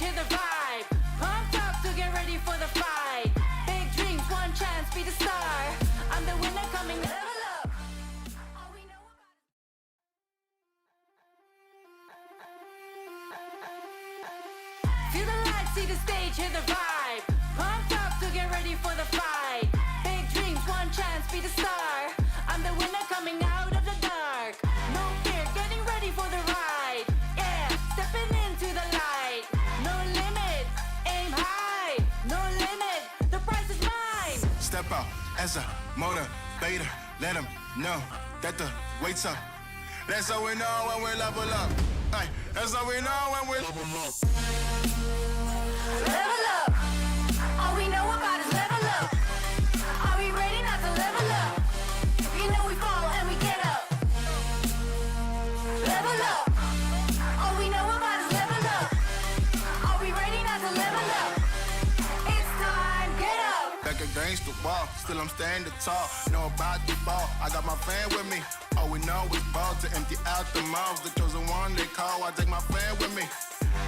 hear the vibe. Pumped up to get ready for the fight. Big dreams, one chance, be the star. I'm the winner coming, level up. All we know about Feel the lights, see the stage, hear the vibe. Pumped up to get ready for the fight. Big dreams, one chance, be the star. I'm the winner coming out of the dark. No fear, getting ready for the ride. Yeah, stepping into the light. No limit, aim high. No limit, the price is mine. Step out as a motivator. Let them know that the weight's up. That's how we know when we level up. Ay, that's how we know when we level up. Level up. All we know about is level up. Are we ready not to level up? You know we fall and we get up. Level up. All we know about is level up. Are we ready not to level up? It's time, get up. Back against the wall, still I'm standing tall. Know about the ball, I got my fan with me. All we know is ball to empty out the mouths. The chosen one they call, I take my fan with me.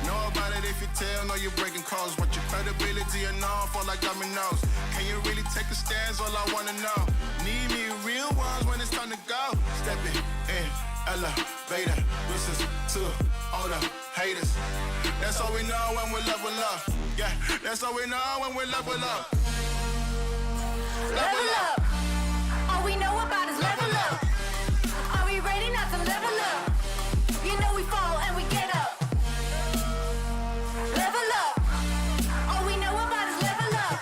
Know about it if you tell, know you're breaking codes. What your credibility and all fall like dominoes. Can you really take a stance? All I wanna know. Need me real ones when it's time to go. Stepping in, elevator. This is to all the haters. That's all we know when we level up. Yeah, that's all we know when we level up. Level up. All we know about is level up. Are we ready not to level up? You know we fall and we get up. Level up. All we know about is level up.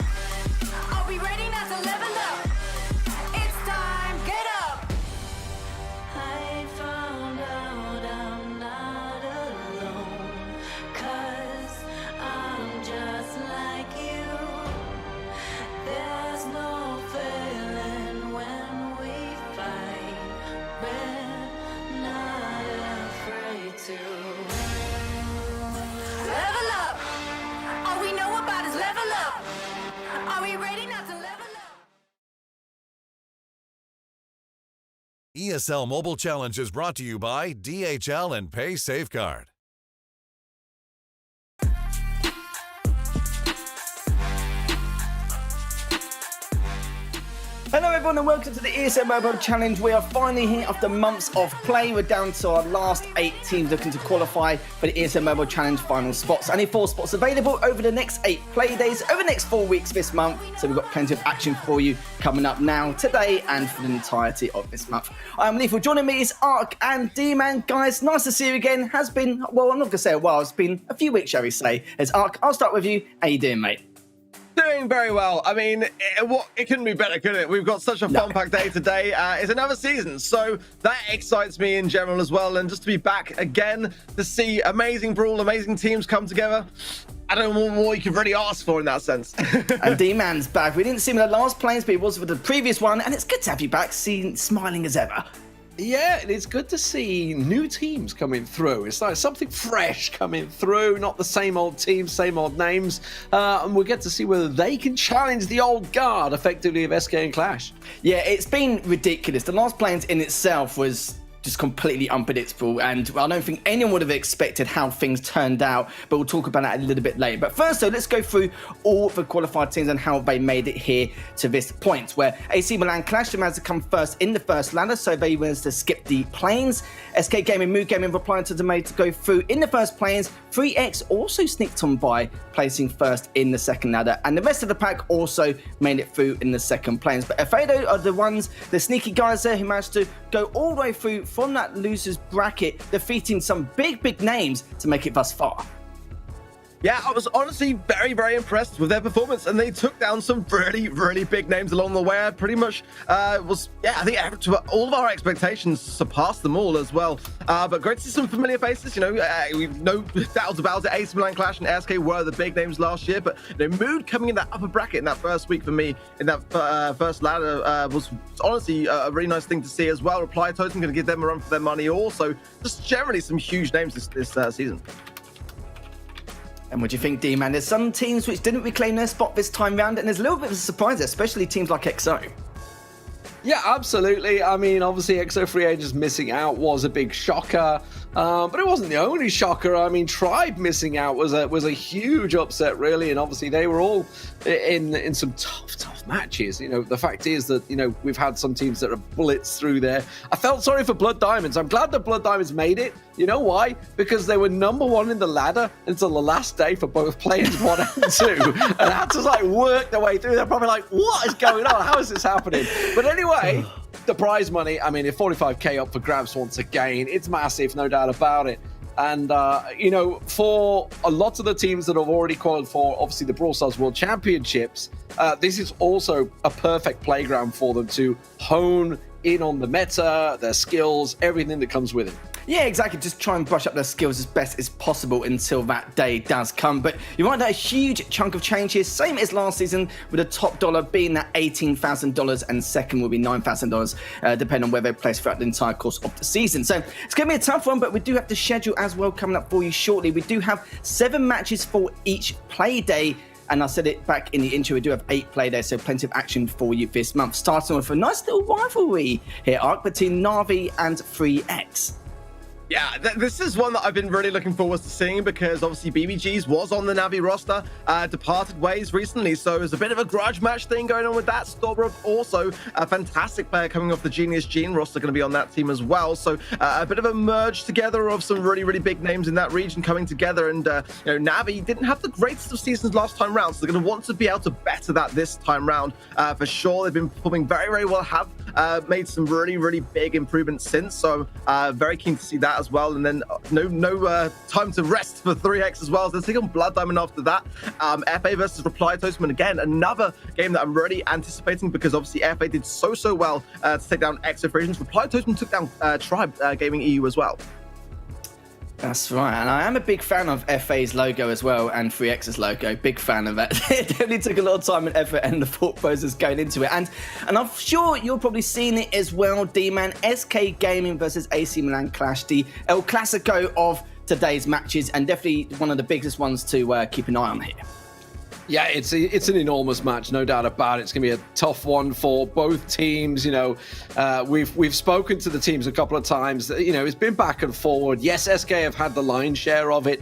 Are we ready not to level up? It's time, get up. I found out I'm not alone. 'Cause I'm just like you. There's no failing when we fight. We're not afraid to. Level up. All we know about is level up. Are we ready not to level up? ESL Mobile Challenge is brought to you by DHL and Pay Safeguard. Hello everyone and welcome to the ESL Mobile Challenge. We are finally here after months of play. We're down to our last 8 teams looking to qualify for the ESL Mobile Challenge final spots. Only 4 spots available over the next 8 play days, over the next 4 weeks this month. So we've got plenty of action for you coming up now, today and for the entirety of this month. I'm Lethal. Joining me is Ark and D-Man. Guys, nice to see you again. Has been, well, I'm not going to say a while. It's been a few weeks, shall we say. It's Ark, I'll start with you. How you doing, mate? Doing very well. I mean, it couldn't be better, could it? We've got such a fun-packed day today. It's another season, so that excites me in general as well. And just to be back again, to see amazing Brawl, amazing teams come together, I don't know what you could really ask for in that sense. And D-Man's back. We didn't see him in the last plays, but he was with the previous one. And it's good to have you back, smiling as ever. Yeah, it's good to see new teams coming through. It's like something fresh coming through, not the same old teams, same old names. And we'll get to see whether they can challenge the old guard effectively of SK and Clash. Yeah, it's been ridiculous. The last play in itself was just completely unpredictable, and I don't think anyone would have expected how things turned out, but we'll talk about that a little bit later. But first though, let's go through all the qualified teams and how they made it here to this point, where AC Milan Clash managed to come first in the first ladder, so they managed to skip the planes. SK Gaming, Mood Gaming replying to the maid to go through in the first planes. 3X also sneaked on by, placing first in the second ladder, and the rest of the pack also made it through in the second planes. But Afedo are the ones, the sneaky guys there, who managed to go all the way through from that losers bracket, defeating some big names to make it thus far. Yeah, I was honestly very impressed with their performance, and they took down some really big names along the way. I pretty much I think all of our expectations surpassed them all as well. But great to see some familiar faces. You know, we've no doubts about it. AC Milan Clash and SK were the big names last year, but you know, Mood coming in that upper bracket in that first week for me in that first ladder was honestly a really nice thing to see as well. Reply Totem going to give them a run for their money. Also, just generally some huge names this season. And what do you think, D-Man? There's some teams which didn't reclaim their spot this time round, and there's a little bit of a surprise, especially teams like XO. Yeah, absolutely. I mean, obviously, XO Free Agents missing out was a big shocker. But it wasn't the only shocker. I mean, Tribe missing out was a huge upset, really, and obviously they were all in some tough matches. You know, the fact is that, you know, we've had some teams that have blitzed through there. I felt sorry for Blood Diamonds. I'm glad that Blood Diamonds made it. You know why? Because they were number 1 in the ladder until the last day for both players 1 and 2, and had to like work their way through. They're probably like, what is going on? How is this happening? But anyway, the prize money, I mean, if 45k up for grabs once again, it's massive, no doubt about it. And, you know, for a lot of the teams that have already qualified for, obviously, the Brawl Stars World Championships, this is also a perfect playground for them to hone in on the meta, their skills, everything that comes with it. Yeah, exactly. Just try and brush up their skills as best as possible until that day does come. But you might know a huge chunk of change here, same as last season, with the top dollar being that $18,000 and second will be $9,000, depending on where they place throughout the entire course of the season. So it's going to be a tough one, but we do have the schedule as well coming up for you shortly. We do have 7 matches for each play day. And I said it back in the intro, we do have 8 play days, so plenty of action for you this month. Starting with a nice little rivalry here, Ark, between NaVi and 3X. Yeah, this is one that I've been really looking forward to seeing, because obviously BBG's was on the NaVi roster, departed ways recently, so there's a bit of a grudge match thing going on with that. Stormbrook, also a fantastic player coming off the Genius Gene roster, going to be on that team as well. So a bit of a merge together of some really big names in that region coming together. And you know, NaVi didn't have the greatest of seasons last time round, so they're going to want to be able to better that this time round for sure. They've been performing very well, have made some really big improvements since, so very keen to see that as well. And then no time to rest for 3X as well, so they're taking on Blood Diamond after that. FA versus Reply Toastman, again another game that I'm really anticipating, because obviously FA did so well to take down Exofrations. Reply Toastman took down Tribe Gaming EU as well. That's right, and I am a big fan of FA's logo as well, and 3X's logo. Big fan of that. It definitely took a lot of time and effort and the thought process going into it. And I'm sure you're probably seen it as well, D-Man. SK Gaming versus AC Milan clash, the El Clasico of today's matches, and definitely one of the biggest ones to keep an eye on here. Yeah, it's an enormous match, no doubt about it. It's going to be a tough one for both teams. You know, we've spoken to the teams a couple of times. You know, it's been back and forward. Yes, SK have had the lion's share of it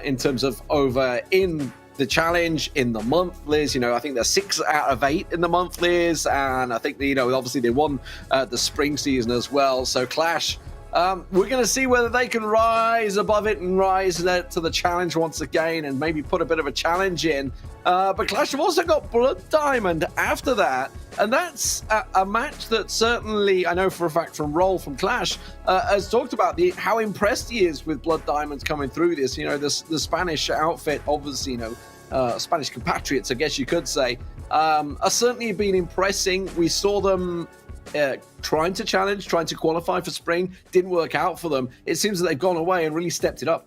in terms of over in the challenge, in the monthlies. You know, I think they're 6 out of 8 in the monthlies, and I think, you know, obviously they won the spring season as well. So Clash, we're going to see whether they can rise above it and rise to the challenge once again, and maybe put a bit of a challenge in. But Clash have also got Blood Diamond after that, and that's a match that certainly, I know for a fact from Roll from Clash, has talked about how impressed he is with Blood Diamonds coming through this. You know, the Spanish outfit, obviously, you know, Spanish compatriots, I guess you could say, are certainly been impressing. We saw them trying to challenge, trying to qualify for spring, didn't work out for them. It seems that they've gone away and really stepped it up.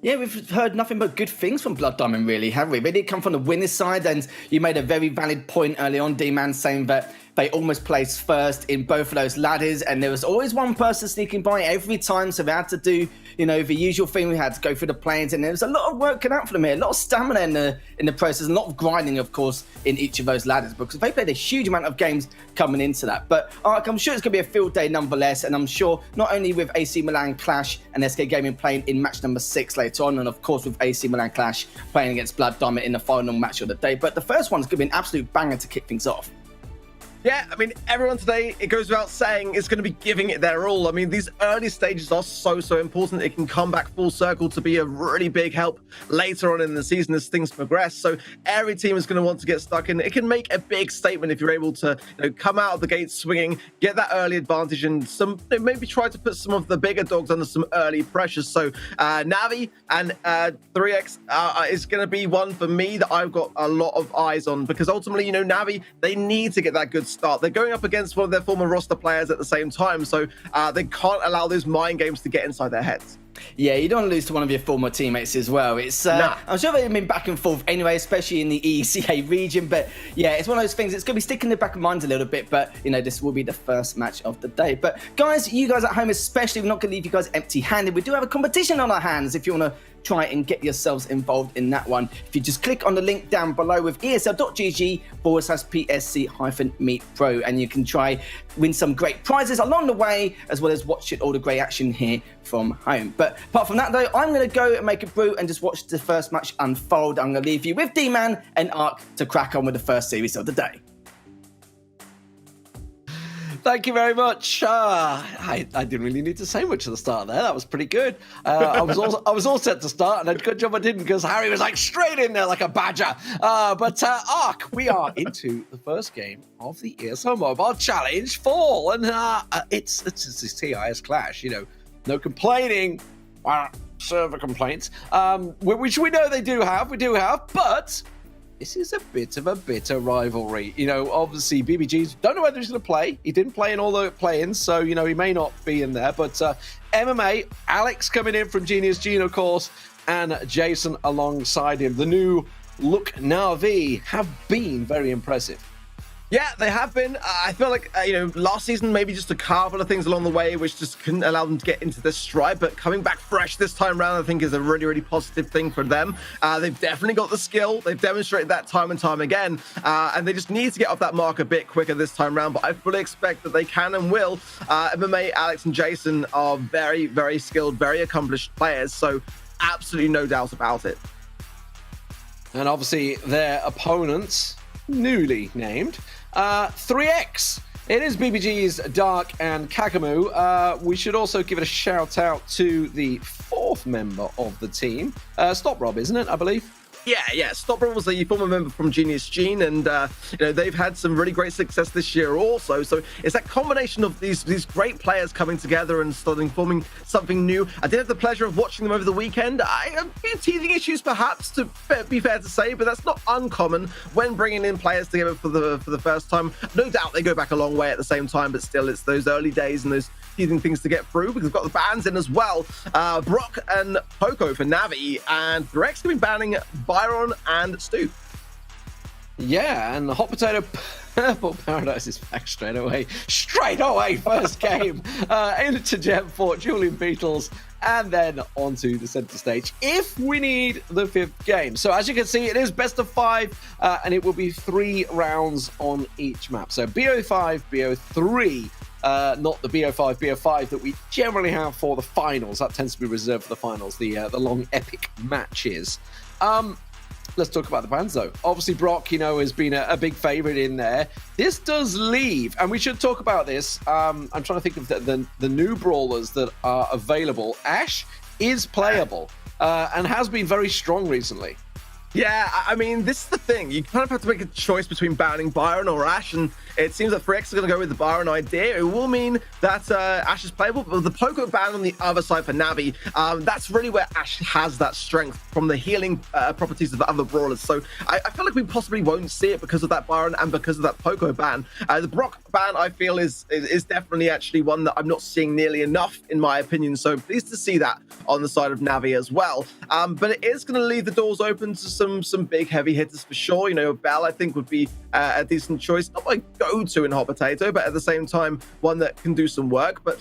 Yeah, we've heard nothing but good things from Blood Diamond, really, have we? They did come from the winner's side, and you made a very valid point early on, D-Man, saying that they almost placed first in both of those ladders, and there was always one person sneaking by every time, so they had to do, you know, the usual thing. We had to go through the planes, and there was a lot of work cut out for them here, a lot of stamina in the process, and a lot of grinding, of course, in each of those ladders, because they played a huge amount of games coming into that. But I'm sure it's going to be a field day nonetheless, and I'm sure not only with AC Milan Clash and SK Gaming playing in match number 6 later on, and of course with AC Milan Clash playing against Blood Diamond in the final match of the day, but the first one's going to be an absolute banger to kick things off. Yeah, I mean, everyone today, it goes without saying, is going to be giving it their all. I mean, these early stages are so important. It can come back full circle to be a really big help later on in the season as things progress. So every team is going to want to get stuck in. It can make a big statement if you're able to, you know, come out of the gate swinging, get that early advantage, and maybe try to put some of the bigger dogs under some early pressures. So NaVi and 3X is going to be one for me that I've got a lot of eyes on, because ultimately, you know, NaVi, they need to get that good start. They're going up against one of their former roster players at the same time, so they can't allow those mind games to get inside their heads. Yeah, you don't want to lose to one of your former teammates as well. It's I'm sure they've been back and forth anyway, especially in the ECA region. But yeah, it's one of those things. It's going to be sticking in the back of minds a little bit. But you know, this will be the first match of the day. But guys, you guys at home especially, we're not going to leave you guys empty-handed. We do have a competition on our hands. If you want to try and get yourselves involved in that one. If you just click on the link down below with esl.gg/PSC-Meet Pro, and you can try win some great prizes along the way, as well as watch all the great action here from home. But apart from that though, I'm going to go and make a brew and just watch the first match unfold. I'm going to leave you with D-Man and Ark to crack on with the first series of the day. Thank you very much. I didn't really need to say much at the start there. That was pretty good. I was all set to start, and a good job I didn't, because Harry was like straight in there like a badger. But Ark, we are into the first game of the ESL Mobile Challenge Fall, and it's this TIS clash. You know, no complaining. Server complaints, which we know they do have. We do have, but this is a bit of a bitter rivalry. You know, obviously, BBG's don't know whether he's going to play. He didn't play in all the play-ins, so, you know, he may not be in there. But MMA, Alex coming in from Genius Gene, of course, and Jason alongside him. The new look NaVi have been very impressive. Yeah, they have been. I feel like, you know, last season, maybe just a couple of things along the way, which just couldn't allow them to get into this stride. But coming back fresh this time around, I think is a really, really positive thing for them. They've definitely got the skill. They've demonstrated that time and time again. And they just need to get off that mark a bit quicker this time around. But I fully expect that they can and will. MMA, Alex and Jason are very, very skilled, very accomplished players. So absolutely no doubt about it. And obviously, their opponents, newly named, 3X. It is BBG's Dark and Kakamu. We should also give it a shout out to the fourth member of the team. Stop Rob, isn't it, I believe? Yeah. Stopper was a former member from Genius Gene, and you know, they've had some really great success this year also. So it's that combination of these great players coming together and forming something new. I did have the pleasure of watching them over the weekend. I have a few teething issues, perhaps, to be fair to say, but that's not uncommon when bringing in players together for the first time. No doubt they go back a long way at the same time, but still, it's those early days and those teething things to get through, because we've got the bans in as well. Brock and Poco for NaVi, and 3X going to be banning Byron and Stu. Yeah, and the Hot Potato Purple Paradise is back straight away. First game into Gem Fort, Julian Beatles, and then onto the center stage if we need the fifth game. So as you can see, it is best of 5, and it will be 3 rounds on each map. So BO5, BO3, not the BO5 that we generally have for the finals. That tends to be reserved for the finals, the long epic matches. Let's talk about the bans, though. Obviously, Brock, you know, has been a big favorite in there. This does leave, and we should talk about this. I'm trying to think of the new brawlers that are available. Ashe is playable and has been very strong recently. Yeah, I mean, this is the thing. You kind of have to make a choice between banning Byron or Ashe, and it seems that 3X are going to go with the Byron idea. It will mean that Ashe is playable, but the Poco ban on the other side for NaVi, that's really where Ashe has that strength from the healing properties of the other brawlers. So I feel like we possibly won't see it because of that Byron and because of that Poco ban. The Brock ban, I feel, is definitely actually one that I'm not seeing nearly enough, in my opinion. So pleased to see that on the side of NaVi as well. But it is going to leave the doors open to some big heavy hitters for sure. You know, Bell, I think, would be a decent choice. Not my go-to in Hot Potato, but at the same time, one that can do some work. But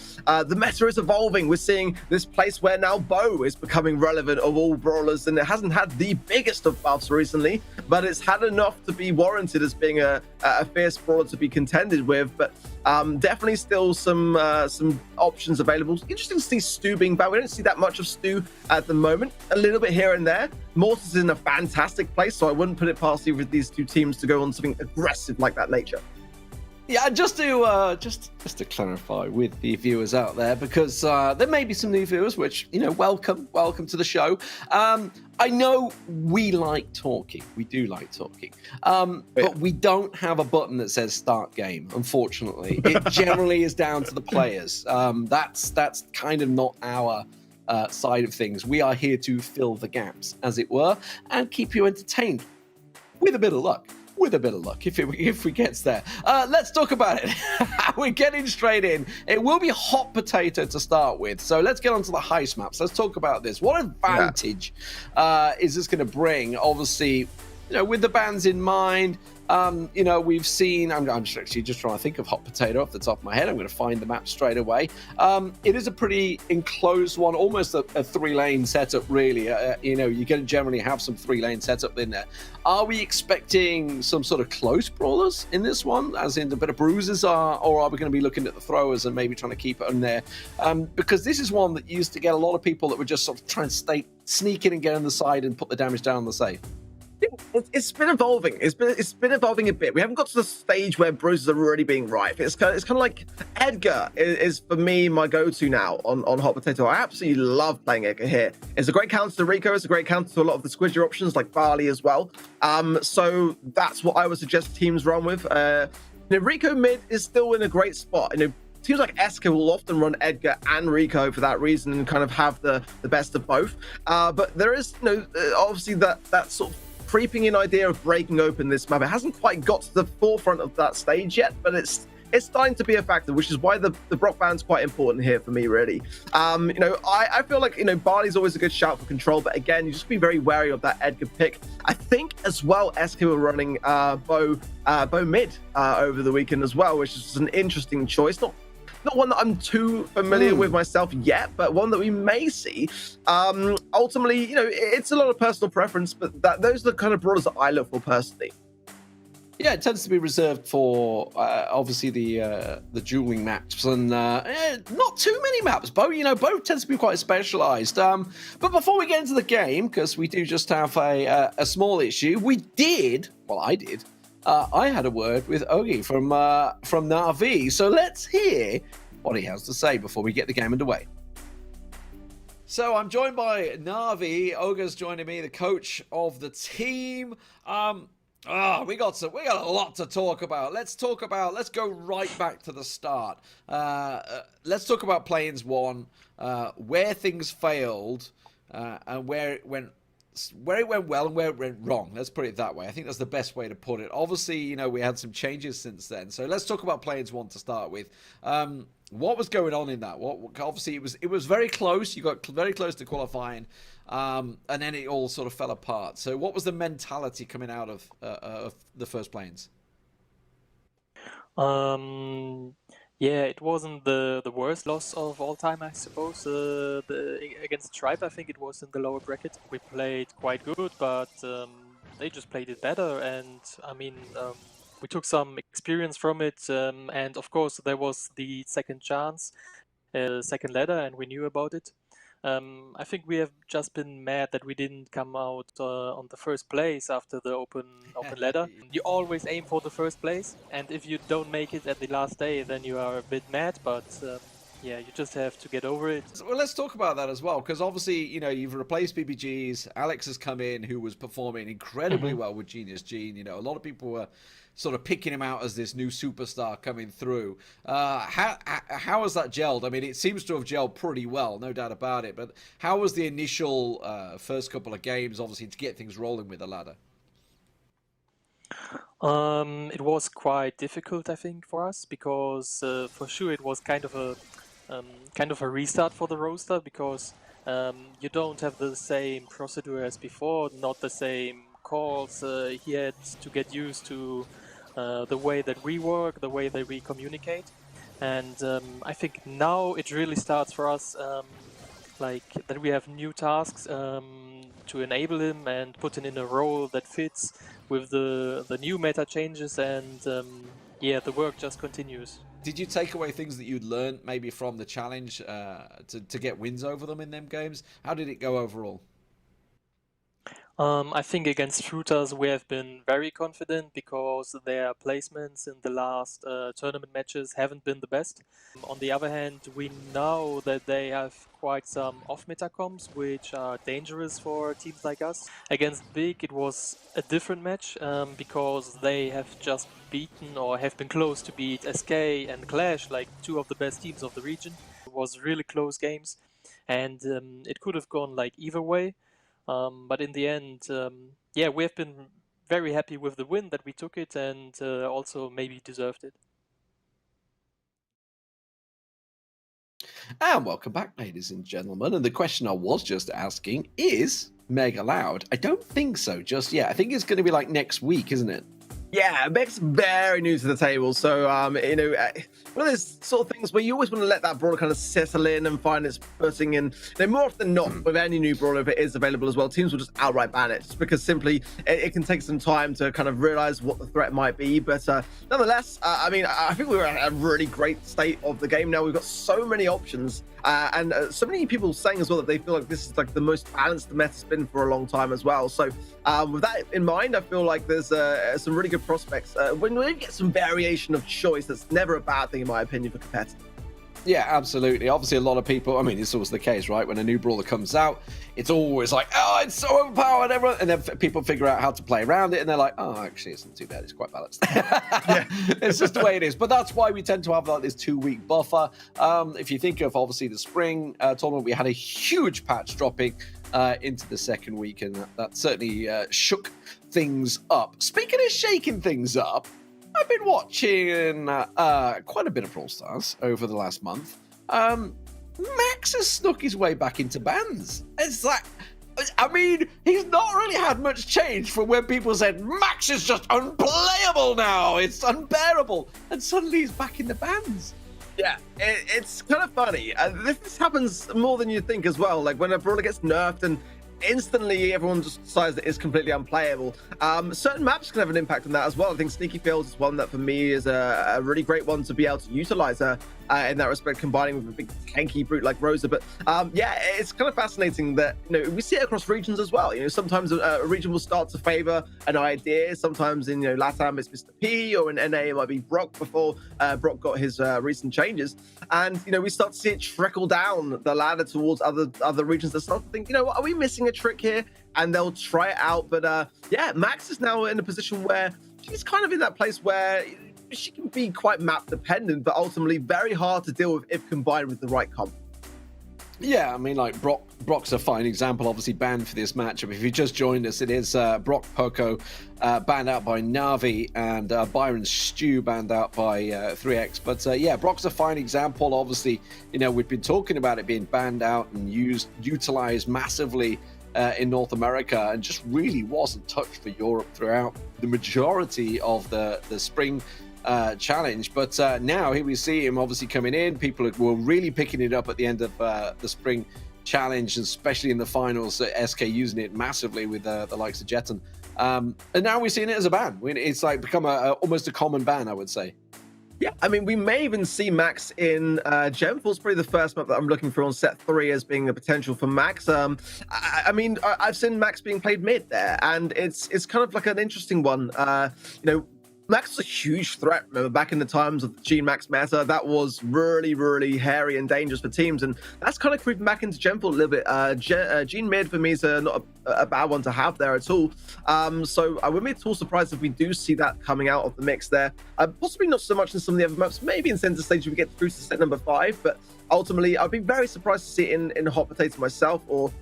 the meta is evolving. We're seeing this place where now Bo is becoming relevant of all brawlers, and it hasn't had the biggest of buffs recently, but it's had enough to be warranted as being a fierce brawler to be contended with. But definitely still some options available. Interesting to see Stu being banned. We don't see that much of Stu at the moment. A little bit here and there. Mortis is in a fantastic place, so I wouldn't put it past either of these two teams to go on something aggressive like that nature. Yeah, just to clarify with the viewers out there, because there may be some new viewers, which, you know, welcome to the show. I know we like talking. We do like talking. But we don't have a button that says start game, unfortunately. It generally is down to the players. That's kind of not our side of things. We are here to fill the gaps, as it were, and keep you entertained with a bit of luck. If we get there. Let's talk about it. We're getting straight in. It will be Hot Potato to start with. So let's get on to the heist maps. Let's talk about this. What advantage is this going to bring? Obviously, with the bans in mind, we've seen. I'm actually just trying to think of Hot Potato off the top of my head. I'm going to find the map straight away. It is a pretty enclosed one, almost a 3-lane setup, really. You can generally have some 3-lane setup in there. Are we expecting some sort of close brawlers in this one, as in a bit of bruises, or are we going to be looking at the throwers and maybe trying to keep it in there? Because this is one that used to get a lot of people that would just sort of try and sneak in and get on the side and put the damage down on the safe. It's been evolving. It's been evolving a bit. We haven't got to the stage where bruises are really being rife. It's kind of like Edgar is for me my go-to now on Hot Potato. I absolutely love playing Edgar here. It's a great counter to Rico. It's a great counter to a lot of the squidger options like Barley as well. So that's what I would suggest teams run with. Rico mid is still in a great spot. Teams like Eska will often run Edgar and Rico for that reason and kind of have the best of both. But there is, obviously that sort of creeping in idea of breaking open this map. It hasn't quite got to the forefront of that stage yet, but it's starting to be a factor, which is why the Brock ban's quite important here for me, really. I feel like, Barley's always a good shout for control, but again, you just be very wary of that Edgar pick. I think as well, SK were running Bo mid over the weekend as well, which is an interesting choice. Not one that I'm too familiar with myself yet, but one that we may see. Ultimately, it's a lot of personal preference, but those are the kind of brawlers that I look for personally. Yeah, it tends to be reserved for obviously the dueling maps, and not too many maps. Bo tends to be quite specialized. But before we get into the game, because we do just have a small issue, I did. I had a word with Ogi from NaVi, so let's hear what he has to say before we get the game underway. So I'm joined by NaVi. Oga's joining me, the coach of the team. We got a lot to talk about. Let's go right back to the start. Let's talk about Plains 1, where things failed, and where it went well and where it went wrong. Let's put it that way. I think that's the best way to put it. Obviously, we had some changes since then. So let's talk about Plains 1 to start with. What was going on in that? Obviously, it was very close. You got very close to qualifying, and then it all sort of fell apart. So what was the mentality coming out of the first Plains? Yeah, it wasn't the worst loss of all time, I suppose. Against Tribe, I think it was in the lower bracket. We played quite good, but they just played it better. And I mean, we took some experience from it. And of course, there was the second chance, second ladder, and we knew about it. I think we have just been mad that we didn't come out on the first place after the open ladder. You always aim for the first place, and if you don't make it at the last day, then you are a bit mad, but yeah, you just have to get over it. Well, let's talk about that as well, because obviously, you've replaced BBGs. Alex has come in, who was performing incredibly well with Genius Gene. A lot of people were sort of picking him out as this new superstar coming through. How has that gelled? I mean, it seems to have gelled pretty well, no doubt about it. But how was the initial first couple of games, obviously, to get things rolling with the ladder? It was quite difficult, I think, for us, because for sure it was kind of a restart for the roster, because you don't have the same procedure as before, not the same calls. He had to get used to the way that we work, the way that we communicate, and I think now it really starts for us, like that we have new tasks to enable him and put him in a role that fits with the new meta changes, and yeah, the work just continues. Did you take away things that you'd learned maybe from the challenge to get wins over them in them games? How did it go overall? I think against Fruiters we have been very confident, because their placements in the last tournament matches haven't been the best. On the other hand, we know that they have quite some off-meta comps, which are dangerous for teams like us. Against Big it was a different match, because they have just beaten, or have been close to beat, SK and Clash, like two of the best teams of the region. It was really close games, and it could have gone like either way. But in the end, yeah, we have been very happy with the win, that we took it, and also maybe deserved it. And welcome back, ladies and gentlemen. And the question I was just asking is Mega Loud? I don't think so just yet. I think it's going to be like next week, isn't it? Yeah, Meg's very new to the table, so you know, one of those sort of things where you always want to let that brawler kind of settle in and find its footing. And you know, more often than not, with any new brawler, if it is available as well, teams will just outright ban it, just because simply it can take some time to kind of realize what the threat might be. But nonetheless, I mean, I think we're at a really great state of the game now. We've got so many options. And so many people saying as well that they feel like this is like the most balanced the meta's been for a long time as well. So with that in mind, I feel like there's some really good prospects. When we get some variation of choice, that's never a bad thing in my opinion for competitors. Yeah, absolutely. Obviously, a lot of people, I mean, it's always the case, right? When a new brawler comes out, it's always like, oh, it's so overpowered, everyone. And then people figure out how to play around it, and they're like, oh, actually, it's not too bad. It's quite balanced. Yeah. It's just the way it is. But that's why we tend to have like this 2-week buffer. If you think of, obviously, the spring tournament, we had a huge patch dropping into the second week, and that certainly shook things up. Speaking of shaking things up, I've been watching quite a bit of Brawl Stars over the last month. Max has snuck his way back into bans. It's like, I mean, he's not really had much change from when people said, Max is just unplayable now. It's unbearable. And suddenly he's back in the bans. Yeah, it's kind of funny. This happens more than you think as well. Like when a brawler gets nerfed and instantly everyone just decides that it's completely unplayable. Certain maps can have an impact on that as well. I think Sneaky Fields is one that for me is a really great one to be able to utilize in that respect, combining with a big tanky brute like Rosa. But yeah, it's kind of fascinating that, you know, we see it across regions as well. You know, sometimes a region will start to favor an idea. Sometimes in, you know, LATAM it's Mr. P, or in NA it might be Brock before Brock got his recent changes. And, you know, we start to see it trickle down the ladder towards other regions that start to think, you know, are we missing a trick here? And they'll try it out. But yeah, Max is now in a position where she's kind of in that place where she can be quite map dependent, but ultimately very hard to deal with if combined with the right comp. Yeah, I mean, like Brock's a fine example, obviously banned for this matchup. If you just joined us, it is Brock Poco banned out by NaVi, and Byron Stew banned out by 3x. But yeah, Brock's a fine example. Obviously, you know, we've been talking about it being banned out and utilized massively in North America, and just really wasn't touched for Europe throughout the majority of the spring challenge. But now here we see him obviously coming in. People were really picking it up at the end of the spring challenge, especially in the finals. SK using it massively with the likes of Jeton. And now we're seeing it as a ban. It's like become almost a common ban, I would say. Yeah, I mean, we may even see Max in Gemfall's probably the first map that I'm looking for on set 3 as being a potential for Max. I mean, I've seen Max being played mid there, and it's kind of like an interesting one. You know, Max was a huge threat. Remember, back in the times of the Gene Max meta, that was really, really hairy and dangerous for teams, and that's kind of creeping back into Gemfall a little bit. Gene mid for me is not a bad one to have there at all. So I wouldn't be at all surprised if we do see that coming out of the mix there. Possibly not so much in some of the other maps. Maybe in center stage if we get through to set number 5, but ultimately I'd be very surprised to see it in Hot Potato myself, or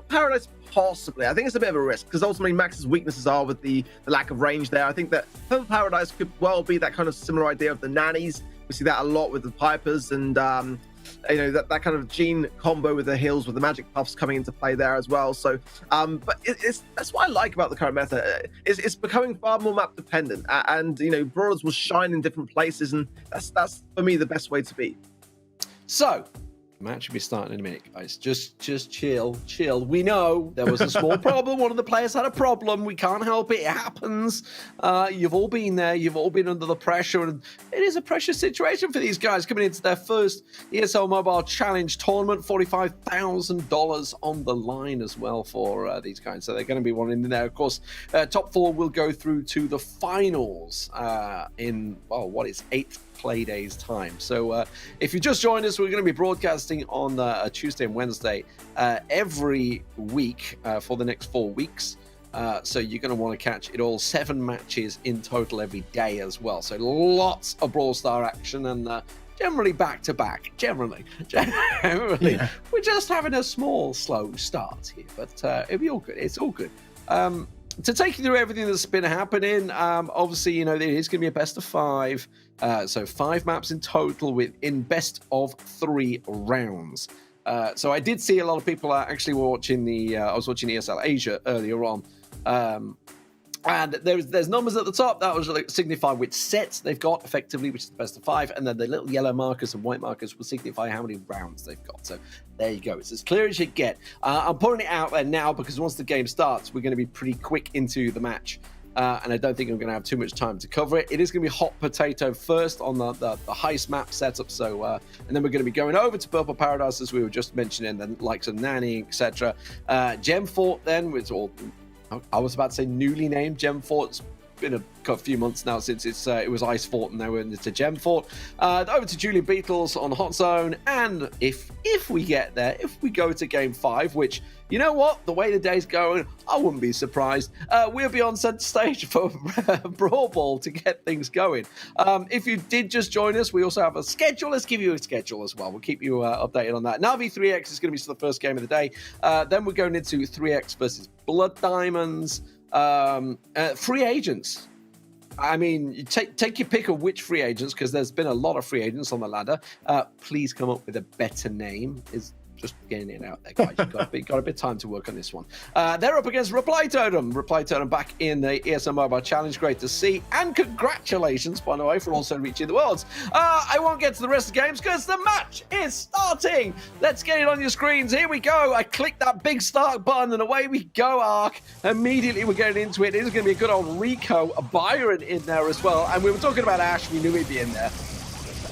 Paradise possibly. I think it's a bit of a risk because ultimately Max's weaknesses are with the lack of range there. I think that Paradise could well be that kind of similar idea of the nannies. We see that a lot with the Pipers, and you know, that kind of Gene combo with the heals with the magic puffs coming into play there as well. So but that's what I like about the current meta. It's becoming far more map dependent, and you know, brawlers will shine in different places, and that's for me the best way to be. So match will be starting in a minute, guys. Just chill. We know there was a small problem. One of the players had a problem. We can't help it. It happens. You've all been there. You've all been under the pressure, and it is a pressure situation for these guys coming into their first ESL Mobile Challenge tournament. $45,000 on the line as well for these guys. So they're going to be wanting in there. Of course, top 4 will go through to the finals in, well, what is 8 play days time. So if you just joined us, we're going to be broadcasting on a Tuesday and Wednesday every week for the next 4 weeks. So you're going to want to catch it all. 7 matches in total every day as well. So lots of Brawl Star action, and generally back to back. Generally, yeah. We're just having a small, slow start here, but it'll be all good. It's all good. to take you through everything that's been happening, obviously, you know, it is going to be a best of 5. So 5 maps in total in best of 3 rounds. So I did see a lot of people actually were watching I was watching ESL Asia earlier on. And there's numbers at the top that will signify which sets they've got effectively, which is the best of 5, and then the little yellow markers and white markers will signify how many rounds they've got. So there you go. It's as clear as you get. I'm putting it out there now because once the game starts, we're going to be pretty quick into the match. And I don't think I'm going to have too much time to cover it. It is going to be hot potato first on the heist map setup. So, and then we're going to be going over to Purple Paradise, as we were just mentioning, the likes of NaVi, etc. Gem Fort then, which all... I was about to say newly named Gem Fort. It's been a few months now since it was Ice Fort, and now we're into Gem Fort. Over to Julian Beatles on Hot Zone, and if we get there, if we go to Game 5, which, you know what, the way the day's going, I wouldn't be surprised. We'll be on centre stage for Brawl Ball to get things going. If you did just join us, we also have a schedule. Let's give you a schedule as well. We'll keep you updated on that. NaVi 3x is going to be the first game of the day. Then we're going into 3x versus Blood Diamonds. Free agents. I mean, you take your pick of which free agents, because there's been a lot of free agents on the ladder. Please come up with a better name. Is just getting it out there, guys. You've got a bit of time to work on this one. They're up against Reply Totem. Reply Totem back in the ESL Mobile Challenge. Great to see. And congratulations, by the way, for also reaching the Worlds. I won't get to the rest of the games because the match is starting. Let's get it on your screens. Here we go. I clicked that big start button and away we go, Ark. Immediately we're getting into it. It is going to be a good old Rico, a Byron in there as well. And we were talking about Ash. We knew he'd be in there.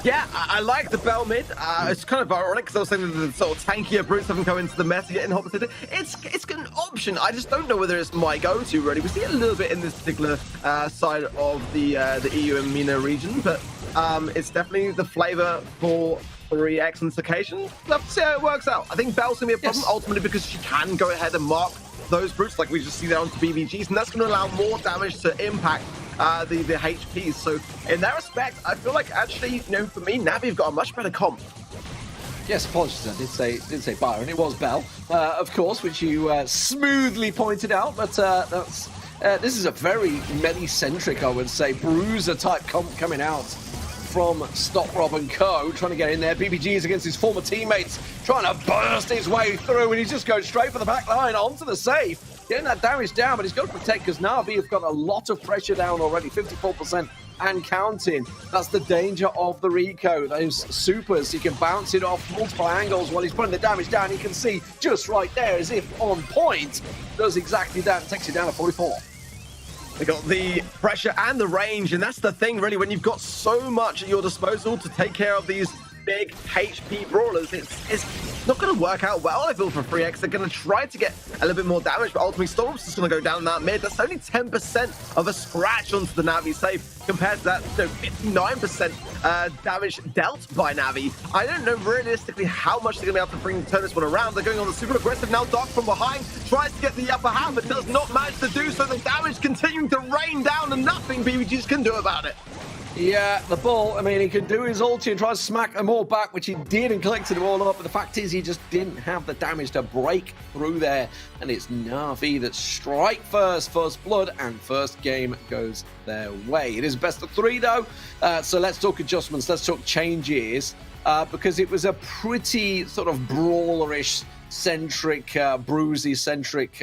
Yeah, I like the Bell mid. It's kind of ironic because I was saying that the sort of tankier brutes haven't come into the meta yet in Hot Potato. It's an option. I just don't know whether it's my go-to, really. We see it a little bit in this particular side of the EU and MENA region, but it's definitely the flavor for 3x on this occasion. Love to see how it works out. I think Bell's going to be a problem ultimately because she can go ahead and mark those brutes like we just see there onto BBGs, and that's going to allow more damage to impact the HPs. So in that respect, I feel like actually, you know, for me, NaVi have got a much better comp. Yes, apologies, I did say Byron. It was Bell, of course, which you smoothly pointed out, but this is a very melee-centric, I would say, bruiser-type comp coming out from Stop Rob and Co, trying to get in there. BBG's against his former teammates, trying to burst his way through, and he's just going straight for the back line onto the safe. Getting that damage down, but he's got to protect because NaVi have got a lot of pressure down already, 54% and counting. That's the danger of the Rico. Those supers, he can bounce it off multiple angles while he's putting the damage down. You can see just right there, as if on point, does exactly that and takes it down to 44. They got the pressure and the range, and that's the thing, really, when you've got so much at your disposal to take care of these big HP brawlers, it's not going to work out well, I feel, for 3x. They're going to try to get a little bit more damage, but ultimately Storm's just going to go down that mid. That's only 10% of a scratch onto the NaVi safe compared to that 59% damage dealt by NaVi. I don't know realistically how much they're going to be able to turn this one around. They're going on the super aggressive now. Doc from behind tries to get the upper hand, but does not manage to do so. The damage continuing to rain down, and nothing BBGs can do about it. Yeah, the ball, I mean, he could do his ulti and try to smack them all back, which he did and collected them all up, but the fact is he just didn't have the damage to break through there, and it's NaVi that strike first blood, and first game goes their way. It is best of 3, though, so let's talk adjustments, let's talk changes, because it was a pretty sort of brawlerish centric, bruisey-centric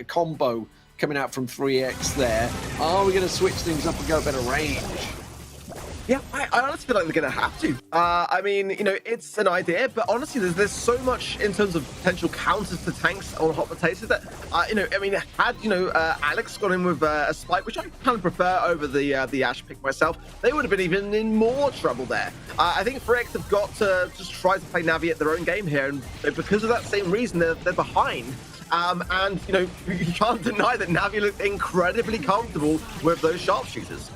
combo coming out from 3x there. Are we going to switch things up and go a better range? Yeah, I honestly feel like they're going to have to. I mean, you know, it's an idea, but honestly, there's so much in terms of potential counters to tanks on Hot Potato that, you know, I mean, had, you know, Alex got in with a spike, which I kind of prefer over the Ash pick myself, they would have been even in more trouble there. I think 3x have got to just try to play NaVi at their own game here, and because of that same reason, they're behind. And, you know, you can't deny that NaVi looked incredibly comfortable with those sharpshooters.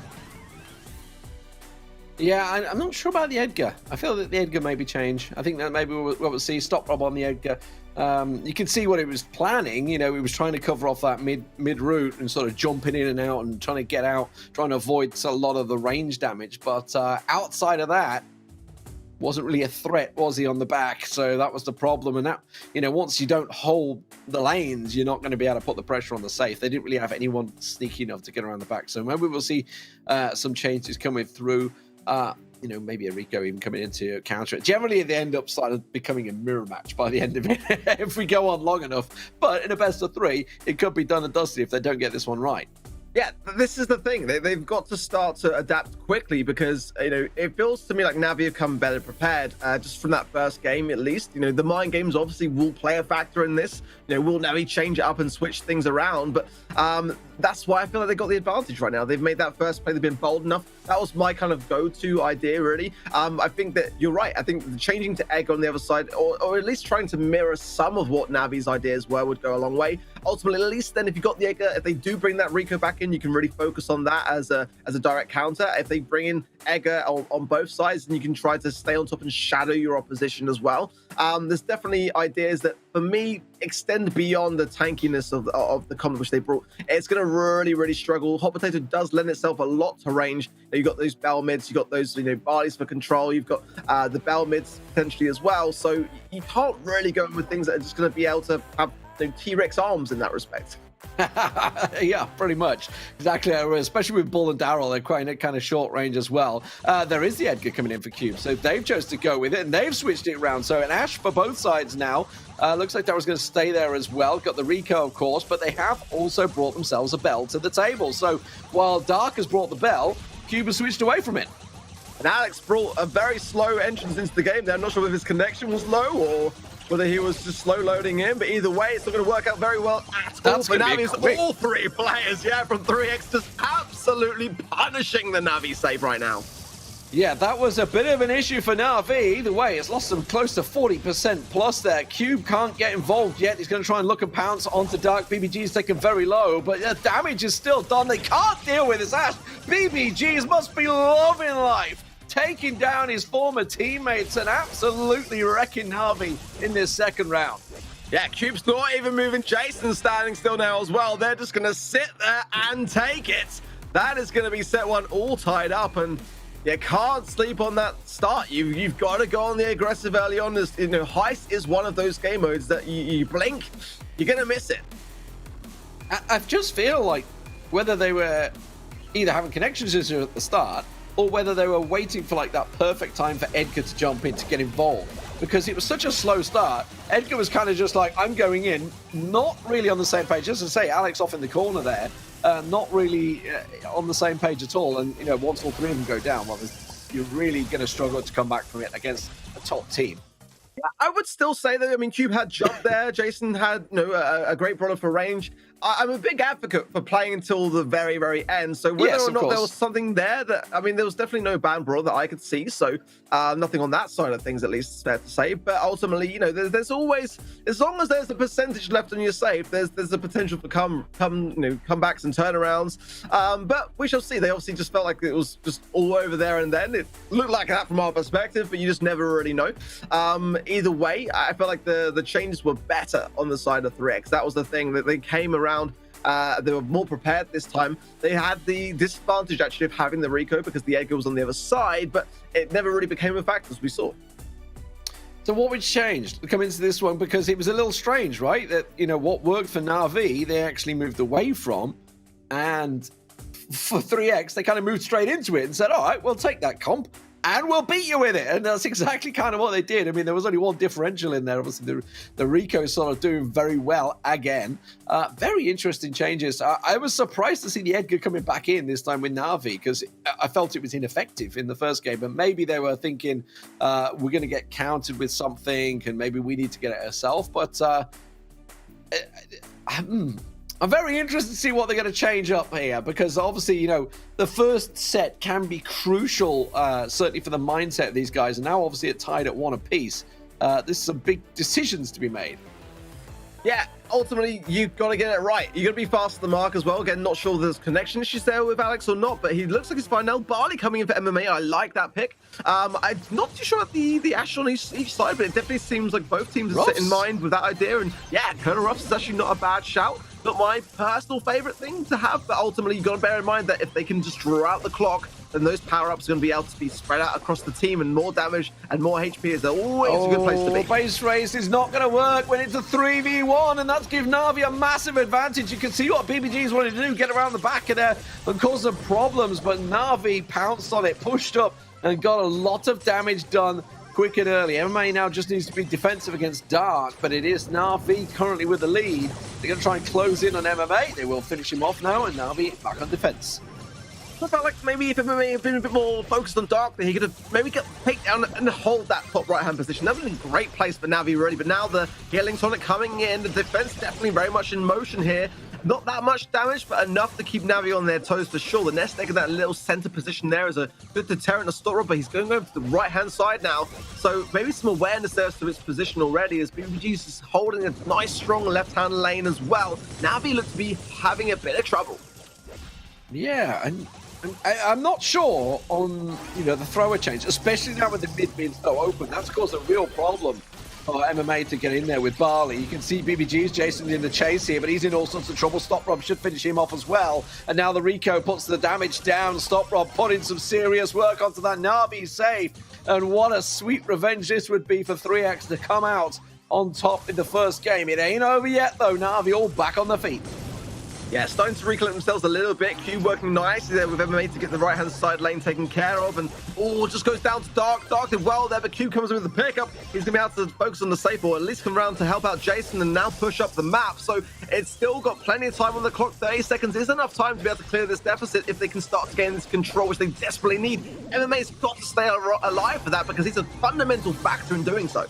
Yeah, I'm not sure about the Edgar. I feel that the Edgar maybe change. I think that maybe we'll see Stop Rob on the Edgar. You can see what it was planning. You know, it was trying to cover off that mid route and sort of jumping in and out and trying to get out, trying to avoid a lot of the range damage. But outside of that, wasn't really a threat, was he, on the back? So that was the problem. And that, once you don't hold the lanes, you're not going to be able to put the pressure on the safe. They didn't really have anyone sneaky enough to get around the back. So maybe we'll see some changes coming through. Maybe a Rico even coming in to counter it. Generally, they end up becoming a mirror match by the end of it if we go on long enough. But in a best of 3, it could be done and dusted if they don't get this one right. Yeah, this is the thing. They've got to start to adapt quickly because, it feels to me like NaVi have come better prepared just from that first game, at least. The mind games obviously will play a factor in this. Will NaVi change it up and switch things around? But that's why I feel like they got the advantage right now. They've made that first play. They've been bold enough. That was my kind of go-to idea, really. I think that you're right. I think changing to Egg on the other side, or at least trying to mirror some of what NaVi's ideas were, would go a long way. Ultimately, at least then, if you got the Egg, if they do bring that Rico back in, you can really focus on that as a direct counter. If they bring in Egger on both sides, then you can try to stay on top and shadow your opposition as well. There's definitely ideas that, for me, extend beyond the tankiness of the combo which they brought. It's going to really, really struggle. Hot Potato does lend itself a lot to range. You've got those Bell mids, you've got those Barleys for control, you've got the Bell mids potentially as well. So you can't really go with things that are just going to be able to have T-Rex arms in that respect. Yeah, pretty much. Exactly. Especially with Bull and Daryl, they're quite kind of short range as well. There is the Edgar coming in for Cube, so they've chose to go with it, and they've switched it around. So an Ash for both sides now. Looks like Daryl's going to stay there as well. Got the Rico, of course, but they have also brought themselves a Bell to the table. So while Dark has brought the Bell, Cube has switched away from it. And Alex brought a very slow entrance into the game there. I'm not sure if his connection was low or whether he was just slow loading in, but either way, it's not going to work out very well at all. For NaVi's all 3 players, from 3x, just absolutely punishing the NaVi save right now. Yeah, that was a bit of an issue for NaVi. Either way, it's lost them close to 40% plus there. Cube can't get involved yet. He's going to try and look and pounce onto Dark. BBG's taken very low, but the damage is still done. They can't deal with this Ash. BBG's must be loving life, taking down his former teammates and absolutely wrecking NaVi in this second round. Yeah, Cube's not even moving. Jason's standing still now as well. They're just going to sit there and take it. That is going to be set 1 all tied up, and you can't sleep on that start. You've got to go on the aggressive early on. Heist is one of those game modes that you blink, you're going to miss it. I just feel like whether they were either having connections issues at the start, or whether they were waiting for that perfect time for Edgar to jump in to get involved. Because it was such a slow start, Edgar was kind of just like, I'm going in, not really on the same page. As I say, Alex off in the corner there, not really on the same page at all. And, once all 3 of them go down, well, you're really going to struggle to come back from it against a top team. I would still say that, Cube had jump there. Jason had a great brawler for range. I'm a big advocate for playing until the very, very end. So whether or not there was something there that, there was definitely no ban brawler that I could see. So nothing on that side of things, at least, it's fair to say. But ultimately, there's always, as long as there's a percentage left on your save, there's a potential for comebacks and turnarounds. But we shall see. They obviously just felt like it was just all over there and then. It looked like that from our perspective, but you just never really know. Either way, I felt like the changes were better on the side of 3x. That was the thing, that they came around. They were more prepared this time. They had the disadvantage actually of having the Rico because the Edgar was on the other side, but it never really became a factor, as we saw. So what would change come into this one? Because it was a little strange, right? That, what worked for NaVi, they actually moved away from, and for 3x, they kind of moved straight into it and said, all right, we'll take that comp and we'll beat you with it. And that's exactly kind of what they did. There was only one differential in there. Obviously, the Rico sort of doing very well again. Very interesting changes. I was surprised to see the Edgar coming back in this time with NaVi, because I felt it was ineffective in the first game. But maybe they were thinking, we're going to get countered with something, and maybe we need to get it ourselves. But I'm very interested to see what they're going to change up here, because obviously, the first set can be crucial, certainly for the mindset of these guys. And now, obviously, it's tied at 1 apiece. There's some big decisions to be made. Yeah, ultimately, you've got to get it right. You've got to be fast to the mark as well. Again, not sure if there's connection issues there with Alex or not, but he looks like he's fine now. Barley coming in for MMA. I like that pick. I'm not too sure of the Ash on each side, but it definitely seems like both teams are set in mind with that idea. And yeah, Colonel Ruffs is actually not a bad shout. not my personal favorite thing to have, but ultimately you've got to bear in mind that if they can just draw out the clock, then those power-ups are going to be able to be spread out across the team, and more damage and more HP is always a good place to be. Base race is not going to work when it's a 3v1, and that's given NaVi a massive advantage. You can see what BBG's wanted to do, get around the back of there and cause some problems, but NaVi pounced on it, pushed up, and got a lot of damage done quick and early. MMA now just needs to be defensive against Dark, but it is NaVi currently with the lead. They're going to try and close in on MMA. They will finish him off now, and NaVi back on defense. I felt like maybe if MMA had been a bit more focused on Dark, then he could have maybe take down and hold that top right-hand position. That would have been a great place for NaVi, really. But now the healing tonic coming in, the defense definitely very much in motion here. Not that much damage, but enough to keep NaVi on their toes for sure. The nest egg in that little center position there is a good deterrent to stop, but he's going over to the right-hand side now. So maybe some awareness there as to its position already, as BBG's is holding a nice, strong left-hand lane as well. NaVi looks to be having a bit of trouble. Yeah, and I'm not sure on, the thrower change, especially now with the mid being so open. That's caused a real problem for MMA to get in there with Barley. You can see BBG's Jason in the chase here, but he's in all sorts of trouble. Stop Rob should finish him off as well. And now the Rico puts the damage down. Stop Rob putting some serious work onto that. NaVi safe. And what a sweet revenge this would be for 3X to come out on top in the first game. It ain't over yet, though. NaVi all back on the feet. Yeah, starting to recollect themselves a little bit. Q working nicely there with MMA to get the right-hand side lane taken care of. And, just goes down to Dark. Dark did well there, but Q comes in with the pickup. He's going to be able to focus on the safe, or at least come around to help out Jason and now push up the map. So it's still got plenty of time on the clock. 30 seconds is enough time to be able to clear this deficit if they can start to gain this control, which they desperately need. MMA's got to stay alive for that, because he's a fundamental factor in doing so.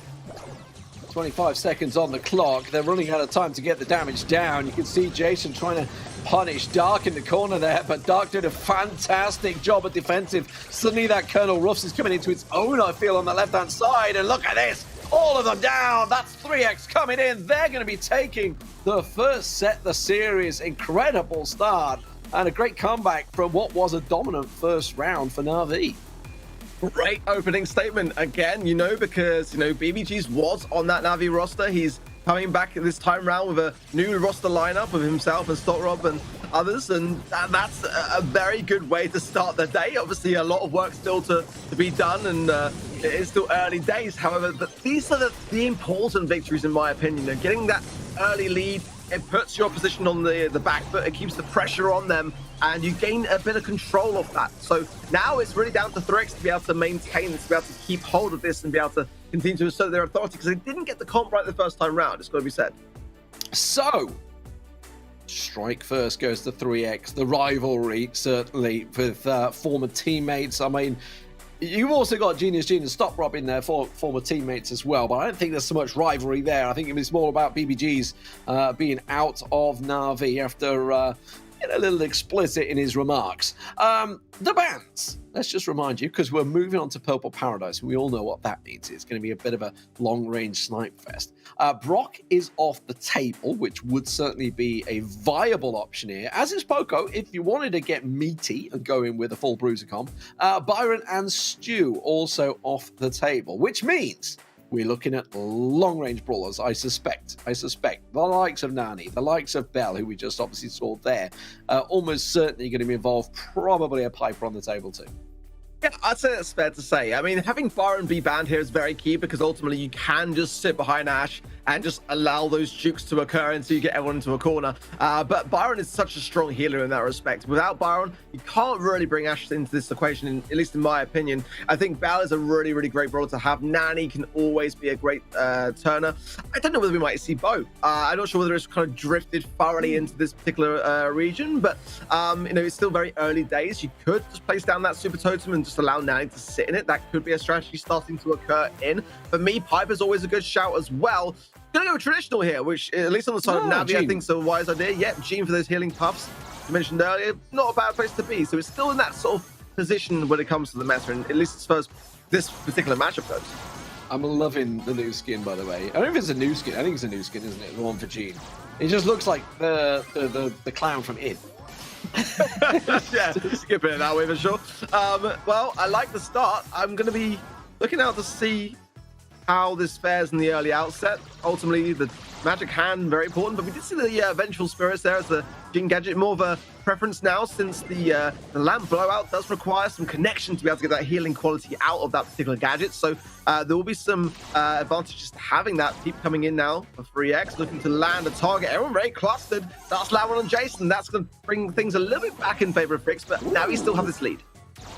25 seconds on the clock. They're running out of time to get the damage down. You can see Jason trying to punish Dark in the corner there, but Dark did a fantastic job at defensive. Suddenly that Colonel Ruffs is coming into its own, I feel, on the left-hand side. And look at this. All of them down. That's 3X coming in. They're going to be taking the first set of the series. Incredible start and a great comeback from what was a dominant first round for NaVi. Great opening statement again, because, BBG's was on that NaVi roster. He's coming back this time round with a new roster lineup of himself and Stotrob and others, and that's a very good way to start the day. Obviously, a lot of work still to be done, and it is still early days, however, but these are the important victories, in my opinion. Getting that early lead, it puts your opposition on the back foot, it keeps the pressure on them, and you gain a bit of control of that. So now it's really down to 3X to be able to maintain this, to be able to keep hold of this and be able to continue to assert their authority, because they didn't get the comp right the first time round, it's got to be said. So, strike first goes to 3X. The rivalry, certainly, with former teammates. I mean, you've also got Genius Stop Rob in there for former teammates as well, but I don't think there's so much rivalry there. I think it was more about BBG's being out of NaVi after a little explicit in his remarks. The bans, let's just remind you, because we're moving on to Purple Paradise, and we all know what that means. It's going to be a bit of a long-range snipe fest. Brock is off the table, which would certainly be a viable option here, as is Poco if you wanted to get meaty and go in with a full bruiser comp. Byron and Stu also off the table, which means we're looking at long-range brawlers, I suspect. The likes of Nani, the likes of Bell, who we just obviously saw there, almost certainly going to be involved. Probably a Piper on the table too. Yeah, I'd say that's fair to say. I mean, having Byron be banned here is very key, because ultimately you can just sit behind Ash and just allow those jukes to occur until you get everyone into a corner. But Byron is such a strong healer in that respect. Without Byron, you can't really bring Ash into this equation, at least in my opinion. I think Bell is a really, really great brawler to have. Nani can always be a great turner. I don't know whether we might see Bo. I'm not sure whether it's kind of drifted thoroughly into this particular region, but it's still very early days. You could just place down that super totem and just allow Nani to sit in it. That could be a strategy starting to occur in. For me, Piper's always a good shout as well. Gonna go traditional here, which at least on the side of NaVi, I think is a wise idea. Yeah, Gene for those healing puffs you mentioned earlier, not a bad place to be. So it's still in that sort of position when it comes to the meta, and at least as far as this particular matchup goes. I'm loving the new skin, by the way. I don't know if it's a new skin. I think it's a new skin, isn't it? The one for Gene. It just looks like the clown from It. Yeah, skip it that way for sure. Well, I like the start. I'm going to be looking out to see how this fares in the early outset. Ultimately, the Magic Hand, very important, but we did see the Vengeful Spirits there as the Jin gadget. More of a preference now, since the Lamp Blowout does require some connection to be able to get that healing quality out of that particular gadget. So there will be some advantages to having that. Keep coming in now for 3X, looking to land a target. Everyone very clustered. That's land one on Jason. That's going to bring things a little bit back in favor of Fricks, but now we still have this lead.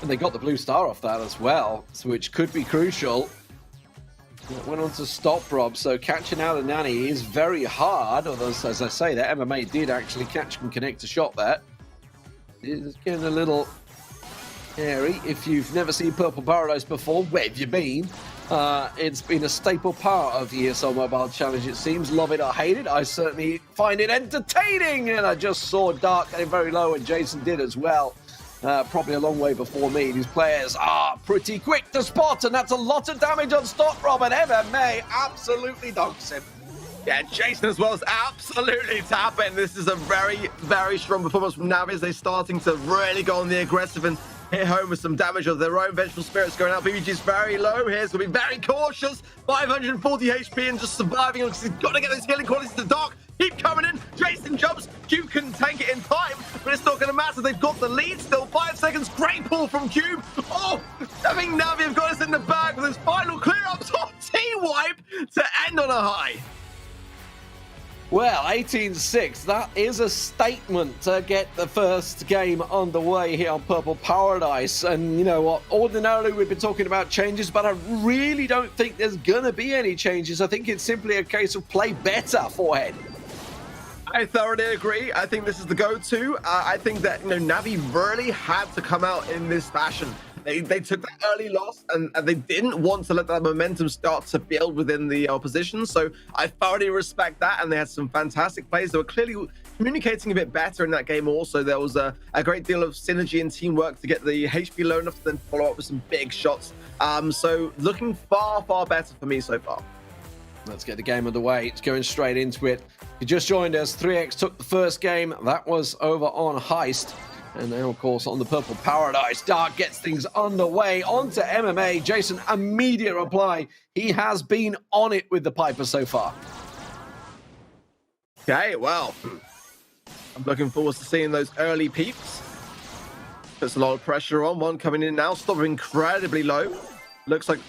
And they got the blue star off that as well, which could be crucial. It went on to stop Rob, so catching out a Nanny is very hard. Although, as I say, that MMA did actually catch and connect a shot there. It's getting a little hairy. If you've never seen Purple Paradise before, where have you been? It's been a staple part of the ESL Mobile Challenge, it seems. Love it or hate it, I certainly find it entertaining. And I just saw Dark getting very low, and Jason did as well. Probably a long way before me. These players are pretty quick to spot, and that's a lot of damage on Stop Rob, and MMA absolutely dogs him. Yeah, Jason as well is absolutely tapping. This is a very, very strong performance from NaVi as they're starting to really go on the aggressive and hit home with some damage of their own. Vengeful Spirits going out. BBG's very low here. He's going to be very cautious. 540 HP and just surviving. He's got to get those healing qualities to Dark. Keep coming in. Jason jumps. Cube can tank it in time, but it's not going to matter. They've got the lead still. 5 seconds. Great pull from Cube. Oh, I think NaVi have got us in the bag with his final clear-ups. Oh, T-Wipe to end on a high. Well, 18-6, that is a statement to get the first game underway here on Purple Paradise. And you know what, ordinarily we've been talking about changes, but I really don't think there's going to be any changes. I think it's simply a case of play better, Forehead. I thoroughly agree. I think this is the go-to. I think that, NaVi really had to come out in this fashion. They took that early loss, and they didn't want to let that momentum start to build within the opposition. So I thoroughly respect that, and they had some fantastic plays. They were clearly communicating a bit better in that game also. There was a great deal of synergy and teamwork to get the HP low enough to then follow up with some big shots. So looking far, far better for me so far. Let's get the game underway. It's going straight into it. You just joined us. 3X took the first game. That was over on Heist. And now, of course, on the Purple Paradise, Dark gets things underway. Onto MMA. Jason, immediate reply. He has been on it with the Piper so far. Okay, well, I'm looking forward to seeing those early peeps. Puts a lot of pressure on. One coming in now. Stop incredibly low. Looks like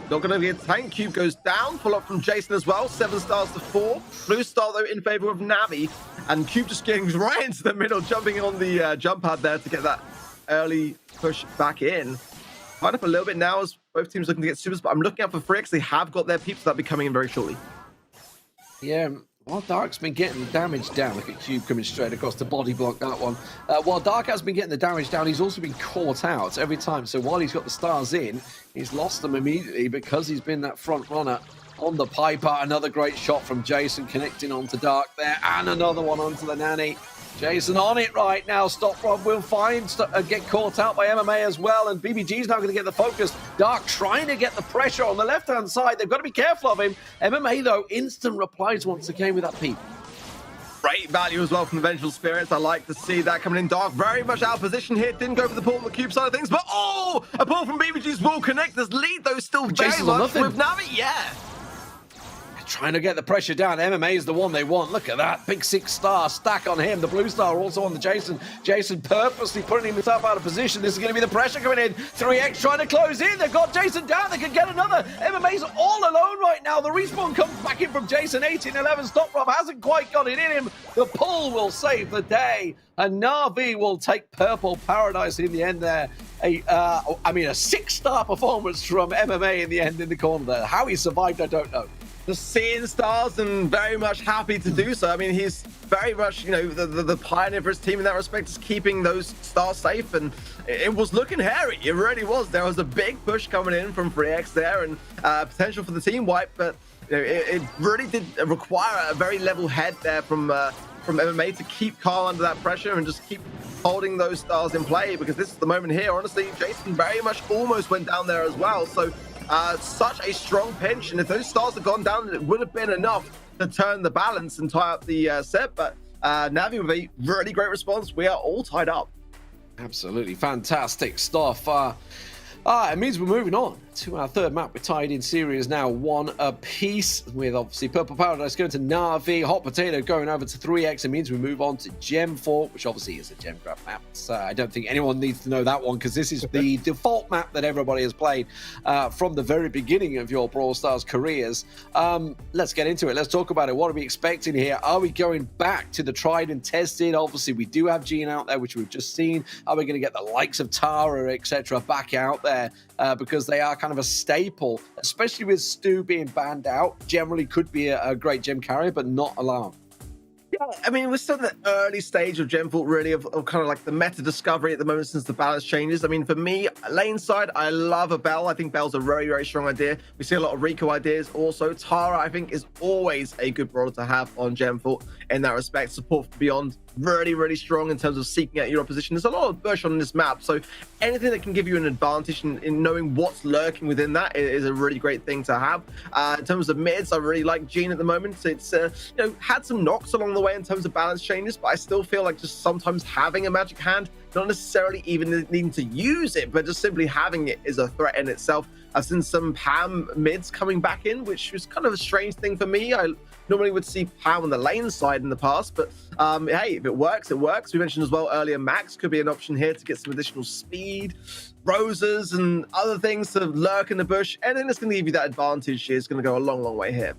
not going to be a tank. Cube goes down. Follow up from Jason as well. 7 stars to 4. Blue star, though, in favor of NaVi. And Cube just getting right into the middle, jumping on the jump pad there to get that early push back in. Find up a little bit now as both teams looking to get supers, but I'm looking out for Fricks. They have got their peeps that'll be coming in very shortly. Yeah, while Dark's been getting the damage down, look at Cube coming straight across to body block that one. While Dark has been getting the damage down, he's also been caught out every time. So while he's got the stars in, he's lost them immediately because he's been that front runner on the Piper. Another great shot from Jason connecting onto Dark there, and another one onto the Nanny. Jason on it right now. Stop Rob will get caught out by MMA as well, and BBG's now going to get the focus. Dark trying to get the pressure on the left-hand side. They've got to be careful of him. MMA, though, instant replies once again with that peep. Great value as well from the Vengeful Spirits. I like to see that coming in. Dark very much out of position here. Didn't go for the pull on the Cube side of things, but a pull from BBG's will connect. This lead, though, still very much with NaVi. Yeah. Trying to get the pressure down. MMA is the one they want. Look at that. Big 6-star stack on him. The blue star also on the Jason. Jason purposely putting himself out of position. This is going to be the pressure coming in. 3X trying to close in. They've got Jason down. They can get another. MMA's all alone right now. The respawn comes back in from Jason. 18-11. Stop Rob hasn't quite got it in him. The pull will save the day. And NaVi will take Purple Paradise in the end there. A 6-star performance from MMA in the end in the corner there. How he survived, I don't know. Just seeing stars and very much happy to do so. I mean, he's very much, the pioneer for his team in that respect, is keeping those stars safe. And it was looking hairy. It really was. There was a big push coming in from 3X there and potential for the team wipe. But it really did require a very level head there from MMA to keep calm under that pressure and just keep holding those stars in play, because this is the moment here. Honestly, Jason very much almost went down there as well. So such a strong pinch, and if those stars had gone down, it would have been enough to turn the balance and tie up the set. But NaVi with a really great response. We are all tied up. Absolutely fantastic stuff. It means we're moving on to our third map. We're tied in series now, 1 apiece, with obviously Purple Paradise going to NaVi, Hot Potato going over to 3X. It means we move on to Gem 4, which obviously is a gem grab map. So I don't think anyone needs to know that one, because this is the default map that everybody has played from the very beginning of your Brawl Stars careers. Let's get into it. Let's talk about it. What are we expecting here? Are we going back to the tried and tested? Obviously, we do have Gene out there, which we've just seen. Are we going to get the likes of Tara, etc., back out there? Because they are kind of a staple, especially with Stu being banned out. Generally could be a great gem carrier, but not allowed. Yeah, I mean, we're still in the early stage of Gem Vault, really, of kind of like the meta discovery at the moment since the balance changes. I mean, for me, lane side, I love a Bell. I think Bell's a very, very strong idea. We see a lot of Rico ideas also. Tara, I think, is always a good brawler to have on Gem Vault in that respect. Support for Beyond, really, really strong in terms of seeking out your opposition. There's a lot of bush on this map, so anything that can give you an advantage in knowing what's lurking within that is a really great thing to have. In terms of mids, I really like Gene at the moment. It's had some knocks along the way in terms of balance changes, but I still feel like just sometimes having a magic hand, not necessarily even needing to use it, but just simply having it is a threat in itself. I've seen some Pam mids coming back in, which was kind of a strange thing for me. I normally would see Pam on the lane side in the past, but hey, if it works, it works. We mentioned as well earlier, Max could be an option here to get some additional speed, roses, and other things to lurk in the bush. Anything that's going to give you that advantage is going to go a long, long way here.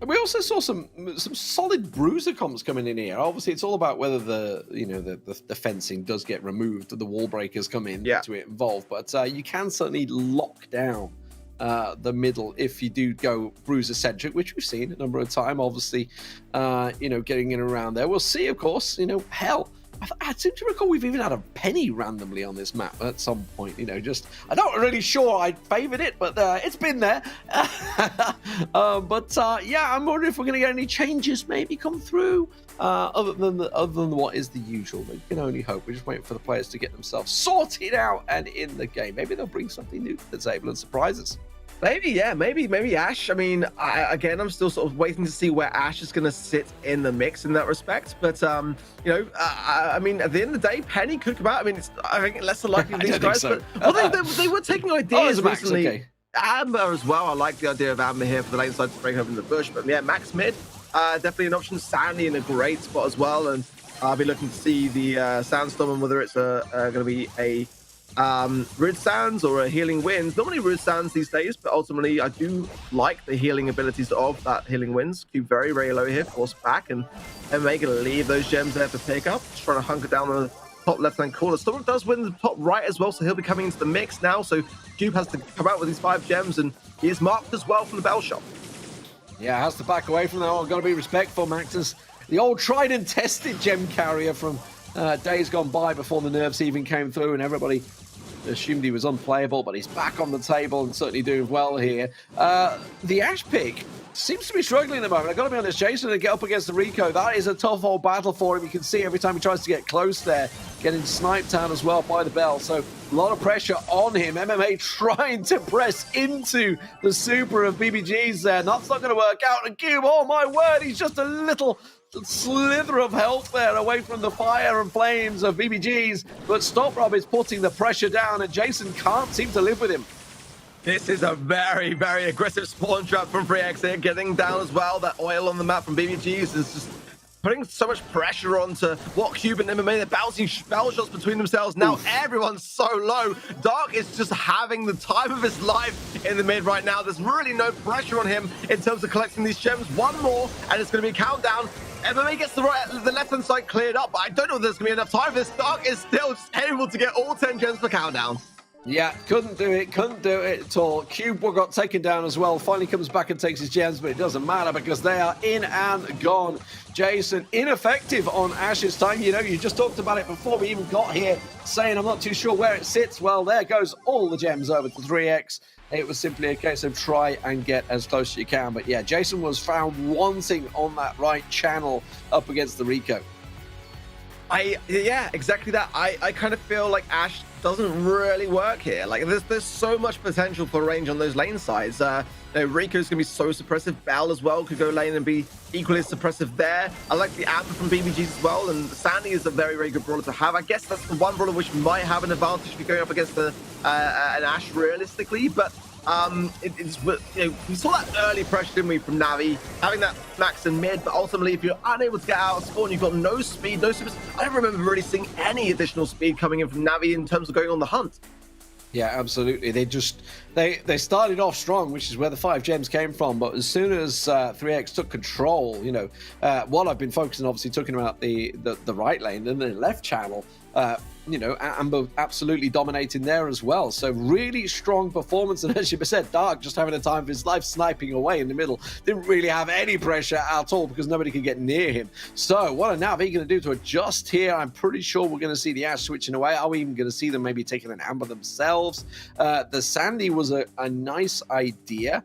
We also saw some solid bruiser comps coming in here. Obviously, it's all about whether the fencing does get removed, the wall breakers come in to it involved. But you can certainly lock down the middle if you do go bruiser centric, which we've seen a number of times. Obviously, getting in around there. We'll see, of course. Hell, I seem to recall we've even had a penny randomly on this map at some point. I'm not really sure I favoured it, but it's been there. Yeah, I'm wondering if we're going to get any changes maybe come through other than what is the usual. But you can only hope. We're just waiting for the players to get themselves sorted out and in the game. Maybe they'll bring something new to the table and surprise us. Maybe, yeah, maybe Ash. I mean, I'm still sort of waiting to see where Ash is going to sit in the mix in that respect. But, I mean, at the end of the day, Penny could come out. I mean, I think less than likely these guys. So. But, they were taking ideas recently. Okay. Amber as well. I like the idea of Amber here for the lane side to break open the bush. But, yeah, Max mid, definitely an option. Sandy in a great spot as well. And I'll be looking to see the Sandstorm and whether it's going to be a Rude Sands or a Healing Winds. Normally Rude Sands these days, but ultimately I do like the healing abilities of that Healing Winds. Cube very, very low here, force back, and MMA gonna leave those gems there for pick up. Just trying to hunker down the top left-hand corner. Storm does win the top right as well, so he'll be coming into the mix now. So Cube has to come out with these 5 gems, and he is marked as well from the Bell shop. Yeah, has to back away from that one. Got to be respectful, Max. As the old tried and tested gem carrier from days gone by before the nerfs even came through and everybody assumed he was unplayable, but he's back on the table and certainly doing well here. The Ash pick seems to be struggling at the moment. I've got to be honest, Jason, to get up against the Rico, that is a tough old battle for him. You can see every time he tries to get close there, getting sniped down as well by the Bell. So a lot of pressure on him. MMA trying to press into the super of BBGs there. That's not going to work out. And Cube, oh my word, he's just a little slither of health there away from the fire and flames of BBGs, but Stop Rob is putting the pressure down and Jason can't seem to live with him. This is a very, very aggressive spawn trap from 3X here, getting down as well. That oil on the map from BBGs is just putting so much pressure onto what Cube and MMA. They're bouncing bell shots between themselves. Now everyone's so low. Dark is just having the time of his life in the mid right now. There's really no pressure on him in terms of collecting these gems. One more, and it's going to be a countdown. MMA gets the left-hand side cleared up, but I don't know if there's going to be enough time for this. Dark is still able to get all 10 gems per countdown. Yeah, couldn't do it at all. Cube got taken down as well. Finally comes back and takes his gems, but it doesn't matter because they are in and gone. Jason, ineffective on Ash's time. You just talked about it before we even got here, saying I'm not too sure where it sits. Well, there goes all the gems over to 3X. It was simply a case of try and get as close as you can. But yeah, Jason was found wanting on that right channel up against the Rico. Yeah, exactly that. I kind of feel like Ashe doesn't really work here. Like there's so much potential for range on those lane sides. Rico's gonna be so suppressive. Bell as well could go lane and be equally as suppressive there. I like the Amber from BBGs as well, and Sandy is a very, very good brawler to have. I guess that's the one brawler which might have an advantage if you're going up against an Ashe realistically, but we saw that early pressure, didn't we, from NaVi, having that max in mid, but ultimately if you're unable to get out of spawn, you've got no speed, no super. I don't remember really seeing any additional speed coming in from NaVi in terms of going on the hunt. Yeah, absolutely. They started off strong, which is where the 5 gems came from. But as soon as 3x took control, while I've been focusing, obviously, talking about the right lane and the left channel, Amber absolutely dominating there as well. So really strong performance. And as you said, Dark just having a time of his life sniping away in the middle. Didn't really have any pressure at all because nobody could get near him. So what are NaVi going to do to adjust here? I'm pretty sure we're going to see the Ashe switching away. Are we even going to see them maybe taking an Amber themselves? The Sandy was a nice idea.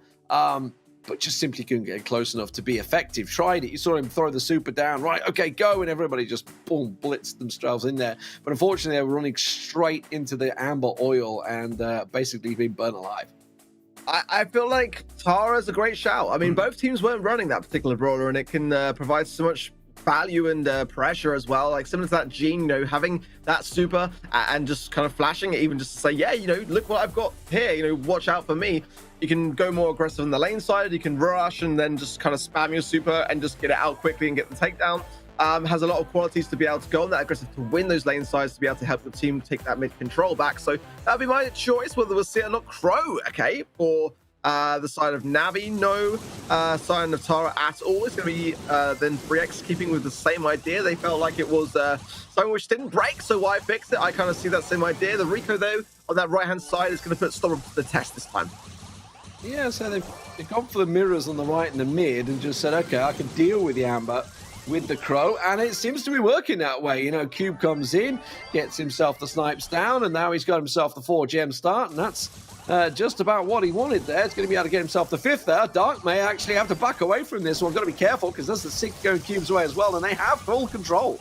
But just simply couldn't get close enough to be effective. Tried it. You saw him throw the super down. Right, okay, go. And everybody just, boom, blitzed themselves in there. But unfortunately, they were running straight into the Amber oil and basically being burnt alive. I feel like Tara's a great shout. I mean, both teams weren't running that particular brawler, and it can provide so much value and pressure as well. Like similar to that Gene, having that super and just kind of flashing it, even just to say, yeah, look what I've got here, watch out for me. You can go more aggressive on the lane side, you can rush and then just kind of spam your super and just get it out quickly and get the takedown. Has a lot of qualities to be able to go on that aggressive to win those lane sides, to be able to help the team take that mid control back. So that'd be my choice, whether we'll see it or not. Crow, okay, for the side of NaVi, no sign of Tara at all. It's going to be then 3x keeping with the same idea. They felt like it was something which didn't break, so why fix it? I kind of see that same idea. The Rico, though, on that right-hand side is going to put Storm to the test this time. Yeah, so they've gone for the mirrors on the right and the mid and just said, okay, I can deal with the Amber with the Crow, and it seems to be working that way. Cube comes in, gets himself the snipes down, and now he's got himself the 4-gem start, and that's just about what he wanted there. It's going to be able to get himself the 5th there. Dark may actually have to back away from this one. Got to be careful because that's the 6th going Cubes away as well, and they have full control.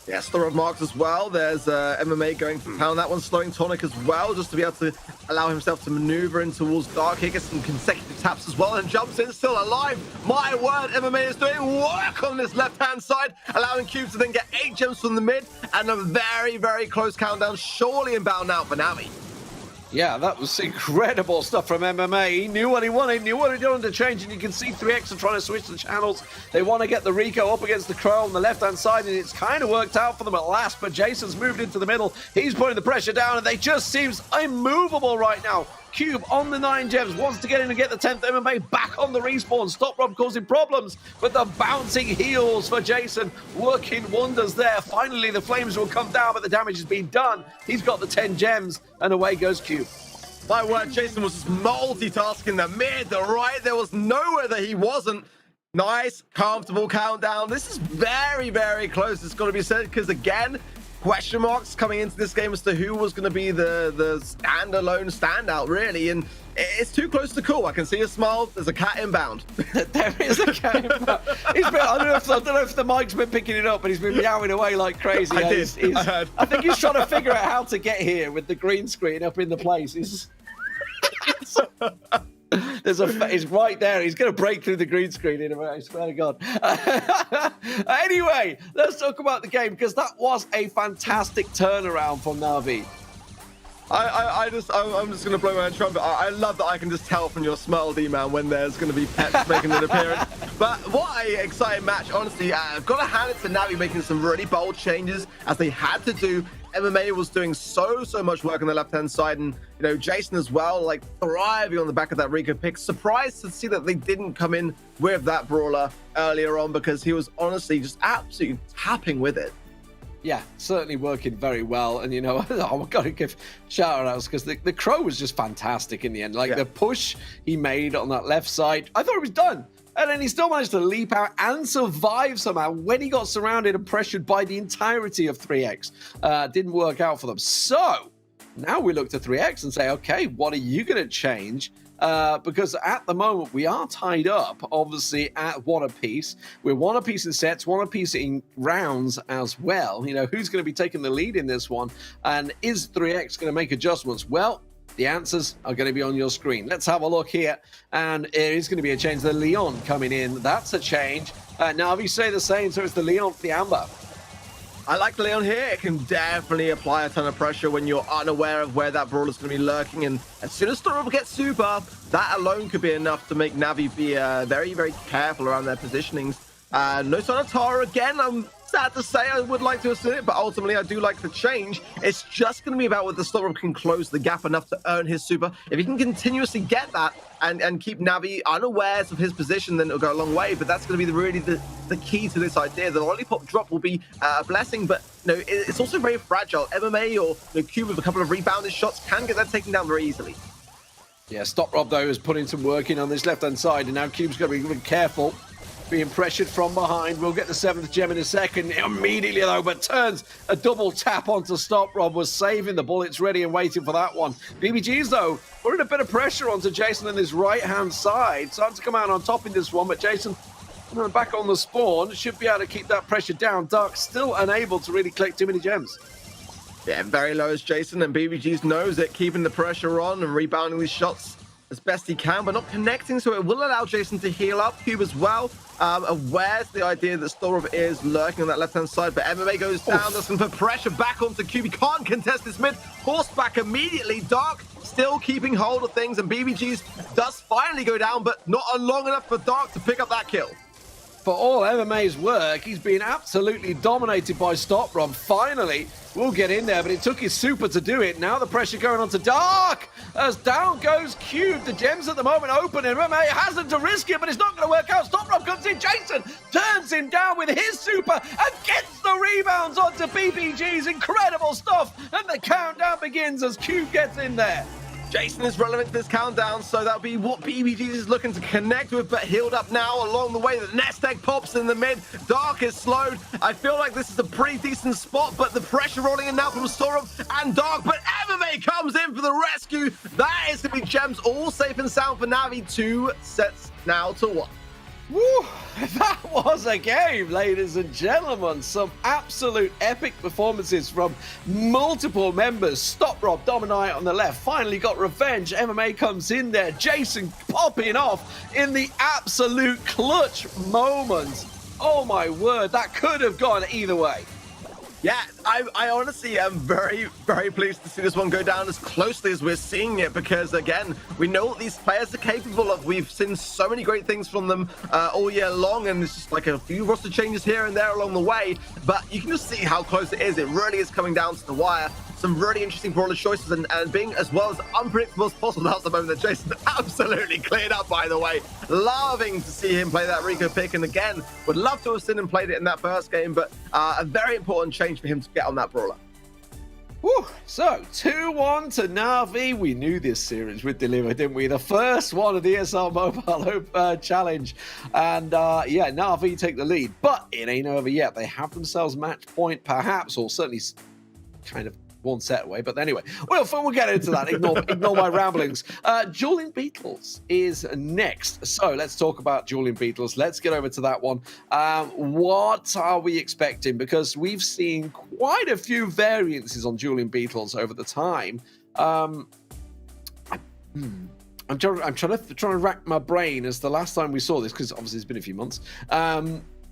Yeah, Storm of Marks as well. There's MMA going to pound that one, slowing Tonic as well, just to be able to allow himself to maneuver in towards Dark. He gets some consecutive taps as well and jumps in, still alive. My word, MMA is doing work on this left-hand side, allowing Cube to then get 8 gems from the mid, and a very, very close countdown, surely inbound now for NaVi. Yeah, that was incredible stuff from MMA. He knew what he wanted, knew what he wanted to change, and you can see 3x are trying to switch the channels. They want to get the Rico up against the Crow on the left-hand side, and it's kind of worked out for them at last, but Jason's moved into the middle. He's putting the pressure down, and they just seems immovable right now. Cube on the 9 gems, wants to get in and get the 10th. MMA back on the respawn. Stop Rob causing problems, but the bouncing heals for Jason working wonders there. Finally, the flames will come down, but the damage has been done. He's got the 10 gems, and away goes Cube. My word, Jason was just multitasking the mid, the right. There was nowhere that he wasn't. Nice, comfortable countdown. This is very, very close. It's got to be said because, again, question marks coming into this game as to who was going to be the standalone standout, really. And it's too close to call. I can see a smile. There's a cat inbound. There is a cat inbound. I don't know if the mic's been picking it up, but he's been meowing away like crazy. I heard. I think he's trying to figure out how to get here with the green screen up in the place. He's right there. He's going to break through the green screen in a minute. I swear to God. Anyway, let's talk about the game because that was a fantastic turnaround from NaVi. I'm just going to blow my own trumpet. I love that I can just tell from your smile, D-Man, when there's going to be pets making an appearance. But what an exciting match, honestly. I've got to hand it to NaVi making some really bold changes as they had to do. MMA was doing so much work on the left-hand side, and Jason as well, like thriving on the back of that Rico pick. Surprised to see that they didn't come in with that brawler earlier on because he was honestly just absolutely tapping with it. Yeah, certainly working very well. And, I've got to give shout-outs because the Crow was just fantastic in the end. Like, the push he made on that left side, I thought it was done. And then he still managed to leap out and survive somehow when he got surrounded and pressured by the entirety of 3x. Didn't work out for them. So, now we look to 3x and say, okay, what are you going to change because at the moment we are tied up, obviously, at 1 apiece. We're 1 apiece in sets, 1 apiece in rounds as well. You know, who's going to be taking the lead in this one? And is 3X going to make adjustments? Well, the answers are going to be on your screen. Let's have a look here. And it is going to be a change. The Leon coming in. That's a change. NaVi say the same, so it's the Leon for the Amber. I like Leon here. It can definitely apply a ton of pressure when you're unaware of where that brawler's going to be lurking. And as soon as Storm gets super, that alone could be enough to make NaVi be very, very careful around their positionings. No sign of Tara again. I'm sad to say I would like to have seen it, but ultimately I do like the change. It's just going to be about whether Storm can close the gap enough to earn his super. If he can continuously get that and keep NaVi unawares of his position, then it'll go a long way. But that's going to be really the key to this idea. The lollipop drop will be a blessing, but no, it's also very fragile. MMA or Cube with a couple of rebounded shots can get that taken down very easily. Yeah, Stop Rob, though, is putting some work in on this left-hand side, and now Cube's got to be really careful. Being pressured from behind. We'll get the 7th gem in a second. Immediately, though, but turns a double tap onto Stop Rob. Was saving the bullets ready and waiting for that one. BBGs, though, putting a bit of pressure onto Jason on his right-hand side. Starting to come out on top in this one, but Jason back on the spawn. Should be able to keep that pressure down. Dark still unable to really collect too many gems. Yeah, very low as Jason, and BBGs knows it, keeping the pressure on and rebounding these shots as best he can, but not connecting, so it will allow Jason to heal up. Cube as well. Aware's the idea that Storm is lurking on that left-hand side, but MMA goes down. That's going to put pressure back onto Cube. He can't contest this mid. Forced back immediately. Dark still keeping hold of things, and BBG's does finally go down, but not long enough for Dark to pick up that kill. For all MMA's work, he's been absolutely dominated by Stop Rob. Finally, we'll get in there, but it took his super to do it. Now the pressure going on to Dark. As down goes Cube. The gems at the moment open, and MMA hasn't to risk it, but it's not going to work out. Stop Rob comes in. Jason turns him down with his super and gets the rebounds onto BBG's. Incredible stuff. And the countdown begins as Cube gets in there. Jason is relevant to this countdown, so that'll be what BBG is looking to connect with, but healed up now along the way. The nest egg pops in the mid. Dark is slowed. I feel like this is a pretty decent spot, but the pressure rolling in now from Storm and Dark, but MMA comes in for the rescue. That is going to be gems all safe and sound for NaVi. 2 sets now to 1. Woo! That was a game, ladies and gentlemen. Some absolute epic performances from multiple members. Stop Rob, Dominite on the left, finally got revenge. MMA comes in there. Jason popping off in the absolute clutch moment. Oh my word, that could have gone either way. Yeah, I honestly am very, very pleased to see this one go down as closely as we're seeing it, because, again, we know what these players are capable of. We've seen so many great things from them all year long, and it's just like a few roster changes here and there along the way, but you can just see how close it is. It really is coming down to the wire. Some really interesting brawler choices and being as well as unpredictable as possible. That was the moment that Jason absolutely cleared up, by the way. Loving to see him play that Rico pick, and again, would love to have seen him played it in that first game, but a very important change for him to get on that brawler. Whew. So, 2-1 to NaVi. We knew this series would deliver, didn't we? The first one of the ESL Mobile Challenge. And, yeah, NaVi take the lead. But it ain't over yet. They have themselves match point, perhaps, or certainly kind of one set away, but anyway, we'll get into that. Ignore my ramblings. Dueling Beetles is next, so let's talk about Dueling Beetles. Let's get over to that one. What are we expecting? Because we've seen quite a few variances on Dueling Beetles over the time. I'm trying to rack my brain as the last time we saw this, because obviously it's been a few months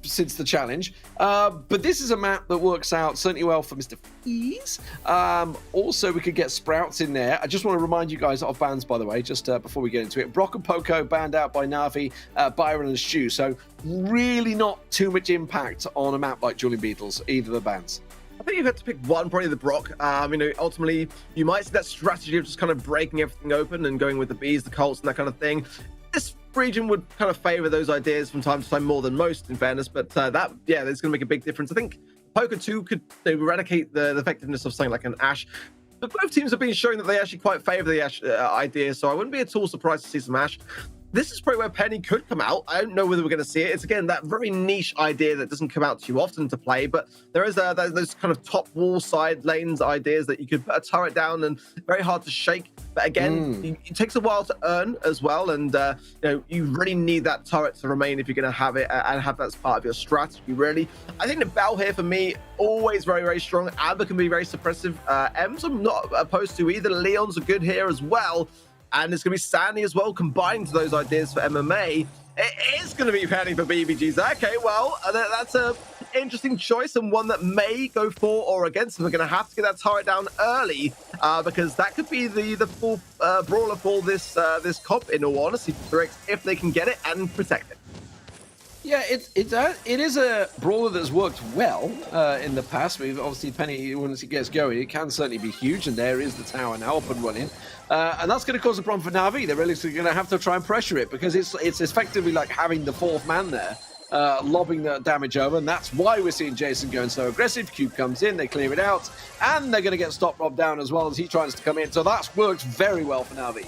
since the challenge, but this is a map that works out certainly well for Mr. Fees. Also, we could get Sprouts in there. I just want to remind you guys of bans, by the way, just before we get into it. Brock and Poco banned out by NaVi, Byron and Stu, so really not too much impact on a map like Dueling Beetles, either of the bans. I think you've had to pick one, probably the Brock. Ultimately, you might see that strategy of just kind of breaking everything open and going with the Bees, the Colts, and that kind of thing. This region would kind of favor those ideas from time to time more than most, in fairness, but that's going to make a big difference. I think Poker 2 could eradicate the effectiveness of something like an Ashe, but both teams have been showing that they actually quite favor the Ashe idea, so I wouldn't be at all surprised to see some Ashe. this is probably where Penny could come out. I don't know whether we're going to see it. It's, again, that very niche idea that doesn't come out too often to play, but there is those kind of top wall side lanes ideas that you could put a turret down and very hard to shake. But again, it takes a while to earn as well, and you really need that turret to remain if you're going to have it and have that as part of your strategy, really. I think the Bell here, for me, always very, very strong. Amber can be very suppressive. Ems I'm not opposed to either. Leon's are good here as well. And it's going to be Sandy as well, combining to those ideas for MMA. It is going to be Penny for BBGs. Okay, well, that's a interesting choice and one that may go for or against. We're going to have to get that turret down early because that could be the full brawler for this comp, in all honesty, if they can get it and protect it. Yeah, it is a brawler that's worked well in the past. We've obviously Penny, once it gets going, it can certainly be huge, and there is the tower now up and running. And that's going to cause a problem for NaVi. They're really going to have to try and pressure it because it's effectively like having the fourth man there, lobbing the damage over, and that's why we're seeing Jason going so aggressive. Cube comes in, they clear it out, and they're going to get Stop Rob down as well as he tries to come in. So that's worked very well for NaVi.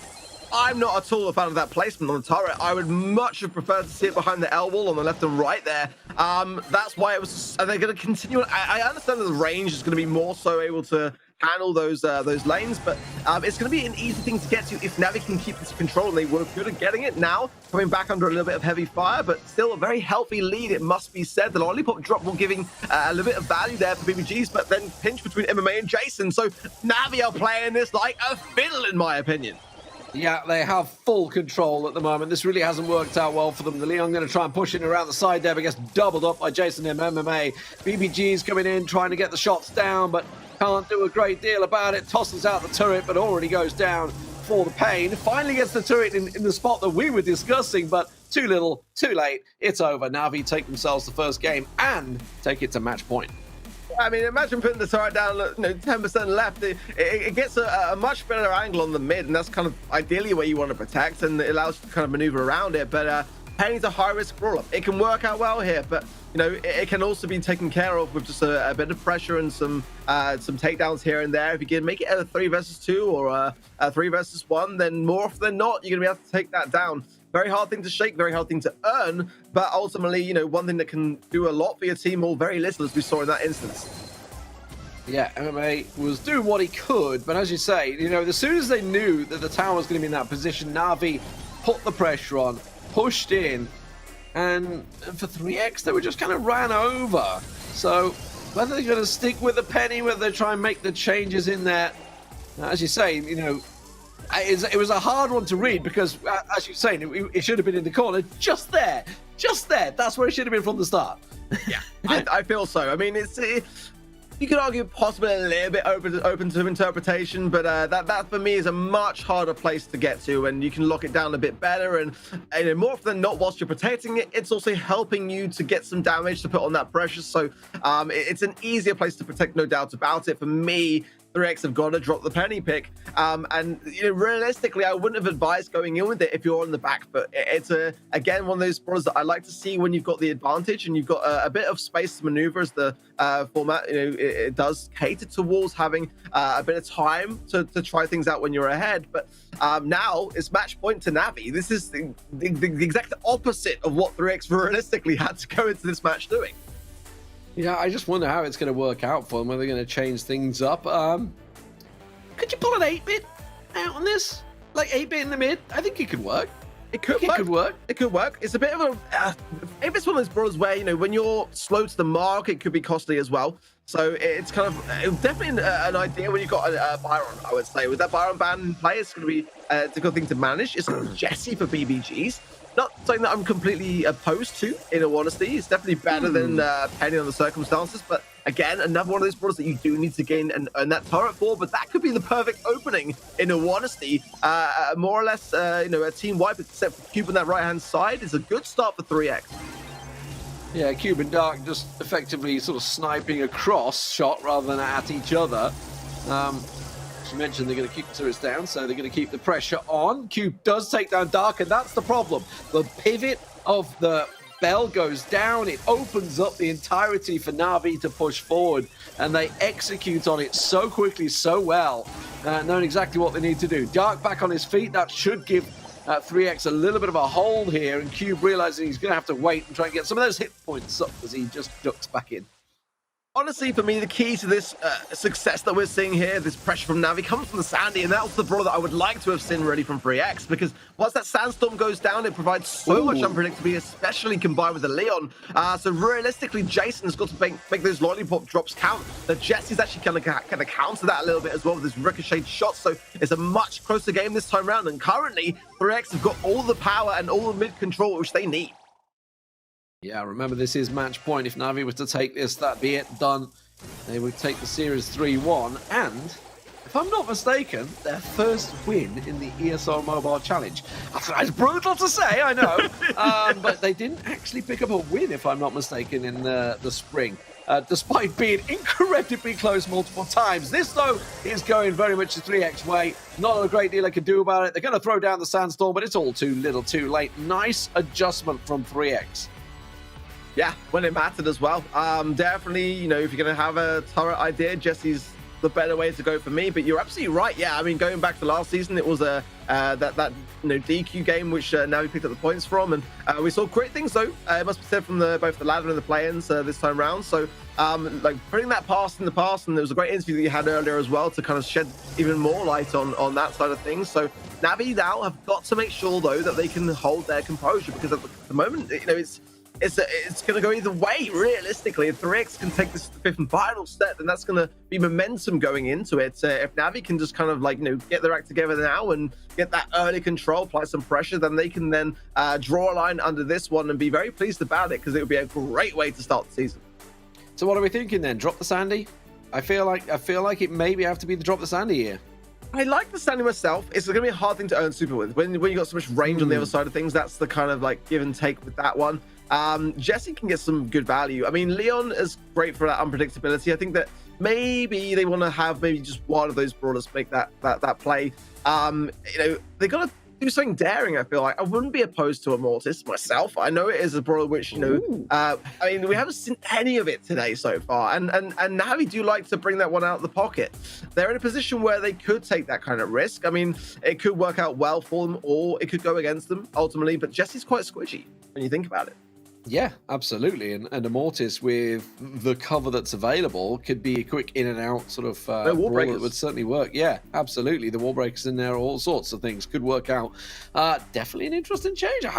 I'm not at all a fan of that placement on the turret. I would much have preferred to see it behind the L wall on the left and right there. That's why it was. And they're going to continue. I understand that the range is going to be more so able to handle those lanes, but it's going to be an easy thing to get to if NaVi can keep this control, and they were good at getting it. Now coming back under a little bit of heavy fire, but still a very healthy lead, it must be said. The lollipop drop will giving a little bit of value there for BBGs, but then pinch between MMA and Jason. So NaVi are playing this like a fiddle, in my opinion. Yeah, they have full control at the moment. This really hasn't worked out well for them. The Leon going to try and push it around the side there, but gets doubled up by Jason and MMA. BBG's coming in, trying to get the shots down, but can't do a great deal about it. Tosses out the turret, but already goes down for the pain. Finally gets the turret in the spot that we were discussing, but too little, too late. It's over. NaVi take themselves the first game and take it to match point. I mean, imagine putting the turret down, 10% left. It gets a much better angle on the mid, and that's kind of ideally where you want to protect, and it allows you to kind of maneuver around it. But Penny's a high-risk brawler. It can work out well here, but it can also be taken care of with just a bit of pressure and some takedowns here and there. If you can make it a 3 versus 2 or a 3 versus 1, then more often than not, you're going to be able to take that down. Very hard thing to shake, very hard thing to earn, but ultimately, one thing that can do a lot for your team or very little, as we saw in that instance. Yeah, MMA was doing what he could, but as you say, as soon as they knew that the tower was going to be in that position, NaVi put the pressure on, pushed in, and for 3x, they were just kind of ran over. So whether they're going to stick with the Penny, whether they try and make the changes in there, as you say, it was a hard one to read because, as you're saying, it should have been in the corner, just there. That's where it should have been from the start. Yeah, I feel so. I mean, you could argue possibly a little bit open to interpretation, but that for me is a much harder place to get to, and you can lock it down a bit better. And more often than not, whilst you're protecting it, it's also helping you to get some damage to put on that pressure. So it's an easier place to protect, no doubt about it. For me, 3x have got to drop the Penny pick, and realistically, I wouldn't have advised going in with it if you're on the back foot. It's again one of those brawlers that I like to see when you've got the advantage and you've got a bit of space to maneuver, as the format it does cater towards having a bit of time to try things out when you're ahead. But now it's match point to NaVi. This is the exact opposite of what 3x realistically had to go into this match doing. Yeah, I just wonder how it's going to work out for them. Are they going to change things up? Could you pull an 8-bit out on this? Like 8-bit in the mid? I think it could work. It could work. It's a bit of a... if it's one of those brawlers where, when you're slow to the mark, it could be costly as well. So it's kind of definitely an idea when you've got a Byron, I would say. With that Byron ban in play, it's going to be a difficult thing to manage. It's Jesse for BBGs. Not something that I'm completely opposed to, in all honesty. It's definitely better than Penny on the circumstances. But again, another one of those brawlers that you do need to gain and earn that turret for. But that could be the perfect opening, in all honesty. More or less, a team wipe, except for Cube on that right-hand side, is a good start for 3x. Yeah, Cube and Dark just effectively sort of sniping across shot rather than at each other. As you mentioned, they're going to keep the turrets down, so they're going to keep the pressure on. Cube does take down Dark, and that's the problem. The pivot of the Bell goes down. It opens up the entirety for NaVi to push forward, and they execute on it so quickly, so well, knowing exactly what they need to do. Dark back on his feet. That should give 3X a little bit of a hold here, and Cube realizing he's going to have to wait and try and get some of those hit points up as he just ducks back in. Honestly, for me, the key to this success that we're seeing here, this pressure from NaVi, comes from the Sandy, and that's the brawler that I would like to have seen really from 3X, because once that Sandstorm goes down, it provides so much unpredictability, especially combined with the Leon. So realistically, Jason's got to make those lollipop drops count. The Jesse's actually kind of counter that a little bit as well with his ricocheted shots, so it's a much closer game this time around, and currently, 3X have got all the power and all the mid control which they need. Yeah, remember, this is match point. If NaVi was to take this, that'd be it, done. They would take the series 3-1, and if I'm not mistaken, their first win in the ESL Mobile Challenge. That's brutal to say, I know, but they didn't actually pick up a win, if I'm not mistaken, in the spring, despite being incredibly close multiple times. This, though, is going very much the 3X way. Not a great deal they can do about it. They're going to throw down the Sandstorm, but it's all too little too late. Nice adjustment from 3X. Yeah, when it mattered as well. Definitely, you know, if you're going to have a turret idea, Jesse's the better way to go for me. But you're absolutely right. Yeah, I mean, going back to last season, it was that DQ game which now we picked up the points from, and we saw great things though. It must be said from both the ladder and the play-ins this time around. So like putting that past in the past, and there was a great interview that you had earlier as well to kind of shed even more light on that side of things. So NaVi now have got to make sure though that they can hold their composure, because at the moment, you know, it's going to go either way, realistically. If 3X can take this to the fifth and final step, then that's going to be momentum going into it. If NaVi can just kind of like, you know, get their act together now and get that early control, apply some pressure, then they can then draw a line under this one and be very pleased about it, because it would be a great way to start the season. So what are we thinking then? Drop the Sandy? I feel like it maybe have to be the drop the Sandy here. I like the Sandy myself. It's going to be a hard thing to earn super with. When you got so much range on the other side of things, that's the kind of like give and take with that one. Jesse can get some good value. I mean, Leon is great for that unpredictability. I think that maybe they want to have maybe just one of those brawlers make that play. You know, they got to do something daring. I feel like I wouldn't be opposed to a Mortis myself. I know it is a brawler which, you know, I mean, we haven't seen any of it today so far, and NaVi do like to bring that one out of the pocket. They're in a position where they could take that kind of risk. I mean, it could work out well for them, or it could go against them ultimately, but Jesse's quite squishy when you think about it. Yeah, absolutely. And a Mortis with the cover that's available could be a quick in and out sort of wall breakers that would certainly work. Yeah, absolutely. The wall breakers in there, all sorts of things could work out. Definitely an interesting change. I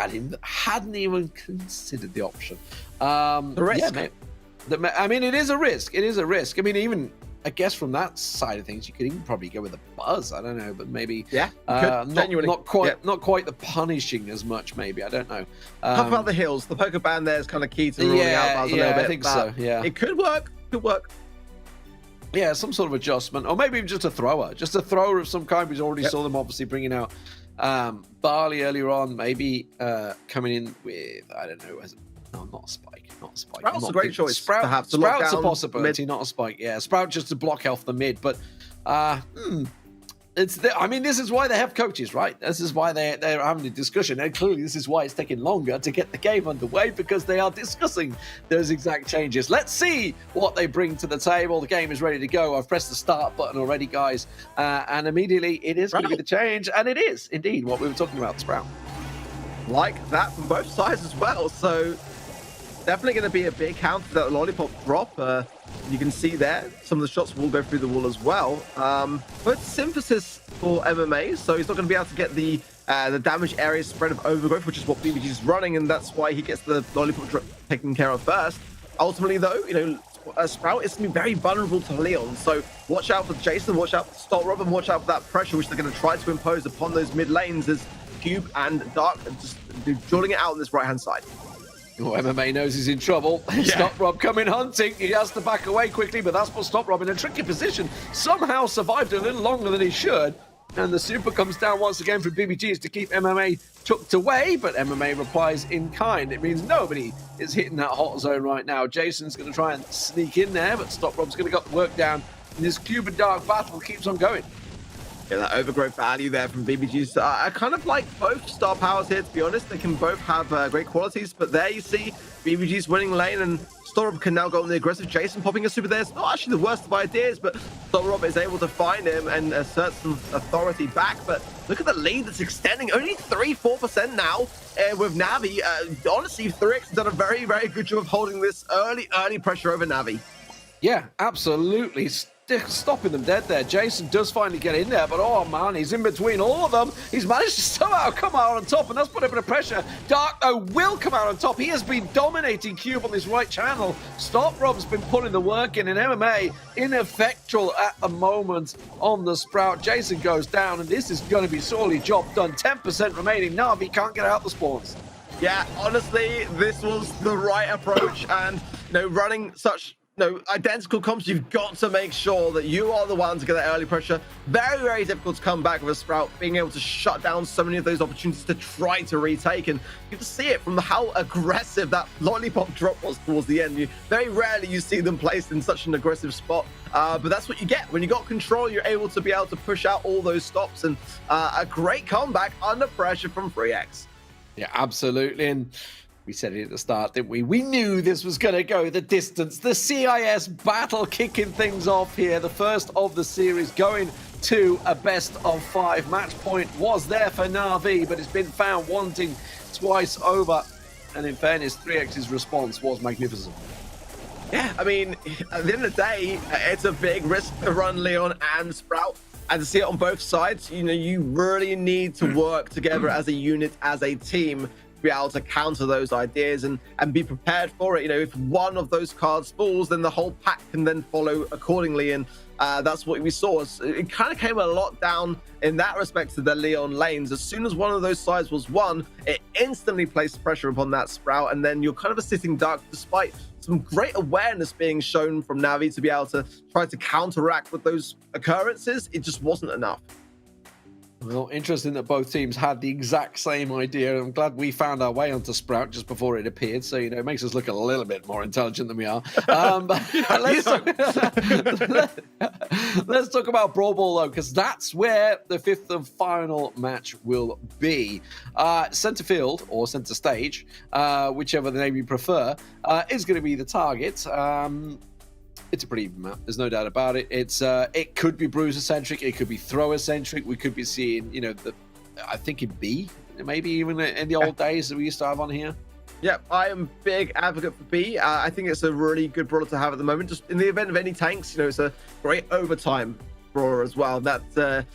hadn't even considered the option. The risk. Yeah, I mean, it is a risk. It is a risk. I mean, even I guess from that side of things, you could even probably go with a Buzz. I don't know, but maybe not quite the punishing as much. Maybe, I don't know. Talk about the hills. The poker band there is kind of key to ruling out Buzz a little bit. I think so. Yeah, it could work. Could work. Yeah, some sort of adjustment, or maybe just a thrower of some kind. We already saw them obviously bringing out Barley earlier on. Maybe coming in with, I don't know, not a spike. Sprout's a great choice. Sprout's a possibility, not a spike. Yeah, Sprout just to block off the mid, but I mean, this is why they have coaches, right? This is why they're having a discussion, and clearly this is why it's taking longer to get the game underway, because they are discussing those exact changes. Let's see what they bring to the table. The game is ready to go. I've pressed the start button already, guys, and immediately it is going to be the change, and it is indeed what we were talking about, Sprout. Like that from both sides as well. So definitely going to be a big counter to that lollipop drop. You can see there, some of the shots will go through the wall as well. But synthesis for MMA, so he's not going to be able to get the damage area spread of overgrowth, which is what BBG is running, and that's why he gets the lollipop drop taken care of first. Ultimately, though, you know, Sprout is going to be very vulnerable to Leon, so watch out for Jason, watch out for Stop Rob, and watch out for that pressure which they're going to try to impose upon those mid lanes as Cube and Dark are just drilling it out on this right-hand side. Oh, MMA knows he's in trouble. Stop Rob coming hunting. He has to back away quickly, but that's put Stop Rob in a tricky position. Somehow survived a little longer than he should. And the super comes down once again from BBGs to keep MMA tucked away, but MMA replies in kind. It means nobody is hitting that hot zone right now. Jason's going to try and sneak in there, but Stop Rob's going to get the work down. And this Cube and Dark battle keeps on going. Yeah, that overgrowth value there from BBGs. I kind of like both star powers here, to be honest. They can both have great qualities, but there you see BBG's winning lane, and Storrob can now go on the aggressive. Jason popping a super there. It's not actually the worst of ideas, but Storrob is able to find him and assert some authority back. But look at the lead that's extending. Only 3-4% now with NaVi. Honestly, 3x has done a very, very good job of holding this early pressure over NaVi. Yeah, absolutely. Stopping them dead there. Jason does finally get in there, but oh man, he's in between all of them. He's managed to somehow come out on top, and that's put a bit of pressure. Dark, though, will come out on top. He has been dominating Cube on this right channel. Storrob's been putting the work in, and MMA ineffectual at the moment on the Sprout. Jason goes down, and this is going to be sorely job done. 10% remaining. NaVi can't get out the spawns. Yeah, honestly, this was the right approach, and running such identical comps, you've got to make sure that you are the one to get that early pressure. Very, very difficult to come back with a Sprout, being able to shut down so many of those opportunities to try to retake. And you can see it from how aggressive that lollipop drop was towards the end. Very rarely you see them placed in such an aggressive spot, but that's what you get. When you got control, you're able to be able to push out all those stops, and a great comeback under pressure from 3x. Yeah, absolutely. And we said it at the start, didn't we? We knew this was going to go the distance. The CIS battle kicking things off here. The first of the series going to a best-of-5. Match point was there for NaVi, but it's been found wanting twice over. And in fairness, 3x's response was magnificent. Yeah, I mean, at the end of the day, it's a big risk to run Leon and Sprout. And to see it on both sides, you really need to work together as a unit, as a team, be able to counter those ideas and be prepared for it. If one of those cards falls, then the whole pack can then follow accordingly, and that's what we saw. It kind of came a lot down in that respect to the Leon lanes. As soon as one of those sides was won, it instantly placed pressure upon that Sprout, and then you're kind of a sitting duck, despite some great awareness being shown from NaVi to be able to try to counteract with those occurrences. It just wasn't enough. Well, interesting that both teams had the exact same idea. I'm glad we found our way onto Sprout just before it appeared. So, it makes us look a little bit more intelligent than we are. Let's talk about Brawl Ball, though, because that's where the fifth and final match will be. Center field or center stage, whichever the name you prefer, is going to be the target. It's a pretty even map. There's no doubt about it. It could be Bruiser-centric. It could be Thrower-centric. We could be seeing, I think in B, maybe even in the old days that we used to have on here. Yeah, I am big advocate for B. I think it's a really good brawler to have at the moment. Just in the event of any tanks, it's a great overtime brawler as well. That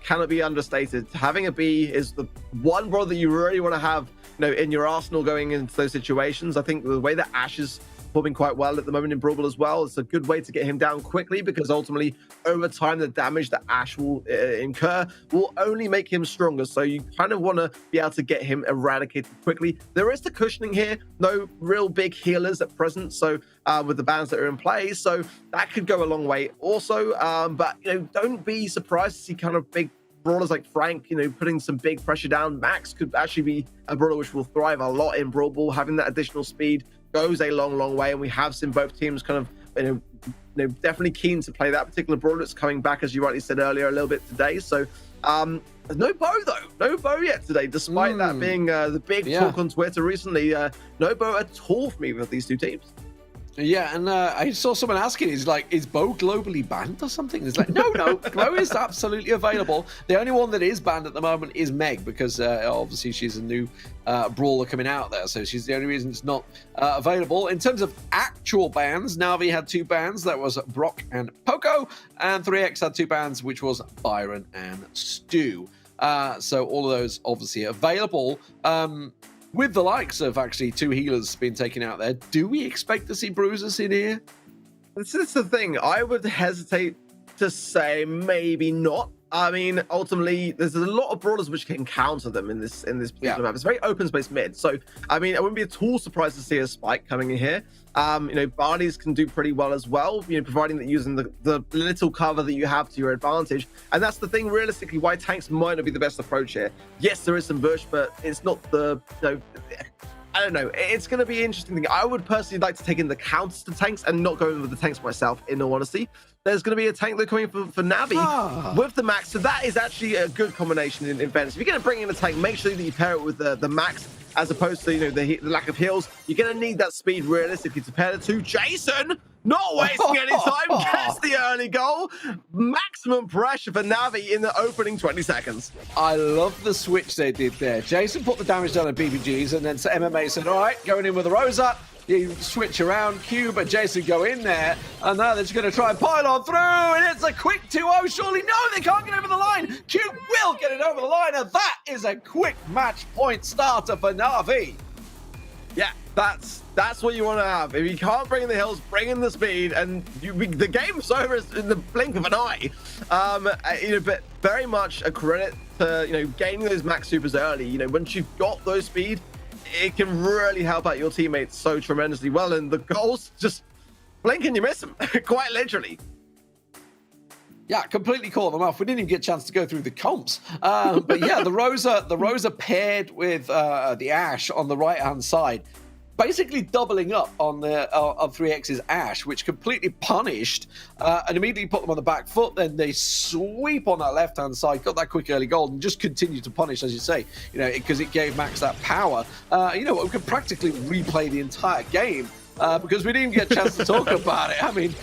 cannot be understated. Having a B is the one brawler that you really want to have, in your arsenal going into those situations. I think the way that Ash is performing quite well at the moment in Brawl Ball as well. It's a good way to get him down quickly, because ultimately over time the damage that Ash will incur will only make him stronger. So you kind of want to be able to get him eradicated quickly. There is the cushioning here, no real big healers at present, so with the bans that are in play, so that could go a long way also. But don't be surprised to see kind of big brawlers like Frank, putting some big pressure down. Max could actually be a brawler which will thrive a lot in Brawl Ball. Having that additional speed goes a long way, and we have seen both teams kind of definitely keen to play that particular brawler that's coming back, as you rightly said earlier, a little bit today. So no bow though, no bow yet today, despite that being the big talk on Twitter recently. No bow at all for me with these two teams. Yeah, and I saw someone asking, is Bo globally banned or something? It's like, no, Bo is absolutely available. The only one that is banned at the moment is Meg, because obviously she's a new brawler coming out there, so she's the only reason it's not available. In terms of actual bans, NaVi had 2 bans. That was Brock and Poco, and 3x had 2 bans, which was Byron and Stu. So all of those obviously available. With the likes of actually 2 healers being taken out there, do we expect to see bruisers in here? This is the thing. I would hesitate to say maybe not. I mean, ultimately, there's a lot of brawlers which can counter them in this particular map. It's very open space mid. So, I mean, I wouldn't be at all surprised to see a spike coming in here. Barleys can do pretty well as well, providing that using the little cover that you have to your advantage. And that's the thing, realistically, why tanks might not be the best approach here. Yes, there is some bush, but it's not the, I don't know. It's going to be interesting. I would personally like to take in the counters to tanks and not go with the tanks myself, in all honesty. There's going to be a tank that coming for NaVi with the Max. So that is actually a good combination in fairness. If you're going to bring in a tank, make sure that you pair it with the Max as opposed to, the lack of heals. You're going to need that speed realistically to pair the two. Jason, not wasting any time, gets the early goal. Maximum pressure for NaVi in the opening 20 seconds. I love the switch they did there. Jason put the damage down on BBGs, and then MMA said, all right, going in with a Rosa. You switch around, Cube and Jason go in there, and now they're just going to try and pile on through, and it's a quick 2-0, surely. No, they can't get over the line. Cube will get it over the line, and that is a quick match point starter for NaVi. Yeah, that's what you want to have. If you can't bring in the hills, bring in the speed, and the game's over in the blink of an eye. But very much a credit to gaining those max supers early. Once you've got those speed, it can really help out your teammates so tremendously well, and the goals just blink and you miss them, quite literally. Yeah, completely caught them off. We didn't even get a chance to go through the comps. But yeah, the Rosa paired with the Ashe on the right-hand side, basically doubling up on the on 3x's Ashe, which completely punished and immediately put them on the back foot. Then they sweep on that left-hand side, got that quick early goal, and just continued to punish, as you say, because it gave Max that power. We could practically replay the entire game because we didn't even get a chance to talk about it. I mean,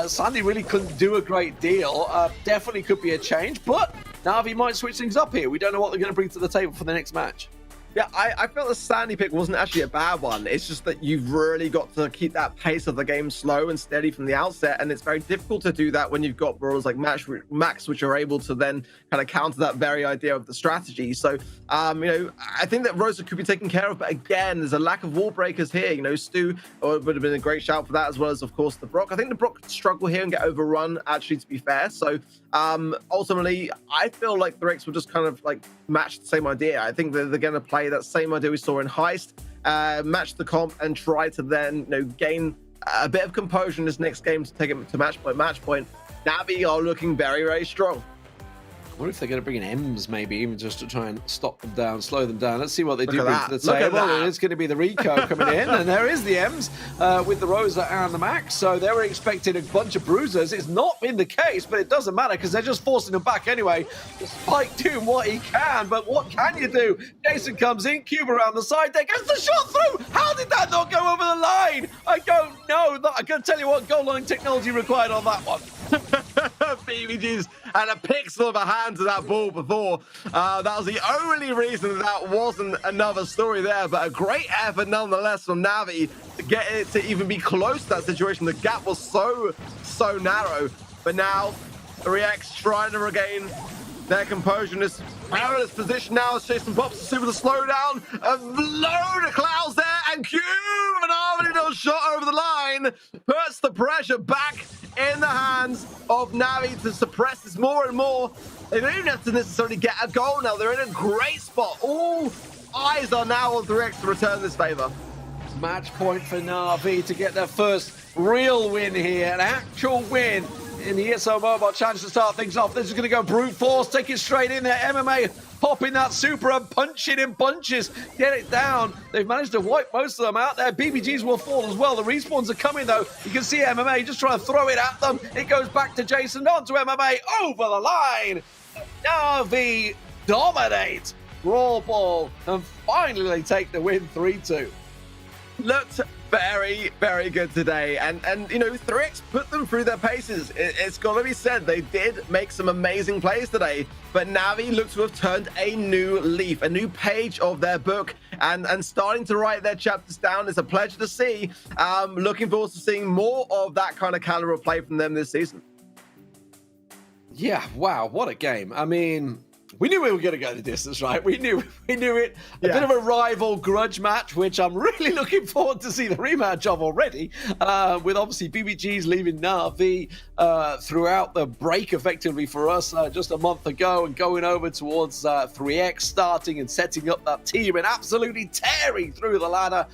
Sandy really couldn't do a great deal. Definitely could be a change, but NaVi might switch things up here. We don't know what they're going to bring to the table for the next match. Yeah, I felt the Sandy pick wasn't actually a bad one. It's just that you've really got to keep that pace of the game slow and steady from the outset, and it's very difficult to do that when you've got brawlers like Max, which are able to then kind of counter that very idea of the strategy. So, I think that Rosa could be taken care of, but again, there's a lack of wall breakers here. Stu would have been a great shout for that, as well as, of course, the Brock. I think the Brock could struggle here and get overrun, actually, to be fair. So, ultimately, I feel like the Rex will just kind of match the same idea. I think that they're going to play that same idea we saw in Heist, match the comp and try to then gain a bit of composure in this next game to take it to match point. NaVi are looking very, very strong. I wonder if they're going to bring in M's, maybe, even just to try and stop them down, slow them down. Let's see what they do bring to the table. It's going to be the Rico coming in, and there is the M's with the Rosa and the Max. So they were expecting a bunch of bruisers. It's not been the case, but it doesn't matter because they're just forcing them back anyway. Spike doing what he can, but what can you do? Jason comes in, Cube around the side. There goes the shot through. How did that not go over the line? I don't know. I can tell you what goal line technology required on that one. BBG's had a pixel of a hand to that ball before. That was the only reason that wasn't another story there, but a great effort nonetheless from NaVi to get it to even be close to that situation. The gap was so narrow, but now 3x trying to regain their composure in this perilous position now as Jason pops the super to slow down. A load of clouds there, and Cube and Harmony does shot over the line, puts the pressure back in the hands of NaVi to suppress this more and more. They don't even have to necessarily get a goal now. They're in a great spot. All eyes are now on 3x to return this favor. Match point for NaVi to get their first real win here, an actual win in the ESL Mobile Challenge to start things off. This is going to go brute force, take it straight in there. MMA popping that super and punching in bunches, get it down. They've managed to wipe most of them out there. BBGs will fall as well. The respawns are coming though. You can see MMA just trying to throw it at them. It goes back to Jason, on to MMA, over the line. NaVi dominate Brawl Ball and finally take the win 3-2. Looked very, very good today, and 3x put them through their paces. It's got to be said, they did make some amazing plays today, but NaVi looks to have turned a new leaf, a new page of their book, and starting to write their chapters down. It's a pleasure to see. Looking forward to seeing more of that kind of caliber of play from them this season. Yeah, wow, what a game. I mean, we knew we were going to go the distance, right? We knew it. A bit of a rival grudge match, which I'm really looking forward to see the rematch of already, with obviously BBGs leaving NaVi throughout the break effectively for us just a month ago, and going over towards 3x, starting and setting up that team and absolutely tearing through the ladder,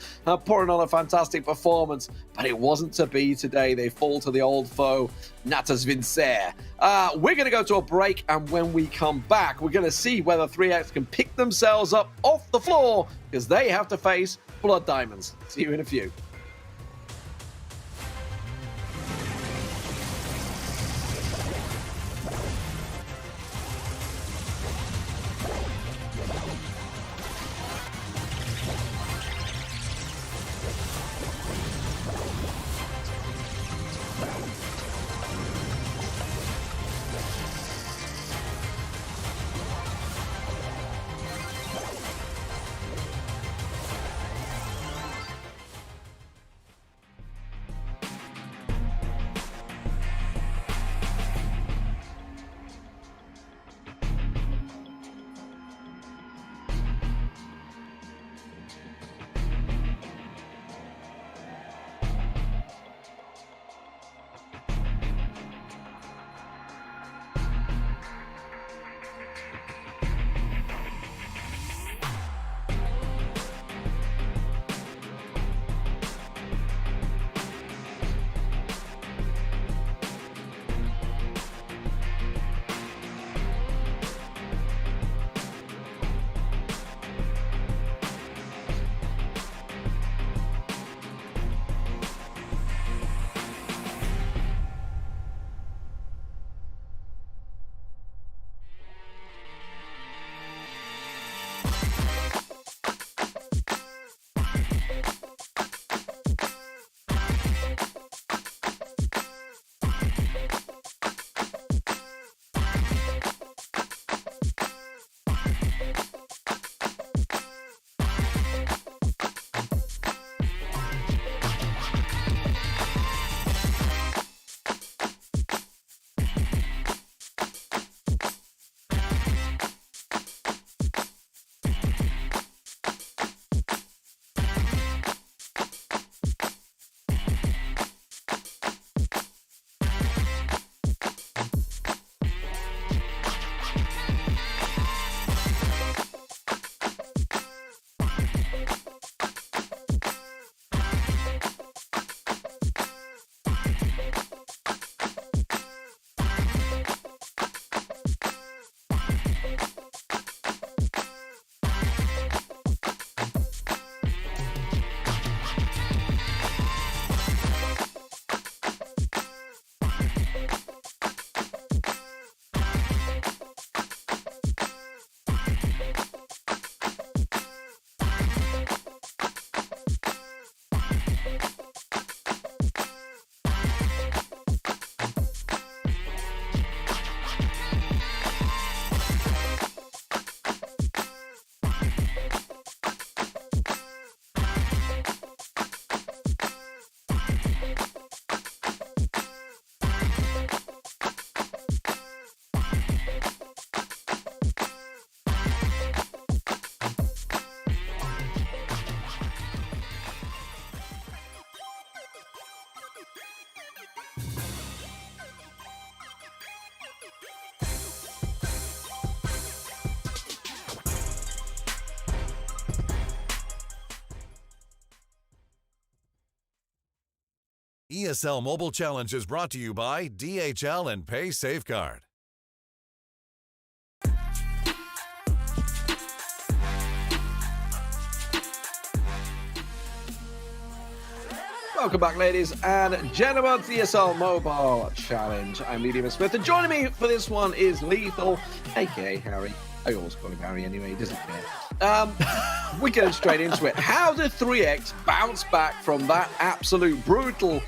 pouring on a fantastic performance. But it wasn't to be today. They fall to the old foe, Natas Vincer. We're going to go to a break, and when we come back, we're going to see whether 3X can pick themselves up off the floor, because they have to face Blood Diamonds. See you in a few. ESL Mobile Challenge is brought to you by DHL and Pay Safeguard. Welcome back, ladies and gentlemen, to the ESL Mobile Challenge. I'm Lee Demon Smith, and joining me for this one is Lethal, aka Harry. I always call him Harry anyway, he doesn't care. We're going straight into it. How did 3X bounce back from that absolute brutal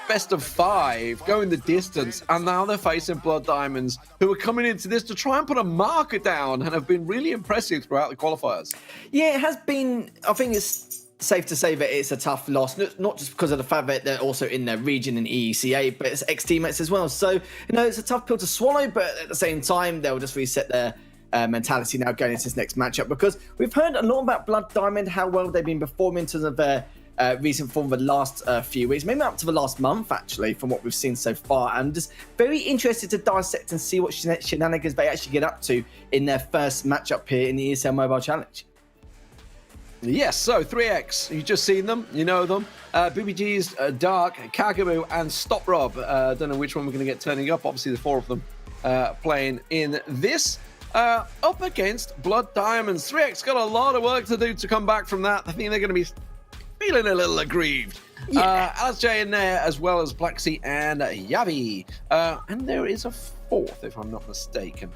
best of 5, going the distance, and now they're facing Blood Diamonds, who are coming into this to try and put a marker down and have been really impressive throughout the qualifiers? Yeah, it has been. I think it's safe to say that it's a tough loss, not just because of the fact that they're also in their region in EECA, but it's ex-teammates as well. So, you know, it's a tough pill to swallow, but at the same time, they'll just reset their mentality now going into this next matchup, because we've heard a lot about Blood Diamond, how well they've been performing in terms of their recent form of the last few weeks, maybe up to the last month, actually, from what we've seen so far. I'm just very interested to dissect and see what shenanigans they actually get up to in their first matchup here in the ESL Mobile Challenge. Yes, so 3X, you've just seen them, you know them. BBG's Dark, Kagemu, and Stop Rob. Don't know which one we're going to get turning up. Obviously, the 4 of them playing in this. Up against Blood Diamonds. 3X got a lot of work to do to come back from that. I think they're going to be feeling a little aggrieved. Yeah. LSJ in there, as well as Black Sea and Yavi. And there is a 4th, if I'm not mistaken.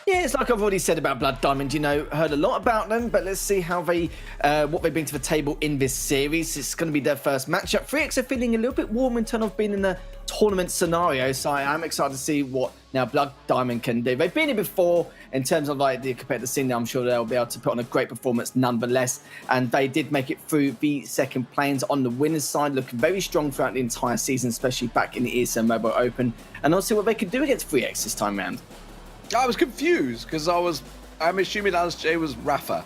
Yeah, it's like I've already said about Blood Diamond, heard a lot about them, but let's see how what they bring to the table in this series. It's going to be their first matchup. 3X are feeling a little bit warm in terms of being in a tournament scenario, so I am excited to see what now Blood Diamond can do. They've been here before in terms of like the competitive scene. I'm sure they'll be able to put on a great performance nonetheless, and they did make it through the second planes on the winner's side, looking very strong throughout the entire season, especially back in the ESL Mobile Open, and I'll see what they can do against 3X this time round. I was confused because I'm assuming LSJ was Rafa.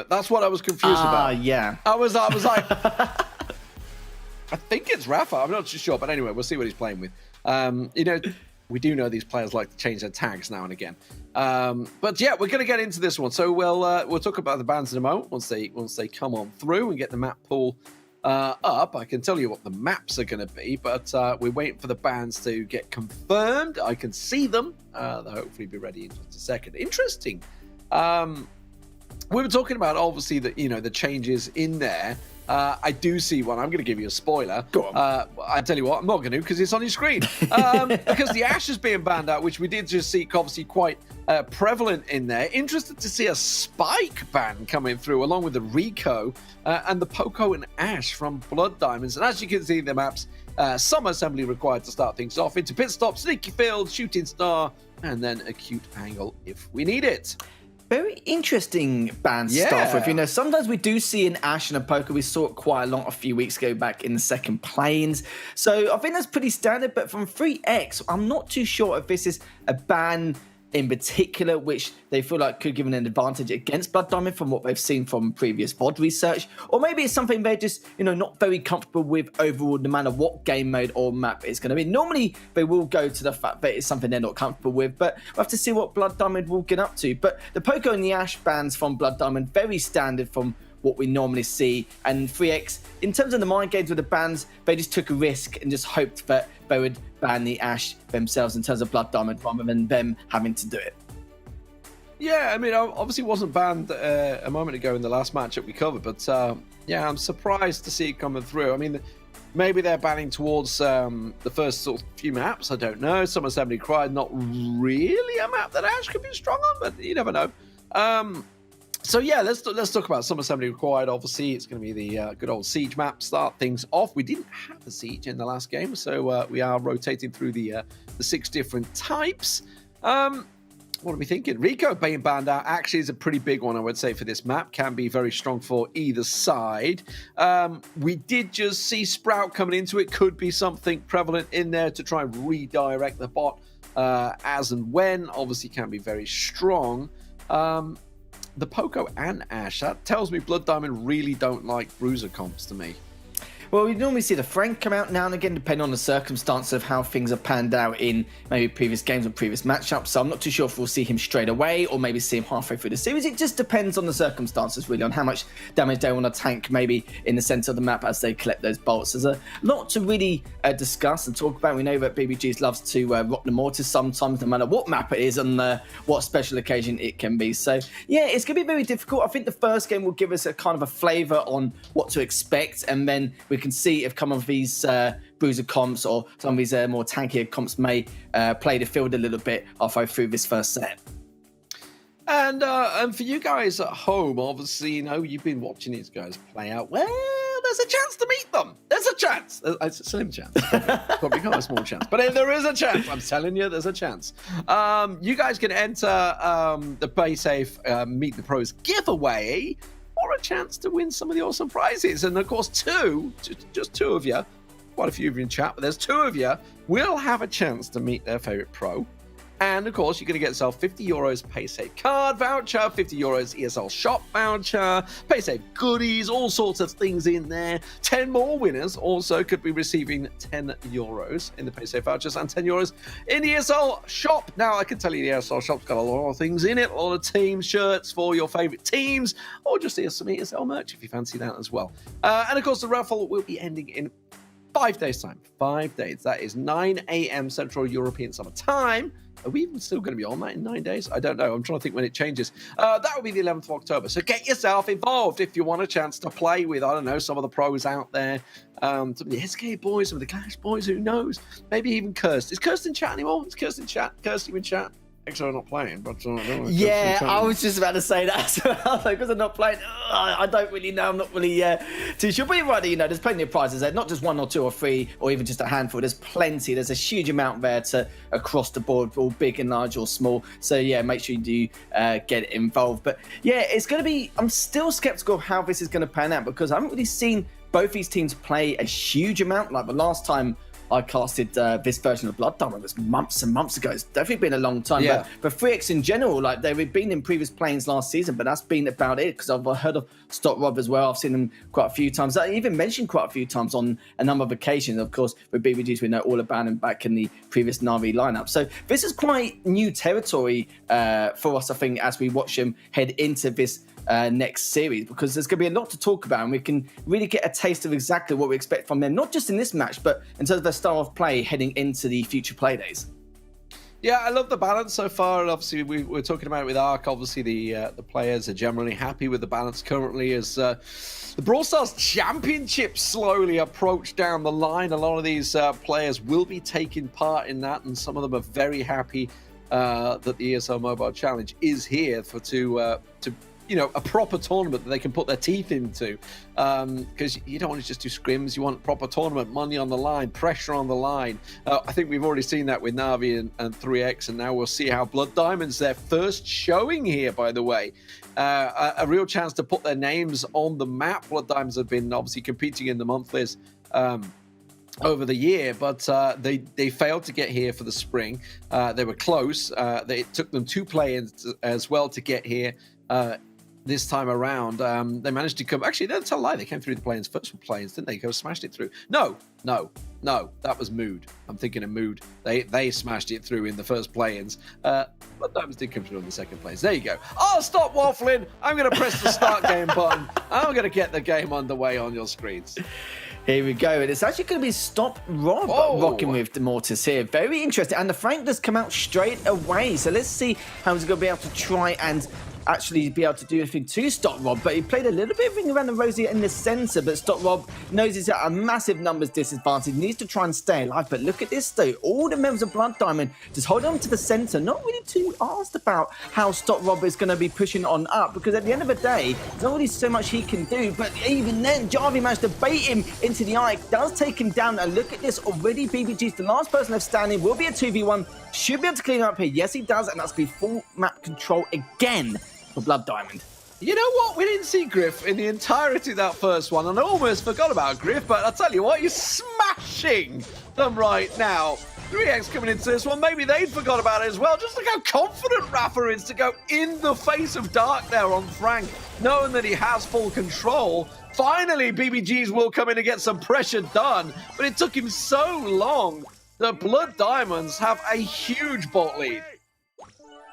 That's what I was confused about. Yeah. I was like, I think it's Rafa. I'm not too sure, but anyway, we'll see what he's playing with. We do know these players like to change their tags now and again. But yeah, we're going to get into this one. So we'll talk about the bans in a moment once they come on through and get the map pool up. I can tell you what the maps are going to be, but we're waiting for the bans to get confirmed. I can see them. They'll hopefully be ready in just a second. Interesting. We were talking about obviously the changes in there. I do see one. I'm going to give you a spoiler. Go on. I tell you what, I'm not going to because it's on your screen. Because the Ash is being banned out, which we did just see obviously quite prevalent in there. Interested to see a Spike ban coming through along with the Rico and the Poco and Ash from Blood Diamonds. And as you can see in the maps, some assembly required to start things off into pit stop, sneaky field, shooting star, and then acute angle if we need it. Very interesting band to start with. Sometimes we do see an Ash and a Poker. We saw it quite a lot a few weeks ago back in the second planes. So I think that's pretty standard. But from 3X, I'm not too sure if this is a ban in particular, which they feel like could give an advantage against Blood Diamond from what they've seen from previous VOD research. Or maybe it's something they're just, not very comfortable with overall, no matter what game mode or map it's going to be. Normally, they will go to the fact that it's something they're not comfortable with, but we'll have to see what Blood Diamond will get up to. But the Poco and the Ash bans from Blood Diamond, very standard from what we normally see. And 3X, in terms of the mind games with the bans, they just took a risk and just hoped that they would ban the Ash themselves in terms of Blood Diamond rather than them having to do it. Yeah, I mean, obviously wasn't banned a moment ago in the last matchup we covered, but yeah, I'm surprised to see it coming through. I mean, maybe they're banning towards the first sort of few maps. I don't know. Some Assembly Cry, not really a map that Ash could be strong on, but you never know. So yeah, let's talk about some Assembly Required. Obviously, it's going to be the good old Siege map. Start things off. We didn't have a Siege in the last game, so we are rotating through the 6 different types. What are we thinking? Rico being banned out actually is a pretty big one, I would say, for this map. Can be very strong for either side. We did just see Sprout coming into it. Could be something prevalent in there to try and redirect the bot as and when. Obviously, can be very strong. The Poco and Ash, that tells me Blood Diamond really don't like bruiser comps to me. Well, we normally see the Frank come out now and again, depending on the circumstance of how things have panned out in maybe previous games or previous matchups. So I'm not too sure if we'll see him straight away or maybe see him halfway through the series. It just depends on the circumstances, really, on how much damage they want to tank, maybe in the center of the map as they collect those bolts. There's a lot to really discuss and talk about. We know that BBGs loves to rock the mortars sometimes, no matter what map it is and what special occasion it can be. So, yeah, it's going to be very difficult. I think the first game will give us a kind of a flavor on what to expect, and then we can see if some of these bruiser comps or some of these more tankier comps may play the field a little bit halfway through this first set. And for you guys at home, obviously, you've been watching these guys play out. Well, there's a chance to meet them. There's a chance. It's a slim chance. Probably not a small chance. But if there is a chance, I'm telling you, there's a chance. You guys can enter the Play Safe Meet the Pros giveaway or a chance to win some of the awesome prizes. And of course, just two of you, quite a few of you in chat, but there's 2 of you, will have a chance to meet their favorite pro And of course, you're going to get yourself 50 euros PaySafe card voucher, 50 euros ESL shop voucher, PaySafe goodies, all sorts of things in there. 10 more winners also could be receiving 10 euros in the PaySafe vouchers and 10 euros in the ESL shop. Now, I can tell you the ESL shop's got a lot of things in it, a lot of team shirts for your favorite teams, or just some ESL merch if you fancy that as well. And of course, the raffle will be ending in 5 days' time. 5 days. That is 9 a.m. Central European Summer Time. Are we even still going to be on that in 9 days? I don't know. I'm trying to think when it changes. That will be the 11th of October. So get yourself involved if you want a chance to play with, I don't know, some of the pros out there. Some of the SK boys, some of the Clash boys, who knows? Maybe even Kirst. Is Kirst in chat anymore? Is Kirst in chat? Kirst, you in chat? Actually, I'm not playing, but yeah, I was just about to say that as well. Because I'm not playing, I don't really know. I'm not really too sure. But you're right, there's plenty of prizes there. Not just 1 or 2 or 3 or even just a handful. There's plenty. There's a huge amount there across the board, all big and large or small. So yeah, make sure you do get involved. But yeah, it's going to be. I'm still skeptical of how this is going to pan out because I haven't really seen both these teams play a huge amount. Like the last time I casted this version of Blood Diamond was months and months ago. It's definitely been a long time. Yeah. But 3X in general, like they've been in previous play-ins last season, but that's been about it because I've heard of Stop Rob as well. I've seen them quite a few times. I even mentioned quite a few times on a number of occasions. Of course, with BBGs, we know all about him back in the previous NaVi lineup. So this is quite new territory for us, I think, as we watch him head into this next series, because there's going to be a lot to talk about and we can really get a taste of exactly what we expect from them, not just in this match, but in terms of their style of play heading into the future play days. Yeah, I love the balance so far, and obviously we're talking about it with Ark. Obviously, the players are generally happy with the balance currently as the Brawl Stars Championship slowly approach down the line. A lot of these players will be taking part in that, and some of them are very happy that the ESL Mobile Challenge is here to a proper tournament that they can put their teeth into, because you don't want to just do scrims. You want proper tournament, money on the line, pressure on the line. I think we've already seen that with NaVi and 3X, and now we'll see how Blood Diamonds, their first showing here, by the way, a real chance to put their names on the map. Blood Diamonds have been obviously competing in the monthlies over the year, but they failed to get here for the spring. They were close. It took them 2 play-ins as well to get here. This time around, they managed to come. Actually, that's a lie. They came through the play-ins, first play-ins, didn't they? Go smashed it through. No. That was Mood. I'm thinking of Mood. They smashed it through in the first play-ins. But Diamonds did come through on the second play-ins. There you go. I'll stop waffling. I'm going to press the start game button. I'm going to get the game underway on your screens. Here we go. And it's actually going to be Stop Rob rocking with the Mortis here. Very interesting. And the Frank does come out straight away. So let's see how he's going to be able to try and actually be able to do anything to stop Rob, but he played a little bit of ring around the rosy in the center, but Stop Rob knows he's at a massive numbers disadvantage, needs to try and stay alive. But look at this though, all the members of Blood Diamond just hold on to the center, not really too asked about how Stop Rob is going to be pushing on up, because at the end of the day, there's not really so much he can do. But even then, Jarvie managed to bait him into the eye, does take him down, and look at this, already BBG's the last person left standing, will be a 2v1, should be able to clean up here. Yes, he does, and that's going to be full map control again for Blood Diamond. You know what? We didn't see Griff in the entirety of that first one, and I almost forgot about Griff, but I'll tell you what, he's smashing them right now. 3X coming into this one, maybe they'd forgot about it as well. Just look how confident Rafa is to go in the face of Dark there on Frank, knowing that he has full control. Finally, BBGs will come in and get some pressure done, but it took him so long. The Blood Diamonds have a huge bot lead.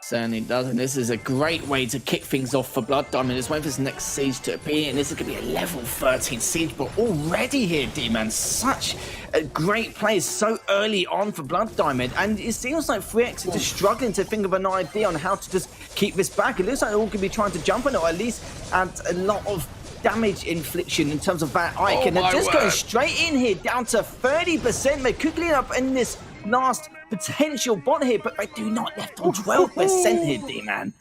Certainly does, and this is a great way to kick things off for Blood Diamond. Just waiting for this next siege to appear, and this is going to be a level 13 siege, but already here, D-Man, such a great play so early on for Blood Diamond, and it seems like 3X is just struggling to think of an idea on how to just keep this back. It looks like they're all going to be trying to jump on it, or at least add a lot of damage infliction in terms of that Ike, and they're just going straight in here, down to 30%. They could clean up in this last potential bot here, but they do not left on 12% here, D-Man.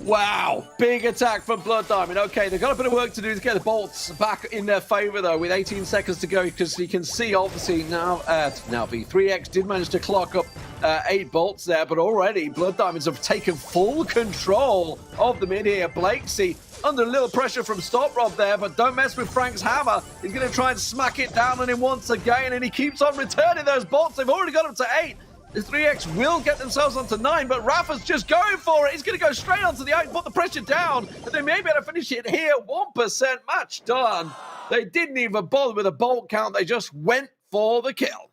Wow, big attack from Blood Diamond. Okay, they've got a bit of work to do to get the bolts back in their favor, though, with 18 seconds to go, because you can see, obviously, now V3X did manage to clock up 8 bolts there, but already Blood Diamonds have taken full control of the mid here. Blakesy under a little pressure from Stop Rob there, but don't mess with Frank's hammer. He's going to try and smack it down on him once again, and he keeps on returning those bolts. They've already got up to 8. The 3X will get themselves onto 9, but Rafa's just going for it. He's going to go straight onto the 8, put the pressure down, and they may be able to finish it here. 1% match done. They didn't even bother with a bolt count. They just went for the kill.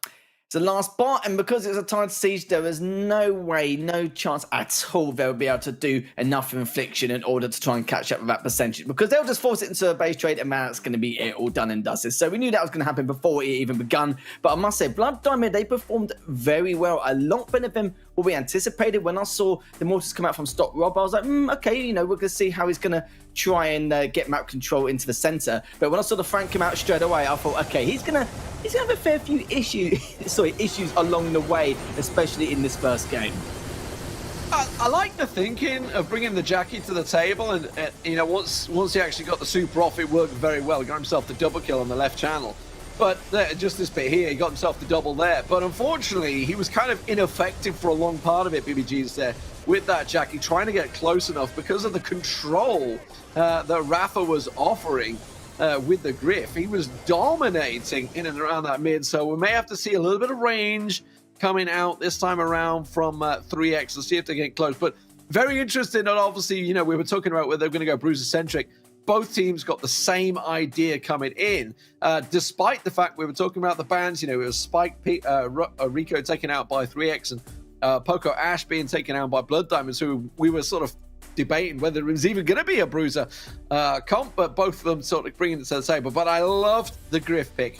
It's the last bar, and because it's a tight siege, there is no way, no chance at all they'll be able to do enough infliction in order to try and catch up with that percentage, because they'll just force it into a base trade, and that's going to be it, all done and dusted. So we knew that was going to happen before it even begun, but I must say, Blood Diamond, they performed very well, a lot better than what we anticipated. When I saw the Mortis come out from Stop Rob, I was like, okay, you know, we're going to see how he's going to try and get map control into the center. But when I saw the Frank come out straight away, I thought, okay, he's gonna have a fair few issues along the way, especially in this first game. I like the thinking of bringing the Jackie to the table, and you know, once he actually got the super off, it worked very well. He got himself the double kill on the left channel. But just this bit here, he got himself the double there. But unfortunately, he was kind of ineffective for a long part of it, BBG's there, with that Jackie, trying to get close enough because of the control that Rafa was offering with the Griff. He was dominating in and around that mid, so we may have to see a little bit of range coming out this time around from 3X and see if they get close. But very interesting, and obviously, you know, we were talking about whether they're going to go Bruiser-centric. Both teams got the same idea coming in, despite the fact we were talking about the bans. You know, it was Spike, Rico taken out by 3X, and Poco Ash being taken out by Blood Diamonds, who we were sort of debating whether it was even going to be a Bruiser comp, but both of them sort of bringing it to the table. But I loved the Griff pick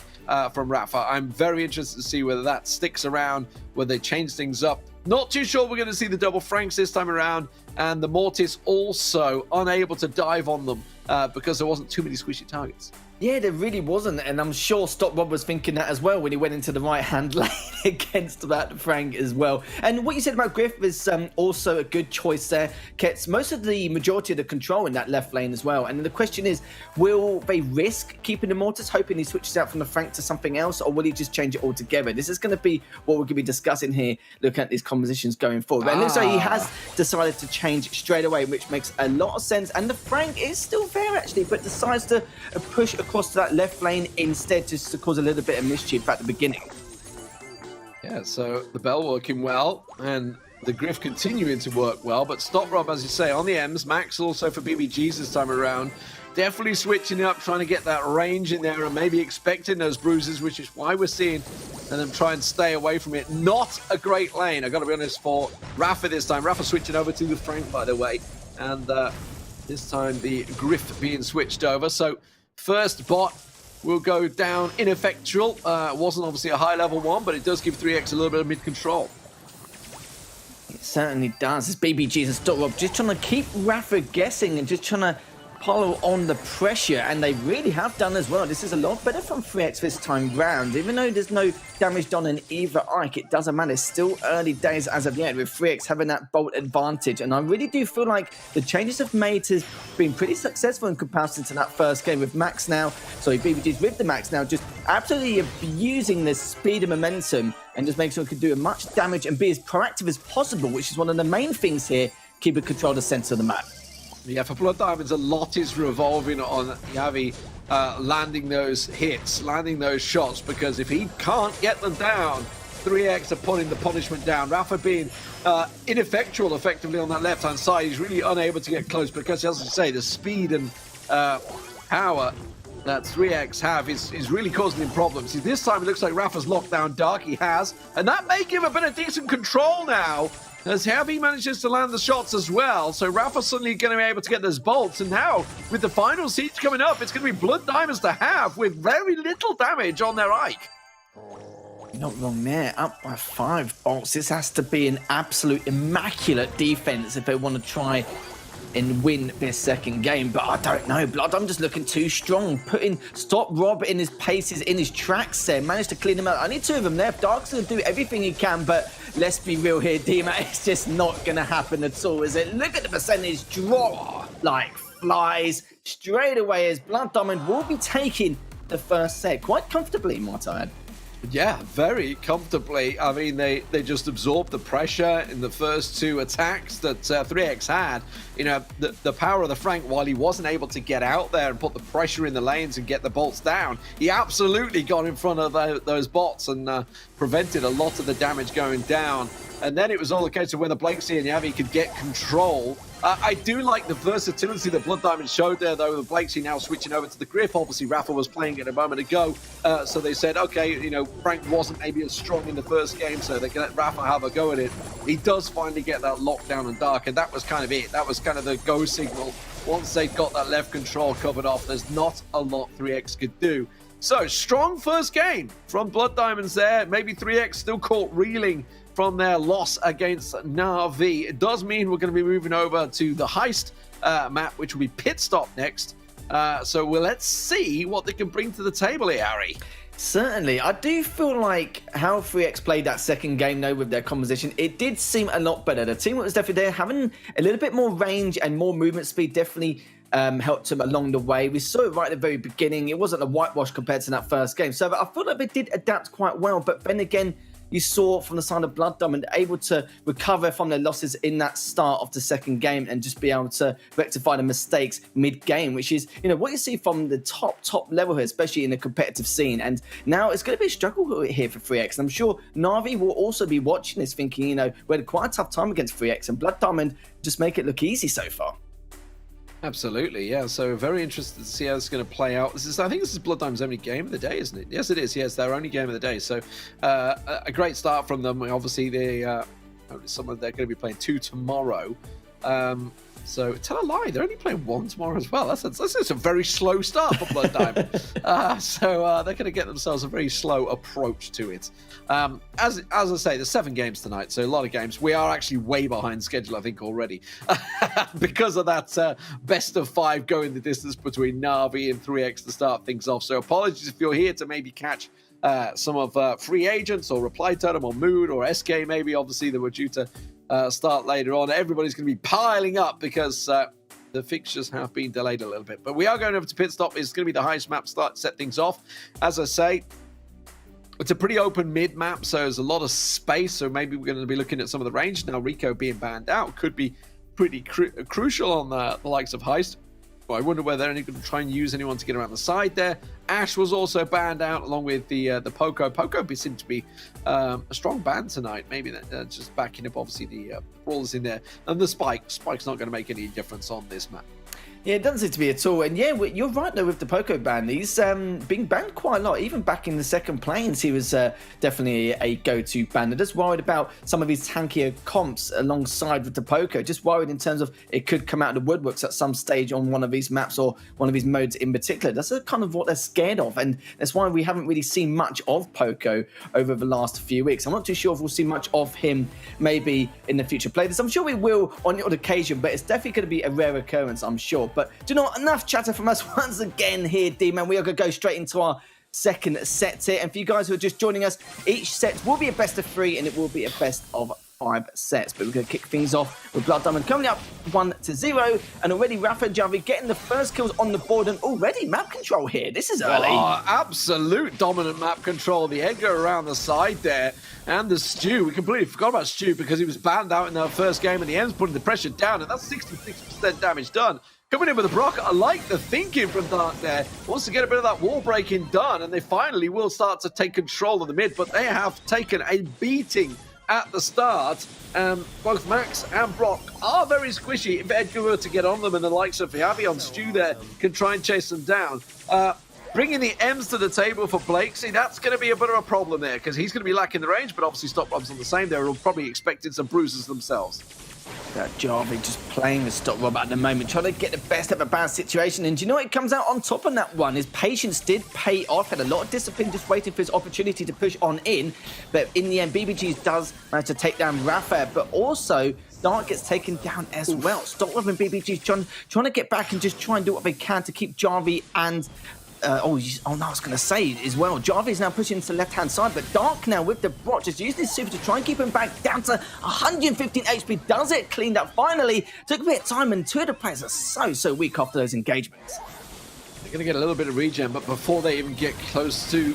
from Rafa. I'm very interested to see whether that sticks around, whether they change things up. Not too sure we're going to see the double Franks this time around, and the Mortis also unable to dive on them because there wasn't too many squishy targets. Yeah, there really wasn't, and I'm sure Stop Rob was thinking that as well when he went into the right-hand lane against that Frank as well. And what you said about Griff is also a good choice there. Gets most of the majority of the control in that left lane as well. And the question is, will they risk keeping the Mortis, hoping he switches out from the Frank to something else, or will he just change it altogether? This is going to be what we're going to be discussing here, looking at these compositions going forward. And looks like he has decided to change straight away, which makes a lot of sense. And the Frank is still there, actually, but decides to push across to that left lane instead, just to cause a little bit of mischief at the beginning. Yeah, so the Bell working well, and the Griff continuing to work well, but Stop Rob, as you say, on the M's. Max also for BBGs this time around. Definitely switching up, trying to get that range in there, and maybe expecting those bruises, which is why we're seeing them try and stay away from it. Not a great lane, I've got to be honest, for Rafa this time. Rafa switching over to the Frank, by the way, and this time the Griff being switched over. So first bot will go down ineffectual. Wasn't obviously a high-level one, but it does give 3X a little bit of mid-control. It certainly does. It's BBGs and Stop Rob just trying to keep Rafa guessing and just trying to follow on the pressure, and they really have done as well. This is a lot better from 3X this time round. Even though there's no damage done in either Ike, it doesn't matter. It's still early days as of yet, with 3X having that bolt advantage. And I really do feel like the changes have made has been pretty successful in comparison to that first game, with Max now, sorry, BBGs with the Max now, just absolutely abusing the speed and momentum and just making sure it can do as much damage and be as proactive as possible, which is one of the main things here, keeping control of the center of the map. Yeah, for Blood Diamonds, a lot is revolving on NaVi landing those hits, landing those shots, because if he can't get them down, 3X are putting the punishment down. Rafa being ineffectual effectively on that left-hand side. He's really unable to get close because, as I say, the speed and power that 3X have is really causing him problems. See, this time it looks like Rafa's locked down Dark. He has, and that may give a bit of decent control now, as Heavy manages to land the shots as well. So Rafa's suddenly going to be able to get those bolts. And now, with the final siege coming up, it's going to be Blood Diamonds to have with very little damage on their Ike. Not wrong there, up by 5 bolts. This has to be an absolute immaculate defense if they want to try and win this second game. But I don't know, Blood, I'm just looking too strong. Putting Stop Rob in his paces, in his tracks there, managed to clean him out. I need 2 of them there. Dark's going to do everything he can, but let's be real here, D-Man, it's just not going to happen at all, is it? Look at the percentage drop like flies straight away, as Blood Diamond will be taking the first set quite comfortably, might I add. Yeah, very comfortably. I mean, they just absorbed the pressure in the first two attacks that 3X had. You know, the power of the Frank, while he wasn't able to get out there and put the pressure in the lanes and get the bolts down, he absolutely got in front of those bots and prevented a lot of the damage going down. And then it was all a case of whether Blakesy and NaVi could get control. I do like the versatility that Blood Diamond showed there, though, with Blakesy now switching over to the Griff. Obviously, Rafa was playing it a moment ago, so they said, okay, you know, Frank wasn't maybe as strong in the first game, so they can let Rafa have a go at it. He does finally get that lockdown and dark, and that was kind of it. That was kind of the go signal. Once they got that left control covered off, there's not a lot 3X could do. So, strong first game from Blood Diamonds there. Maybe 3X still caught reeling from their loss against NaVi. It does mean we're going to be moving over to the Heist map, which will be Pit Stop next. So let's see what they can bring to the table here, Harry. Certainly. I do feel like how 3X played that second game, though, with their composition, it did seem a lot better. The team was definitely there, having a little bit more range and more movement speed definitely helped them along the way. We saw it right at the very beginning. It wasn't a whitewash compared to that first game. So I feel like they did adapt quite well. But then again, you saw from the side of Blood Diamond able to recover from their losses in that start of the second game and just be able to rectify the mistakes mid-game, which is, you know, what you see from the top level here, especially in the competitive scene. And now it's going to be a struggle here for 3X. And I'm sure NaVi will also be watching this thinking, you know, we had quite a tough time against 3X, and Blood Diamond just make it look easy so far. Absolutely, yeah. So very interested to see how it's going to play out. I think this is Blood Diamond's only game of the day, isn't it? Yes, it is. Yes, their only game of the day. So a great start from them. Obviously, they're going to be playing 2 tomorrow. So tell a lie, they're only playing 1 tomorrow as well. That's a very slow start for Blood Diamond. So they're going to get themselves a very slow approach to it. As I say, there's 7 games tonight, so a lot of games. We are actually way behind schedule, I think, already because of that best of 5 going the distance between NaVi and 3X to start things off. So apologies if you're here to maybe catch some of Free Agents or Reply Totem or Mood or SK maybe. Obviously, they were due to start later on. Everybody's going to be piling up because the fixtures have been delayed a little bit. But we are going over to Pit Stop. It's going to be the highest map start, set things off. As I say, it's a pretty open mid map, so there's a lot of space. So maybe we're going to be looking at some of the range. Now, Rico being banned out could be pretty crucial on the likes of Heist. Well, I wonder whether they're going to try and use anyone to get around the side there. Ash was also banned out along with the Poco. Poco seemed to be a strong ban tonight. Maybe that just backing up, obviously, the Brawlers in there. And the Spike. Spike's not going to make any difference on this map. Yeah, it doesn't seem to be at all. And yeah, you're right though with the Poco ban. He's being banned quite a lot. Even back in the second planes, he was definitely a go-to ban. They're just worried about some of his tankier comps alongside with the Poco. Just worried in terms of it could come out of the woodworks at some stage on one of these maps or one of these modes in particular. That's kind of what they're scared of. And that's why we haven't really seen much of Poco over the last few weeks. I'm not too sure if we'll see much of him maybe in the future players. I'm sure we will on the odd occasion, but it's definitely going to be a rare occurrence, I'm sure. But do you know what? Enough chatter from us once again here, D-Man. We are going to go straight into our second set here. And for you guys who are just joining us, each set will be a best of 3 and it will be a best of 5 sets. But we're going to kick things off with Blood Diamond coming up 1-0. And already Rafa and Javi getting the first kills on the board and already map control here. This is early. Oh, absolute dominant map control. The Edgar around the side there. And the Stew. We completely forgot about Stew because he was banned out in the first game and the M's putting the pressure down. And that's 66% damage done. Coming in with a Brock, I like the thinking from Dark there. Wants to get a bit of that wall breaking done, and they finally will start to take control of the mid, but they have taken a beating at the start. Both Max and Brock are very squishy. If Edgar were to get on them and the likes of Javi on Stew there can try and chase them down. Bringing the M's to the table for Blake, see, that's going to be a bit of a problem there because he's going to be lacking the range, but obviously Stop Rob's on the same. They're probably expecting some bruises themselves. That Javi just playing the Stop Rob at the moment, trying to get the best of a bad situation. And do you know what comes out on top of that one? His patience did pay off, had a lot of discipline just waiting for his opportunity to push on in. But in the end, BBG does manage to take down Rafa, but also Dark gets taken down as well. Stop Rob and BBG trying to get back and just try and do what they can to keep Javi and no, I was going to say as well, Jarvis now pushing to the left-hand side, but Dark now with the Brock just using his super to try and keep him back down to 115 HP. Does it cleaned up finally. Took a bit of time, and 2 of the players are so weak after those engagements. They're going to get a little bit of regen, but before they even get close to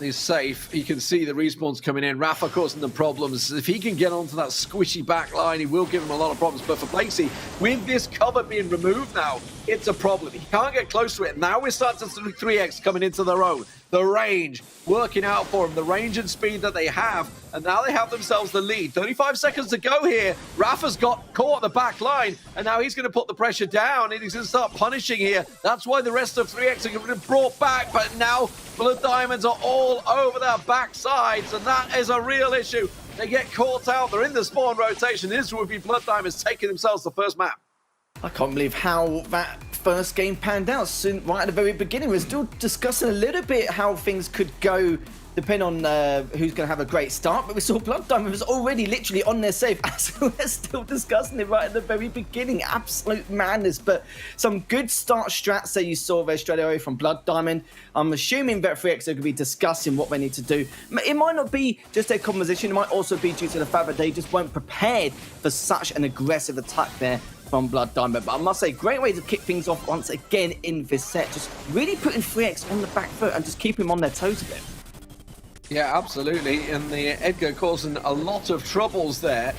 He's safe. You can see the respawns coming in. Rafa causing them problems. If he can get onto that squishy back line, he will give him a lot of problems. But for Blakesy, with this cover being removed now, it's a problem. He can't get close to it. Now we're starting to see 3X coming into their own. The range working out for him. The range and speed that they have. And now they have themselves the lead. 35 seconds to go here. Rafa's got caught at the back line. And now he's going to put the pressure down. And he's going to start punishing here. That's why the rest of 3X are going to be brought back. But now Blood Diamonds are all over their backsides. And that is a real issue. They get caught out. They're in the spawn rotation. This would be Blood Diamonds taking themselves the first map. I can't believe how that first game panned out soon, right at the very beginning. We're still discussing a little bit how things could go depending on who's going to have a great start, but we saw Blood Diamond was already literally on their save as we're still discussing it right at the very beginning. Absolute madness, but some good start strats that you saw there straight away from Blood Diamond. I'm assuming that 3X are going to be discussing what they need to do. It might not be just their composition, it might also be due to the fact that they just weren't prepared for such an aggressive attack there from Blood Diamond. But I must say, great way to kick things off once again in this set. Just really putting 3X on the back foot and just keeping them on their toes a bit. Yeah, absolutely. And the Edgar causing a lot of troubles there.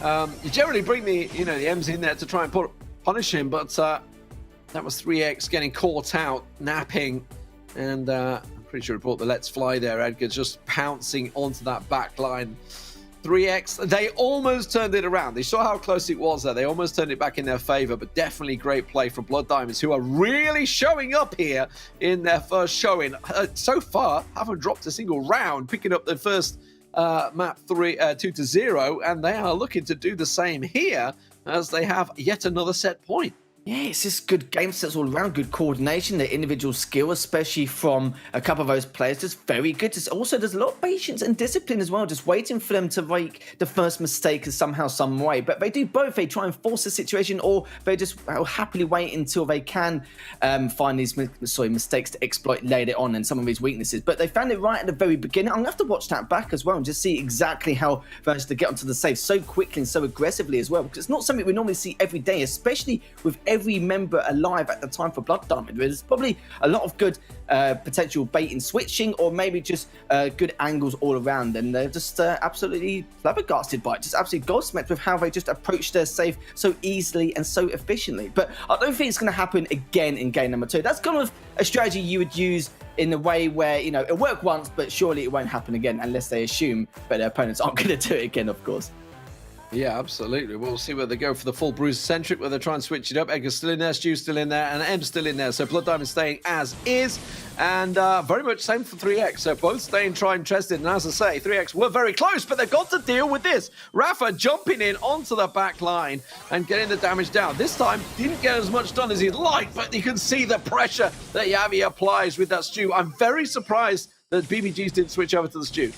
You generally bring the M's in there to try and punish him, but that was 3X getting caught out, napping, and I'm pretty sure report the Let's Fly there. Edgar just pouncing onto that back line. 3X, they almost turned it around. They saw how close it was there. They almost turned it back in their favor, but definitely great play from Blood Diamonds, who are really showing up here in their first showing. So far, haven't dropped a single round, picking up the first map 2-0, and they are looking to do the same here as they have yet another set point. Yeah, it's just good game sets all around, good coordination, the individual skill, especially from a couple of those players, just very good. Just also, there's a lot of patience and discipline as well, just waiting for them to make the first mistake somehow, some way. But they do both. They try and force the situation, or they just happily wait until they can find these mistakes to exploit later on and some of these weaknesses. But they found it right at the very beginning. I'm going to have to watch that back as well and just see exactly how they managed to get onto the save so quickly and so aggressively as well, because it's not something we normally see every day, especially with every member alive at the time for Blood Diamond. There's probably a lot of good potential bait and switching, or maybe just good angles all around, and they're just absolutely flabbergasted by it, just absolutely gobsmacked with how they just approach their save so easily and so efficiently. But I don't think it's going to happen again in game number 2. That's kind of a strategy you would use in a way where, it worked once, but surely it won't happen again unless they assume that their opponents aren't going to do it again, of course. Yeah, absolutely. We'll see where they go for the full Bruiser-centric, where they try and switch it up. Edgar's still in there, Stu's still in there, and M's still in there. So Blood Diamond staying as is, and very much same for 3X. So both staying tried and tested, and as I say, 3X were very close, but they've got to deal with this. Rafa jumping in onto the back line and getting the damage down. This time, didn't get as much done as he'd like, but you can see the pressure that NaVi applies with that Stu. I'm very surprised that BBGs didn't switch over to the Stu.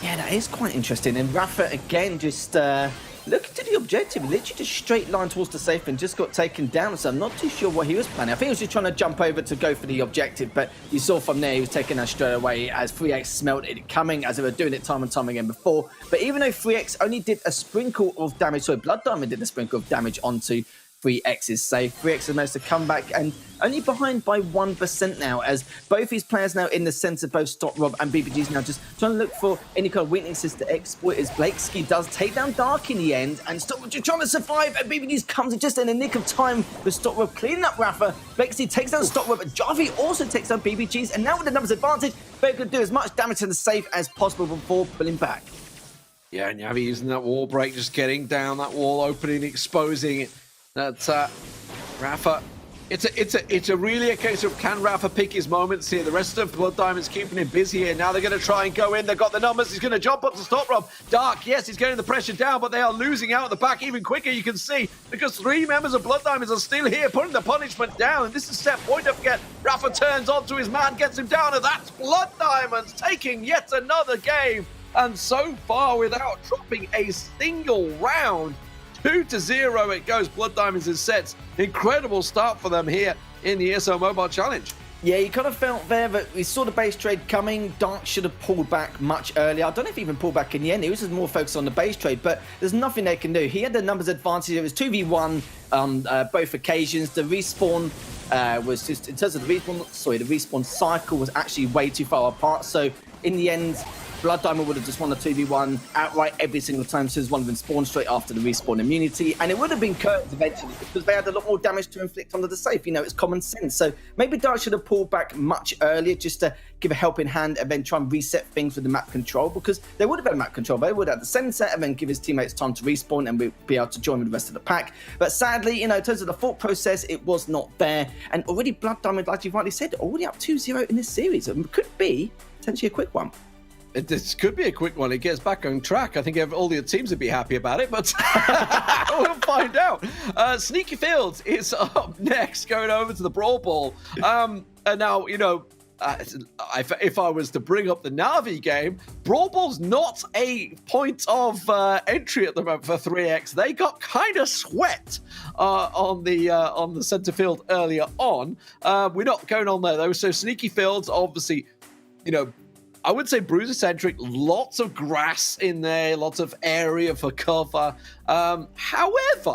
Yeah, that is quite interesting. And Rafa, again, just looking to the objective, literally just straight line towards the safe and just got taken down. So I'm not too sure what he was planning. I think he was just trying to jump over to go for the objective, but you saw from there he was taking that straight away as 3X smelt it coming, as they were doing it time and time again before. But even though 3X only did a sprinkle of damage, so Blood Diamond did a sprinkle of damage onto 3X's save, 3X has managed to come back and only behind by 1% now, as both these players now in the centre, both Stop Rob and BBG's now just trying to look for any kind of weaknesses to exploit, as Blakesy does take down Dark in the end, and Stop Rob just trying to survive, and BBG's comes in just in the nick of time with Stop Rob cleaning up Rafa. Blakesy takes down Stop Rob, and NaVi also takes down BBG's, and now with the numbers advantage, they're going to do as much damage to the safe as possible before pulling back. Yeah, NaVi using that wall break, just getting down that wall, opening, exposing it. That Rafa, it's really a case of, can Rafa pick his moments here? The rest of Blood Diamond's keeping him busy here. Now they're going to try and go in. They've got the numbers. He's going to jump up to Stop Rob. Dark, yes, he's getting the pressure down, but they are losing out at the back even quicker, you can see, because 3 members of Blood Diamonds are still here, putting the punishment down, and this is set point. Don't forget, Rafa turns onto his man, gets him down, and that's Blood Diamonds taking yet another game, and so far without dropping a single round. 2-0 it goes. Blood Diamonds in sets. Incredible start for them here in the ESL Mobile Challenge. Yeah, you kind of felt there that we saw the base trade coming. Dark should have pulled back much earlier. I don't know if he even pulled back in the end. He was just more focused on the base trade, but there's nothing they can do. He had the numbers advantage. It was 2v1 on both occasions. The respawn was just, in terms of the respawn cycle was actually way too far apart. So in the end, Blood Diamond would have just won the 2v1 outright every single time since one of them spawned straight after the respawn immunity. And it would have been curtains eventually because they had a lot more damage to inflict onto the safe. You know, it's common sense. So maybe Dark should have pulled back much earlier just to give a helping hand and then try and reset things with the map control, because they would have had map control. They would have had the center and then give his teammates time to respawn and be able to join with the rest of the pack. But sadly, you know, in terms of the thought process, it was not there. And already Blood Diamond, like you rightly said, already up 2-0 in this series. It could be potentially a quick one. This could be a quick one. It gets back on track. I think all the teams would be happy about it, but we'll find out. Sneaky Fields is up next, going over to the Brawl Ball. And now, you know, if I was to bring up the NaVi game, Brawl Ball's not a point of entry at the moment for 3X. They got kind of swept on the center field earlier on. We're not going on there, though. So Sneaky Fields, obviously, you know, I would say bruiser-centric, lots of grass in there, lots of area for cover. However,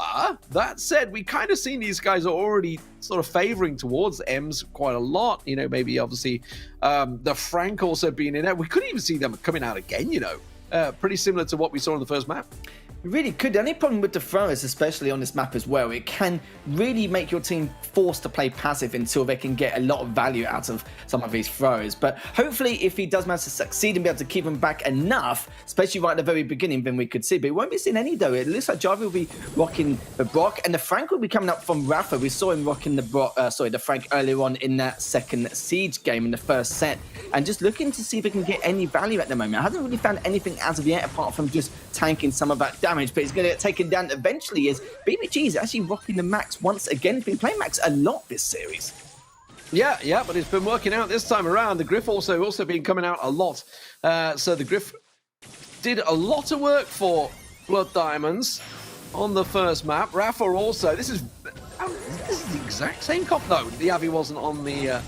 that said, we kind of seen these guys are already sort of favoring towards Ems quite a lot. You know, maybe obviously the Frank also being in there. We couldn't even see them coming out again, you know. Pretty similar to what we saw in the first map. It really could. The only problem with the throwers, especially on this map as well, it can really make your team forced to play passive until they can get a lot of value out of some of these throws. But hopefully, if he does manage to succeed and be able to keep them back enough, especially right at the very beginning, then we could see. But it won't be seeing any, though. It looks like Javi will be rocking the Brock, and the Frank will be coming up from Rafa. We saw him rocking the Frank earlier on in that second Siege game in the first set. And just looking to see if he can get any value at the moment. I haven't really found anything as of yet, apart from just tanking some of that damage. But he's going to get taken down eventually, as BBG is actually rocking the Max once again. He's been playing Max a lot this series. Yeah, but it's been working out this time around. The Griff also been coming out a lot. So the Griff did a lot of work for Blood Diamonds on the first map. Rafa also. This is the exact same comp. No, the Avi wasn't on the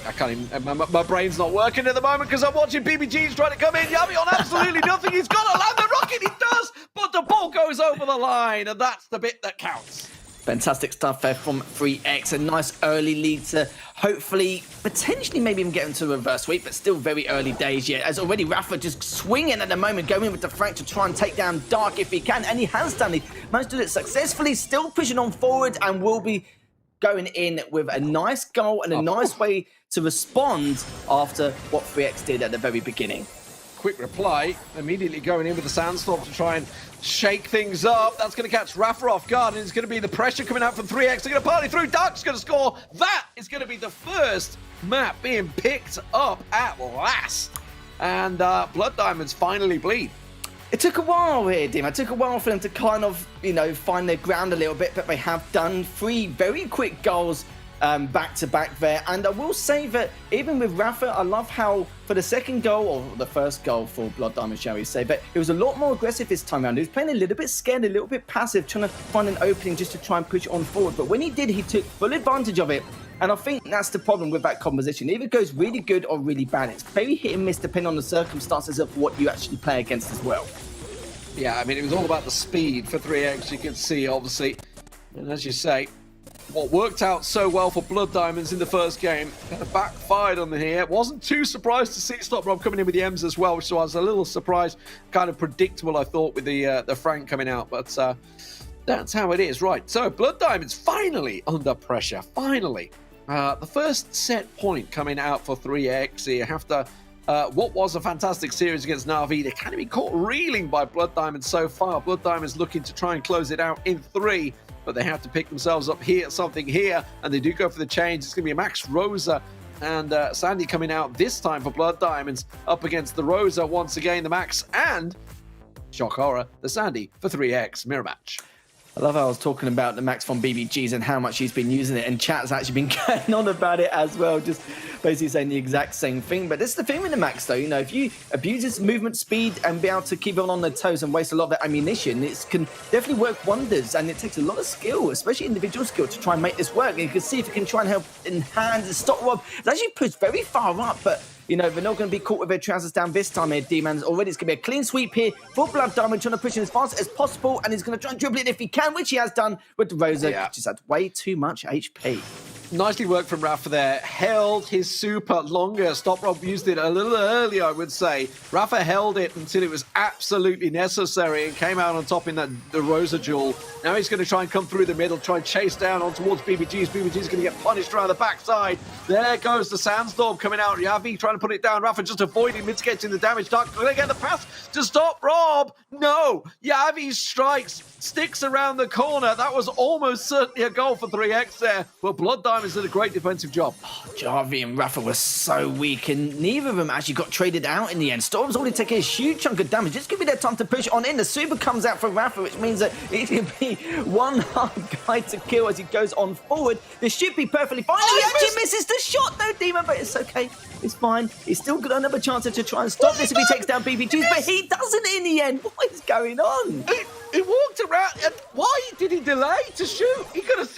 I can't even, my brain's not working at the moment because I'm watching BBG's trying to come in. Yavi on absolutely nothing. He's got to land the rocket. He does, but the ball goes over the line, and that's the bit that counts. Fantastic stuff there from 3X. A nice early lead to hopefully, potentially maybe even get into a reverse sweep, but still very early days yet. As already Rafa just swinging at the moment, going with the Frank to try and take down Dark if he can, and he has done it. Managed to do it successfully, still pushing on forward, and will be going in with a nice goal and a nice way to respond after what 3X did at the very beginning. Quick reply, immediately going in with the Sandstorm to try and shake things up. That's going to catch Rafa off guard, and it's going to be the pressure coming out from 3X. They're going to party through. Dark's going to score. That is going to be the first map being picked up at last. And Blood Diamonds finally bleed. It took a while here, Dim. It took a while for them to kind of, you know, find their ground a little bit, but they have done 3 very quick goals back-to-back there. And I will say that even with Rafa, I love how for the second goal, or the first goal for Blood Diamond, shall we say, but it was a lot more aggressive this time around. He was playing a little bit scared, a little bit passive, trying to find an opening just to try and push it on forward. But when he did, he took full advantage of it. And I think that's the problem with that composition. Either it goes really good or really bad. It's very hit and miss depending on the circumstances of what you actually play against as well. Yeah, I mean, it was all about the speed for 3X, you can see, obviously. And as you say, what worked out so well for Blood Diamonds in the first game kind of backfired on the here. Wasn't too surprised to see Stop Rob coming in with the M's as well, so I was a little surprised, kind of predictable, I thought, with the Frank coming out. But that's how it is. Right, so Blood Diamonds finally under pressure, finally. The first set point coming out for 3X here after what was a fantastic series against NaVi. They kind of been caught reeling by Blood Diamonds so far. Blood Diamonds looking to try and close it out in 3, but they have to pick themselves up here, something here, and they do go for the change. It's going to be a Max Rosa and Sandy coming out this time for Blood Diamonds up against the Rosa once again, the Max, and shock horror, the Sandy for 3X mirror match. I love how I was talking about the Max from BBGs and how much he's been using it, and chat's actually been going on about it as well, just basically saying the exact same thing. But this is the thing with the Max, though. You know, if you abuse his movement speed and be able to keep it on their toes and waste a lot of that ammunition, it can definitely work wonders, and it takes a lot of skill, especially individual skill, to try and make this work. And you can see if you can try and help enhance and stop Rob. It's actually pushed very far up, but you know, they're not going to be caught with their trousers down this time here, D-Man. Already it's going to be a clean sweep here for Blood Diamond, trying to push him as fast as possible, and he's going to try and dribble it if he can, which he has done with the Rosa. Yeah. Just had way too much HP. Nicely worked from Rafa there. Held his super longer. Stop Rob used it a little earlier, I would say. Rafa held it until it was absolutely necessary and came out on top in the Rosa duel. Now he's going to try and come through the middle, try and chase down on towards BBG's. BBG's going to get punished around the backside. There goes the Sandstorm coming out. NaVi trying to put it down. Rafa just avoiding, mitigating the damage. Dark going to get the pass to stop Rob. No. NaVi strikes, sticks around the corner. That was almost certainly a goal for 3x there. Well, Blood Diamonds did a great defensive job. Jarvi and Rafa were so weak, and neither of them actually got traded out in the end. Storm's already taking a huge chunk of damage. Just give me their time to push on in. The super comes out for Rafa, which means that it can be one hard guy to kill as he goes on forward. This should be perfectly fine. He actually misses the shot, though, Demon, but it's okay. It's fine. He's still got another chance to try and stop this if he takes down BBGs, but he doesn't in the end. What is going on? He walked around. Why did he delay to shoot? He could have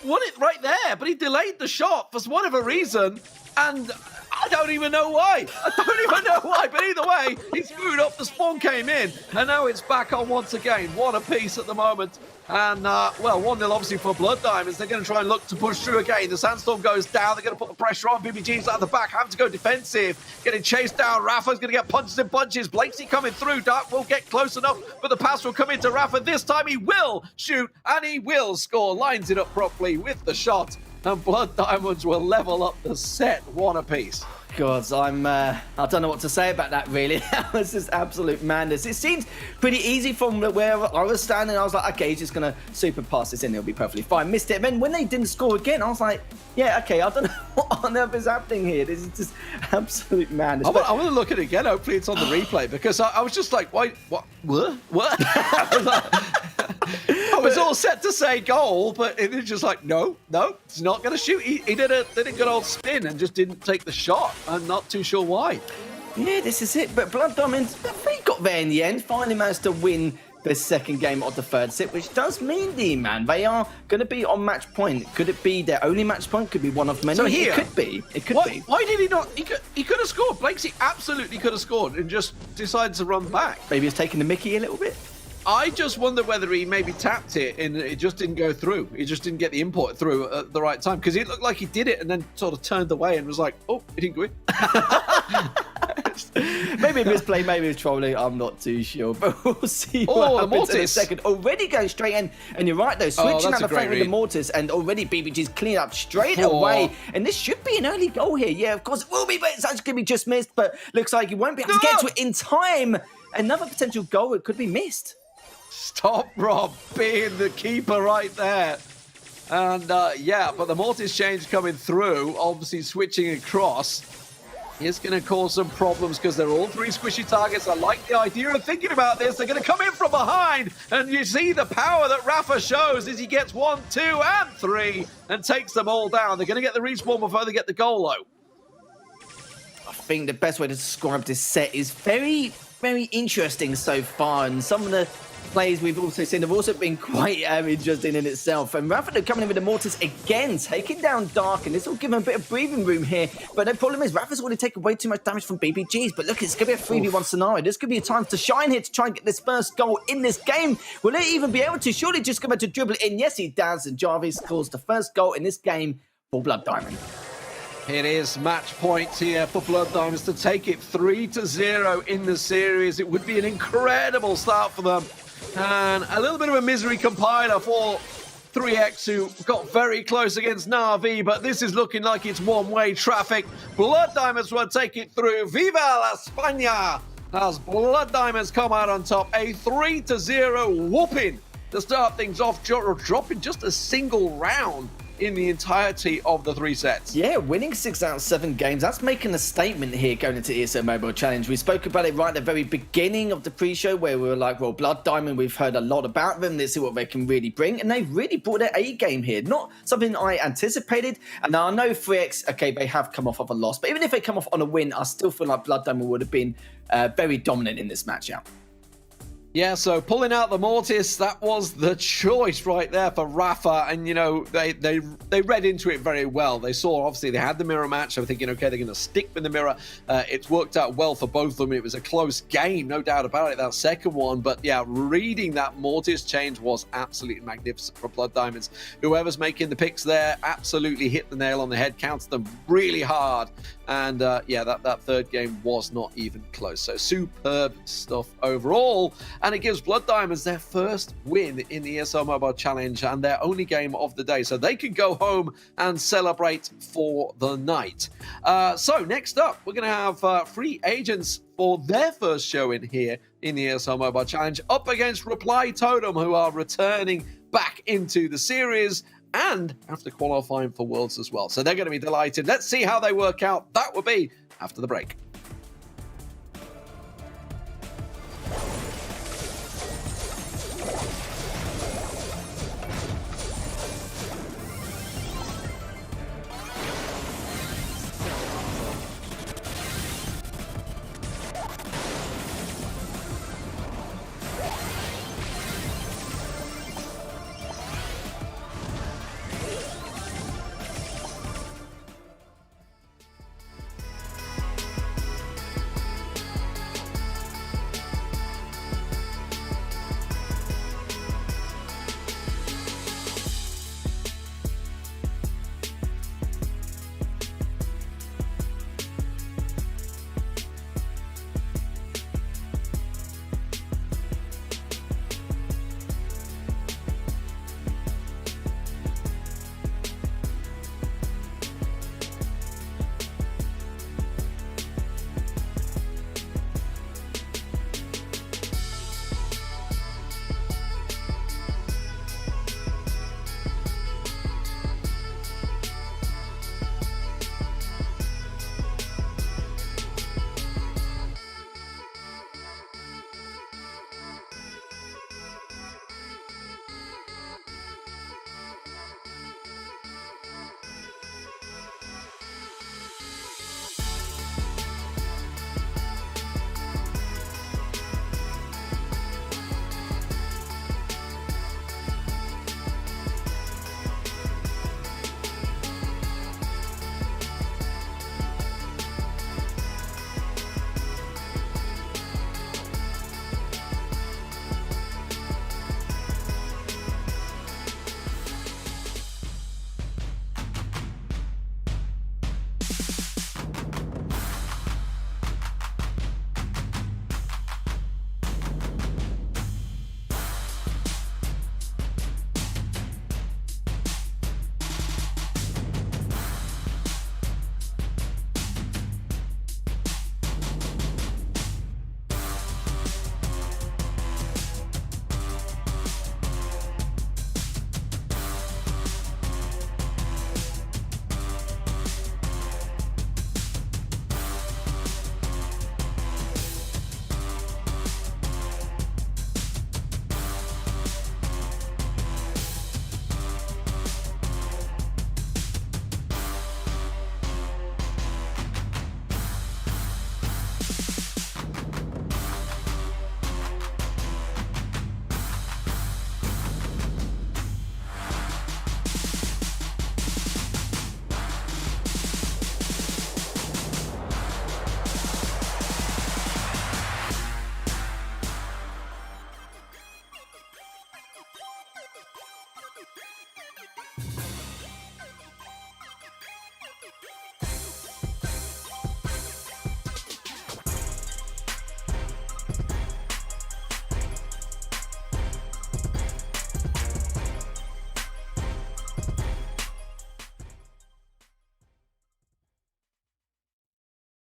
won it right there, but he delayed the shot for whatever reason, and I don't even know why. But either way, he screwed up. The spawn came in, and now it's back on once again. One apiece at the moment. And, well, 1-0 obviously for Blood Diamonds. They're going to try and look to push through again. The Sandstorm goes down. They're going to put the pressure on. BBG's out the back, having to go defensive. Getting chased down. Rafa's going to get punches and bunches. Blakesy coming through. Dark will get close enough, but the pass will come into Rafa. This time he will shoot, and he will score. Lines it up properly with the shot. And Blood Diamonds will level up the set 1 apiece. God, I don't know what to say about that, really. That was just absolute madness. It seemed pretty easy from where I was standing. I was like, okay, he's just going to super pass this in. It'll be perfectly fine. Missed it. And then when they didn't score again, I was like, yeah, okay, I don't know what on earth is happening here. This is just absolute madness. I want to look at it again. Hopefully it's on the replay, because I was just like, why, what? I was all set to say goal, but it was just like, no, it's not going to shoot. He did a good old spin and just didn't take the shot. I'm not too sure why. Yeah, this is it. But Blood Diamonds, they got there in the end. Finally managed to win the second game of the third set, which does mean, D-Man, they are going to be on match point. Could it be their only match point? Could be one of many. So here, it could be. It could be. Why did he not? He could have scored. Blakesy absolutely could have scored and just decided to run back. Maybe he's taking the mickey a little bit. I just wonder whether he maybe tapped it and it just didn't go through. He just didn't get the import through at the right time, because it looked like he did it and then sort of turned away and was like, oh, it didn't go in. Maybe misplay, maybe it's trolling. I'm not too sure, but we'll see what happens in a second. Already going straight in, and you're right though, switching out the flank with the Mortis, and already BBG's clean up straight away, and this should be an early goal here. Yeah, of course it will be, but it's actually going to be just missed, but looks like he won't be able to get to it in time. Another potential goal, it could be missed. Stop Rob being the keeper right there. And yeah, but the Mortis change coming through, obviously switching across, is going to cause some problems because they're all 3 squishy targets. I like the idea of thinking about this. They're going to come in from behind, and you see the power that Rafa shows as he gets 1, 2, and 3 and takes them all down. They're going to get the respawn before they get the goal, though. I think the best way to describe this set is very, very interesting so far, and some of the plays we've also seen have also been quite interesting in itself. And Rafa coming in with the Mortis again, taking down Dark, and this will give him a bit of breathing room here. But the problem is Rafa's already taken way too much damage from BBGs. But look, it's going to be a 3v1 scenario. This could be a time to shine here to try and get this first goal in this game. Will it even be able to? Surely just come out to dribble it in. Yes, he does. And Jarvis scores the first goal in this game for Blood Diamond. It is match point here for Blood Diamonds to take it 3-0 in the series. It would be an incredible start for them. And a little bit of a misery compiler for 3x, who got very close against NaVi, but this is looking like it's one-way traffic. Blood Diamonds will take it through. Viva la España! As Blood Diamonds come out on top, a 3-0 whooping to start things off, dropping just a single round in the entirety of the 3 sets. Yeah, winning 6 out of 7 games. That's making a statement here going into ESL Mobile Challenge. We spoke about it right at the very beginning of the pre-show where we were like, well, Blood Diamond, we've heard a lot about them. Let's see what they can really bring. And they've really brought their A game here. Not something I anticipated. And now I know 3x, okay, they have come off of a loss. But even if they come off on a win, I still feel like Blood Diamond would have been very dominant in this matchup. Yeah, so pulling out the Mortis, that was the choice right there for Rafa. And, you know, they read into it very well. They saw, obviously, they had the mirror match. So thinking, okay, they're going to stick with the mirror. It's worked out well for both of them. It was a close game, no doubt about it, that second one. But, yeah, reading that Mortis change was absolutely magnificent for Blood Diamonds. Whoever's making the picks there absolutely hit the nail on the head, counted them really hard. And, yeah, that third game was not even close. So superb stuff overall. And it gives Blood Diamonds their first win in the ESL Mobile Challenge and their only game of the day. So they can go home and celebrate for the night. So next up, we're going to have free agents for their first showing here in the ESL Mobile Challenge up against Reply Totem, who are returning back into the series and after qualifying for Worlds as well. So they're going to be delighted. Let's see how they work out. That will be after the break.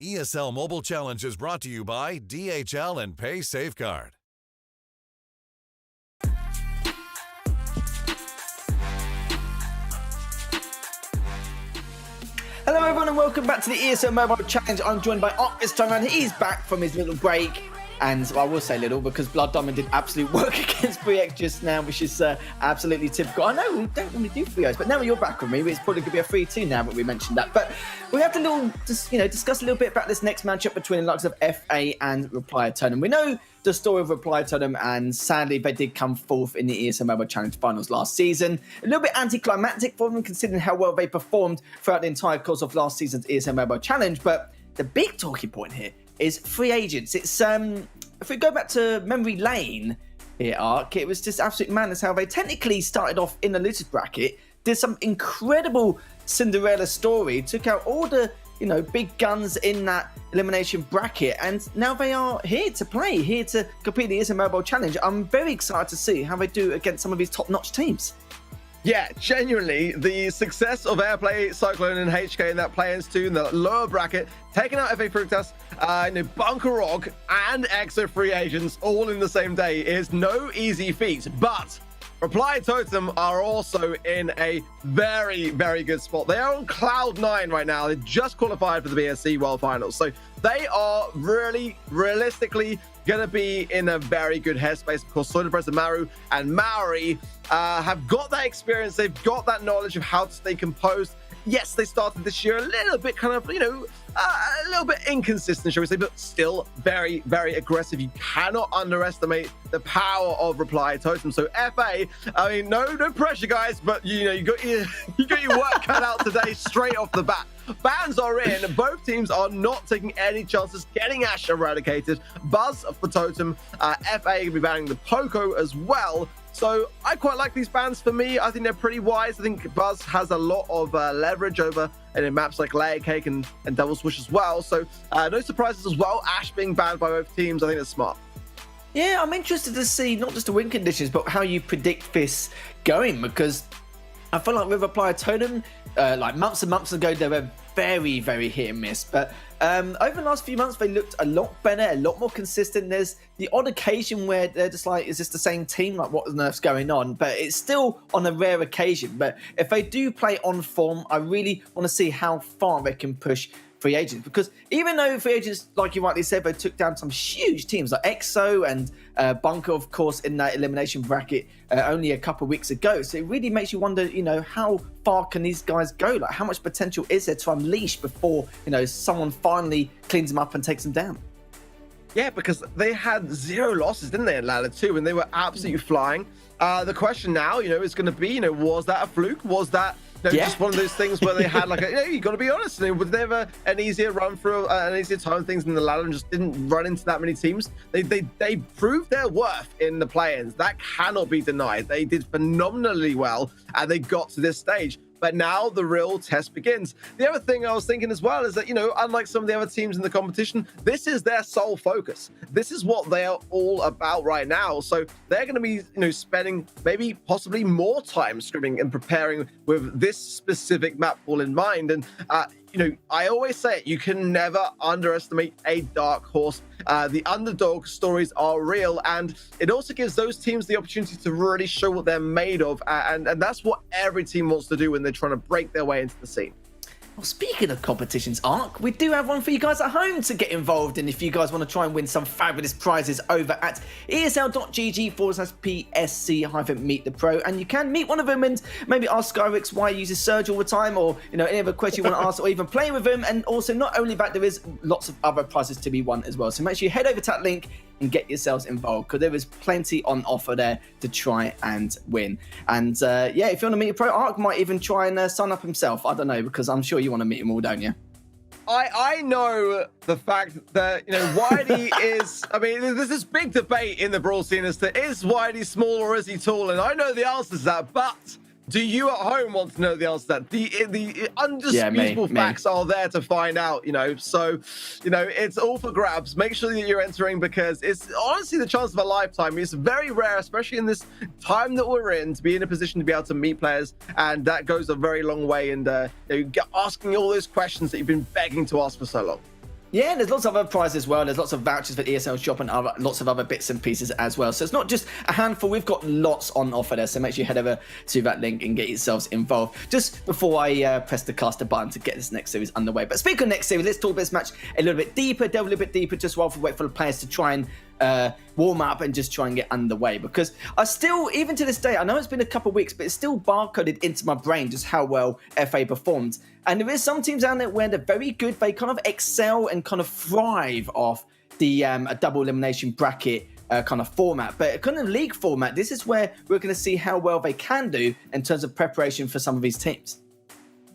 ESL Mobile Challenge is brought to you by DHL and Pay Safeguard. Hello everyone and welcome back to the ESL Mobile Challenge. I'm joined by Ott this time around. He's back from his little break. And I will say little because Blood Diamond did absolute work against 3x just now, which is absolutely typical. I know we don't normally do 3-0s, but now you're back with me, it's probably going to be a 3-2 now that we mentioned that. But we have to discuss a little bit about this next matchup between the likes of FA and Reply Totem. We know the story of Reply Totem, and sadly they did come fourth in the ESL Mobile Challenge Finals last season. A little bit anticlimactic for them considering how well they performed throughout the entire course of last season's ESL Mobile Challenge, but the big talking point here is free agents. It's if we go back to memory lane here, Ark, it was just absolute madness how they technically started off in the losers bracket, did some incredible Cinderella story, took out all the big guns in that elimination bracket, and now they are here to play, here to compete the ESL Mobile Challenge. I'm very excited to see how they do against some of these top-notch teams. Yeah, genuinely, the success of Airplay, Cyclone, and HK in that play-ins 2 in the lower bracket, taking out FA Fructas, Bunker Rock, and EXO free agents all in the same day is no easy feat. But Reply Totem are also in a very, very good spot. They are on cloud 9 right now. They just qualified for the BSC World Finals. So they are really, realistically, going to be in a very good headspace. Of course, Soda Maru and Maori have got that experience. They've got that knowledge of how to stay composed. Yes, they started this year a little bit kind of, a little bit inconsistent, shall we say, but still very, very aggressive. You cannot underestimate the power of Reply Totem. So FA, I mean, no pressure, guys, but you got your work cut out today straight off the bat. Bans are in. Both teams are not taking any chances getting Ash eradicated. Buzz for Totem. FA will be banning the Poco as well. So I quite like these bans. For me, I think they're pretty wise. I think Buzz has a lot of leverage over in maps like Layer Cake and Double Swoosh as well. So no surprises as well. Ash being banned by both teams, I think that's smart. Yeah, I'm interested to see not just the win conditions, but how you predict this going, because I feel like with Reply Totem, like months and months ago, they were very, very hit and miss. But over the last few months, they looked a lot better, a lot more consistent. There's the odd occasion where they're just like, is this the same team? Like, what on earth's going on? But it's still on a rare occasion. But if they do play on form, I really want to see how far they can push free agents, because even though free agents, like you rightly said, they took down some huge teams like EXO and Bunker, of course, in that elimination bracket only a couple of weeks ago. So it really makes you wonder, how far can these guys go? Like, how much potential is there to unleash before, someone finally cleans them up and takes them down? Yeah, because they had 0 losses, didn't they, in ladder 2, and they were absolutely flying. The question now, is going to be, was that a fluke? Was that just one of those things where they had you got to be honest, was there ever an easier run through, an easier time things in the ladder and just didn't run into that many teams? They proved their worth in the play-ins. That cannot be denied. They did phenomenally well and they got to this stage. But now the real test begins. The other thing I was thinking as well is that, unlike some of the other teams in the competition, this is their sole focus. This is what they are all about right now. So they're going to be, spending maybe possibly more time scrimming and preparing with this specific map pool in mind. And, I always say it, you can never underestimate a dark horse. The underdog stories are real, and it also gives those teams the opportunity to really show what they're made of, and that's what every team wants to do when they're trying to break their way into the scene. Well, speaking of competitions, Ark, we do have one for you guys at home to get involved in if you guys want to try and win some fabulous prizes over at esl.gg/PSC-Meet the Pro. And you can meet one of them and maybe ask Skyrix why he uses Surge all the time, or any other question you want to ask, or even play with him. And also, not only that, there is lots of other prizes to be won as well. So make sure you head over to that link and get yourselves involved, because there is plenty on offer there to try and win. And if you want to meet a pro, Ark might even try and sign up himself. I don't know, because I'm sure you want to meet them all, don't you? I know the fact that, Whitey is, there's this big debate in the Brawl scene as to, is Whitey small or is he tall? And I know the answer to that, but do you at home want to know the answer to that? The undisputable facts are there to find out, So, it's all for grabs. Make sure that you're entering, because it's honestly the chance of a lifetime. It's very rare, especially in this time that we're in, to be in a position to be able to meet players, and that goes a very long way. And asking all those questions that you've been begging to ask for so long. Yeah, there's lots of other prizes as well. There's lots of vouchers for ESL shop and lots of other bits and pieces as well. So it's not just a handful. We've got lots on offer there. So make sure you head over to that link and get yourselves involved. Just before I press the caster button to get this next series underway. But speaking of next series, let's talk about this match a little bit deeper, delve a little bit deeper, just while we wait for the players to try and warm up and just try and get underway. Because I still, even to this day, I know it's been a couple of weeks, but it's still barcoded into my brain just how well FA performed. And there is some teams out there where they're very good. They kind of excel and kind of thrive off the a double elimination bracket kind of format. But kind of league format, this is where we're going to see how well they can do in terms of preparation for some of these teams.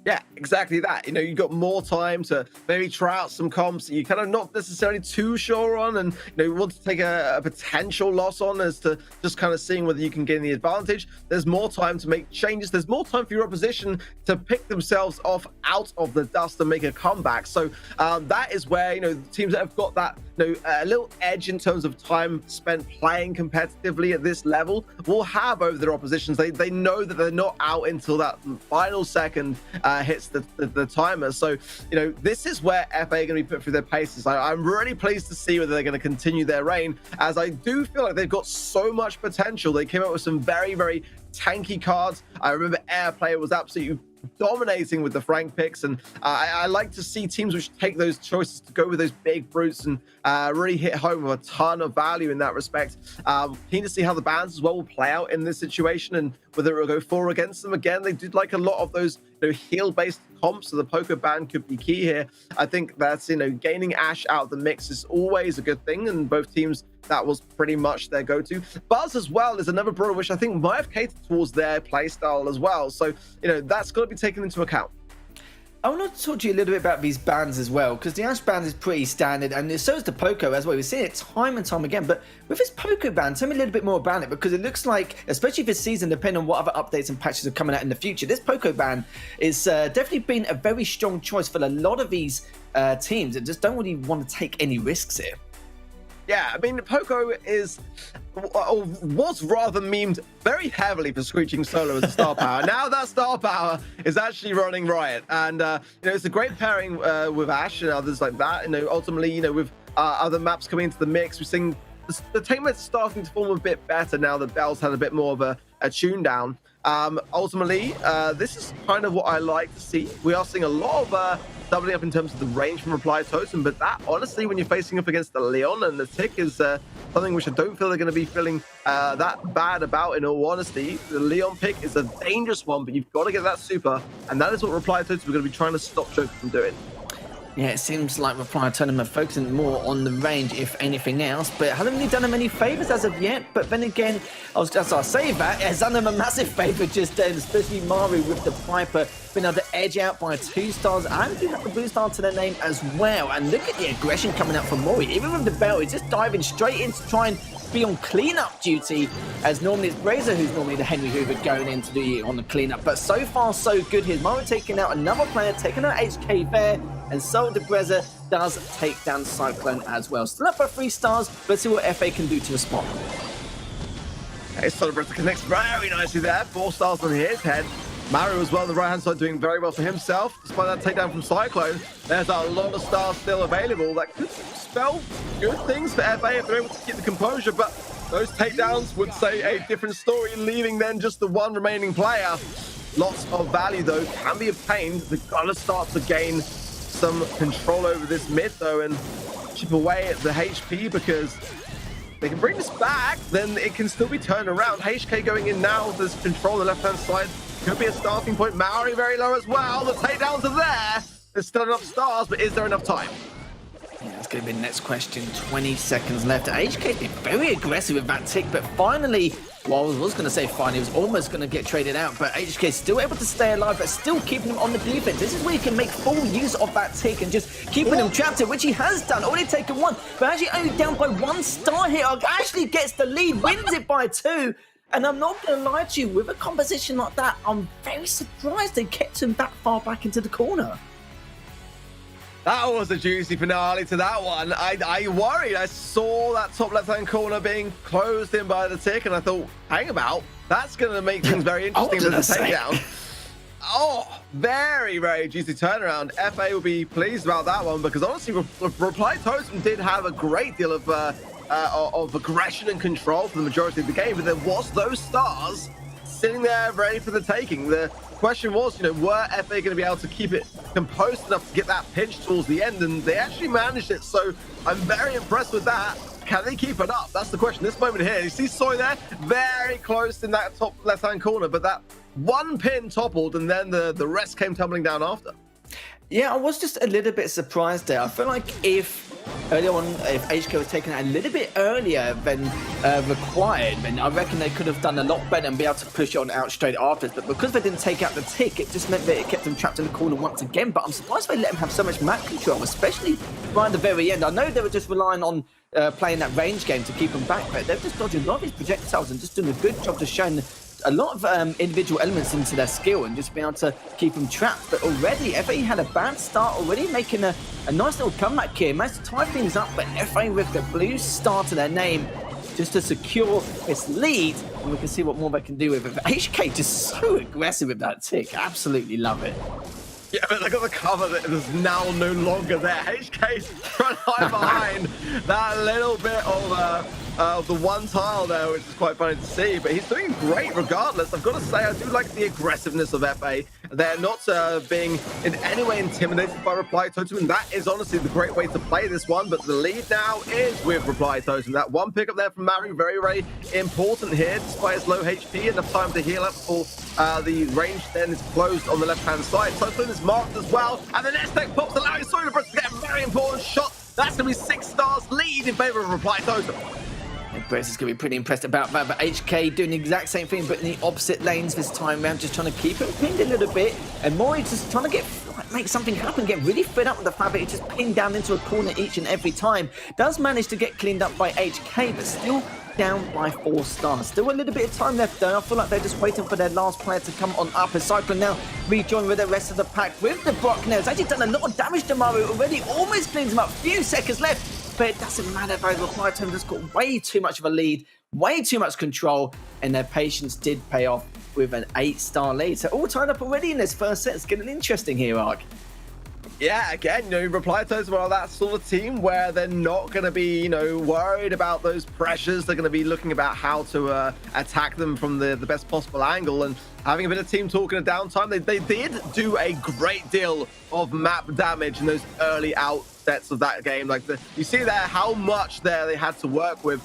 Yeah, exactly that. You know, you got more time to maybe try out some comps that you're kind of not necessarily too sure on, and you want to take a potential loss on as to just kind of seeing whether you can gain the advantage. There's more time to make changes. There's more time for your opposition to pick themselves off out of the dust and make a comeback. So that is where, the teams that have got that, a little edge in terms of time spent playing competitively at this level will have over their oppositions. They know that they're not out until that final second hits the timer. So, this is where FA are going to be put through their paces. I'm really pleased to see whether they're going to continue their reign, as I do feel like they've got so much potential. They came up with some very, very tanky cards. I remember Airplayer was absolutely dominating with the Frank picks, and I like to see teams which take those choices to go with those big brutes and really hit home with a ton of value in that respect. Keen to see how the bans as well will play out in this situation and whether it will go for or against them. Again, they did like a lot of those heal-based comps, so the poker ban could be key here. I think that's, gaining Ash out of the mix is always a good thing, and both teams, that was pretty much their go-to. Buzz as well is another brawler which I think might have catered towards their playstyle as well. So, that's got to be taken into account. I want to talk to you a little bit about these bans as well, because the Ash ban is pretty standard, and so is the Poco as well. We've seen it time and time again. But with this Poco ban, tell me a little bit more about it, because it looks like, especially this season, depending on what other updates and patches are coming out in the future, this Poco ban is definitely been a very strong choice for a lot of these teams that just don't really want to take any risks here. Yeah, I mean, Poco was rather memed very heavily for screeching solo as a star power. Now that star power is actually running riot, and it's a great pairing with Ash and others like that. Ultimately, with other maps coming into the mix, we're seeing the team is starting to form a bit better now that Bell's had a bit more of a tune down. Ultimately, this is kind of what I like to see. We are seeing a lot of doubling up in terms of the range from Reply Totem, but that, honestly, when you're facing up against the Leon and the Tick, is something which I don't feel they're going to be feeling that bad about, in all honesty. The Leon pick is a dangerous one, but you've got to get that super, and that is what Reply Totem are going to be trying to stop Joker from doing. Yeah, it seems like Reply Totem are focusing more on the range, if anything else, but haven't really done them any favours as of yet. But then again, I say that, it's done them a massive favour just then, especially Maru with the Piper being able to edge out by 2 stars and do have the blue star to their name as well. And look at the aggression coming out from Mori. Even with the belt, he's just diving straight in to try and be on cleanup duty, as normally it's Brazer who's normally the Henry Hoover going in to do on the cleanup. But so far, so good here. Maru taking out another player, taking out HK there, and so the Brazer does take down Cyclone as well. Still up by 3 stars, let's see what FA can do to respond. Okay, so the Brazer connects very nicely there. 4 stars on his head. Maru as well on the right-hand side doing very well for himself. Despite that takedown from Cyclone, there's a lot of stars still available. That could spell good things for FA if they're able to keep the composure, but those takedowns would say a different story, leaving then just the 1 remaining player. Lots of value, though, can be obtained. They've got to start to gain some control over this mid, though, and chip away at the HP, because they can bring this back, then it can still be turned around. HK going in now, there's control on the left-hand side. Could be a starting point. Maori very low as well. The takedowns are there. There's still enough stars, but is there enough time? Yeah, that's going to be the next question. 20 seconds left. HK's been very aggressive with that tick, but finally, well, I was going to say finally, he was almost going to get traded out, but HK still able to stay alive, but still keeping him on the defense. This is where you can make full use of that tick and just keeping him trapped, which he has done. Already taken 1, but actually only down by 1 star here. Actually gets the lead, wins it by 2. And I'm not going to lie to you, with a composition like that, I'm very surprised they kept him that far back into the corner. That was a juicy finale to that one. I worried. I saw that top left-hand corner being closed in by the tick, and I thought, hang about, that's going to make things very interesting with the takedown. Oh, very, very juicy turnaround. FA will be pleased about that one because honestly, Reply Totem did have a great deal of aggression and control for the majority of the game, but there was those stars sitting there ready for the taking. The question was, were FA going to be able to keep it composed enough to get that pinch towards the end? And they actually managed it. So I'm very impressed with that. Can they keep it up? That's the question. This moment here, you see Soy there, very close in that top left-hand corner, but that one pin toppled, and then the rest came tumbling down after. Yeah, I was just a little bit surprised there. I feel like if earlier on, if HK was taken out a little bit earlier than required, then I reckon they could have done a lot better and be able to push it on out straight after. But because they didn't take out the tick, it just meant that it kept them trapped in the corner once again. But I'm surprised they let them have so much map control, especially by the very end. I know they were just relying on playing that range game to keep them back, but they've just dodged a lot of these projectiles and just doing a good job to showing a lot of individual elements into their skill and just being able to keep them trapped. But already, FA had a bad start, already making a nice little comeback here. Managed to tie things up, but FA with the blue star to their name just to secure this lead. And we can see what more they can do with it. But HK just so aggressive with that tick. Absolutely love it. Yeah, but look at the cover that is now no longer there. HK's trying to hide behind that little bit of the one tile there, which is quite funny to see. But he's doing great regardless. I've got to say, I do like the aggressiveness of FA. They're not being in any way intimidated by Reply Totem, and that is honestly the great way to play this one. But the lead now is with Reply Totem. That one pickup there from Maru, very, very important here, despite his low HP, enough time to heal up before the range then is closed on the left-hand side. Totem is marked as well, and the next tech pops, allowing Soylabreath to get a very important shot. That's going to be 6 stars lead in favor of Reply Totem. Brace is going to be pretty impressed about that, but HK doing the exact same thing, but in the opposite lanes this time around, just trying to keep him pinned a little bit, and Mori just trying to make something happen, get really fed up with the fact that he's just pinned down into a corner each and every time. Does manage to get cleaned up by HK, but still down by 4 stars. Still a little bit of time left though. I feel like they're just waiting for their last player to come on up. As Cyclone now rejoin with the rest of the pack with the Brock now. It's actually done a lot of damage to Maru already, almost cleans him up. Few seconds left. But it doesn't matter, though. The Reply Totem just got way too much of a lead, way too much control, and their patience did pay off with an 8-star lead. So all tied up already in this first set. It's getting interesting here, Ark. Yeah, again, Reply Totem are that sort of team where they're not going to be, worried about those pressures. They're going to be looking about how to attack them from the best possible angle. And having a bit of team talk in a downtime, they did do a great deal of map damage in those early outsets of that game. Like you see there how much there they had to work with.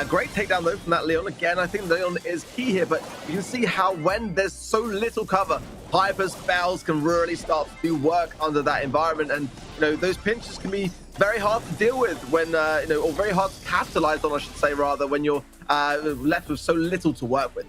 Great takedown though from that Leon. Again, I think Leon is key here, but you can see how when there's so little cover, Hyper's spells can really start to do work under that environment. And those pinches can be very hard to deal with when or very hard to capitalize on, I should say, rather, when you're left with so little to work with.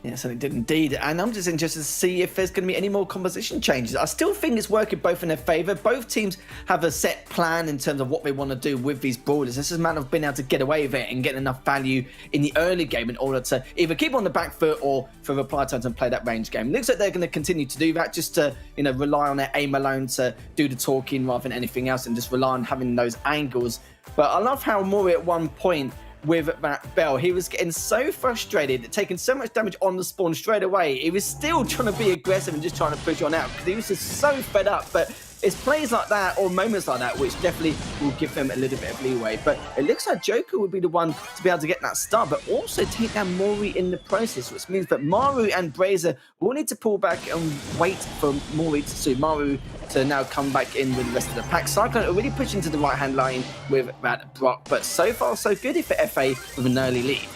Yeah, so they did indeed. And I'm just interested to see if there's going to be any more composition changes. I still think it's working both in their favour. Both teams have a set plan in terms of what they want to do with these brawlers. This is a matter of being able to get away with it and get enough value in the early game in order to either keep on the back foot or for Reply Totem and play that range game. Looks like they're going to continue to do that, just to rely on their aim alone to do the talking rather than anything else, and just rely on having those angles. But I love how Mori at one point with that Bell, he was getting so frustrated, taking so much damage on the spawn straight away. He was still trying to be aggressive and just trying to push on out because he was just so fed up. But it's plays like that or moments like that which definitely will give them a little bit of leeway. But it looks like Joker would be the one to be able to get that start, but also take down Mori in the process, which means that Maru and Brazier will need to pull back and wait for Maru to now come back in with the rest of the pack. Cyclone are really pushing to the right-hand line with that Brock, but so far so good for FA with an early lead.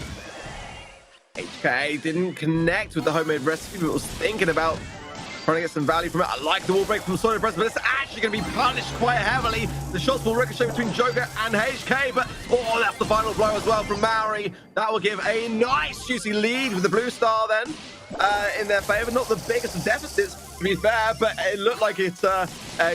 HK didn't connect with the homemade recipe, but was thinking about trying to get some value from it. I like the wall break from Soylabreath, but it's actually going to be punished quite heavily. The shots will ricochet between Joker and HK, but that's the final blow as well from Maori. That will give a nice juicy lead with the blue star then in their favor. Not the biggest of deficits, to be fair, but it looked like it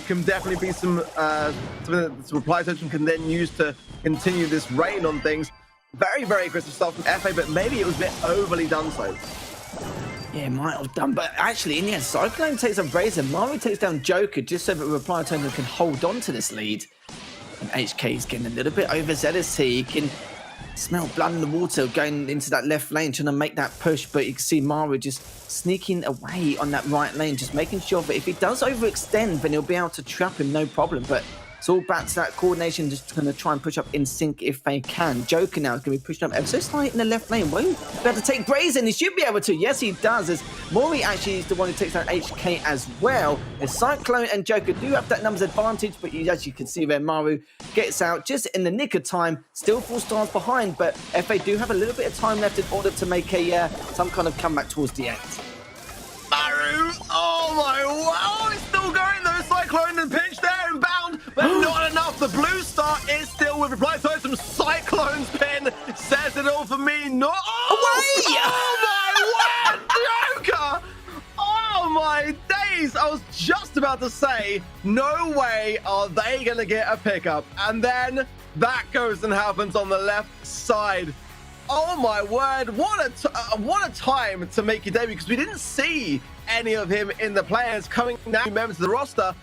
can definitely be something that Reply Totem can then use to continue this reign on things. Very, very aggressive stuff from FA, but maybe it was a bit overly done so. Yeah, might have done, but actually, in the end, Cyclone takes on Brazier, Mario takes down Joker just so that Reply Totem can hold on to this lead. And HK is getting a little bit overzealous here. He can smell blood in the water going into that left lane, trying to make that push, but you can see Maru just sneaking away on that right lane, just making sure that if he does overextend, then he'll be able to trap him, no problem. But it's all back to that coordination, just going to try and push up in sync if they can. Joker now is going to be pushing up ever so slightly in the left lane. Won't be able to take Brazen. He should be able to. Yes, he does, as Mori actually is the one who takes out HK as well. As Cyclone and Joker do have that numbers advantage, but as you can see there, Maru gets out just in the nick of time. Still 4 stars behind, but FA do have a little bit of time left in order to make a some kind of comeback towards the end. Maru, oh my, wow, it's still going though. Cyclone and pinch there and bound, but not enough. The blue star is still with reply totem. Cyclone's pin says it all for me. No, oh my word, Joker! Oh my days! I was just about to say, no way are they gonna get a pickup, and then that goes and happens on the left side. Oh my word, what a time to make your debut, because we didn't see any of him in the players coming now members of the roster,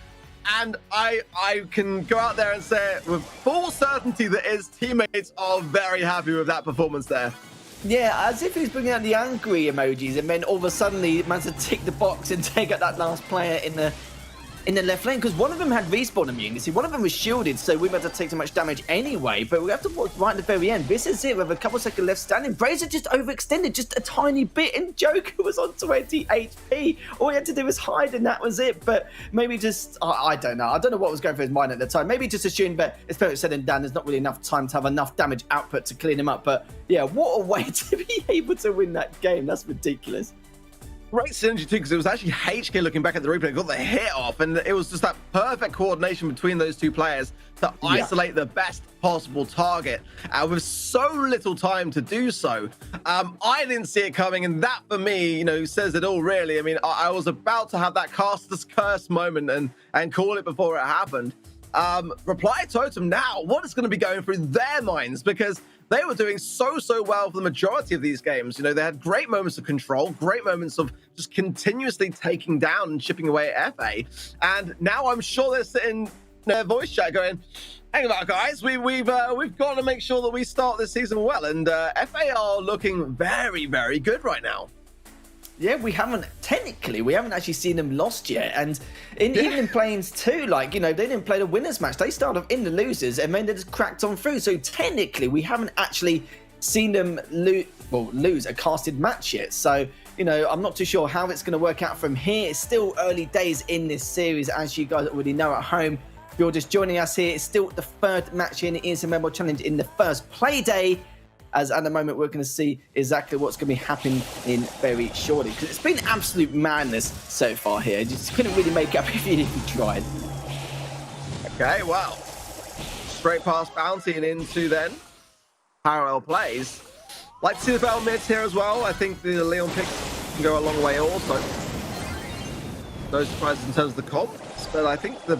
and I can go out there and say with full certainty that his teammates are very happy with that performance there. Yeah, as if he's bringing out the angry emojis, and then all of a sudden he managed to tick the box and take out that last player in the left lane, because one of them had respawn immunity, one of them was shielded, so we might have to take so much damage anyway. But we have to watch right at the very end. This is it, with a couple seconds left standing. Brazen just overextended just a tiny bit, and Joker was on 20 HP. All he had to do was hide, and that was it. But maybe just, I don't know. I don't know what was going through his mind at the time. Maybe just assumed that it's better said than done. There's not really enough time to have enough damage output to clean him up. But yeah, what a way to be able to win that game. That's ridiculous. Great synergy too, because it was actually HK looking back at the replay, got the hit off, and it was just that perfect coordination between those two players to isolate the best possible target with so little time to do so. I didn't see it coming, and that for me, you know, says it all really. I mean, I was about to have that caster's curse moment and call it before it happened. Reply Totem now, what is going to be going through their minds? Because they were doing so well for the majority of these games. You know, they had great moments of control, great moments of just continuously taking down and chipping away at FA. And now I'm sure they're sitting in their voice chat going, hang on, guys, we've got to make sure that we start this season well. And FA are looking very good right now. Yeah, we haven't actually seen them lost yet. And even in Plains too, like, you know, they didn't play the winners match. They started off in the losers and then they just cracked on through. So technically, we haven't actually seen them lose a casted match yet. So, you know, I'm not too sure how it's going to work out from here. It's still early days in this series, as you guys already know at home. If you're just joining us here, it's still the third match in the ESL MENA Brawl Challenge in the first play day. As at the moment, we're going to see exactly what's going to be happening in very shortly. Because it's been absolute madness so far here. You just couldn't really make up if you tried. Okay, well. Straight past Bounty and into then parallel plays. Like to see the Bell mids here as well. I think the Leon picks can go a long way also. No surprises in terms of the comps, but I think the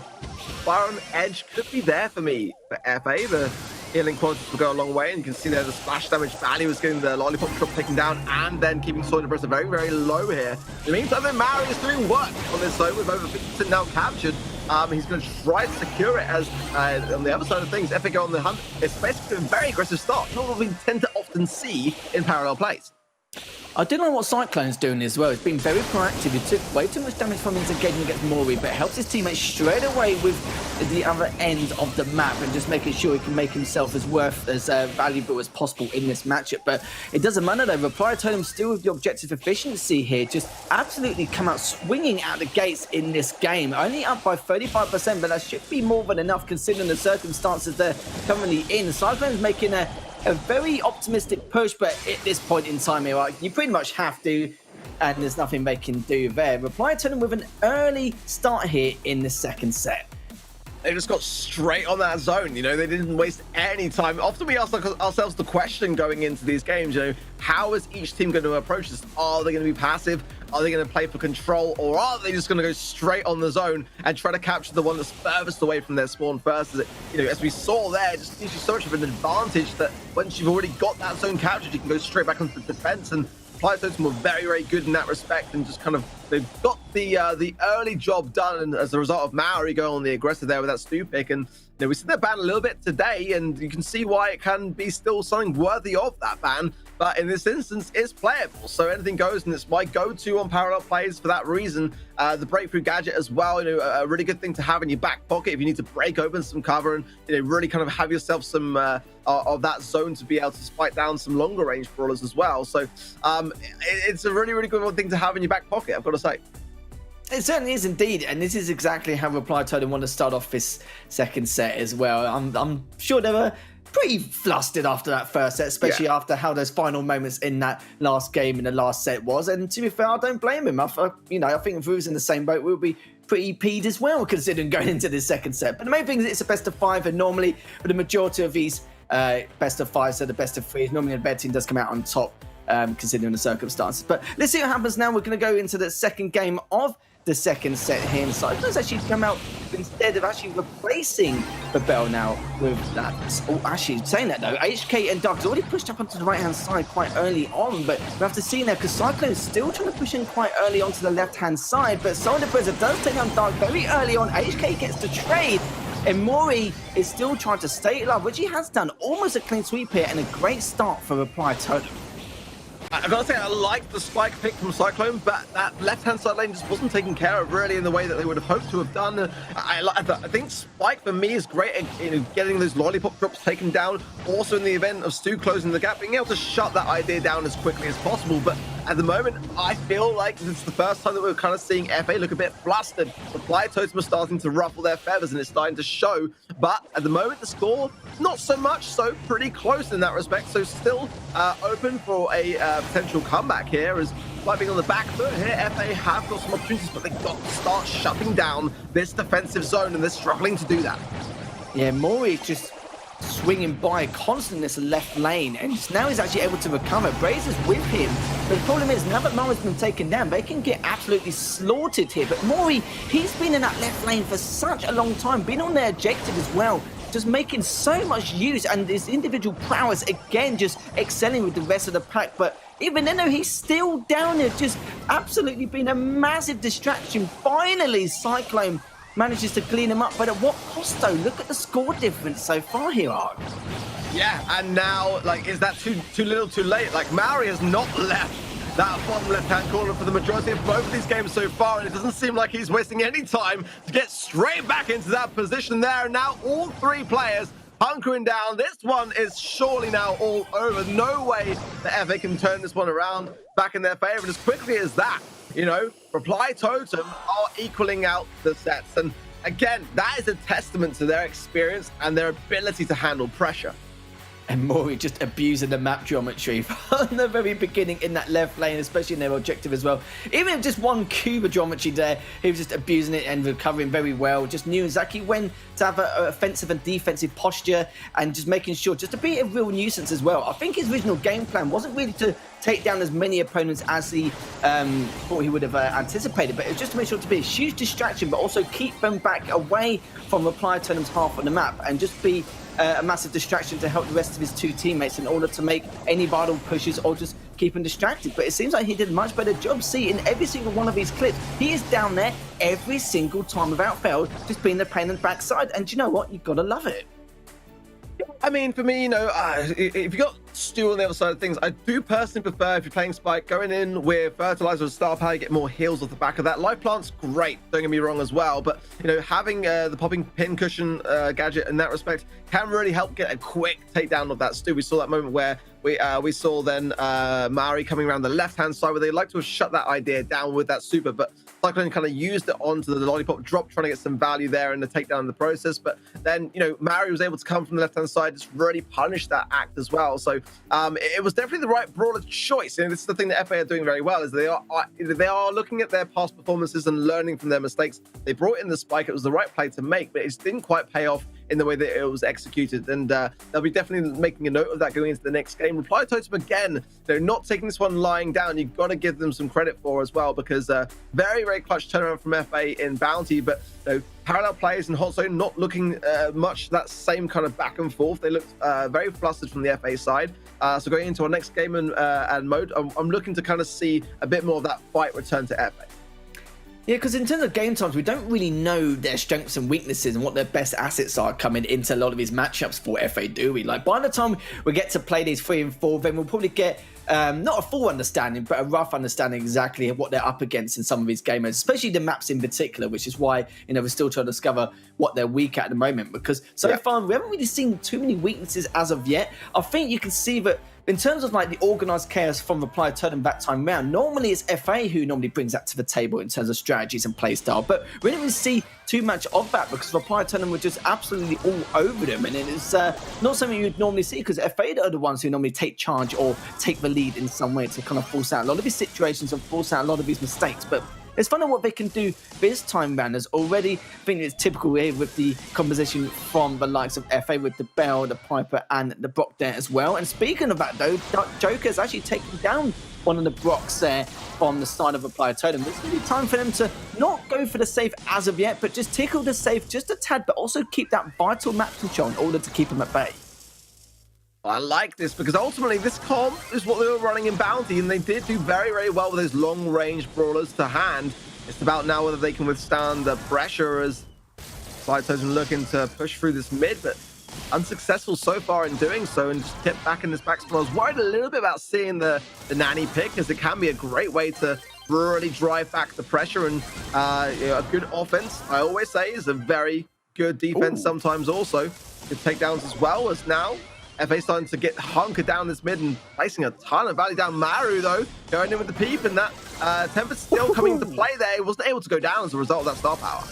Byron edge could be there for me for FA. The healing quantities will go a long way, and you can see there the splash damage value is getting the lollipop drop taken down and then keeping Sword and Breast very low here. In the meantime, then Mario is doing work on this zone with over 50% now captured. He's going to try to secure it as on the other side of things, FA go on the hunt. It's basically a very aggressive start, not what we tend to often see in parallel plays. I don't know what Cyclone's doing as well. He's been very proactive. He took way too much damage from his engagement against Mori, but helps his teammates straight away with the other end of the map and just making sure he can make himself as valuable as possible in this matchup. But it doesn't matter though. Reply Totem still with the objective efficiency here. Just absolutely come out swinging out the gates in this game. Only up by 35%, but that should be more than enough considering the circumstances they're currently in. Cyclone's making a very optimistic push, but at this point in time here, you pretty much have to, and there's nothing they can do there. Reply to them with an early start here in the second set. They just got straight on that zone, you know, they didn't waste any time. Often we ask ourselves the question going into these games, you know, how is each team going to approach this? Are they going to be passive? Are they going to play for control? Or are they just going to go straight on the zone and try to capture the one that's furthest away from their spawn first? You know, as we saw there, it just gives you so much of an advantage that once you've already got that zone captured, you can go straight back onto the defense. And Reply Totem were very good in that respect and just kind of they've got the early job done, and as a result of Maori going on the aggressive there with that Stu pick. And we see that ban a little bit today, and you can see why it can be still something worthy of that ban. But in this instance, it's playable, so anything goes, and it's my go-to on parallel plays for that reason. The breakthrough gadget as well, a really good thing to have in your back pocket if you need to break open some cover and really kind of have yourself some of that zone to be able to spike down some longer range brawlers as well. So it's a really, really good thing to have in your back pocket, I've got to say. It certainly is indeed, and this is exactly how Reply Totem want to start off this second set as well. I'm sure they were pretty flustered after that first set, especially after how those final moments in that last game in the last set was. And to be fair, I don't blame him. I think if we was in the same boat, we would be pretty peed as well, considering going into this second set. But the main thing is it's a best of 5, and normally for the majority of these best of 5, so the best of 3, normally the better team does come out on top, considering the circumstances. But let's see what happens now. We're going to go into the second game of the second set here inside. Does actually come out instead of actually replacing the bell now with that. Oh, actually saying that though, HK and Doug's already pushed up onto the right hand side quite early on, but we have to see now because Cyclone is still trying to push in quite early onto the left hand side, but Solid Blizzard does take down Doug very early on. HK gets the trade, and Mori is still trying to stay alive, which he has done. Almost a clean sweep here and a great start for Reply Totem. I've got to say, I like the spike pick from Cyclone, but that left-hand side lane just wasn't taken care of really in the way that they would have hoped to have done. I think Spike, for me, is great at getting those lollipop drops taken down. Also, in the event of Stu closing the gap, being able to shut that idea down as quickly as possible. But at the moment, I feel like it's the first time that we're kind of seeing FA look a bit flustered. Reply Totem are starting to ruffle their feathers, and it's starting to show. But at the moment, the score, not so much, so pretty close in that respect. So still open for a potential comeback here, as by being on the back foot here, FA have got some opportunities, but they've got to start shutting down this defensive zone, and they're struggling to do that. Yeah, Mori is just swinging by constantly this left lane, and now he's actually able to recover. Braze is with him, but the problem is now that Mori's been taken down, they can get absolutely slaughtered here. But Mori, he's been in that left lane for such a long time, been on their objective as well, just making so much use, and his individual prowess again just excelling with the rest of the pack. But even then, though, he's still down there, just absolutely been a massive distraction. Finally, Cyclone manages to clean him up, but at what cost though? Look at the score difference so far here, Ark. Yeah, and now, like, is that too little too late? Like, Maori has not left that bottom left-hand corner for the majority of both of these games so far, and it doesn't seem like he's wasting any time to get straight back into that position there. And now all three players hunkering down. This one is surely now all over. No way that FA can turn this one around back in their favor. And as quickly as that, Reply Totem are equaling out the sets. And again, that is a testament to their experience and their ability to handle pressure. And Mori just abusing the map geometry from the very beginning in that left lane, especially in their objective as well. Even if just one cube of geometry there, he was just abusing it and recovering very well. Just knew exactly when to have an offensive and defensive posture, and just making sure just to be a real nuisance as well. I think his original game plan wasn't really to take down as many opponents as he thought he would have anticipated, but it was just to make sure to be a huge distraction, but also keep them back away from Reply Totem's half on the map, and just be a massive distraction to help the rest of his two teammates in order to make any vital pushes or just keep him distracted. But it seems like he did a much better job. See, in every single one of these clips, he is down there every single time without fail, just being the pain in the backside. And do you know what? You've got to love it. I mean, for me, if you got Stu on the other side of things, I do personally prefer, if you're playing Spike, going in with Fertilizer or Star Power, you get more heals off the back of that. Life Plant's great, don't get me wrong as well, but, having the popping pin cushion gadget in that respect can really help get a quick takedown of that Stu. We saw that moment where we saw then Maori coming around the left-hand side, where they like to have shut that idea down with that super, but Cyclone kind of used it onto the lollipop drop, trying to get some value there in the takedown in the process. But then, Maori was able to come from the left-hand side, just really punish that act as well. So it was definitely the right brawler choice. And this is the thing that FA are doing very well, is they are looking at their past performances and learning from their mistakes. They brought in the spike. It was the right play to make, but it just didn't quite pay off in the way that it was executed, and they'll be definitely making a note of that going into the next game. Reply Totem, again, they're not taking this one lying down. You've got to give them some credit for as well, because very, very clutch turnaround from FA in Bounty, but parallel players in Hot Zone not looking much that same kind of back and forth. They looked very flustered from the FA side. So going into our next game and mode, I'm looking to kind of see a bit more of that fight return to FA. Yeah, because in terms of game times, we don't really know their strengths and weaknesses and what their best assets are coming into a lot of these matchups for FA, do we? Like, by the time we get to play these 3 and 4, then we'll probably get not a full understanding, but a rough understanding exactly of what they're up against in some of these gamers, especially the maps in particular, which is why, you know, we're still trying to discover what they're weak at the moment, because so far we haven't really seen too many weaknesses as of yet. I think you can see that in terms of like the organised chaos from Reply turning back time round, normally it's FA who normally brings that to the table in terms of strategies and play style, but we didn't really see too much of that because Reply turning were just absolutely all over them, and it's not something you'd normally see because FA are the ones who normally take charge or take the lead in some way to kind of force out a lot of these situations and force out a lot of these mistakes. But it's funny what they can do this time round. There's already, I think it's typical here with the composition from the likes of FA with the Bell, the Piper, and the Brock there as well. And speaking of that, though, Joker's actually taking down one of the Brocks there from the side of Reply Totem. It's really time for them to not go for the safe as of yet, but just tickle the safe just a tad, but also keep that vital map control in order to keep them at bay. I like this because ultimately this comp is what they were running in Bounty, and they did do very, very well with those long-range brawlers to hand. It's about now whether they can withstand the pressure as Totem looking to push through this mid, but unsuccessful so far in doing so, and just kept back in this backspin. I was worried a little bit about seeing the nanny pick, as it can be a great way to really drive back the pressure, and you know, a good offense, I always say, is a very good defense sometimes also. Good takedowns as well, as now FA starting to get hunkered down this mid and placing a ton of value down. Maru, though, going in with the peep, and that Tempest still coming into play there. He wasn't able to go down as a result of that star power.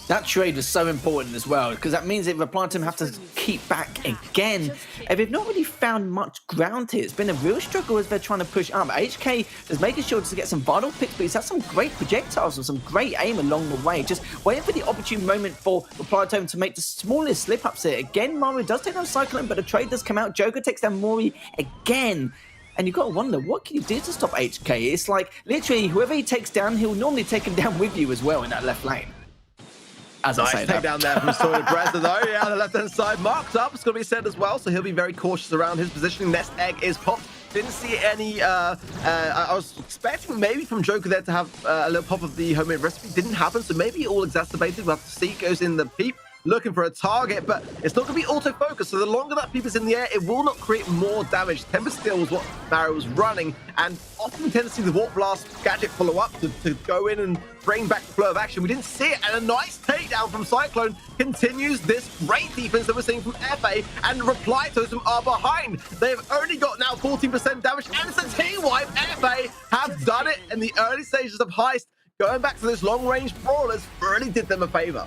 That trade was so important as well, because that means that Reply Team have to keep back again. And they've not really found much ground here. It's been a real struggle as they're trying to push up. HK is making sure to get some vital picks, but he's had some great projectiles and some great aim along the way. Just waiting for the opportune moment for Reply Team to make the smallest slip-ups here. Again, Mario does take down Cyclone, but the trade does come out. Joker takes down Mori again. And you've got to wonder, what can you do to stop HK? It's like, literally, whoever he takes down, he'll normally take him down with you as well in that left lane. As nice I say that. takedown there from Sword Brezza, though. Yeah, the left-hand side marked up. It's going to be said as well, so he'll be very cautious around his positioning. Nest egg is popped. Didn't see any... I was expecting maybe from Joker there to have a little pop of the homemade recipe. Didn't happen, so maybe all exacerbated. We'll have to see. Goes in the peep, looking for a target, but it's not going to be auto-focused, so the longer that peep is in the air, it will not create more damage. Tempest Steel was what Mario was running, and often we tend to see the Warp Blast gadget follow up to go in and bring back the flow of action. We didn't see it, and a nice takedown from Cyclone continues this great defense that we're seeing from FA, and Reply Totem are behind. They've only got now 14% damage, and it's a team wipe. FA have done it in the early stages of Heist. Going back to those long-range brawlers really did them a favor.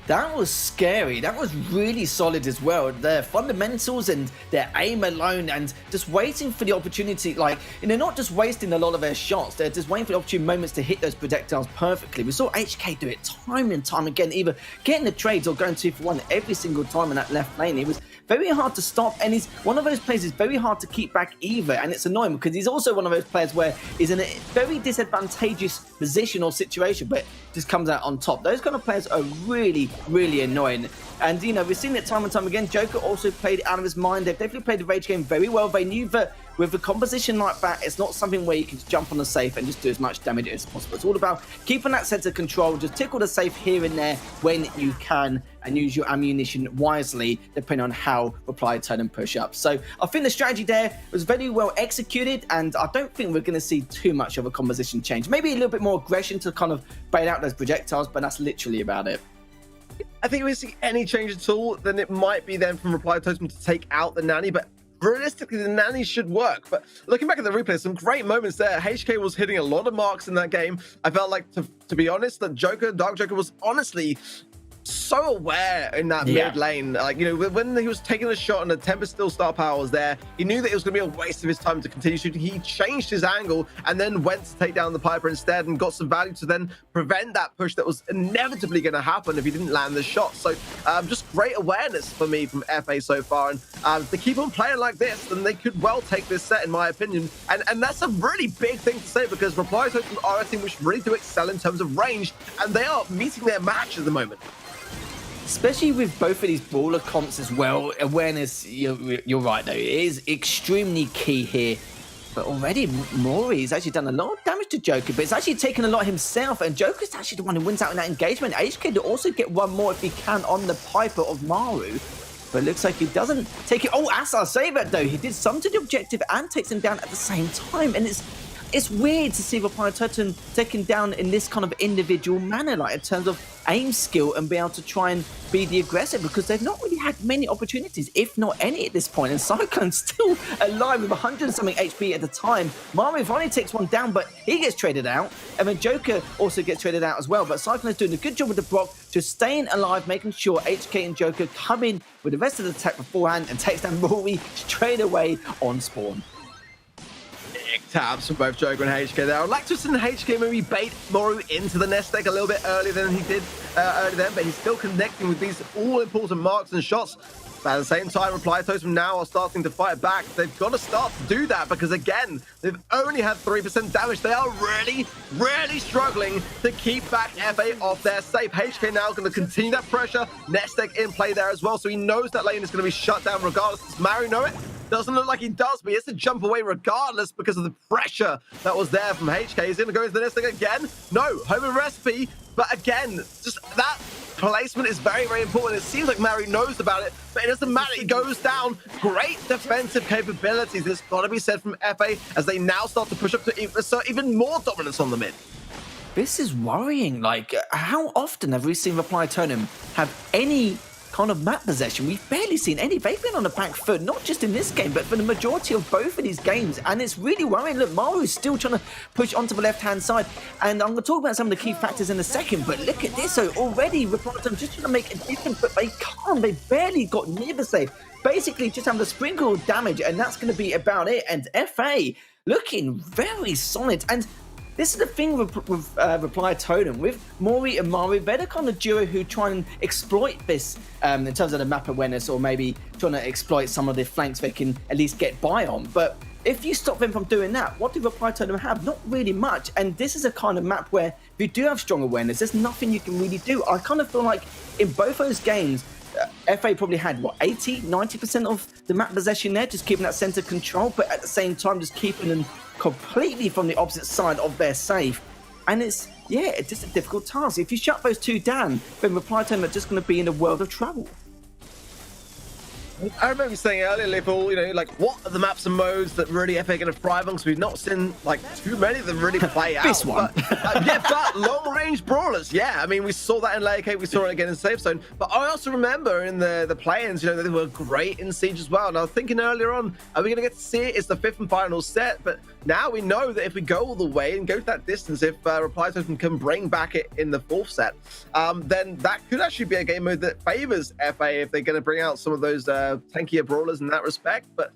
That was scary. That was really solid as well. Their fundamentals and their aim alone, and just waiting for the opportunity. Like, you know, not just wasting a lot of their shots. They're just waiting for the opportune moments to hit those projectiles perfectly. We saw HK do it time and time again, either getting the trades or going 2-for-1 every single time in that left lane. It was very hard to stop, and he's one of those players is very hard to keep back either. And it's annoying because he's also one of those players where he's in a very disadvantageous position or situation, but just comes out on top. Those kind of players are really, really annoying. And, you know, we've seen it time and time again. Joker also played out of his mind. They've definitely played the Rage game very well. They knew that with a composition like that, it's not something where you can jump on the safe and just do as much damage as possible. It's all about keeping that sense of control. Just tickle the safe here and there when you can, and use your ammunition wisely, depending on how Reply turn and push up. So I think the strategy there was very well executed, and I don't think we're going to see too much of a composition change. Maybe a little bit more aggression to kind of bail out those projectiles, but that's literally about it. I think if we see any change at all, then it might be then from Reply Totem to take out the nanny, but realistically, the nanny should work. But looking back at the replay, some great moments there. HK was hitting a lot of marks in that game. I felt like, to be honest, that Dark Joker was honestly so aware in that mid lane. Like, you know, when he was taking a shot and the Tempest Still star power was there, he knew that it was going to be a waste of his time to continue shooting. He changed his angle and then went to take down the Piper instead, and got some value to then prevent that push that was inevitably going to happen if he didn't land the shot. So just great awareness for me from FA so far, and if they keep on playing like this, then they could well take this set, in my opinion. And that's a really big thing to say, because Reply Totem are a team which really do excel in terms of range, and they are meeting their match at the moment. Especially with both of these brawler comps as well, awareness, you're right though, it is extremely key here But already, Maury's actually done a lot of damage to Joker, but it's actually taken a lot himself, and Joker's actually the one who wins out in that engagement. HK to also get one more if he can on the Piper of Maru, but it looks like he doesn't take it. Oh, Asar save it though. He did some to the objective and takes him down at the same time, and it's weird to see Reply Totem taken down in this kind of individual manner, like in terms of aim skill and be able to try and be the aggressor, because they've not really had many opportunities, if not any at this point. And Cyclone's still alive with 100-something HP at the time. Mario finally takes one down, but he gets traded out. And then Joker also gets traded out as well. But Cyclone's doing a good job with the block, just staying alive, making sure HK and Joker come in with the rest of the attack beforehand and takes down Rory straight away on spawn. Tabs from both Joker and HK there. I'd like to see HK maybe bait Moru into the nest egg a little bit earlier than he did earlier then, but he's still connecting with these all-important marks and shots. But at the same time, Reply Totem now are starting to fight back. They've got to start to do that because, again, they've only had 3% damage. They are really, really struggling to keep back FA off their safe. HK now going to continue that pressure. Nest egg in play there as well, so he knows that lane is going to be shut down regardless. Does Maru know it? Doesn't look like he does, but he has to jump away regardless because of the pressure that was there from HK. He's going to go into the nest egg again. No, homing recipe. But again, just that placement is very, very important. It seems like Maru knows about it, but it doesn't matter. He goes down. Great defensive capabilities. This got to be said from FA as they now start to push up to even more dominance on the mid. This is worrying. Like, how often have we seen Reply Totem have any kind of map possession? We've barely seen any. They've been on the back foot, not just in this game, but for the majority of both of these games, and it's really worrying. Look, Maru's still trying to push onto the left-hand side, and I'm going to talk about some of the key factors in a second, but look at this. So already, Reply Totem just trying to make a difference, but they can't. They barely got near the safe. Basically, just having a sprinkle of damage, and that's going to be about it. And FA looking very solid, and this is the thing with Reply Totem. With Maury and Maru, they're the kind of duo who try and exploit this in terms of the map awareness, or maybe trying to exploit some of the flanks they can at least get by on. But if you stop them from doing that, what do Reply Totem have? Not really much. And this is a kind of map where if you do have strong awareness, there's nothing you can really do. I kind of feel like in both those games, FA probably had, what, 80, 90% of the map possession there, just keeping that center control, but at the same time, just keeping them completely from the opposite side of their safe. And it's just a difficult task. If you shut those two down, then Reply Totem are just going to be in a world of trouble. I remember saying earlier, Liverpool, like, what are the maps and modes that really FA are going to thrive on? Because we've not seen, like, too many of them really play out. This one. But long-range brawlers, I mean, we saw that in Layer Cake, we saw it again in Safe Zone. But I also remember in the play-ins, they were great in Siege as well. And I was thinking earlier on, are we going to get to see it? It's the 5th and final set, but now we know that if we go all the way and go to that distance, if Reply Totem can bring back it in the 4th set, then that could actually be a game mode that favors FA if they're going to bring out some of those tankier brawlers in that respect. But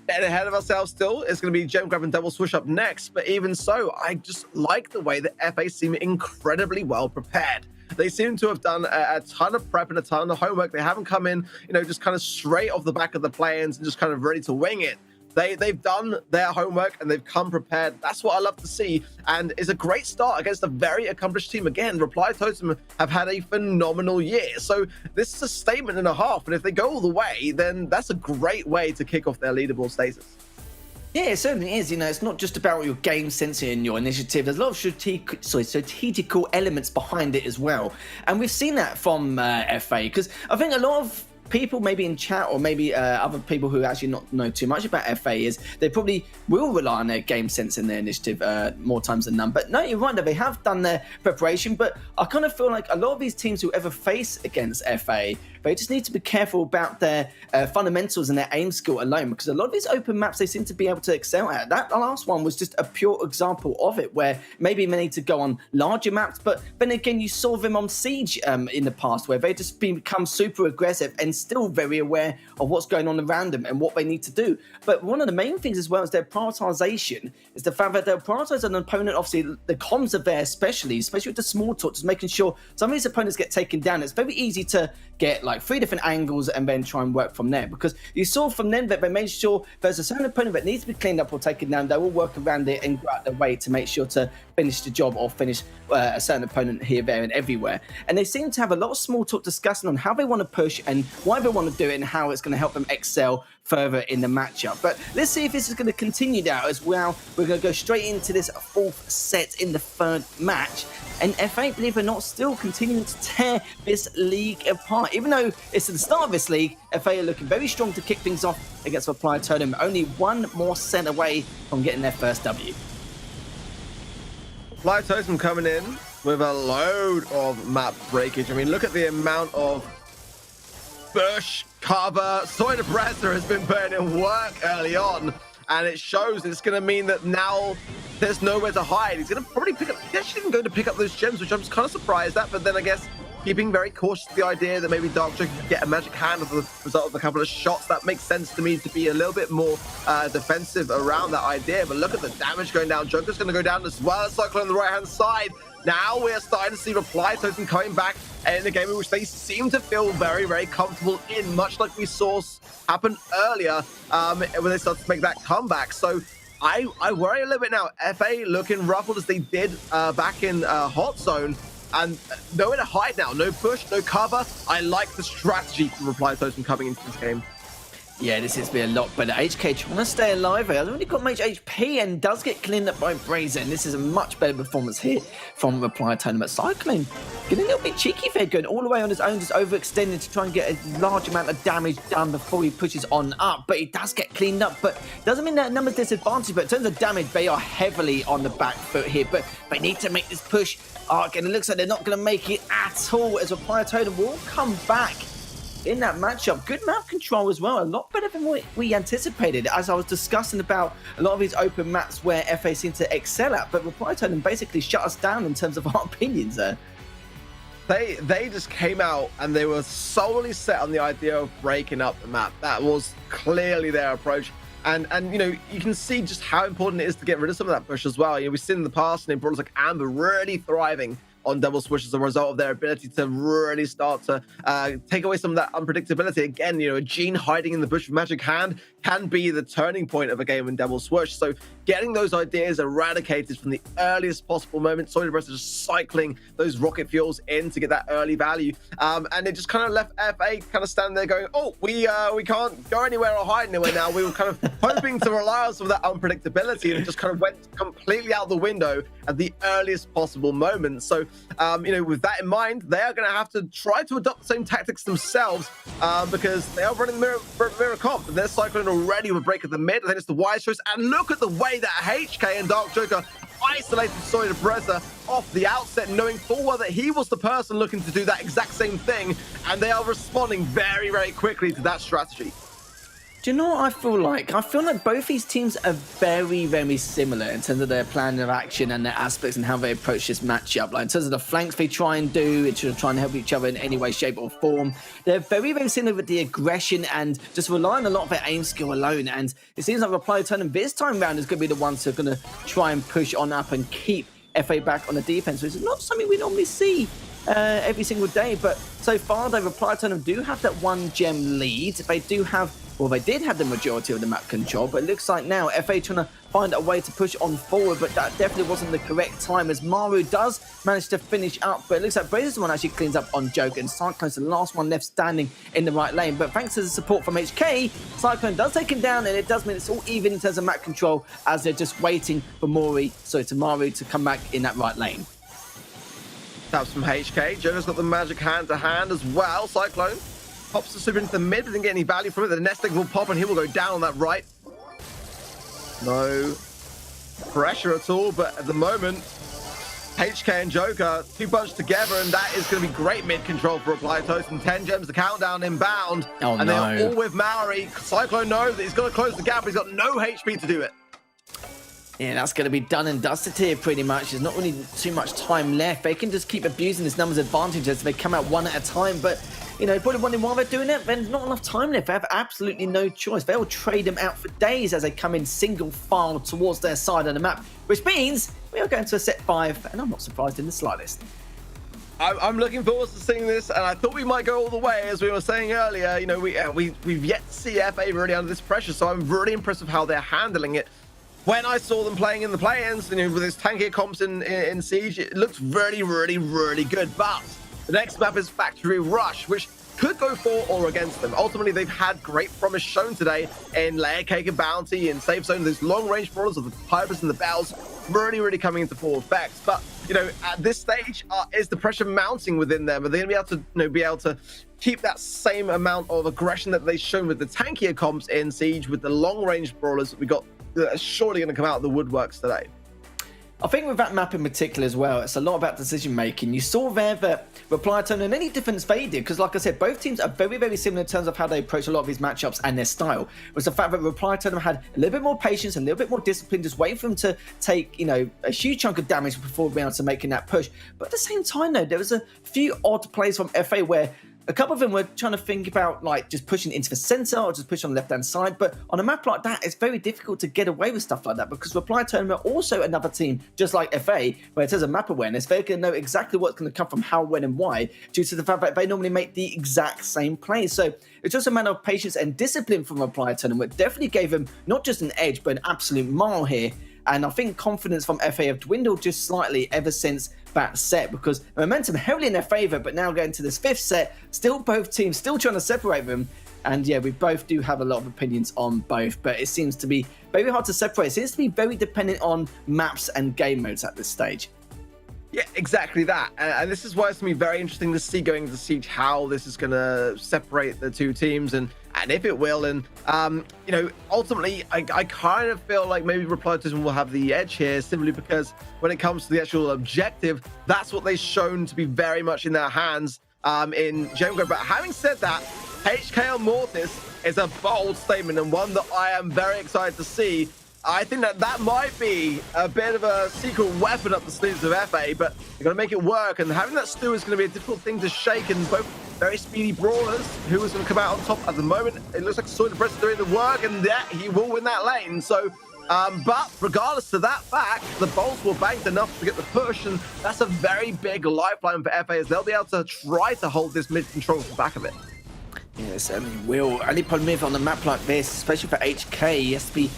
getting ahead of ourselves still, it's going to be Gem Grab and Double Swoosh up next. But even so, I just like the way that FA seem incredibly well prepared. They seem to have done a ton of prep and a ton of homework. They haven't come in, just kind of straight off the back of the play-ins and just kind of ready to wing it. They've done their homework and they've come prepared. That's what I love to see, and it's a great start against a very accomplished team. Again, Reply Totem have had a phenomenal year, so this is a statement and a half, and if they go all the way, then that's a great way to kick off their leaderboard status. Yeah, it certainly is. It's not just about your game sensing and your initiative. There's a lot of strategical elements behind it as well. And we've seen that from FA, because I think a lot of people maybe in chat, or maybe other people who actually not know too much about FA, is they probably will rely on their game sense and their initiative more times than none. But no, you're right, they have done their preparation, but I kind of feel like a lot of these teams who ever face against FA, they just need to be careful about their fundamentals and their aim skill alone, because a lot of these open maps they seem to be able to excel at. That last one was just a pure example of it, where maybe they need to go on larger maps, but then again, you saw them on Siege in the past, where they just become super aggressive and still very aware of what's going on around them and what they need to do. But one of the main things as well is their prioritization, is the fact that they'll prioritize an opponent. Obviously, the comms are there, especially with the small talk, just making sure some of these opponents get taken down. It's very easy to get like 3 different angles and then try and work from there, because you saw from them that they made sure there's a certain opponent that needs to be cleaned up or taken down. They will work around it and go out their way to make sure to finish the job or finish a certain opponent here, there, and everywhere. And they seem to have a lot of small talk discussing on how they want to push and why they want to do it and how it's going to help them excel further in the matchup. But let's see if this is going to continue now as well. We're going to go straight into this fourth set in the third match. And FA, believe it or not, still continuing to tear this league apart. Even though it's the start of this league, FA are looking very strong to kick things off against Reply Totem. Only one more set away from getting their first W. Reply Totem coming in with a load of map breakage. I mean, look at the amount of bush, cover. Soy Depressor has been putting in work early on, and it shows. It's going to mean that now there's nowhere to hide. He's going to probably pick up, he's actually even going to pick up those gems, which I'm just kind of surprised at, but then I guess keeping very cautious the idea that maybe Dark Joker could get a magic hand as a result of a couple of shots. That makes sense to me to be a little bit more defensive around that idea. But look at the damage going down. Joker's going to go down as well as Cyclone on the right-hand side. Now we're starting to see Reply Totem coming back in a game in which they seem to feel very, very comfortable in, much like we saw happen earlier when they started to make that comeback. So I worry a little bit now. FA looking ruffled as they did back in Hot Zone. And nowhere to hide now. No push, no cover. I like the strategy from Reply Totem coming into this game. Yeah, this has been a lot better. HK trying to stay alive. Has only got much HP and does get cleaned up by Brazen. This is a much better performance here from Reply Totem. But Cyclone getting a little bit cheeky there, going all the way on his own, just overextending to try and get a large amount of damage done before he pushes on up. But he does get cleaned up, but doesn't mean that numbers disadvantage. But in terms of damage, they are heavily on the back foot here. But they need to make this push. And it looks like they're not going to make it at all, as Reply Totem will come back in that matchup. Good map control as well, a lot better than what we anticipated, as I was discussing about a lot of these open maps where FA seem to excel at, but Reply Totem basically shut us down in terms of our opinions there. They just came out and they were solely set on the idea of breaking up the map. That was clearly their approach. And you know, you can see just how important it is to get rid of some of that push as well. You know, we've seen in the past, and brawlers like Amber really thriving on double switch as a result of their ability to really start to take away some of that unpredictability. Again, you know, a Gene hiding in the bush with magic hand can be the turning point of a game in double switch. So getting those ideas eradicated from the earliest possible moment, Soy Depressor just cycling those rocket fuels in to get that early value. And it just kind of left FA kind of standing there going, oh, we can't go anywhere or hide anywhere now. We were kind of hoping to rely on some of that unpredictability, and it just kind of went completely out the window at the earliest possible moment. So, you know, with that in mind, they are going to have to try to adopt the same tactics themselves because they are running mirror comp, and they're cycling already with break at the mid. I think it's the wise choice. And look at the way that HK and Dark Joker isolated Soy Depressor off the outset, knowing full well that he was the person looking to do that exact same thing, and they are responding very, very quickly to that strategy. Do you know what I feel like? I feel like both these teams are very, very similar in terms of their plan of action and their aspects and how they approach this matchup. Like in terms of the flanks they try and do, it's trying to help each other in any way, shape or form. They're very, very similar with the aggression and just relying a lot of their aim skill alone. And it seems like Reply Totem this time round is going to be the ones who are going to try and push on up and keep FA back on the defense, which is not something we normally see every single day. But so far, they Reply Totem do have that one gem lead. They do have, well, they did have the majority of the map control, but it looks like now FA trying to find a way to push on forward, but that definitely wasn't the correct time, as Maru does manage to finish up. But it looks like Brazen's the one actually cleans up on Joker, and Cyclone's the last one left standing in the right lane. But thanks to the support from HK, Cyclone does take him down, and it does mean it's all even in terms of map control, as they're just waiting for Maru to come back in that right lane. Taps from HK. Joker's got the magic hand to hand as well. Cyclone pops the super into the mid, doesn't get any value from it. The nest egg will pop and he will go down on that right. No pressure at all, but at the moment, HK and Joker, two bunched together, and that is going to be great mid control for Reply Totem. 10 gems, the countdown inbound. Oh, and no. they're all with Maori. Cyclone knows that he's got to close the gap, but he's got no HP to do it. Yeah, that's going to be done and dusted here pretty much. There's not really too much time left. They can just keep abusing this numbers advantage as they come out one at a time. But, you know, probably wondering why they're doing it. There's not enough time left. They have absolutely no choice. They'll trade them out for days as they come in single file towards their side of the map, which means we are going to a set 5, and I'm not surprised in the slightest. I'm looking forward to seeing this, and I thought we might go all the way, as we were saying earlier. You know, we've yet to see FA really under this pressure, so I'm really impressed with how they're handling it. When I saw them playing in the play-ins, you know, with this tankier comps in Siege, it looked really, really, really good. But the next map is Factory Rush, which could go for or against them. Ultimately, they've had great promise shown today in Layer Cake and Bounty and Safe Zone. Those long-range brawlers of the Pipers and the Bells really coming into full effect. But, at this stage, is the pressure mounting within them? Are they going to be able to, keep that same amount of aggression that they've shown with the tankier comps in Siege with the long-range brawlers that we got that are surely going to come out of the woodworks today? I think with that map in particular as well, it's a lot about decision making. You saw there that Reply Tone and any difference they did, because like I said, both teams are very similar in terms of how they approach a lot of these matchups and their style. Was the fact that Reply Tone had a little bit more patience, a little bit more discipline, just waiting for them to take, a huge chunk of damage before being able to making that push. But at the same time, though, there was a few odd plays from FA where a couple of them were trying to think about just pushing into the center or just pushing on the left-hand side. But on a map like that, it's very difficult to get away with stuff like that because Reply Tournament are also another team, just like FA, where it says a map awareness. They're going to know exactly what's going to come from how, when, and why, due to the fact that they normally make the exact same plays. So it's just a matter of patience and discipline from Reply Tournament. Definitely gave them not just an edge, but an absolute mile here. And I think confidence from FA have dwindled just slightly ever since that set, because momentum heavily in their favour, but now going to this 5th set, still both teams still trying to separate them. And yeah, we both do have a lot of opinions on both, but it seems to be very hard to separate. It seems to be very dependent on maps and game modes at this stage. Yeah, exactly that. And this is why it's going to be very interesting to see going into Siege how this is going to separate the two teams and if it will. And, ultimately, I kind of feel like maybe Reply Tournament will have the edge here simply because when it comes to the actual objective, that's what they've shown to be very much in their hands in Gemgo. But having said that, HK on Mortis is a bold statement and one that I am very excited to see. I think that might be a bit of a secret weapon up the sleeves of FA, but they're going to make it work. And having that stew is going to be a difficult thing to shake. And both very speedy brawlers, who is going to come out on top at the moment. It looks like Soy is doing the work, and yeah, he will win that lane. So, but regardless of that fact, the bolts will bank enough to get the push, and that's a very big lifeline for FA, as they'll be able to try to hold this mid control at the back of it. Yeah, it certainly will. Only problem is on a map like this, especially for HK, he has to be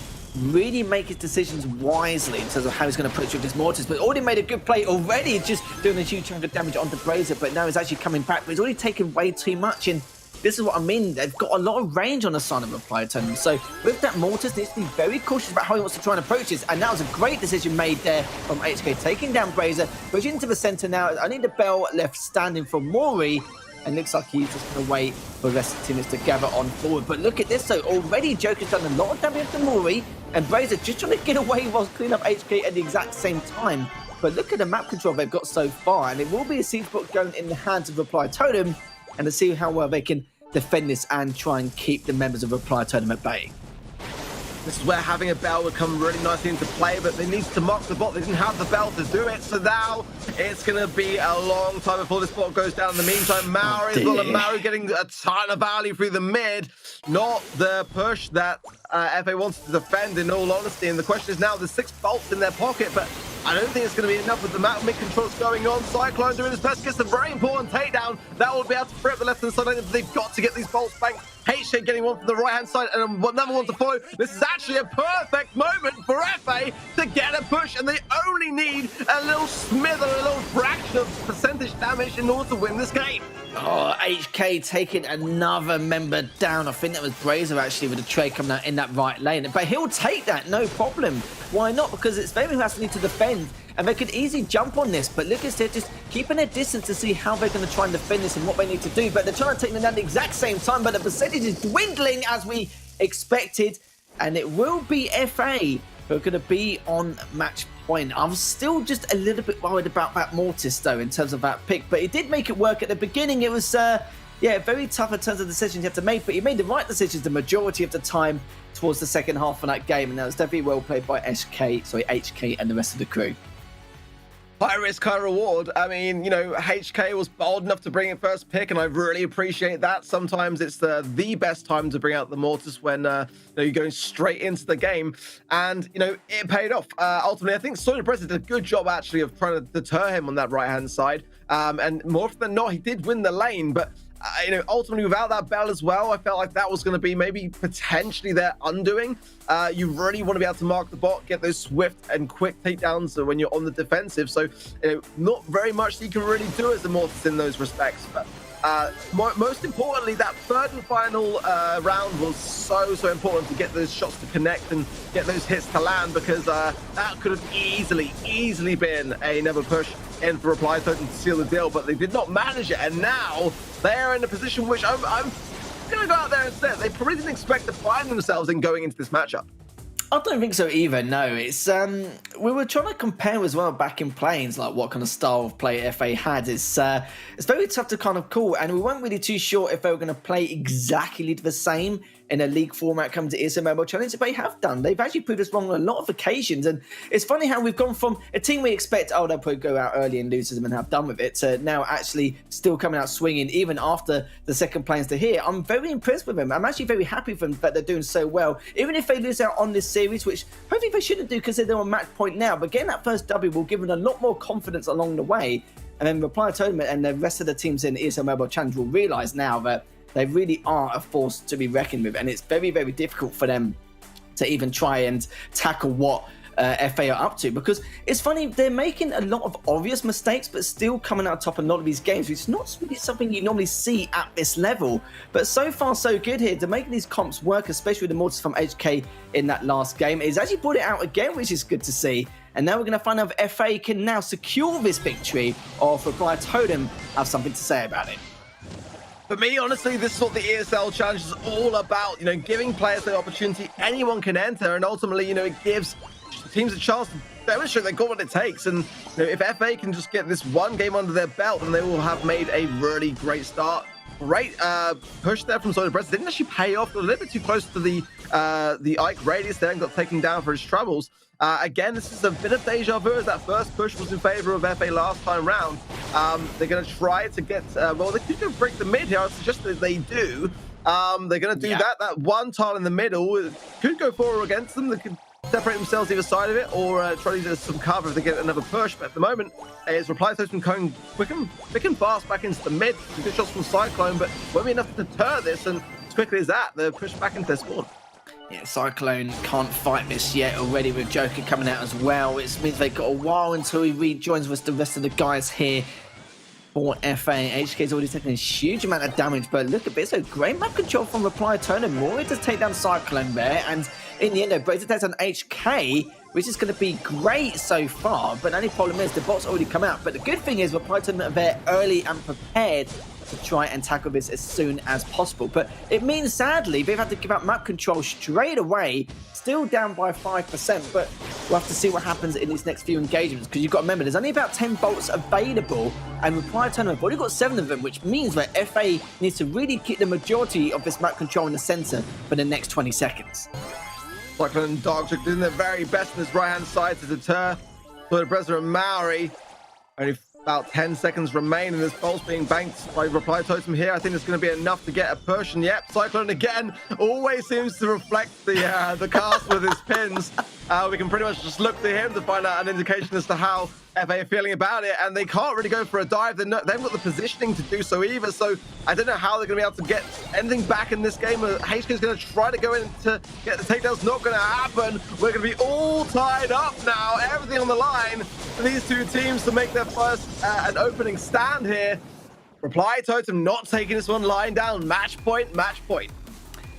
really make his decisions wisely in terms of how he's going to approach with his Mortis. But already made a good play already, just doing a huge chunk of damage onto Brazier, but now he's actually coming back. But he's already taken way too much, and this is what I mean. They've got a lot of range on the side of Reply Tournament. So with that Mortis, needs to be very cautious about how he wants to try and approach this. And that was a great decision made there from HK, taking down Brazier, pushing into the center now. I need the Bell left standing for Mori. And looks like he's just going to wait for the rest of the teammates to gather on forward. But look at this, though. Already Joker's done a lot of damage to Mori, and Brazier just trying to get away whilst cleaning up HK at the exact same time. But look at the map control they've got so far, and it will be a siege book going in the hands of Reply Totem, and to see how well they can defend this and try and keep the members of Reply Totem at bay. This is where having a Bell would come really nicely into play, but they need to mark the bot. They didn't have the Bell to do it, so now it's going to be a long time before this bot goes down. In the meantime, Maori as well, and Maori getting a ton of value through the mid. Not the push that FA wants to defend, in all honesty. And the question is now, there's 6 bolts in their pocket, but I don't think it's going to be enough with the map mid controls going on. Cyclone doing his best, gets a very important takedown. That will be able to free up the left-hand side. They've got to get these bolts banked. HK getting one from the right-hand side and another one to follow. This is actually a perfect moment for FA to get a push, and they only need a little smither, a little fraction of percentage damage in order to win this game. Oh, HK taking another member down. I think that was Brazier actually with the trade coming out in that right lane. But he'll take that, no problem. Why not? Because it's them who has to need to defend, and they could easily jump on this. But look at they're just keeping their distance to see how they're going to try and defend this and what they need to do. But they're trying to take them down at the exact same time, but the percentage is dwindling as we expected. And it will be FA who are going to be on match point. I'm still just a little bit worried about that Mortis, though, in terms of that pick. But he did make it work at the beginning. It was, very tough in terms of decisions you have to make. But he made the right decisions the majority of the time towards the second half of that game. And that was definitely well played by HK and the rest of the crew. High risk, high reward. I mean, HK was bold enough to bring in first pick, and I really appreciate that. Sometimes it's the best time to bring out the Mortis when you're going straight into the game, and it paid off. Ultimately, I think Soy did a good job actually of trying to deter him on that right hand side, and more often than not, he did win the lane, but. Ultimately, without that Bell as well, I felt like that was going to be maybe potentially their undoing. You really want to be able to mark the bot, get those swift and quick takedowns when you're on the defensive. So, not very much you can really do as a Mortis in those respects. But Most importantly, that third and final round was so important to get those shots to connect and get those hits to land, because that could have easily been another push in for Reply Token to seal the deal, but they did not manage it, and now they're in a position which I'm going to go out there and say they probably didn't expect to find themselves in going into this matchup. I don't think so either, no. It's we were trying to compare as well back in Plains, like what kind of style of play FA had. It's very tough to kind of call, and we weren't really too sure if they were going to play exactly the same in a league format come to ESL Mobile Challenge, but they have done. They've actually proved us wrong on a lot of occasions, and it's funny how we've gone from a team we expect, oh, they'll probably go out early and lose to them and have done with it, to now actually still coming out swinging even after the second Plains to here. I'm very impressed with them. I'm actually very happy for them that they're doing so well, even if they lose out on this series, which hopefully they shouldn't do because they're on match point now, but getting that first W will give them a lot more confidence along the way, and then Reply Tournament and the rest of the teams in ESL Mobile Challenge will realise now that they really are a force to be reckoned with, and it's very difficult for them to even try and tackle what FA are up to, because it's funny, they're making a lot of obvious mistakes but still coming out top in a lot of these games, which is not really something you normally see at this level. But so far so good here to make these comps work, especially with the Mortis from HK in that last game. It's actually brought it out again, which is good to see. And now we're going to find out if FA can now secure this victory, or if Reply Totem have something to say about it. For me, honestly, this is what the ESL Challenge is all about. Giving players the opportunity. Anyone can enter, and ultimately, it gives teams a chance to demonstrate they've got what it takes. And if FA can just get this one game under their belt, then they will have made a really great start. Great push there from Soda Brest. Didn't actually pay off. A little bit too close to the Ike radius there and got taken down for his troubles. Again, this is a bit of deja vu, as that first push was in favor of FA last time round. They're going to try to get, well, they could go break the mid here. I suggest that they do. They're going to do that one tile in the middle. Could go forward against them. They could separate themselves either side of it, or try to do some cover if they get another push. But at the moment, it's Reply Totem going quick and fast back into the mid. Some good shots from Cyclone, but won't be enough to deter this. And as quickly as that, they're pushed back into their spawn. Yeah, Cyclone can't fight this yet already, with Joker coming out as well. It means they've got a while until he rejoins with the rest of the guys here for FA. HK's already taken a huge amount of damage, but look at this. So great map control from Reply Totem. More to take down Cyclone there, and in the end, Brazer takes on HK, which is going to be great so far, but the only problem is the bot's already come out. But the good thing is Reply Totem are there early and prepared to try and tackle this as soon as possible. But it means, sadly, they've had to give up map control straight away, still down by 5%, but we'll have to see what happens in these next few engagements, because you've got to remember, there's only about 10 bolts available, and Reply Totem have already got 7 of them, which means that FA needs to really keep the majority of this map control in the center for the next 20 seconds. Cyclone and Darktrick doing their very best on this right-hand side to deter Soda Brest and Maori. Only about 10 seconds remain, and this bolt's being banked by Reply Totem here. I think it's going to be enough to get a push, and yep, Cyclone again always seems to reflect the cast with his pins. We can pretty much just look to him to find out an indication as to how FA are feeling about it, and they can't really go for a dive. They haven't got the positioning to do so either, so I don't know how they're going to be able to get anything back in this game. HK is going to try to go in to get the takedowns. Not going to happen. We're going to be all tied up now, everything on the line for these two teams to make their first and opening stand here. Reply Totem not taking this one lying down. Match point, match point.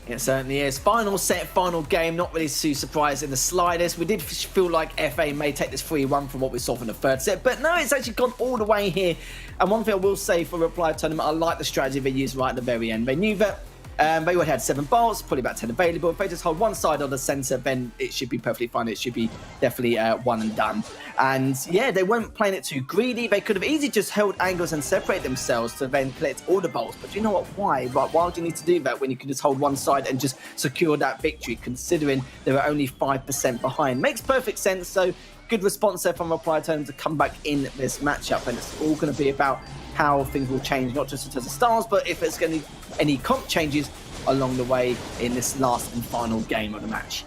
It certainly is. Final set, final game. Not really too surprised in the slightest. We did feel like FA may take this 3-1 from what we saw from the third set, but no, it's actually gone all the way here. And one thing I will say for Reply Tournament, I like the strategy they used right at the very end. They knew that they already had 7 bolts, probably about 10 available. If they just hold one side of the center, then it should be perfectly fine. It should be definitely one and done. And yeah, they weren't playing it too greedy. They could have easily just held angles and separate themselves to then collect all the bolts. But you know what? Why? Right? Why would you need to do that when you can just hold one side and just secure that victory, considering they were only 5% behind? Makes perfect sense. So good response there from Reply Totem to come back in this matchup. And it's all going to be about how things will change, not just in terms of stars, but if there's going to be any comp changes along the way in this last and final game of the match.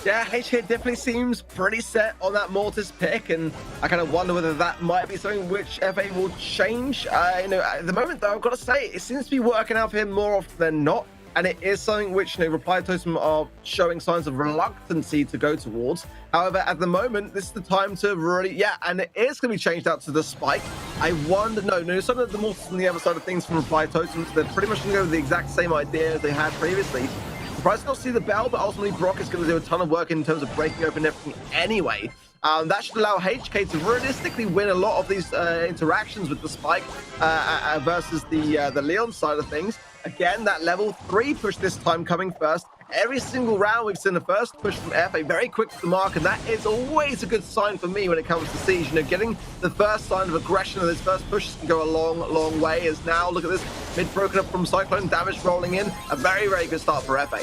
Yeah, HK definitely seems pretty set on that Mortis pick, and I kind of wonder whether that might be something which FA will change. At the moment, though, I've got to say, it seems to be working out for him more often than not. and it is something which, Reply Totem are showing signs of reluctancy to go towards. However, at the moment, this is the time to really, and it is going to be changed out to the spike. I wonder, no, some of the more on the other side of things from Reply Totems, they're pretty much going to go with the exact same idea as they had previously. Surprised not to see the bell, but ultimately Brock is going to do a ton of work in terms of breaking open everything anyway. That should allow HK to realistically win a lot of these interactions with the spike versus the Leon side of things. Again, that level 3 push this time coming first. Every single round we've seen the first push from FA very quick to the mark, and that is always a good sign for me when it comes to Siege. Getting the first sign of aggression of this first push can go a long way. As now, look at this, mid broken up from Cyclone, damage rolling in. A very good start for FA.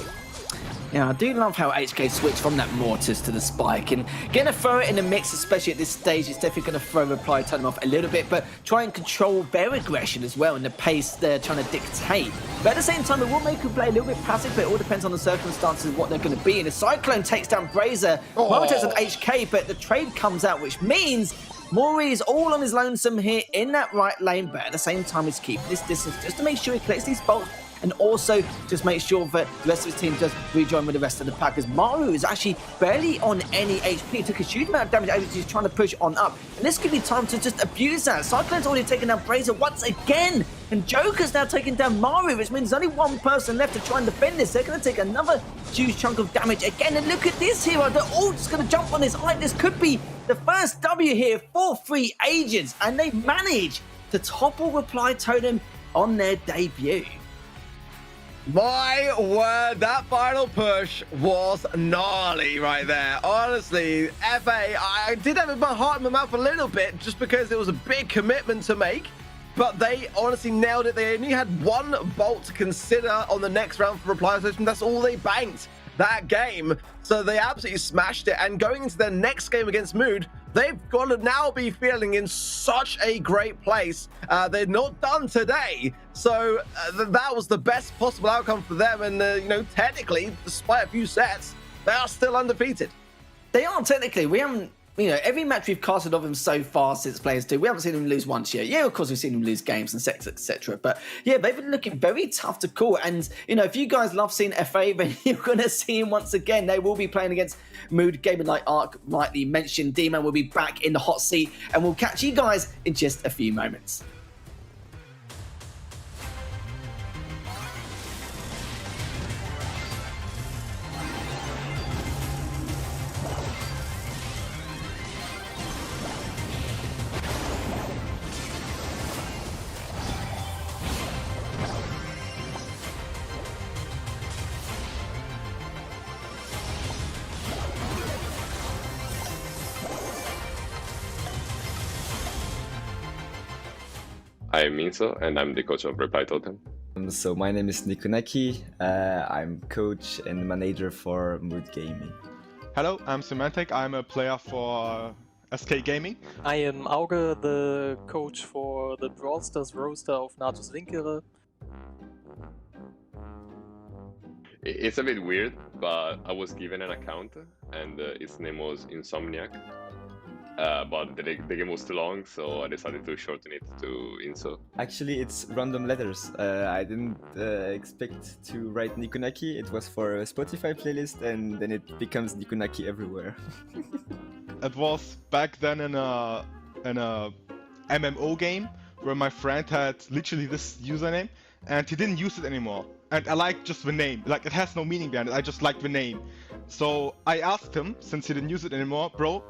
Yeah, I do love how HK switched from that Mortis to the Spike, and gonna throw it in the mix, especially at this stage. It's definitely gonna throw Reply Totem off a little bit, but try and control their aggression as well and the pace they're trying to dictate. But at the same time, it will make them play a little bit passive, but it all depends on the circumstances of what they're gonna be. And the Cyclone takes down Brazier, Mortis and HK, but the trade comes out, which means Maury is all on his lonesome here in that right lane, but at the same time, he's keeping this distance just to make sure he collects these bolts and also just make sure that the rest of his team does rejoin with the rest of the pack, as Maru is actually barely on any HP. He took a huge amount of damage as he's trying to push on up, and this could be time to just abuse that. Cyclone's already taken down Brazier once again, and Joker's now taking down Maru, which means there's only one person left to try and defend this. They're going to take another huge chunk of damage again, and look at this hero. They're all just going to jump on this eye. This could be the first W here for Free Agents, and they manage to topple Reply Totem on their debut. My word, that final push was gnarly right there. Honestly, FA, I did have my heart in my mouth a little bit just because it was a big commitment to make, but they honestly nailed it. They only had one bolt to consider on the next round for Reply System. That's all they banked that game. So they absolutely smashed it. And going into their next game against Mood, they've got to now be feeling in such a great place. They're not done today. So that was the best possible outcome for them. And, technically, despite a few sets, they are still undefeated. They are technically. We haven't, every match we've casted of them so far since Players 2, we haven't seen them lose once yet. Yeah, of course, we've seen them lose games and sets, etc. But yeah, they've been looking very tough to call. And, if you guys love seeing FA, then you're going to see him once again. They will be playing against Mood. Gaming like Ark rightly mentioned. D-Man will be back in the hot seat, and we'll catch you guys in just a few moments. I'm Minso, and I'm the coach of Reply Totem. So my name is Nikunaki. I'm coach and manager for Mood Gaming. Hello, I'm Semantic. I'm a player for SK Gaming. I am Auge, the coach for the Brawl Stars roster of Natus Winkere. It's a bit weird, but I was given an account, and its name was Insomniac. But the game was too long, so I decided to shorten it to Inso. Actually, it's random letters. I didn't expect to write Nikunaki. It was for a Spotify playlist, and then it becomes Nikunaki everywhere. It was back then in a MMO game where my friend had literally this username, and he didn't use it anymore. And I like just the name. Like, it has no meaning behind it. I just like the name. So I asked him, since he didn't use it anymore, bro,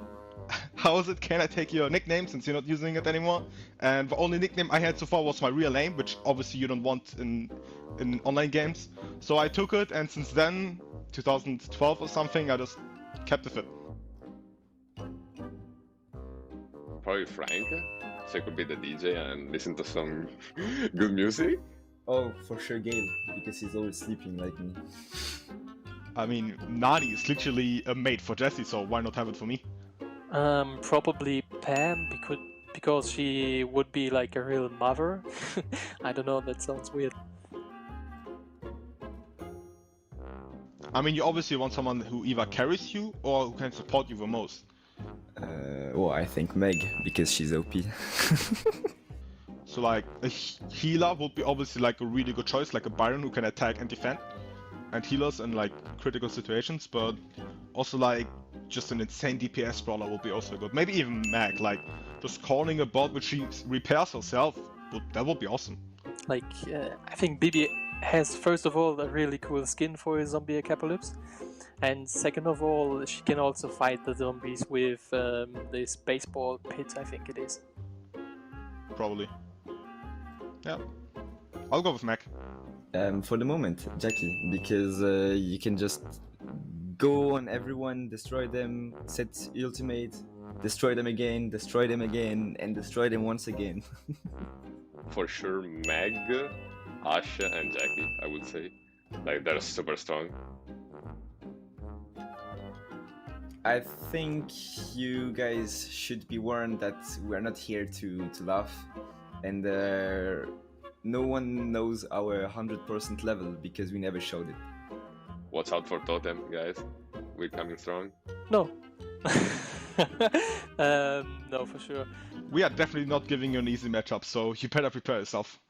how is it? Can I take your nickname since you're not using it anymore? And the only nickname I had so far was my real name, which obviously you don't want in online games. So I took it, and since then, 2012 or something, I just kept with it. Probably Frank, so I could be the DJ and listen to some good music. Oh, for sure Gale, because he's always sleeping like me. I mean, Nadi is literally a mate for Jessie, so why not have it for me? Probably Pam, because she would be like a real mother. I don't know, that sounds weird. I mean, you obviously want someone who either carries you or who can support you the most. Well, I think Meg, because she's OP. So like, a healer would be obviously like a really good choice, like a Byron who can attack and defend. and healers in like critical situations, but also like just an insane DPS brawler will be also good. Maybe even Mag, like just calling a bot which she repairs herself, that would be awesome. Like, I think Bibi has, first of all, a really cool skin for a zombie apocalypse, and second of all, she can also fight the zombies with this baseball pit, I think it is. Probably. Yeah. I'll go with Mac. For the moment, Jackie, because you can just go on everyone, destroy them, set ultimate, destroy them again, and destroy them once again. For sure, Meg, Asha, and Jackie, I would say. Like, they're super strong. I think you guys should be warned that we're not here to laugh, and no one knows our 100% level because we never showed it. Watch out for Totem, guys. We're coming strong. No. No, for sure. We are definitely not giving you an easy matchup, so you better prepare yourself.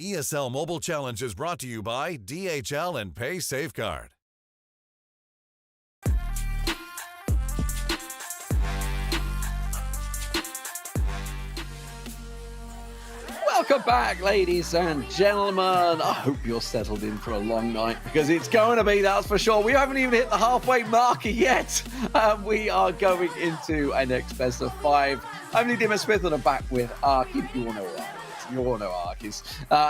ESL Mobile Challenge is brought to you by DHL and Pay Safeguard. Welcome back, ladies and gentlemen. I hope you're settled in for a long night because it's going to be, that's for sure. We haven't even hit the halfway marker yet. We are going into a next best of 5. Only Dimmer Smith on the back with Arky. You all know what Arky is. You all know Arky's.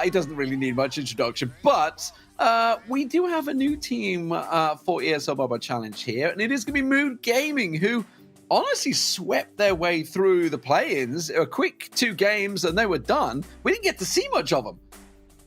He doesn't really need much introduction, but we do have a new team for ESL Mobile Challenge here, and it is going to be Mood Gaming, who honestly swept their way through the play-ins. A quick 2 games and they were done. We didn't get to see much of them.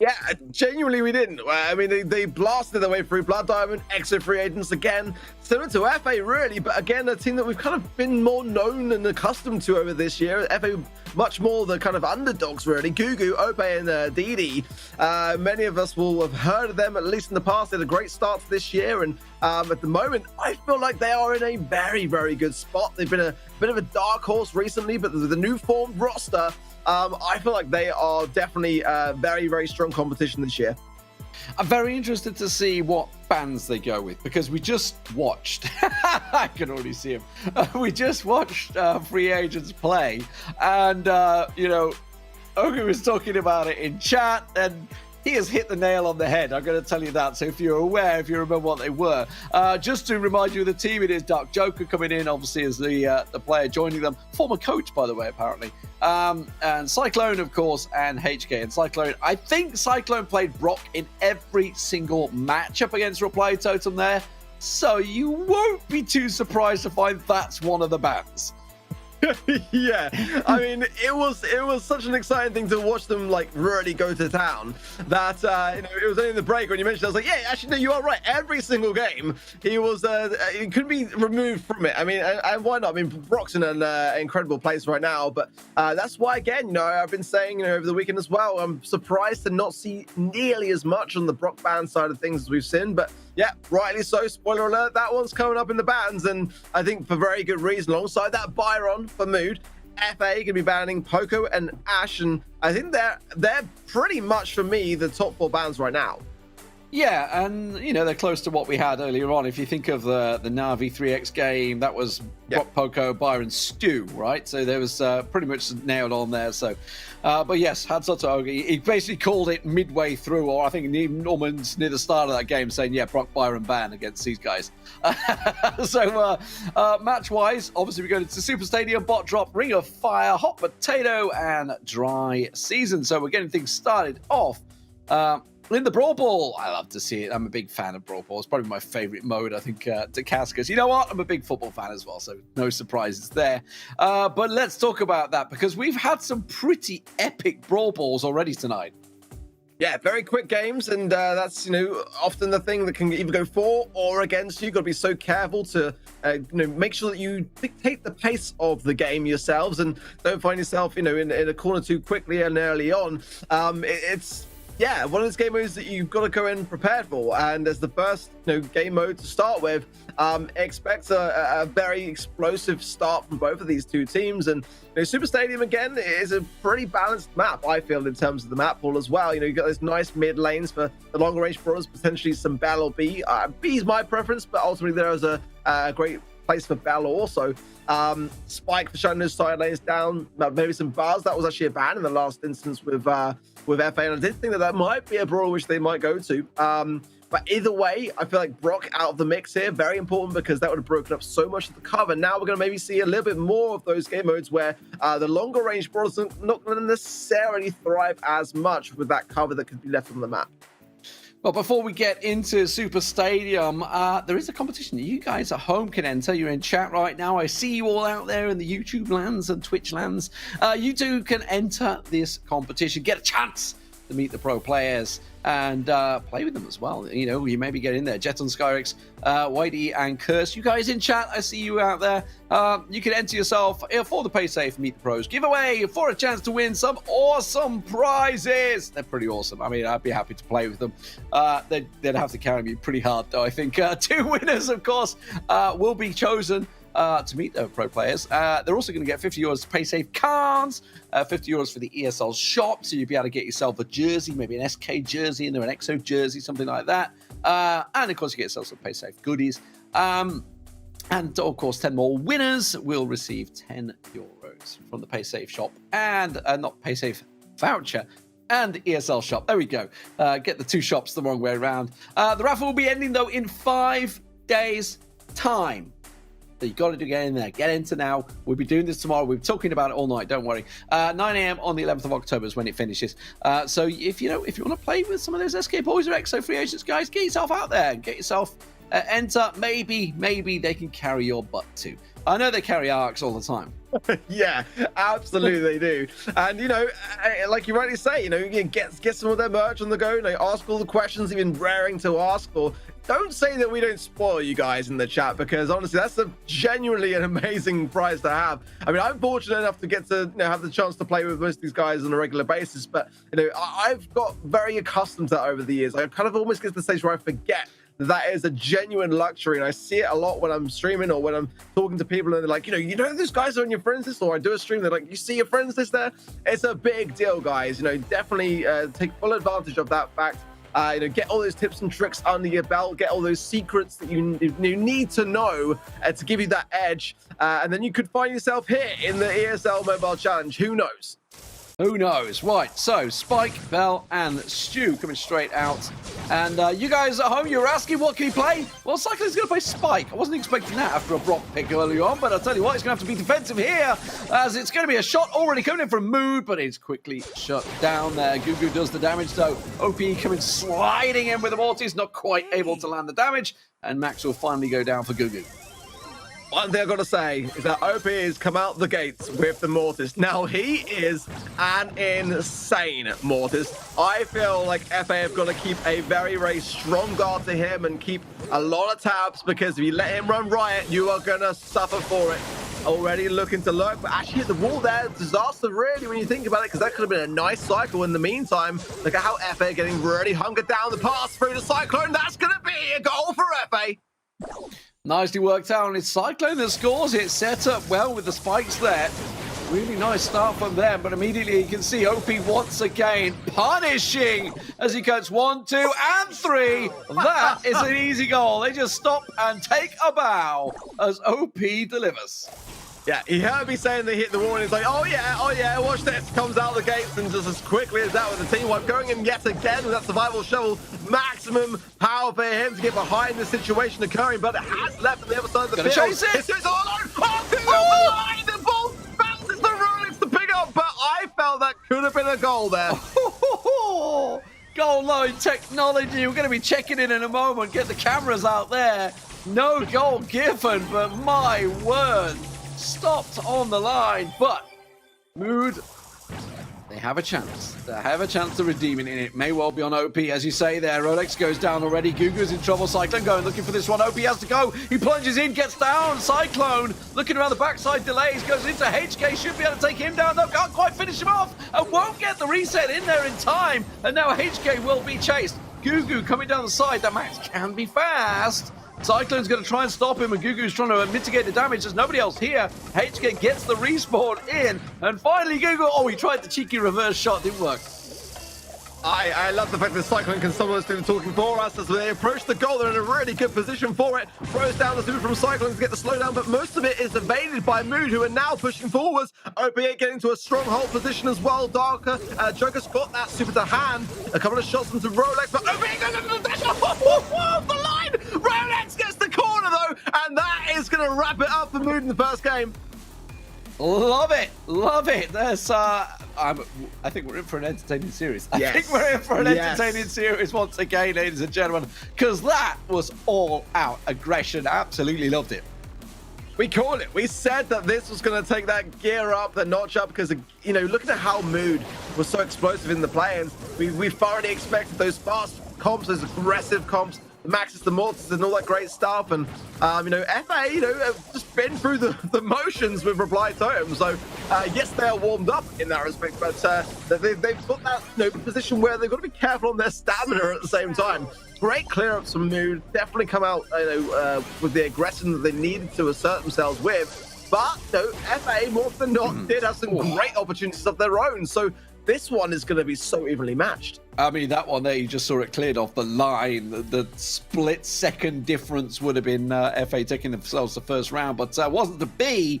Yeah, genuinely we didn't. I mean, they blasted their way through Blood Diamond, exit free agents again, similar to FA really, but again, a team that we've kind of been more known and accustomed to over this year. FA much more the kind of underdogs really. Gugu, Ope, and Didi. Many of us will have heard of them, at least in the past. They had a great start to this year, and at the moment, I feel like they are in a very, very good spot. They've been a bit of a dark horse recently, but with the new formed roster, I feel like they are definitely very, very strong competition this year. I'm very interested to see what bans they go with, because we just watched, I can already see him, we just watched free agents play, and, you know, Ogi was talking about it in chat, and he has hit the nail on the head. I'm going to tell you that. So if you're aware, if you remember what they were, just to remind you of the team, it is Dark Joker coming in, obviously, as the player joining them. Former coach, by the way, apparently. And Cyclone, of course, and HK. And Cyclone, I think Cyclone played Brock in every single matchup against Reply Totem there. So you won't be too surprised to find that's one of the bans. Yeah, I mean, it was such an exciting thing to watch them like really go to town. That you know, it was only in the break when you mentioned it, I was like, yeah, actually, no, you are right. Every single game, he was he couldn't be removed from it. I mean, and why not? I mean, Brock's in an incredible place right now, but that's why, again, you know, I've been saying, you know, over the weekend as well, I'm surprised to not see nearly as much on the Brock ban side of things as we've seen, but. Yeah, rightly so. Spoiler alert, that one's coming up in the bans, and I think for very good reason. Alongside that, Byron for Mood, FA going to be banning Poco and Ash, and I think they're pretty much, for me, the top 4 bans right now. Yeah, and, you know, they're close to what we had earlier on. If you think of the NaVi 3x game, that was Brock, Poco, Byron, Stu, right? So there was pretty much nailed on there. So, but yes, hats off to Ogi. He basically called it midway through, or I think even almost near the start of that game, saying, yeah, Brock, Byron, ban against these guys. So match-wise, obviously we're going to Super Stadium, Bot Drop, Ring of Fire, Hot Potato, and Dry Season. So we're getting things started off. In the Brawl Ball, I love to see it. I'm a big fan of Brawl Ball. It's probably my favorite mode, I think, to cast, because you know what? I'm a big football fan as well, so no surprises there. But let's talk about that, because we've had some pretty epic Brawl Balls already tonight. Yeah, very quick games, and that's, you know, often the thing that can either go for or against you. You've got to be so careful to, you know, make sure that you dictate the pace of the game yourselves and don't find yourself, you know, in a corner too quickly and early on. It's... yeah, one of those game modes that you've got to go in prepared for. And as the first, you know, game mode to start with, expect a very explosive start from both of these two teams. And you know, Super Stadium, again, is a pretty balanced map, I feel, in terms of the map pool as well. You know, you've got those nice mid lanes for the longer range brawlers, potentially some Bell or B. B is my preference, but ultimately there is a great place for Bell also. Spike for shutting those side lanes down, maybe some bars. That was actually a ban in the last instance with FA, and I did think that might be a brawl which they might go to. But either way, I feel like Brock out of the mix here, very important, because that would have broken up so much of the cover. Now we're going to maybe see a little bit more of those game modes where the longer range brawlers are not going to necessarily thrive as much with that cover that could be left on the map. Well, before we get into Super Stadium, there is a competition. You guys at home can enter. You're in chat right now. I see you all out there in the YouTube lands and Twitch lands. You too can enter this competition. Get a chance to meet the pro players and play with them as well. You know, you maybe get in there. Jet on Skyrix, Whitey, and Curse. You guys in chat, I see you out there. You can enter yourself for the Pay Safe Meet the Pros giveaway for a chance to win some awesome prizes. They're pretty awesome. I mean, I'd be happy to play with them. They'd have to carry me pretty hard, though. I think 2 winners, of course, will be chosen to meet the pro players. They're also going to get €50 Pay Safe cards, €50 for the ESL shop, so you'll be able to get yourself a jersey, maybe an SK jersey, and an EXO jersey, something like that. And of course, you get yourself some Pay Safe goodies. And of course, 10 more winners will receive €10 from the Pay Safe shop and not Pay Safe voucher. And the ESL shop. There we go. Get the 2 shops the wrong way around. The raffle will be ending, though, in 5 days' time. So you got to get in there. Get into now. We'll be doing this tomorrow. We'll be talking about it all night. Don't worry. 9 a.m. on the 11th of October is when it finishes. So if you want to play with some of those SK boys or EXO free agents, guys, get yourself out there. Get yourself enter. Maybe they can carry your butt too. I know they carry arcs all the time. Yeah, absolutely they do. And you know, like you rightly say, you know, you get some of their merch on the go. You know, ask all the questions you've been raring to ask, or don't say that we don't spoil you guys in the chat, because honestly, that's genuinely an amazing prize to have. I mean, I'm fortunate enough to get to, you know, have the chance to play with most of these guys on a regular basis, but you know, I've got very accustomed to that over the years. I kind of almost get to the stage where I forget that is a genuine luxury, and I see it a lot when I'm streaming or when I'm talking to people and they're like, you know these guys are on your friends list, or I do a stream, they're like, you see your friends list there? It's a big deal, guys. You know, definitely take full advantage of that fact. get all those tips and tricks under your belt, get all those secrets that you need to know to give you that edge. And then you could find yourself here in the ESL Mobile Challenge. Who knows? Who knows? Right, so Spike, Bell, and Stu coming straight out. And you guys at home, you were asking what can he play? Well, Cyclone's going to play Spike. I wasn't expecting that after a Brock pick early on, but I'll tell you what, he's going to have to be defensive here, as it's going to be a shot already coming in from Mood, but it's quickly shut down there. Gugu does the damage, though. OP coming sliding in with the Mortis, not quite able to land the damage, and Max will finally go down for Gugu. One thing I've got to say is that OP has come out the gates with the Mortis. Now, he is an insane Mortis. I feel like FA have got to keep a very, very strong guard to him and keep a lot of tabs, because if you let him run riot, you are going to suffer for it. Already looking to lurk, but actually hit the wall there. Disaster, really, when you think about it, because that could have been a nice cycle in the meantime. Look at how FA are getting really hunkered down the pass through the Cyclone. That's going to be a goal for FA. Nicely worked out, and it's Cyclone that scores it. Set up well with the spikes there. Really nice start from them, but immediately you can see OP once again punishing as he cuts 1, 2, and 3. That is an easy goal. They just stop and take a bow as OP delivers. Yeah, he heard me saying they hit the wall, and he's like, oh yeah, watch this. Comes out the gates, and just as quickly as that with the team wipe, going in yet again with that survival shovel. Maximum power for him to get behind the situation occurring, but it has left on the other side of the field. Chase it! It's all alone! Oh, the line! The ball bounces the run! It's the pick up, but I felt that could have been a goal there. Goal line technology. We're going to be checking in a moment. Get the cameras out there. No goal given, but my word. Stopped on the line, but Mood, they have a chance. They have a chance to redeem it, and it may well be on OP, as you say there. Rolex goes down already. Gugu's in trouble. Cyclone going, looking for this one. OP has to go. He plunges in, gets down. Cyclone looking around the backside, delays, goes into HK. Should be able to take him down. No, can't quite finish him off, and won't get the reset in there in time. And now HK will be chased. Gugu coming down the side. That Max can be fast. Cyclone's going to try and stop him, and Gugu's trying to mitigate the damage. There's nobody else here. HK gets the respawn in, and finally Gugu, he tried the cheeky reverse shot, didn't work. I love the fact that Cyclone can sometimes do the talking for us as they approach the goal. They're in a really good position for it. Throws down the super from Cyclone to get the slowdown, but most of it is evaded by Mood, who are now pushing forwards. OP8 getting to a stronghold position as well. Darker, Joker's got that super to hand. A couple of shots into Rolex, but OP8 goes into the dash off the line. Rolex gets the corner though, and that is going to wrap it up for Mood in the first game. Love it, love it. There's, I think we're in for an entertaining series. I think we're in for an entertaining series once again, ladies and gentlemen, because that was all out aggression. Absolutely loved it. We called it. We said that this was going to take that gear up, the notch up, because, looking at how Mood was so explosive in the play-ins, we thoroughly expected those fast comps, those aggressive comps, the Maxes, the Mortis, and all that great stuff. And, FA, just been through the motions with Reply Totem. So, yes, they are warmed up in that respect, but they've got that position where they've got to be careful on their stamina at the same time. Great clear-ups from Mood. Definitely come out, with the aggression that they needed to assert themselves with. But, FA, more than not, did have some great opportunities of their own. So, this one is going to be so evenly matched. I mean, that one there, you just saw it cleared off the line. The split-second difference would have been FA taking themselves the first round, but wasn't to be.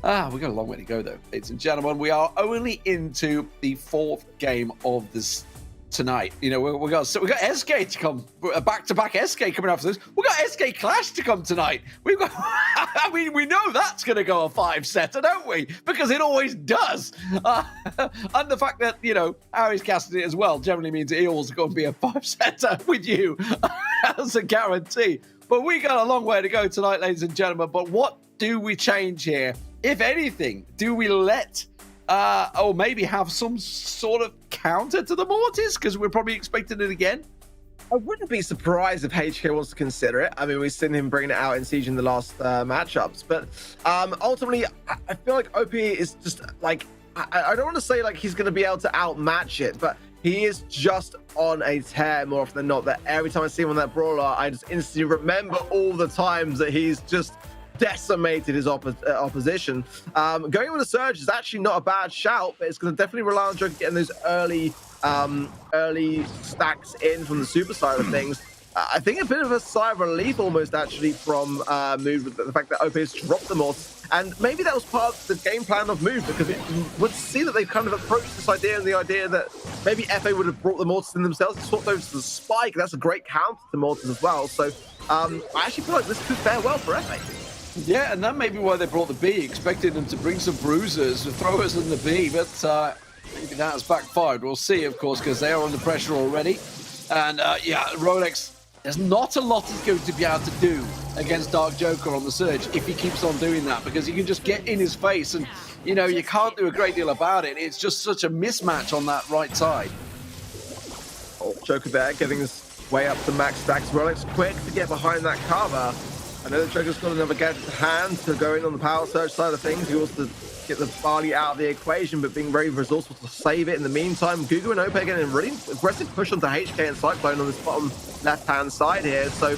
We've got a long way to go, though, ladies and gentlemen. We are only into the fourth game of this tonight. We got SK to come, back-to-back SK coming after this. We got SK Clash to come tonight. We've got, we know that's going to go a 5-setter, don't we? Because it always does. And the fact that Harry's casting it as well generally means it always going to be a 5-setter with you as a guarantee. But we got a long way to go tonight, ladies and gentlemen. But what do we change here? If anything, do we let or maybe have some sort of counter to the Mortis, because we're probably expecting it again? I wouldn't be surprised if HK wants to consider it. I mean, we've seen him bringing it out in Siege in the last matchups, but ultimately, I feel like OP is just like, I don't want to say like he's going to be able to outmatch it, but he is just on a tear more often than not. That every time I see him on that brawler, I just instantly remember all the times that he's just decimated his opposition. Going with a Surge is actually not a bad shout, but it's going to definitely rely on Joker getting those early early stacks in from the super side of things. I think a bit of a sigh of relief almost actually from Mood with the fact that OP has dropped the morts. And maybe that was part of the game plan of Mood, because it would see that they've kind of approached this idea and the idea that maybe FA would have brought the mortars in themselves and swapped those to the spike. That's a great counter to mortars as well. So I actually feel like this could fare well for FA. Yeah, and that may be why they brought the B, expecting them to bring some bruisers, throwers in the B, but maybe that has backfired. We'll see, of course, because they are under pressure already. And yeah, Rolex, there's not a lot he's going to be able to do against Dark Joker on the Surge if he keeps on doing that, because he can just get in his face and, you know, you can't do a great deal about it. It's just such a mismatch on that right side. Oh, Joker there getting his way up to max stacks. Rolex quick to get behind that cover. I know that Joker's got another gadget to hand to go in on the power surge side of things. He wants to get the Barley out of the equation, but being very resourceful to save it in the meantime. Gugu and Ope getting a really aggressive push onto HK and Cyclone on this bottom left-hand side here. So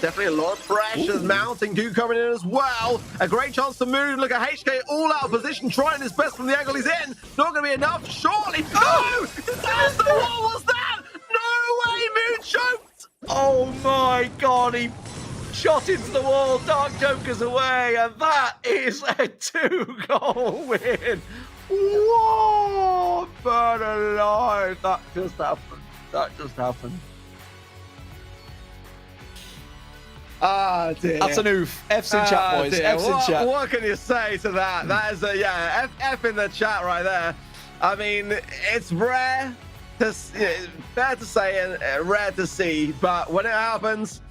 definitely a lot of pressure mounting. Gugu coming in as well. A great chance to move. Look at HK all out of position, trying his best from the angle he's in. Not going to be enough, surely. No! Disaster! What was that? No way! Moon choked! Oh my god, he shot into the wall, Dark Joker's away, and that is a 2-goal win. Whoa, burn alive. That just happened. That just happened. Ah, dear. That's an oof. F's in chat, boys. Dear. F's in chat. What can you say to that? That is a, yeah, F in the chat right there. I mean, it's rare to, fair to say and rare to see, but when it happens,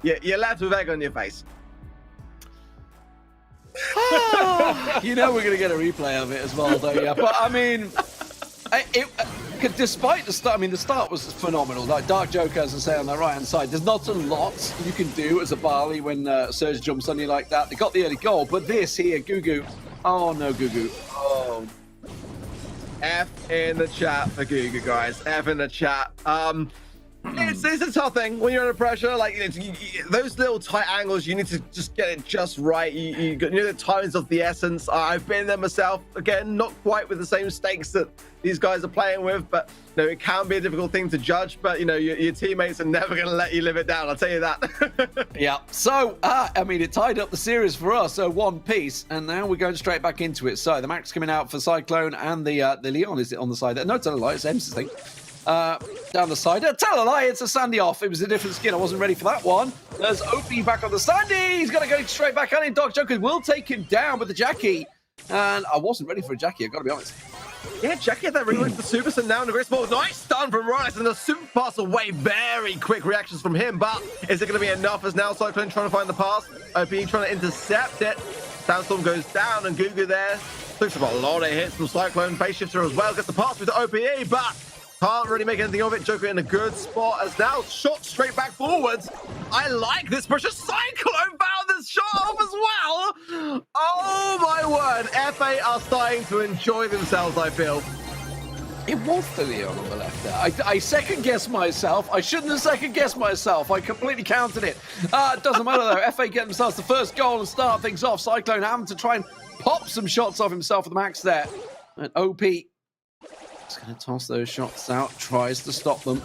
you're left with egg on your face. You know we're going to get a replay of it as well, don't you? But I mean, despite the start, I mean, the start was phenomenal. Like Dark Joker, as I say, on the right-hand side, there's not a lot you can do as a Barley when Surge jumps on you like that. They got the early goal, but this here, Gugu. Oh, no, Gugu. Oh. F in the chat for Gugu, guys. F in the chat. It's a tough thing when you're under pressure. Like those little tight angles, you need to just get it just right. You know the timing's of the essence. I've been there myself. Again, not quite with the same stakes that these guys are playing with, but you know it can be a difficult thing to judge. But you know your teammates are never going to let you live it down. I'll tell you that. Yeah. So I mean, it tied up the series for us. So one piece, and now we're going straight back into it. So the Max coming out for Cyclone and the Leon is it on the side there? No, tell a lie. It's Em's thing. Down the side. Tell a lie, it's a Sandy off. It was a different skin. I wasn't ready for that one. There's OP back on the Sandy. He's going to go straight back on in. Dark Joker will take him down with the Jackie. And I wasn't ready for a Jackie, I've got to be honest. Yeah, Jackie had that reload for Super, so now in the great ball. Nice stun from Rice, and the super pass away. Very quick reactions from him, but is it going to be enough as now Cyclone trying to find the pass? OP trying to intercept it. Sandstorm goes down, and Gugu there. Looks like a lot of hits from Cyclone. Face shifter as well. Gets the pass with the OPE, but can't really make anything of it. Joker in a good spot as now shot straight back forwards. I like this pressure. Cyclone found this shot off as well. Oh my word. FA are starting to enjoy themselves, I feel. It was the Leon on the left there. I second-guessed myself. I shouldn't have second-guessed myself. I completely counted it. Doesn't matter, though. FA get themselves the first goal and start things off. Cyclone having to try and pop some shots off himself with the Max there. And OP is going to toss those shots out. Tries to stop them.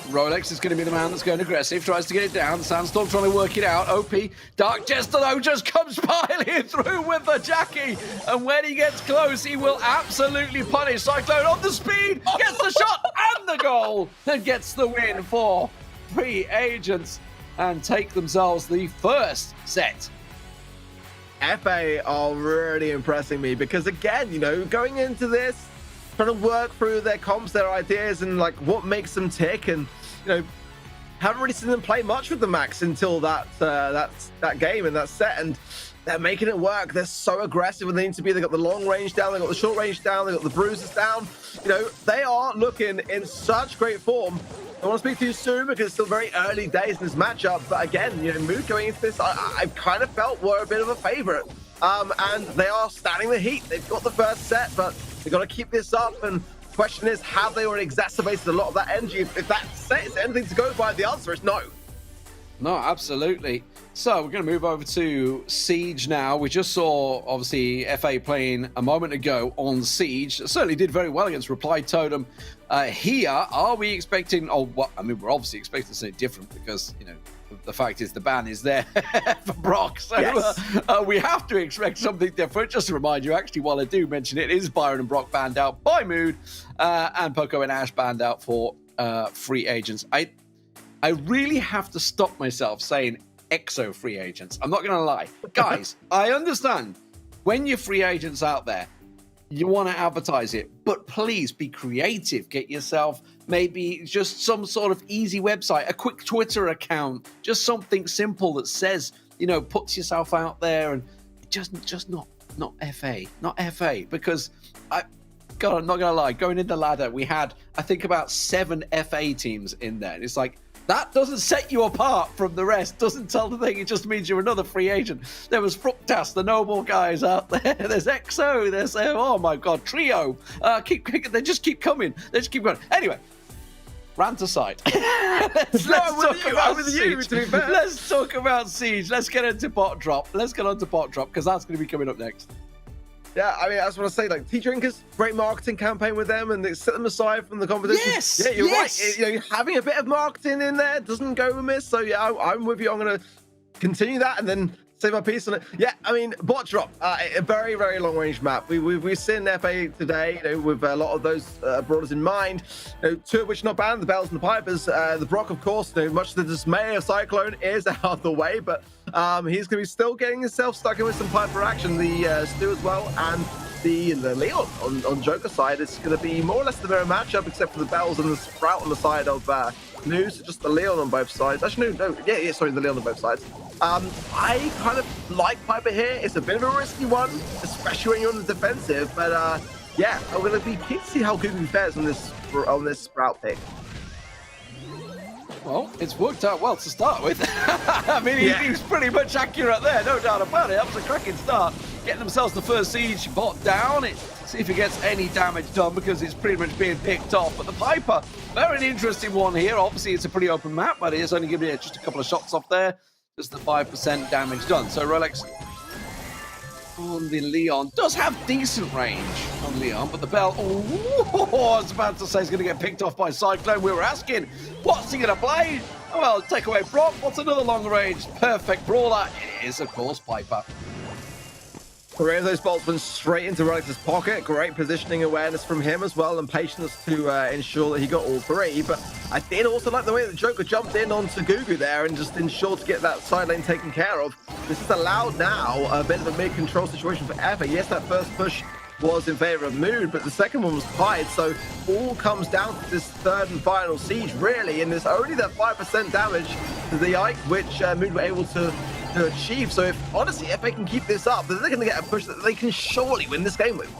Rolex is going to be the man that's going aggressive. Tries to get it down. Sandstorm trying to work it out. OP. Dark Jester, though, just comes piling through with the Jackie. And when he gets close, he will absolutely punish. Cyclone on the speed. Gets the shot and the goal. And gets the win for Free Agents. And take themselves the first set. FA are really impressing me because, again, you know, going into this, trying to work through their comps, their ideas, and like what makes them tick, and you know, haven't really seen them play much with the Max until that game and that set, and they're making it work. They're so aggressive when they need to be. They got the long range down, they got the short range down, they got the bruises down. You know, they are looking in such great form. I want to speak too soon because it's still very early days in this matchup, but again, you know, Mood going into this, I kind of felt were a bit of a favorite. And they are standing the heat. They've got the first set, but they've got to keep this up. And the question is, have they already exacerbated a lot of that energy? If that set is anything to go by, the answer is no. No, absolutely. So we're going to move over to Siege now. We just saw, obviously, FA playing a moment ago on Siege. Certainly did very well against Reply Totem. Here, are we expecting... Oh, well, I mean, we're obviously expecting something different because, you know, the fact is the ban is there for Brock. So Yes. we have to expect something different. Just to remind you, actually, while I do mention it, is Byron and Brock banned out by Mood and Poco and Ash banned out for free agents. I really have to stop myself saying EXO free agents. I'm not going to lie. Guys, I understand when you're free agents out there, you want to advertise it, but please be creative. Get yourself maybe just some sort of easy website, a quick Twitter account, just something simple that says, you know, puts yourself out there and just not FA, because God, I'm not going to lie, going in the ladder, we had, I think, about 7 FA teams in there. And it's like, that doesn't set you apart from the rest, doesn't tell the thing, it just means you're another free agent. There was Fructas, the Noble guys out there, there's EXO, there's, oh my God, Trio, they just keep coming, they just keep going. Anyway, rant aside, let's talk about Siege. To be fair. Let's talk about Siege, let's get into Bot Drop, because that's going to be coming up next. Yeah, I mean, I just want to say, like, T-Drinkers, great marketing campaign with them, and they set them aside from the competition. Yes, yeah, you're yes. right. You know, having a bit of marketing in there doesn't go amiss. So yeah, I'm with you. I'm going to continue that and then say my piece on it. Yeah, I mean, Bot Drop, a very, very long range map. We've seen FA today, you know, with a lot of those brawlers in mind. You know, 2 of which not banned, the Bells and the Pipers. The Brock, of course, you know, much to the dismay of Cyclone, is out of the way, but he's going to be still getting himself stuck in with some Piper action. The Stu as well, and the Leon on Joker's side is going to be more or less the mirror matchup, except for the Bells and the Sprout on the side of News, just the Leon on both sides. Actually, no, yeah, sorry, the Leon on both sides. I kind of like Piper here. It's a bit of a risky one, especially when you're on the defensive, but yeah, I'm going to be keen to see how Gugu fares on this Sprout pick. Well, it's worked out well to start with. I mean, he was pretty much accurate there, no doubt about it. That was a cracking start. Getting themselves the first Siege bot down. See if he gets any damage done, because it's pretty much being picked off. But the Piper, very interesting one here. Obviously, it's a pretty open map, but it is only giving it just a couple of shots off there. Just the 5% damage done. So Rolex on the Leon does have decent range on Leon, but the Bell, I was about to say, he's going to get picked off by Cyclone. We were asking, what's he going to play? Well, take away Brock. What's another long range perfect brawler? It is, of course, Piper. 3 of those bolts went straight into Rolex's pocket. Great positioning awareness from him as well, and patience to ensure that he got all 3. But I did also like the way that Joker jumped in onto Gugu there and just ensured to get that side lane taken care of. This has allowed now a bit of a mid-control situation for Ever. Yes, that first push was in favor of Mood, but the second one was tied. So all comes down to this third and final Siege, really, and there's only that 5% damage to the Ike, which Mood were able to achieve. So if, honestly, if they can keep this up, then they're going to get a push that they can surely win this game with.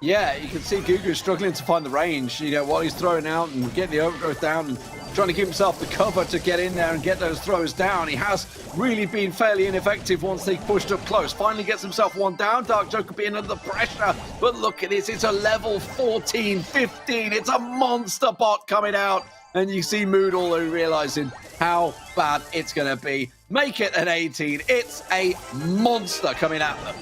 Yeah, you can see Gugu struggling to find the range, you know, while he's throwing out and getting the overgrowth down and trying to give himself the cover to get in there and get those throws down. He has really been fairly ineffective once they pushed up close. Finally gets himself one down. Dark Joker being under the pressure, but look at this, it's a level 14, 15. It's a monster bot coming out, and you see Mood already realizing how bad it's going to be. Make it an 18. It's a monster coming at them.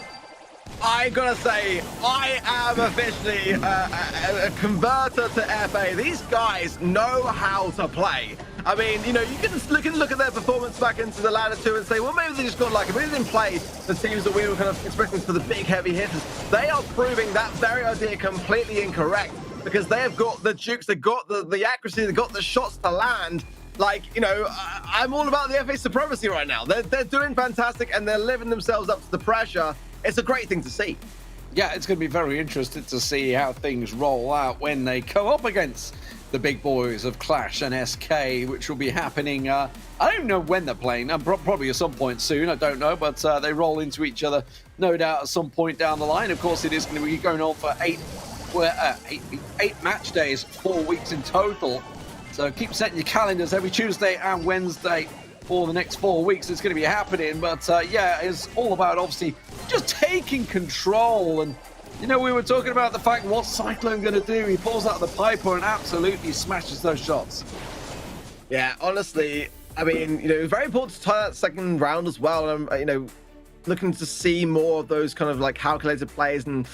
I gotta say, I am officially a converter to FA. These guys know how to play. I mean, you know, you can look at their performance back into the ladder too and say, well, maybe they just got lucky. Maybe they didn't play the teams that we were kind of expecting for the big heavy hitters. They are proving that very idea completely incorrect, because they have got the jukes, they've got the accuracy, they've got the shots to land. Like, you know, I'm all about the FA supremacy right now. They're doing fantastic, and they're living themselves up to the pressure. It's a great thing to see. Yeah, it's going to be very interesting to see how things roll out when they come up against the big boys of Clash and SK, which will be happening. I don't know when they're playing. Probably at some point soon. I don't know, but they roll into each other, no doubt, at some point down the line. Of course, it is going to be going on for eight match days, 4 weeks in total. So keep setting your calendars every Tuesday and Wednesday for the next 4 weeks. It's going to be happening. But yeah, it's all about obviously just taking control. And, you know, we were talking about the fact, what's Cyclone going to do? He pulls out the Piper and absolutely smashes those shots. Yeah, honestly, I mean, very important to tie that second round as well. And looking to see more of those kind of like calculated plays, and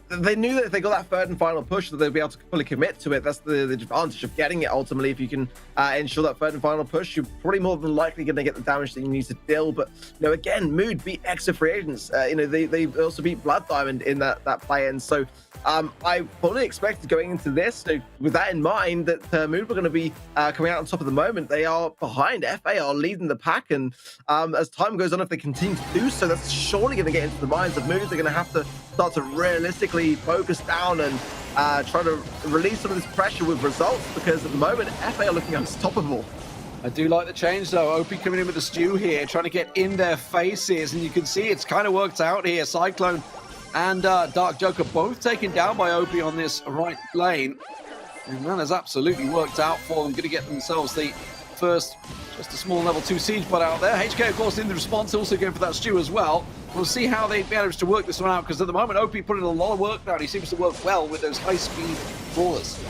they knew that if they got that third and final push that they'd be able to fully commit to it. That's the advantage of getting it ultimately. If you can ensure that third and final push, you're probably more than likely going to get the damage that you need to deal. But again, Mood beat extra free agents. They also beat Blood Diamond in that play, and so I fully expected going into this with that in mind that Mood were going to be coming out on top of the moment. They are behind. FA are leading the pack, and as time goes on, if they continue to do so, that's surely going to get into the minds of Mood. They're going to have to start to realistically focus down and try to release some of this pressure with results, because at the moment FA are looking unstoppable. I do like the change though. OP coming in with the stew here, trying to get in their faces, and you can see it's kind of worked out here. Cyclone and Dark Joker both taken down by OP on this right lane, and that has absolutely worked out for them. Going to get themselves the first, just a small level 2 siege bot out there. HK, of course, in the response, also going for that stew as well. We'll see how they manage to work this one out, because at the moment, OP put in a lot of work down. He seems to work well with those high-speed brawlers.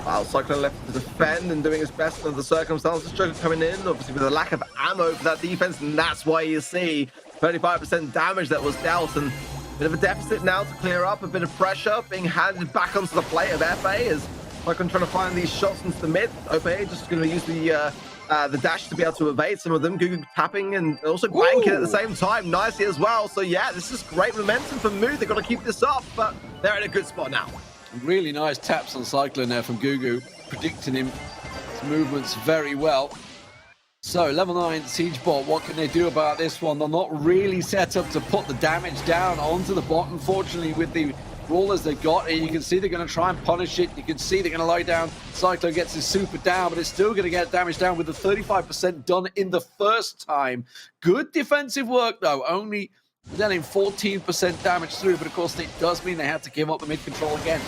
Wow, Cyclone left to defend and doing his best under the circumstances. Joker coming in, obviously with a lack of ammo for that defense, and that's why you see 35% damage that was dealt, and a bit of a deficit now to clear up, a bit of pressure being handed back onto the play of FA as Cyclone trying to find these shots into the mid. OPA just going to use the dash to be able to evade some of them. Gugu tapping and also banking at the same time nicely as well. So yeah, this is great momentum for Mood. They've got to keep this up, but they're in a good spot now. Really nice taps on Cyclone there from Gugu, predicting his movements very well. So, level 9 Siege Bot, what can they do about this one? They're not really set up to put the damage down onto the bot, unfortunately, with the brawlers they got. And you can see they're going to try and punish it. You can see they're going to lie down. Cyclone gets his super down, but it's still going to get damage down with the 35% done in the first time. Good defensive work, though. Only dealing 14% damage through, but of course it does mean they had to give up the mid control again.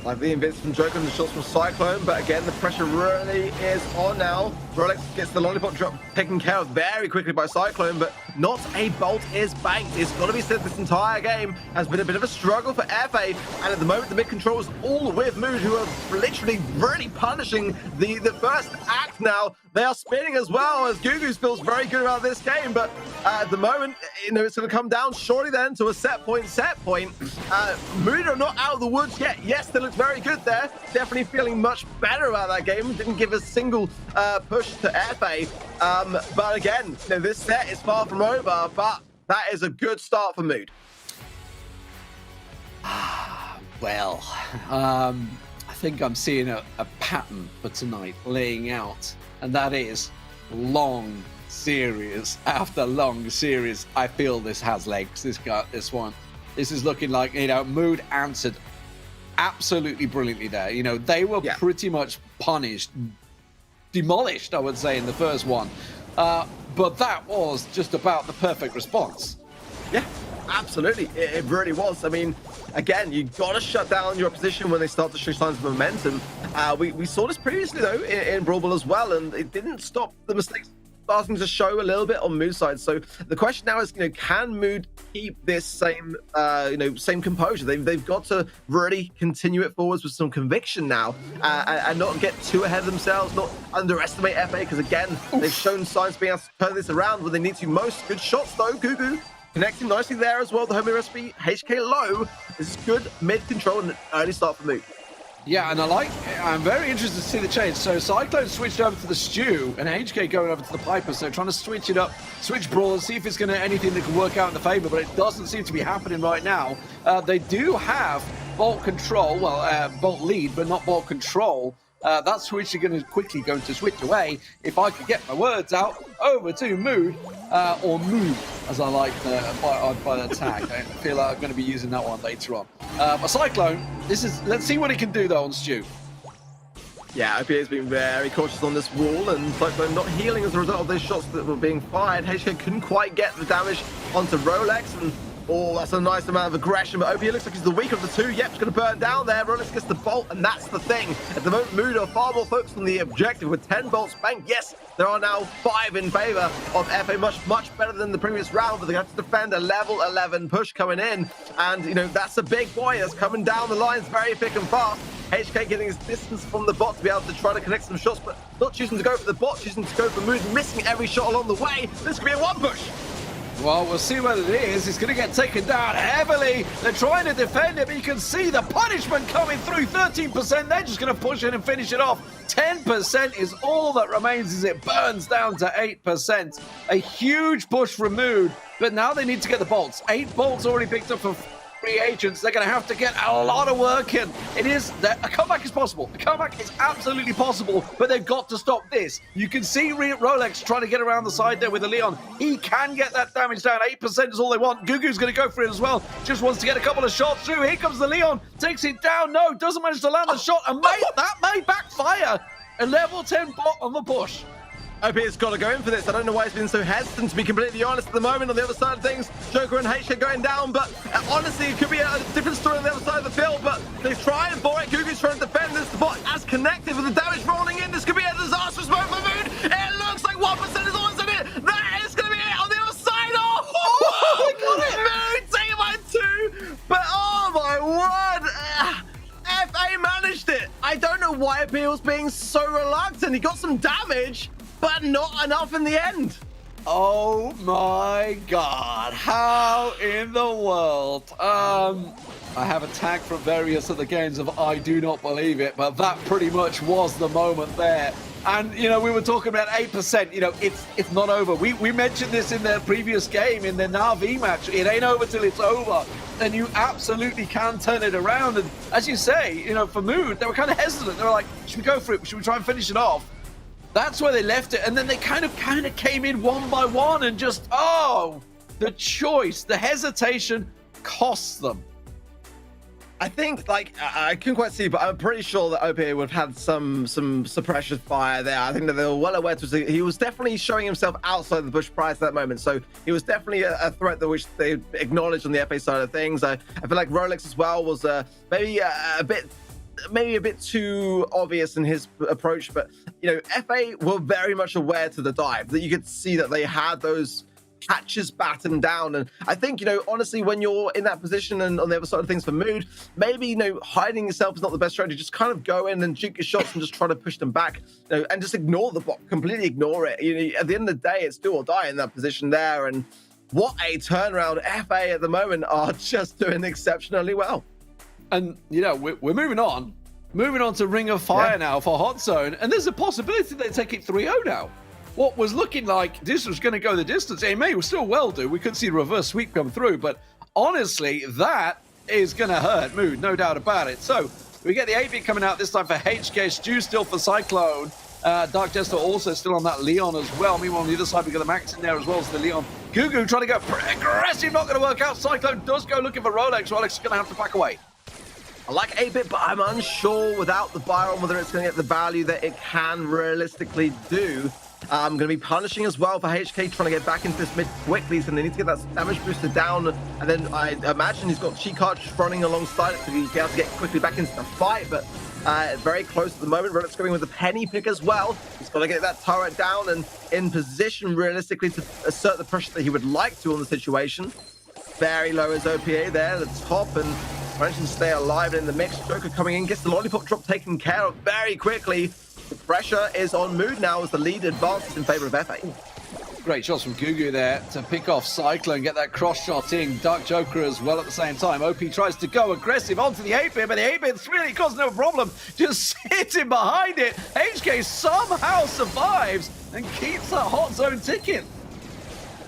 Like the invis from Joker and the shots from Cyclone, but again, the pressure really is on now. Rolex gets the lollipop drop taken care of very quickly by Cyclone, but not a bolt is banked. It's got to be said, this entire game has been a bit of a struggle for FA, and at the moment, the mid control is all with Mood, who are literally really punishing the first act now. They are spinning as well, as Gugu feels very good about this game, but at the moment, it's going to come down shortly then to a set point. Mood are not out of the woods yet. Yes, they look very good there. Definitely feeling much better about that game. Didn't give a single push to FA. But again, this set is far from over, but that is a good start for Mood. Well, I think I'm seeing a pattern for tonight laying out, and that is long series after long series. I feel this has legs, this one. This is looking like, Mood answered absolutely brilliantly there. They were pretty much punished, demolished, I would say, in the first one. But that was just about the perfect response. Yeah, absolutely. It really was. I mean, again, you got to shut down your opposition when they start to show signs of momentum. We saw this previously, though, in Brawl Ball as well, and it didn't stop the mistakes starting to show a little bit on Mood's side. So the question now is, can Mood keep this same composure? They've got to really continue it forwards with some conviction now, and not get too ahead of themselves, not underestimate FA, because again, they've shown signs of being able to turn this around when they need to most. Good shots though, Gugu connecting nicely there as well. The homie recipe, HK low. This is good mid control and an early start for Mood. Yeah, and I'm very interested to see the change. So Cyclone switched over to the stew, and HK going over to the Piper. So trying to switch it up, switch brawlers, see if it's going to anything that can work out in the favor, but it doesn't seem to be happening right now. They do have bolt control, bolt lead, but not bolt control. That switch is quickly going to switch away. If I could get my words out, over to Mood, or Mood, as I like by the tag. I feel like I'm going to be using that one later on. But Cyclone, let's see what he can do though on Stew. Yeah, OPA has been very cautious on this wall, and Cyclone not healing as a result of those shots that were being fired. HK couldn't quite get the damage onto Rolex, and that's a nice amount of aggression, but OPA looks like he's the weaker of the two. Yep, it's going to burn down there. Rolex gets the bolt, and that's the thing. At the moment, Mood are far more focused on the objective with 10 bolts banked. Yes, there are now 5 in favor of FA, much better than the previous round, but they have to defend a level 11 push coming in, and that's a big boy that's coming down the lines very thick and fast. HK getting his distance from the bot to be able to try to connect some shots, but not choosing to go for the bot, choosing to go for Mood, missing every shot along the way. This could be a one push. Well, we'll see what it is. He's going to get taken down heavily. They're trying to defend it, but you can see the punishment coming through. 13%. They're just going to push in and finish it off. 10% is all that remains as it burns down to 8%. A huge push from Mood, but now they need to get the bolts. 8 bolts already picked up for free agents. They're going to have to get a lot of work in. A comeback is possible. A comeback is absolutely possible, but they've got to stop this. You can see Rolex trying to get around the side there with the Leon. He can get that damage down. 8% is all they want. Gugu's going to go for it as well. Just wants to get a couple of shots through. Here comes the Leon. Takes it down. No, doesn't manage to land the shot. And that may backfire. A level 10 bot on the push. OP has got to go in for this. I don't know why he's been so hesitant, to be completely honest, at the moment. On the other side of things, Joker and HK going down, but honestly, it could be a different story on the other side of the field, but they've tried for it. Gugu's trying to defend this. The bot as connected with the damage rolling in. This could be a disastrous moment for Mood. It looks like 1% is almost in it. That is going to be it on the other side. Oh, Mood taken by 2, but oh my word. FA managed it. I don't know why OP was being so reluctant. He got some damage, but not enough in the end. Oh my god, how in the world? I have a tag from various other games of I do not believe it, but that pretty much was the moment there. And, you know, we were talking about 8%, you know, it's not over. We mentioned this in the previous game, in the NaVi match. It ain't over till it's over. And you absolutely can turn it around. And as you say, you know, for Mood, they were kind of hesitant. They were like, should we go for it? Should we try and finish it off? That's where they left it. And then they kind of came in one by one and just, the choice, the hesitation costs them. I think, like, I couldn't quite see, but I'm pretty sure that OP would have had some suppression fire there. I think that they were well aware he was definitely showing himself outside the bush prior to that moment. So he was definitely a threat that which they acknowledged on the FA side of things. I feel like Rolex as well was maybe a bit too obvious in his approach, but you know, FA were very much aware to the dive that you could see that they had those catches battened down. And I think, you know, honestly, when you're in that position and on the other side of things for Mood, maybe, you know, hiding yourself is not the best strategy. Just kind of go in and juke your shots and just try to push them back, you know, and just ignore the bot, completely ignore it. You know, at the end of the day, it's do or die in that position there. And what a turnaround. FA at the moment are just doing exceptionally well. And, you know, we're moving on. Moving on to Ring of Fire now for Hot Zone. And there's a possibility they take it 3-0 now. What was looking like this was going to go the distance, it may still well do. We could see a reverse sweep come through, but honestly, that is going to hurt Mood, no doubt about it. So we get the 8-bit coming out this time for HK, Stu still for Cyclone. Dark Jester also still on that Leon as well. Meanwhile, on the other side, we got the Max in there as well as the Leon. Gugu trying to go aggressive, not going to work out. Cyclone does go looking for Rolex. Rolex is going to have to back away. I like 8-bit, but I'm unsure without the Byron whether it's going to get the value that it can realistically do. I'm going to be punishing as well for HK, trying to get back into this mid quickly, so they need to get that damage booster down. And then I imagine he's got Cheat Card running alongside it to be able to get quickly back into the fight, but very close at the moment. Rolex going with a penny pick as well. He's got to get that turret down and in position realistically to assert the pressure that he would like to on the situation. Very low as OPA there at the top, and managing to stay alive in the mix. Joker coming in, gets the lollipop drop taken care of very quickly. The pressure is on Mood now as the lead advances in favor of FA. Great shots from Gugu there to pick off Cyclone, get that cross shot in. Dark Joker as well at the same time. OP tries to go aggressive onto the 8-bit, but the 8-bit's really causing no problem. Just sitting behind it. HK somehow survives and keeps that Hot Zone ticking.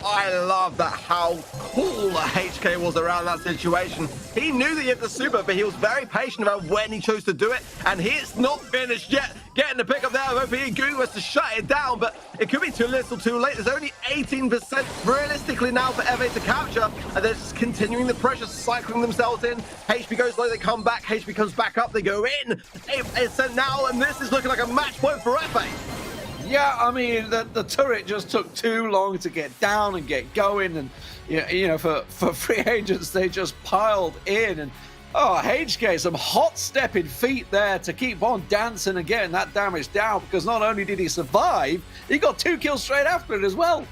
I love that, how cool HK was around that situation. He knew that he had the super, but he was very patient about when he chose to do it, and he's not finished yet. Getting the pick up there of OP. Gugu has to shut it down, but it could be too little too late. There's only 18% realistically now for FA to capture, and they're just continuing the pressure, cycling themselves in. HP goes low, they come back. HP comes back up, they go in. 8% now, and this is looking like a match point for FA. Yeah, I mean, the turret just took too long to get down and get going. And, you know, for free agents, they just piled in. And, HK, some hot stepping feet there to keep on dancing and getting that damage down. Because not only did he survive, he got 2 kills straight after it as well.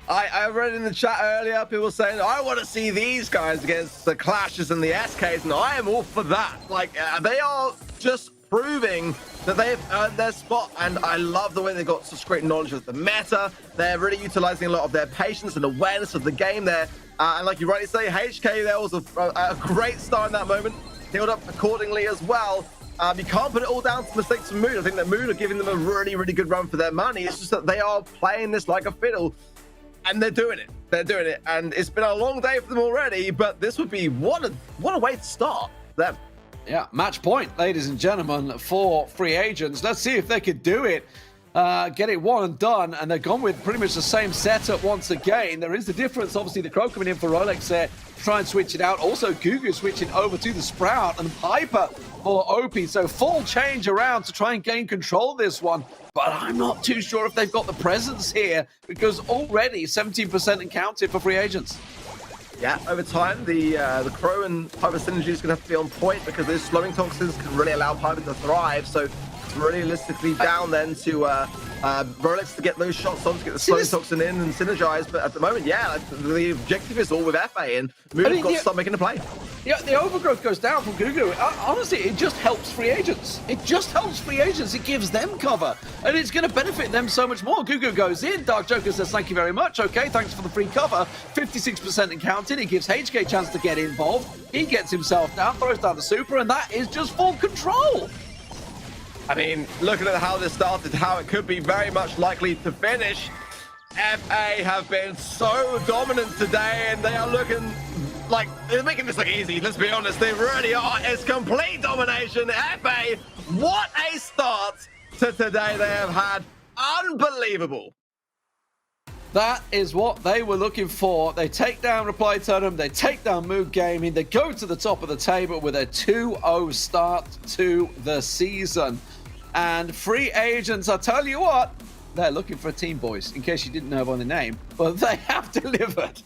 I read in the chat earlier, people saying, I want to see these guys against the Clashes and the SKs, and I am all for that. Like, they are just proving that they've earned their spot, and I love the way they've got such great knowledge of the meta. They're really utilizing a lot of their patience and awareness of the game there. And like you rightly say, HK there was a great start in that moment, healed up accordingly as well. You can't put it all down to mistakes from Mood. I think that Mood are giving them a really, really good run for their money. It's just that they are playing this like a fiddle, and they're doing it. They're doing it, and it's been a long day for them already, but this would be what a way to start them. Yeah, match point, ladies and gentlemen, for free agents. Let's see if they could do it. Get it one and done, and they're gone with pretty much the same setup once again. There is the difference, obviously, the Crow coming in for Rolex there, try and switch it out. Also, Gugu switching over to the Sprout, and Piper for OP. So full change around to try and gain control of this one. But I'm not too sure if they've got the presence here, because already 17% and counted for free agents. Yeah, over time, the Crow and Piper synergy is going to have to be on point, because those slowing toxins can really allow Piper to thrive. So it's realistically down then to Rolex to get those shots on, to get the slowing toxin in and synergize. But at the moment, yeah, the objective is all with FA, and Mood have got to start making a play. Yeah, the overgrowth goes down from Gugu. Honestly, it just helps free agents. It just helps free agents. It gives them cover, and it's going to benefit them so much more. Gugu goes in. Dark Joker says, thank you very much. Okay, thanks for the free cover. 56% and counting. It gives HK a chance to get involved. He gets himself down, throws down the super, and that is just full control. I mean, looking at how this started, how it could be very much likely to finish, FA have been so dominant today, and they are looking like they're making this look easy. Let's be honest, they really are. It's complete domination. FA, what a start to today they have had. Unbelievable. That is what they were looking for. They take down Reply Totem, they take down Mood Gaming, they go to the top of the table with a 2-0 start to the season. And free agents, I tell you what, they're looking for a team, boys, in case you didn't know by the name, but they have delivered.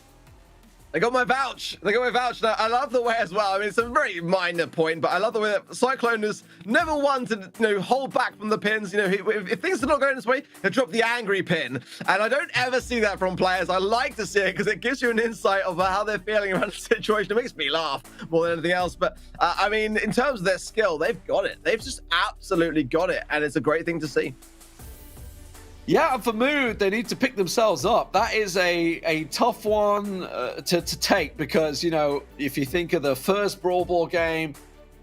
They got my vouch. They got my vouch. Now, I love the way as well. I mean, it's a very minor point, but I love the way that Cyclone is never one to hold back from the pins. If things are not going this way, he'll drop the angry pin. And I don't ever see that from players. I like to see it because it gives you an insight of how they're feeling around the situation. It makes me laugh more than anything else. But I mean, in terms of their skill, they've got it. They've just absolutely got it. And it's a great thing to see. Yeah, and for Mood, they need to pick themselves up. That is a tough one to take because, if you think of the first Brawl Ball game,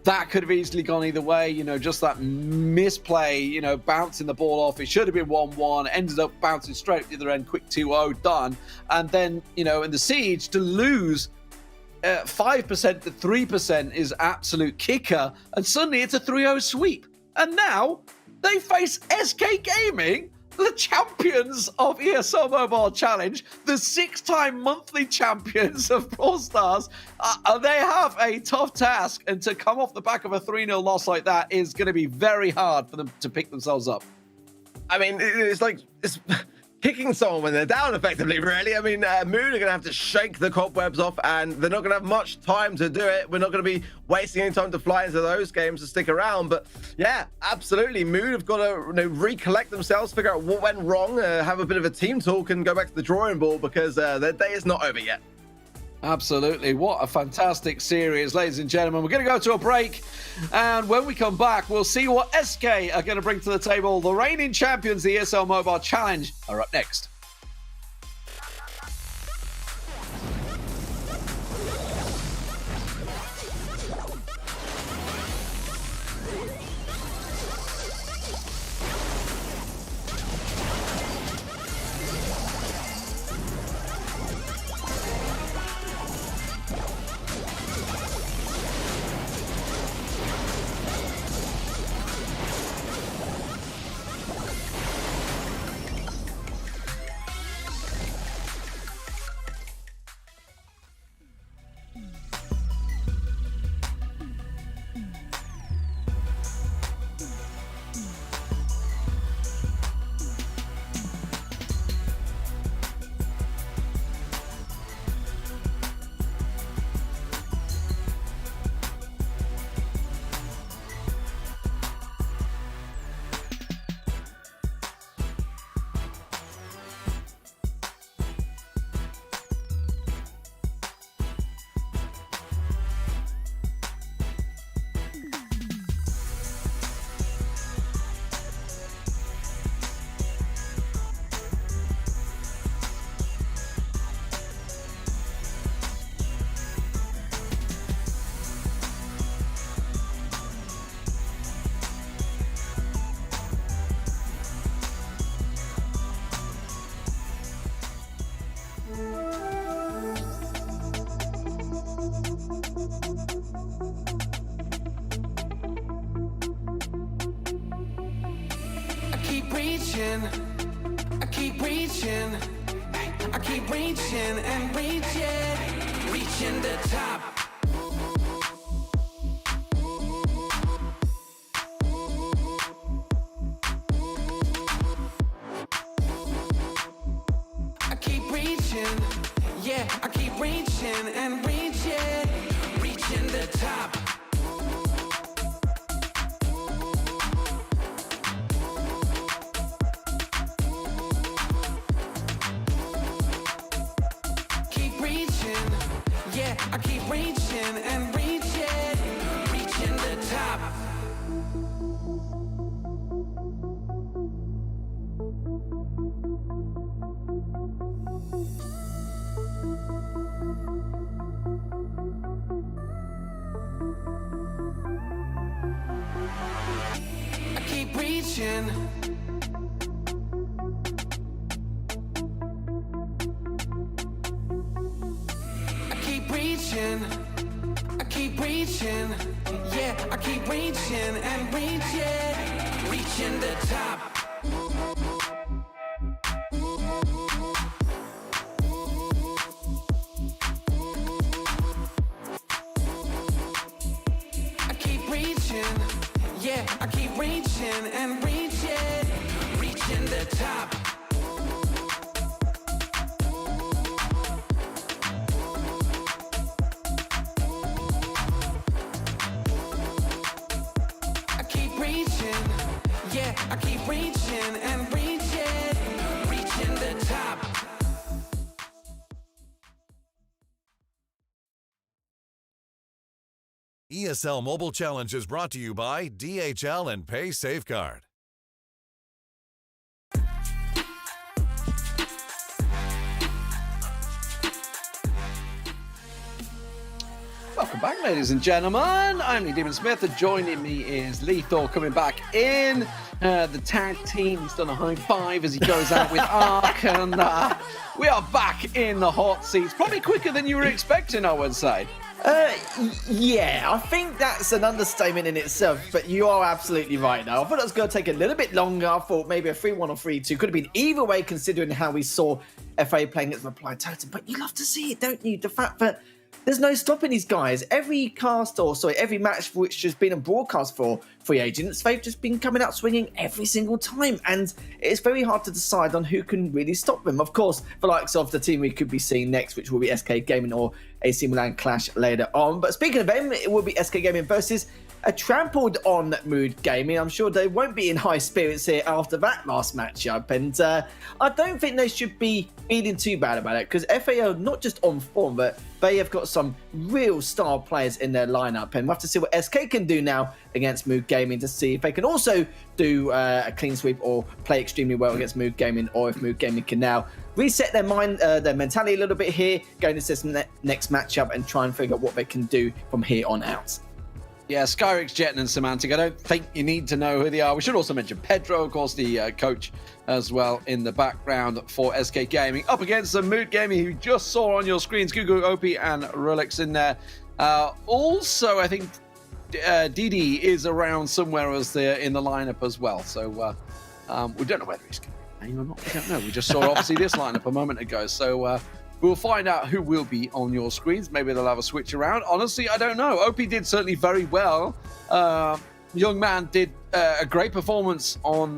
that could have easily gone either way. Just that misplay, bouncing the ball off. It should have been 1-1, ended up bouncing straight at the other end, quick 2-0, done. And then, in the Siege, to lose 5% to 3% is absolute kicker. And suddenly it's a 3-0 sweep. And now they face SK Gaming, the champions of ESL Mobile Challenge, the 6-time monthly champions of Brawl Stars. They have a tough task, and to come off the back of a 3-0 loss like that is going to be very hard for them to pick themselves up. I mean, it's kicking someone when they're down, effectively, really. I mean, Moon are going to have to shake the cobwebs off, and they're not going to have much time to do it. We're not going to be wasting any time to fly into those games to stick around. But yeah, absolutely. Moon have got to recollect themselves, figure out what went wrong, have a bit of a team talk, and go back to the drawing board because their day is not over yet. Absolutely. What a fantastic series, ladies and gentlemen. We're going to go to a break, and when we come back, we'll see what SK are going to bring to the table. The reigning champions, the ESL Mobile Challenge, are up next. reaching, I keep reaching, I keep reaching and reaching, reaching the top. I keep reaching, yeah, I keep reaching and reaching, reaching the top. Keep reaching, yeah, I keep reaching and reaching, reaching the top. I keep reaching. I keep reaching. I keep reaching. Yeah, I keep reaching and reaching, reaching the top. I keep reaching. Yeah, I keep reaching and reaching, reaching the top. I keep reaching. Yeah, I keep reaching and reaching, reaching the top. ESL Mobile Challenge is brought to you by DHL and Pay Safeguard. Welcome back, ladies and gentlemen. I'm Lee Demon Smith, and joining me is Lethal coming back in the tag team. He's done a high five as he goes out with Ark, and we are back in the hot seats. Probably quicker than you were expecting, I would say. Yeah, I think that's an understatement in itself, but you are absolutely right now. I thought it was going to take a little bit longer. I thought maybe a 3-1 or 3-2 could have been either way, considering how we saw FA playing against Reply Totem. But you love to see it, don't you? The fact that there's no stopping these guys. Every match for which there's been a broadcast for free agents, they've just been coming out swinging every single time. And it's very hard to decide on who can really stop them. Of course, the likes of the team we could be seeing next, which will be SK Gaming or AC Milan clash later on. But speaking of them, it will be SK Gaming versus a trampled on Mood Gaming. I'm sure they won't be in high spirits here after that last matchup. And I don't think they should be feeling too bad about it, because FA are not just on form, but they have got some real star players in their lineup. And we'll have to see what SK can do now against Mood Gaming to see if they can also do a clean sweep or play extremely well against Mood Gaming, or if Mood Gaming can now reset their mind, their mentality a little bit here, going into this next matchup and try and figure out what they can do from here on out. Yeah, Skyrix, Jet, and Semantic. I don't think you need to know who they are. We should also mention Pedro, of course, the coach as well in the background for SK Gaming. Up against the Mood Gaming, who you just saw on your screens, Gugu, Opie, and Relix in there. Also, I think Didi is around somewhere as in the lineup as well. So we don't know whether he's going to be playing or not. We don't know. We just saw, obviously, this lineup a moment ago. So we'll find out who will be on your screens. Maybe they'll have a switch around. Honestly, I don't know. OP did certainly very well. Young man did a great performance on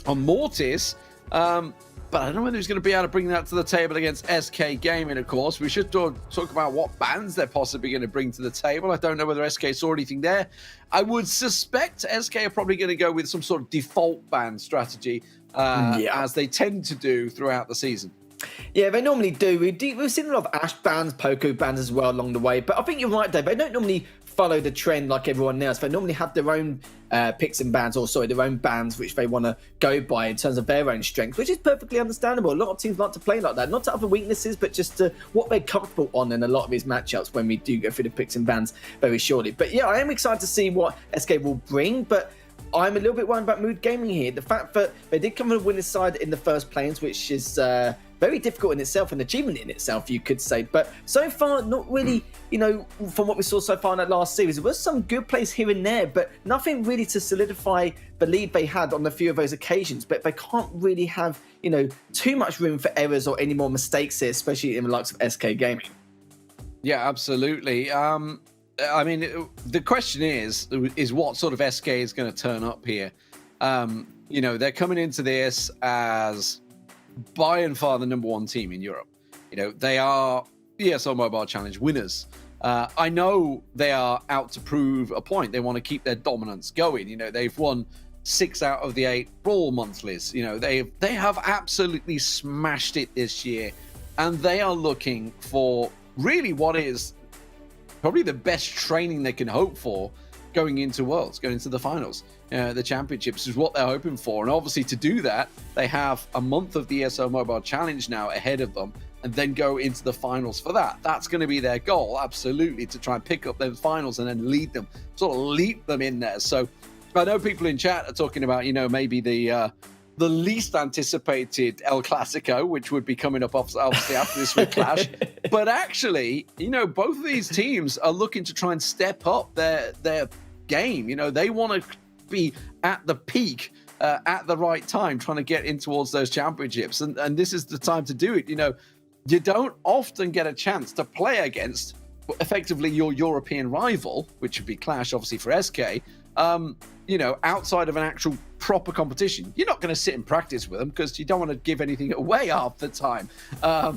Mortis. But I don't know whether he's going to be able to bring that to the table against SK Gaming, of course. We should talk about what bans they're possibly going to bring to the table. I don't know whether SK saw anything there. I would suspect SK are probably going to go with some sort of default ban strategy, as they tend to do throughout the season. Yeah, they normally do. We've seen a lot of Ash bans, Poco bans as well along the way. But I think you're right, Dave. They don't normally follow the trend like everyone else. They normally have their own picks and bans, their own bans, which they want to go by in terms of their own strength, which is perfectly understandable. A lot of teams like to play like that, not to other weaknesses, but just to what they're comfortable on in a lot of these matchups when we do go through the picks and bans very shortly. But yeah, I am excited to see what SK will bring, but I'm a little bit worried about Mood Gaming here. The fact that they did come on the winner's side in the first planes, which is very difficult in itself, an achievement in itself, you could say. But so far, not really, from what we saw so far in that last series, there was some good plays here and there, but nothing really to solidify the lead they had on a few of those occasions. But they can't really have, too much room for errors or any more mistakes here, especially in the likes of SK Gaming. Yeah, absolutely. I mean, the question is what sort of SK is going to turn up here? They're coming into this as by and far the number one team in Europe. They are ESL Mobile Challenge winners. I know they are out to prove a point. They want to keep their dominance going. They've won 6 out of the 8 Brawl monthlies. They have absolutely smashed it this year, and they are looking for really what is probably the best training they can hope for going into Worlds, going into the finals. The championships is what they're hoping for, and obviously to do that, they have a month of the ESL Mobile Challenge now ahead of them, and then go into the finals for that. That's going to be their goal, absolutely, to try and pick up those finals and then lead them, sort of leap them in there. So I know people in chat are talking about, maybe the least anticipated El Clasico, which would be coming up obviously after this week clash. But actually, both of these teams are looking to try and step up their game. They want to be at the peak at the right time, trying to get in towards those championships. And this is the time to do it. You don't often get a chance to play against effectively your European rival, which would be Clash, obviously, for SK, outside of an actual proper competition. You're not going to sit and practice with them because you don't want to give anything away half the time.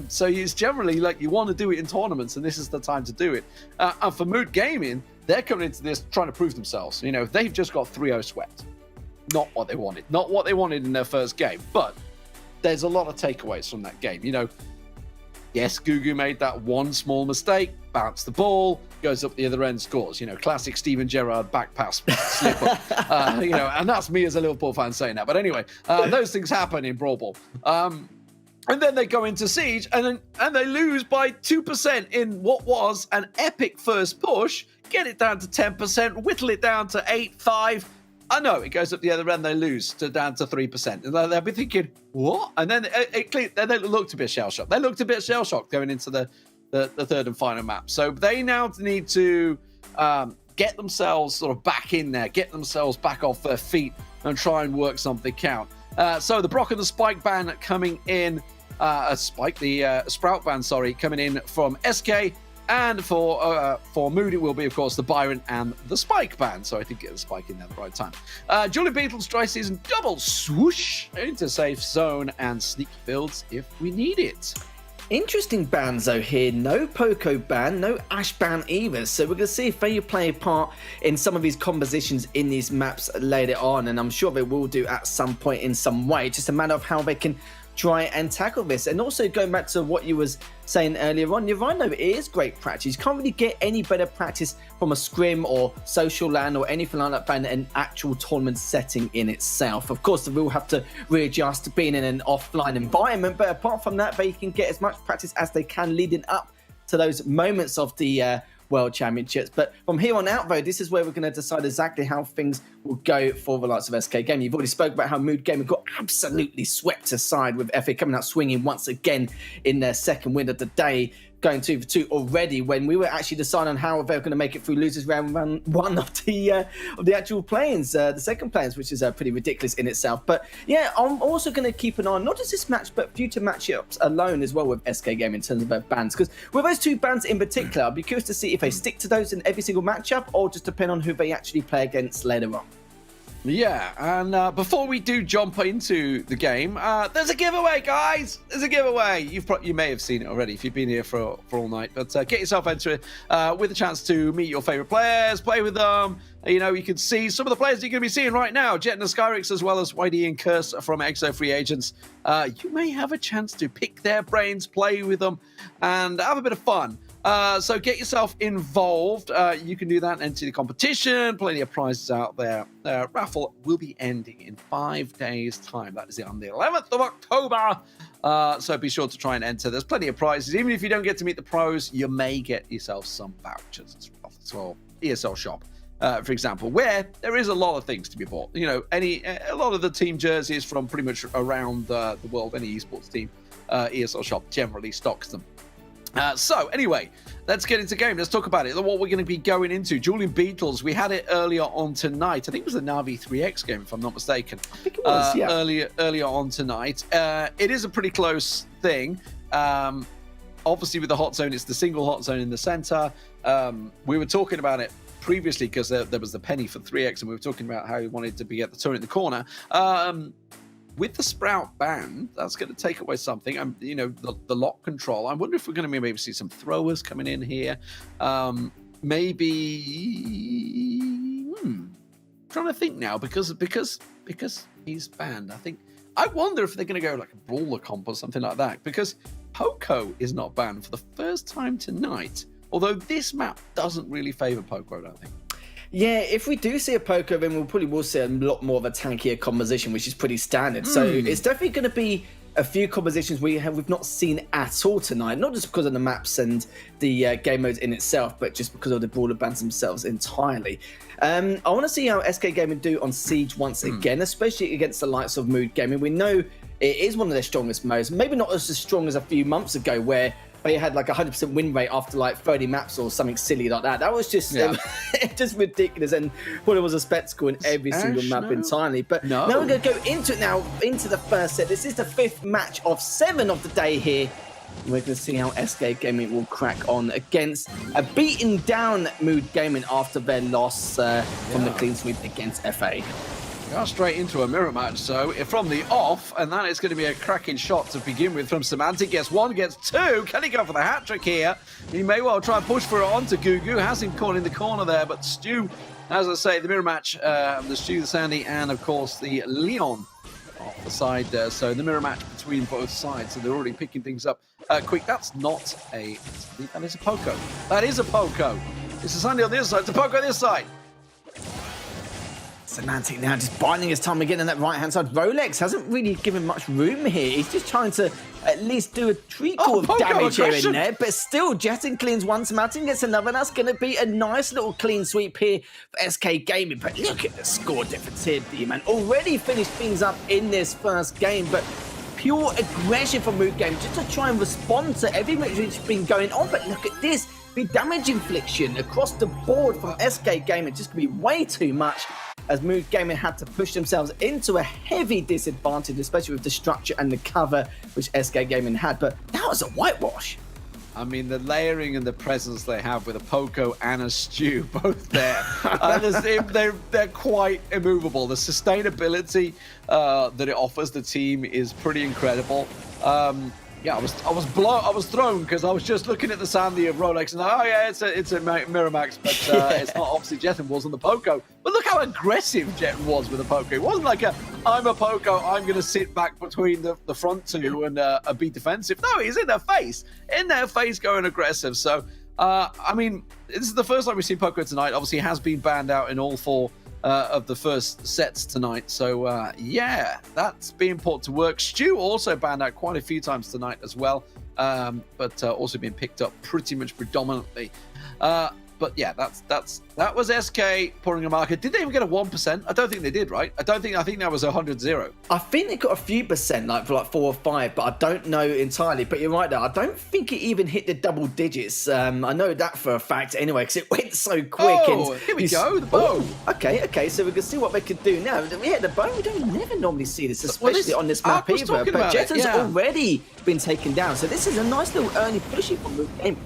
So it's generally like you want to do it in tournaments, and this is the time to do it. And for Mood Gaming, they're coming into this trying to prove themselves. They've just got 3-0 swept. Not what they wanted. Not what they wanted in their first game. But there's a lot of takeaways from that game. Yes, Gugu made that one small mistake, bounced the ball, goes up the other end, scores. Classic Steven Gerrard back pass slip up. And that's me as a Liverpool fan saying that. But anyway, those things happen in Brawl Ball. And then they go into Siege and they lose by 2% in what was an epic first push, get it down to 10%, whittle it down to 8-5. I know it goes up the other end, they lose down to 3%. And they'll be thinking, what? And then they looked a bit shell-shocked. They looked a bit shell-shocked going into the third and final map. So they now need to get themselves sort of back in there, get themselves back off their feet and try and work something out. So the Brock and the Spike ban coming in, Sprout ban, coming in from SK. And for Mood, it will be, of course, the Byron and the Spike ban. So I think get the Spike in there at the right time. Julian Beetle's dry season double swoosh into safe zone and sneaky builds if we need it. Interesting bans though here. No Poco ban, no Ash ban either. So we're going to see if they play a part in some of these compositions in these maps later on. And I'm sure they will do at some point in some way. It's just a matter of how they can try and tackle this. And also going back to what you was saying earlier on, you're right, though, it is great practice. You can't really get any better practice from a scrim or social LAN or anything like that than an actual tournament setting in itself. Of course, they will have to readjust to being in an offline environment, but apart from that, they can get as much practice as they can leading up to those moments of the World Championships. But from here on out, though, this is where we're going to decide exactly how things will go for the likes of SK Gaming. You've already spoke about how Mood Gaming got absolutely swept aside with FA coming out swinging once again in their second win of the day, going 2-for-2 already, when we were actually deciding on how they were going to make it through losers round one of the actual play-ins, the second play-ins, which is pretty ridiculous in itself. But yeah, I'm also going to keep an eye on not just this match, but future matchups alone as well with SK Game in terms of their bans. Because with those two bans in particular, I'll be curious to see if they stick to those in every single matchup or just depend on who they actually play against later on. Yeah, and before we do jump into the game, there's a giveaway, guys! There's a giveaway! You may have seen it already if you've been here for all night, but get yourself into it with a chance to meet your favourite players, play with them. You can see some of the players you're going to be seeing right now, Jet and Skyrix, as well as YD and Curse from EXO Free Agents. You may have a chance to pick their brains, play with them, and have a bit of fun. So get yourself involved. You can do that and enter the competition. Plenty of prizes out there. Raffle will be ending in 5 days' time. That is on the 11th of October. So be sure to try and enter. There's plenty of prizes. Even if you don't get to meet the pros, you may get yourself some vouchers as well. ESL shop, for example, where there is a lot of things to be bought. A lot of the team jerseys from pretty much around the world, any esports team. ESL shop generally stocks them. So anyway, let's get into game. Let's talk about it. What we're going to be going into. Julian Beetles, we had it earlier on tonight. I think it was the NaVi 3X game, if I'm not mistaken. I think it was, yeah. Earlier on tonight. It is a pretty close thing. Obviously, with the hot zone, it's the single hot zone in the center. We were talking about it previously because there was the penny for 3X, and we were talking about how he wanted to be at the turret in the corner. With the Sprout ban, that's going to take away something. You know, the lock control. I wonder if we're going to maybe see some throwers coming in here. Maybe. Trying to think now because he's banned. I wonder if they're going to go like a brawler comp or something like that. Because Poco is not banned for the first time tonight. Although this map doesn't really favor Poco, I don't think. Yeah, if we do see a Poco, then we'll probably see a lot more of a tankier composition, which is pretty standard. So it's definitely going to be a few compositions we've not seen at all tonight, not just because of the maps and the game modes in itself, but just because of the brawler bans themselves entirely. I want to see how SK Gaming do on Siege once again, especially against the likes of Mood Gaming. We know it is one of their strongest modes, maybe not as strong as a few months ago, where they had like 100% win rate after like 30 maps or something silly like that. That was just just ridiculous, and thought it was a spectacle in every single map entirely. But now we're going to go into it now, into the first set. This is the 5th match of 7 of the day here. And we're going to see how SK Gaming will crack on against a beaten down Mood Gaming after their loss from the clean sweep against FA. We are straight into a mirror match, so from the off, and that is going to be a cracking shot to begin with from Semantic. Gets 1, gets 2. Can he go for the hat trick here? He may well try and push for it onto Gugu. Has him caught in the corner there, but Stu, as I say, the mirror match, the Stu, the Sandy, and of course the Leon off the side there. So the mirror match between both sides, so they're already picking things up quick. That's not a, that is a Poco. That is a Poco. It's a Sandy on this side, it's a Poco on this side. Semantic now just biding his time again on that right-hand side. Rolex hasn't really given much room here. He's just trying to at least do a treacle of damage here and there, but still, Jetton cleans one, Semantic gets another. That's going to be a nice little clean sweep here for SK Gaming. But look at the score difference here, D-Man. Already finished things up in this first game, but pure aggression from Mood Game just to try and respond to everything that's been going on. But look at this, the damage infliction across the board from SK Gaming just going to be way too much, as Mood Gaming had to push themselves into a heavy disadvantage, especially with the structure and the cover which SK Gaming had. But that was a whitewash. I mean, the layering and the presence they have with a Poco and a Stew both there, they're quite immovable. The sustainability that it offers the team is pretty incredible. Yeah, I was thrown because I was just looking at the Sandy of Rolex and it's a mirror max, but it's not. Obviously Jetton wasn't the Poco. But look how aggressive Jetton was with the Poco. It wasn't like I'm a Poco, I'm going to sit back between the front two and be defensive. No, he's in their face going aggressive. So, I mean, this is the first time we've seen Poco tonight. Obviously, he has been banned out in all 4 of the first sets tonight. So, yeah, that's being put to work. Stu also banned out quite a few times tonight as well, but also being picked up pretty much predominantly. But yeah, that was SK pouring a marker. Did they even get a 1%? I don't think they did, right? I think that was 100-0. I think they got a few percent, like for like 4 or 5, but I don't know entirely. But you're right there. I don't think it even hit the double digits. I know that for a fact anyway, because it went so quick. Oh, and here we go, the bow. Okay, so we can see what they could do now. Yeah, the bow, we don't never normally see this, especially on this map either. But Jetton's already been taken down, so this is a nice little early pushing from the game.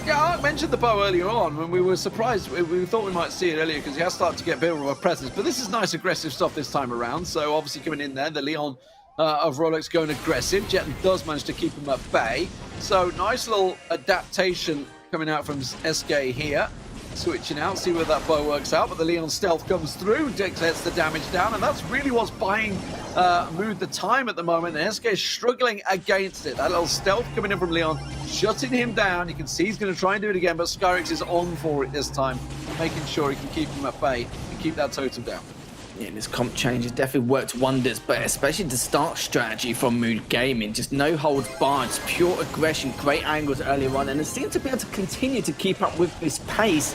Yeah, I mentioned the bow earlier on when we were surprised. We thought we might see it earlier because he has started to get a bit of a presence. But this is nice aggressive stuff this time around. So obviously coming in there, the Leon of Rolex going aggressive. Jetton does manage to keep him at bay. So nice little adaptation coming out from SK here. Switching out, see where that bow works out. But the Leon stealth comes through, gets the damage down. And that's really what's buying Mood the time at the moment. And SK is struggling against it. That little stealth coming in from Leon, shutting him down. You can see he's going to try and do it again, but Skyrix is on for it this time, making sure he can keep him at bay and keep that totem down. Yeah, this comp change has definitely worked wonders, but especially the start strategy from Mood Gaming. Just no holds barred, pure aggression, great angles earlier on, and it seems to be able to continue to keep up with this pace.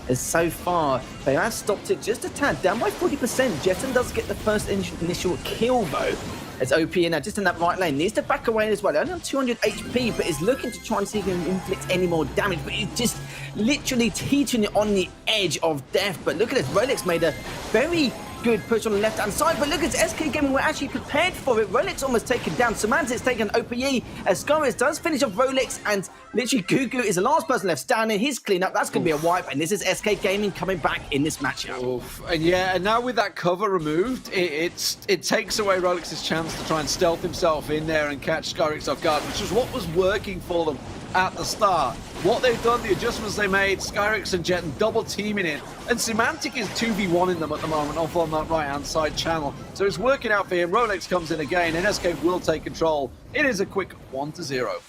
As so far, they have stopped it just a tad, down by 40%. Jetton does get the first initial kill though. As OP now just in that right lane needs to back away as well. Only on 200 HP, but is looking to try and see if he can inflict any more damage. But he's just literally teetering it on the edge of death. But look at this, Rolex made a very good push on the left-hand side, but look at SK Gaming were actually prepared for it. Rolex almost taken down. Semantic's taken OPE as Scorus does finish off Rolex, and literally Gugu is the last person left standing. His cleanup, that's going to be a wipe, and this is SK Gaming coming back in this matchup. Oof. And yeah, and now with that cover removed, it takes away Rolex's chance to try and stealth himself in there and catch Skyrix off guard, which is what was working for them at the start. What they've done, the adjustments they made, Skyrix and Jet double teaming it, and Semantic is 2v1ing them at the moment off on that right-hand side channel. So it's working out for him. Rolex comes in again, and SK will take control. It is a quick 1-0.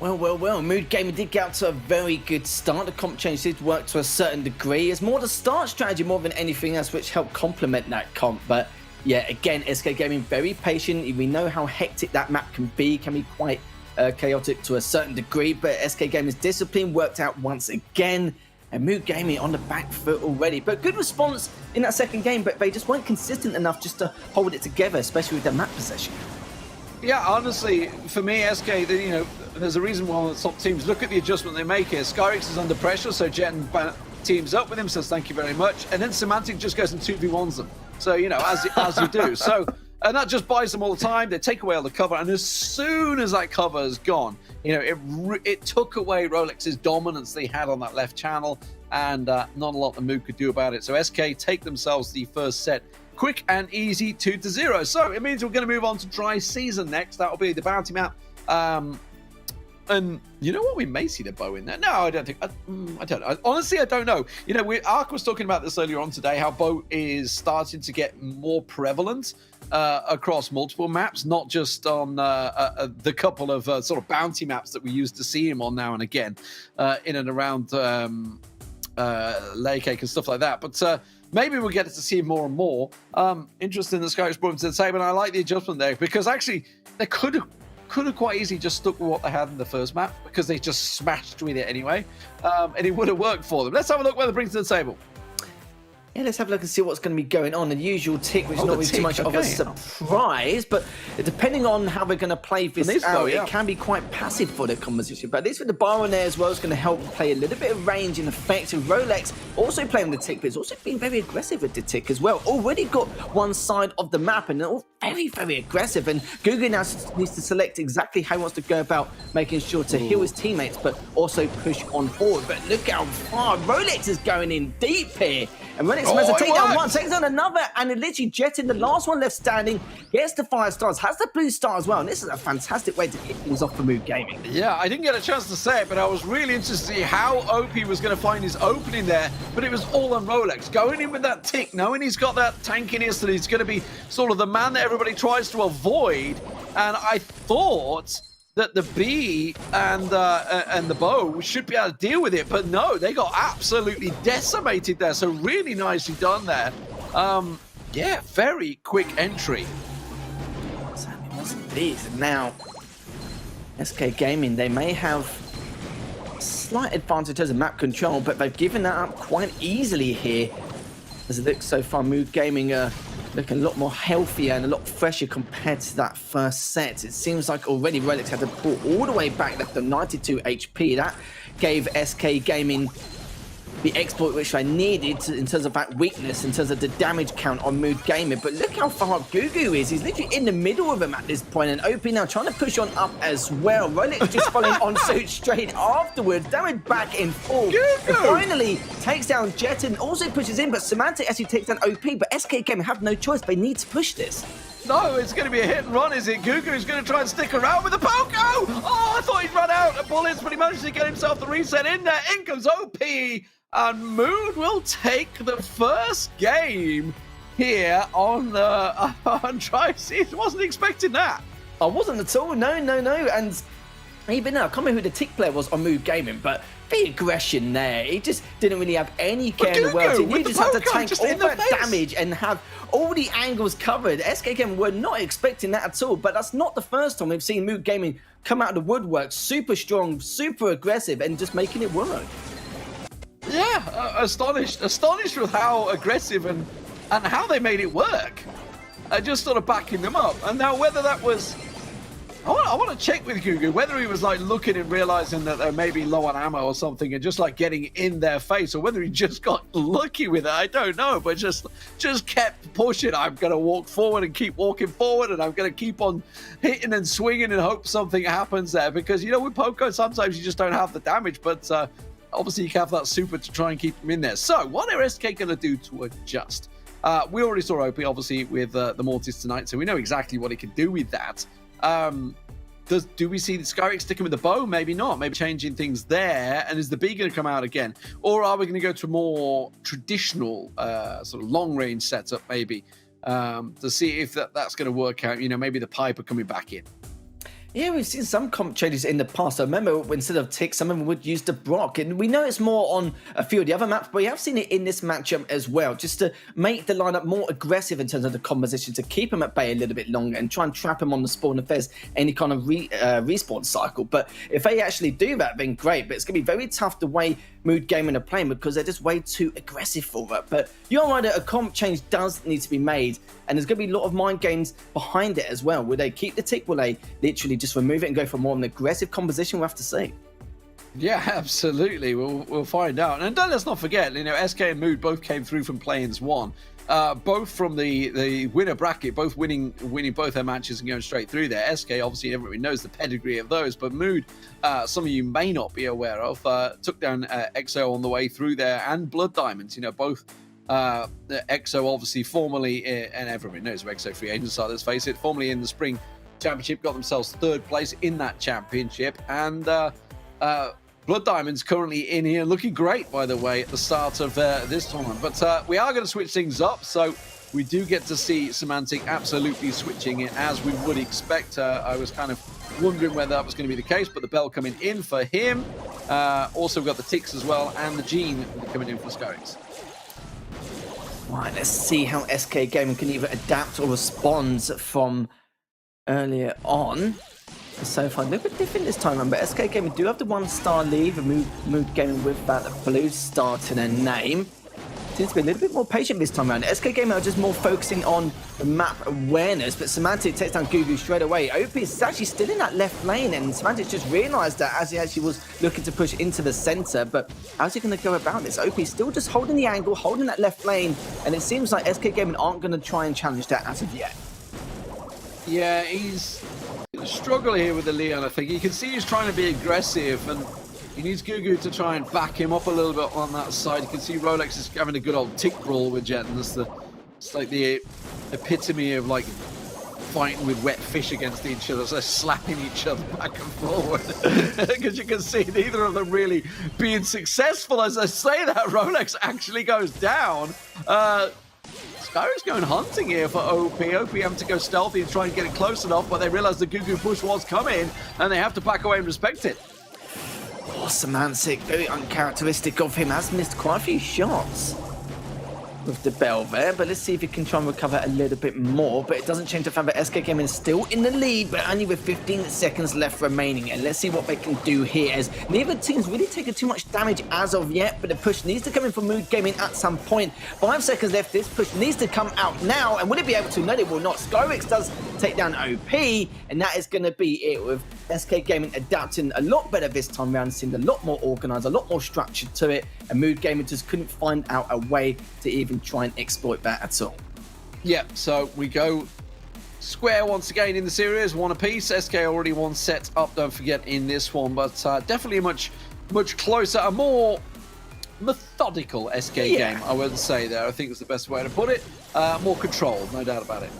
Well. Mood Gaming did get out to a very good start. The comp change did work to a certain degree. It's more the start strategy more than anything else which helped complement that comp. But yeah, again, SK Gaming very patient. We know how hectic that map can be quite chaotic to a certain degree, but SK Gaming's discipline worked out once again, and Mood Gaming on the back foot already. But good response in that second game, but they just weren't consistent enough just to hold it together, especially with their map possession. Yeah, honestly, for me, SK, you know, there's a reason why the top teams look at the adjustment they make here. Skyrix is under pressure, so Jet teams up with him, says thank you very much, and then Semantic just goes and 2v1s them. So, you know, as you do. So, and that just buys them all the time. They take away all the cover, and as soon as that cover is gone, you know, it took away Rolex's dominance they had on that left channel, and not a lot the Mood could do about it. So SK take themselves the first set, quick and easy, 2-0. So it means we're going to move on to Dry Season next. That will be the bounty map. And you know what? We may see the bow in there. No, I don't think. I don't know. Honestly, I don't know. You know, Ark was talking about this earlier on today, how bow is starting to get more prevalent across multiple maps, not just on the couple of sort of bounty maps that we used to see him on now and again in and around Layer Cake and stuff like that. But maybe we'll get to see him more and more. Interesting that Sky's brought him to the table, and I like the adjustment there, because actually they could have quite easily just stuck with what they had in the first map, because they just smashed with it anyway, and it would have worked for them. Let's have a look what they bring to the table. Yeah, let's have a look and see what's going to be going on. The usual tick, which is not really too much of a surprise, but depending on how we're going to play this out, it can be quite passive for the composition. But at least with the Baron there as well, is going to help play a little bit of range and effect. And Rolex also playing the tick, but it's also been very aggressive with the tick as well. Already got one side of the map, and they're all very, very aggressive. And Gugu now needs to select exactly how he wants to go about making sure to heal his teammates, but also push on forward. But look how far Rolex is going in deep here. And Rolex managed to take down one, takes down another, and it literally jetting the last one left standing, gets the 5 stars, has the blue star as well, and this is a fantastic way to kick things off for Mood Gaming. Yeah, I didn't get a chance to say it, but I was really interested to see how OP was going to find his opening there, but it was all on Rolex. Going in with that tick, knowing he's got that tankiness, that he's going to be sort of the man that everybody tries to avoid, and I thought that the bee and the bow should be able to deal with it, but no, they got absolutely decimated there. So really nicely done there. Yeah, very quick entry. These now, SK Gaming, they may have slight advantage in terms of map control, but they've given that up quite easily here. As it looks so far, Mood Gaming looking a lot more healthier and a lot fresher compared to that first set. It seems like already Rolex had to pull all the way back, left them 92 HP. That gave SK Gaming the exploit which they needed in terms of that weakness, in terms of the damage count on Mood Gaming. But look how far up Gugu is. He's literally in the middle of them at this point, and OP now trying to push on up as well. Rolex just following on suit straight afterwards. Damage back in full. And finally takes down Jet and also pushes in, but Semantic actually takes down OP, but SK Gaming have no choice. They need to push this. No, it's going to be a hit and run, is it? Gugu is going to try and stick around with the poke. Oh, I thought he'd run out of bullets, but he managed to get himself the reset in there. In comes OP. And Mood will take the first game here on Dry Season. Wasn't expecting that. I wasn't at all. No. And even now, I can't remember who the tick player was on Mood Gaming, but the aggression there, he just didn't really have any care in the world. You just had to tank all that damage and have all the angles covered. SK Gaming were not expecting that at all, but that's not the first time we've seen Mood Gaming come out of the woodwork, super strong, super aggressive, and just making it work. Yeah, astonished with how aggressive and how they made it work. just sort of backing them up. And now whether that was... I want to check with Gugu whether he was like looking and realizing that they're maybe low on ammo or something and just like getting in their face, or whether he just got lucky with it. I don't know, but just kept pushing. I'm going to walk forward and keep walking forward, and I'm going to keep on hitting and swinging and hope something happens there, because, you know, with Poco, sometimes you just don't have the damage, but obviously you can have that super to try and keep them in there. So what are SK going to do to adjust? We already saw OP, obviously, with the Mortis tonight, so we know exactly what he can do with that. Do we see the Skyrick sticking with the bow? Maybe not. Maybe changing things there. And is the B going to come out again? Or are we going to go to a more traditional sort of long-range setup, maybe, to see if that's going to work out? You know, maybe the Piper coming back in. Yeah, we've seen some comp changes in the past. I remember instead of Tick, some of them would use the Brock. And we know it's more on a few of the other maps, but we have seen it in this matchup as well, just to make the lineup more aggressive in terms of the composition, to keep him at bay a little bit longer and try and trap him on the spawn if there's any kind of respawn cycle. But if they actually do that, then great. But it's going to be very tough the way Mood Gaming are playing, because they're just way too aggressive for that. But you're right, a comp change does need to be made, and there's going to be a lot of mind games behind it as well. Will they keep the Tick? Will they literally just remove it and go for more of an aggressive composition? We'll have to see. Yeah, absolutely. We'll find out. And let's not forget, you know, SK and Mood both came through from play-ins 1. Both from the winner bracket, both winning both their matches and going straight through there. SK, obviously, everybody knows the pedigree of those, but Mood, some of you may not be aware of, took down EXO on the way through there, and Blood Diamonds. You know, both EXO, obviously, formerly, and everybody knows who EXO free agents are, let's face it, formerly in the Spring Championship, got themselves 3rd place in that championship, and Blood Diamonds currently in here, looking great, by the way, at the start of this tournament. But we are going to switch things up, so we do get to see Semantic absolutely switching it as we would expect. I was kind of wondering whether that was going to be the case, but the bell coming in for him. Also, we've got the Ticks as well, and the Gene coming in for Skyrick. Right, let's see how SK Gaming can either adapt or respond from earlier on. So far, a little bit different this time around, but SK Gaming do have the 1-star lead, and Mood Gaming with that blue star to their name. Seems to be a little bit more patient this time around. SK Gaming are just more focusing on the map awareness, but Semantic takes down Gugu straight away. OP is actually still in that left lane, and Semantic just realised that as he actually was looking to push into the centre, but how's he going to go about this? OP is still just holding the angle, holding that left lane, and it seems like SK Gaming aren't going to try and challenge that as of yet. Yeah, he's struggling here with the Leon, I think. You can see he's trying to be aggressive, and he needs Gugu to try and back him up a little bit on that side. You can see Rolex is having a good old tick brawl with Jet, and it's like the epitome of like fighting with wet fish against each other, so slapping each other back and forward. Because you can see neither of them really being successful. As I say that, Rolex actually goes down. Skyrick's going hunting here for OP. OP having to go stealthy and try and get it close enough, but they realize the Gugu push was coming, and they have to back away and respect it. Oh, Semantic, very uncharacteristic of him, has missed quite a few shots with the bell there, but let's see if he can try and recover a little bit more. But it doesn't change the fact that SK Gaming is still in the lead, but only with 15 seconds left remaining. And let's see what they can do here, as neither team's really taken too much damage as of yet, but the push needs to come in from Mood Gaming at some point. 5 seconds left. This push needs to come out now, and will it be able to? No, it will not. Skyrick does take down OP, and that is going to be it, with SK Gaming adapting a lot better this time around, seemed a lot more organised, a lot more structured to it, and Mood Gaming just couldn't find out a way to even try and exploit that at all. Yeah, so we go square once again in the series, 1 apiece. SK already 1 set up, don't forget, in this one, but definitely much closer, a more methodical SK game, I would say there. I think is the best way to put it. More controlled, no doubt about it.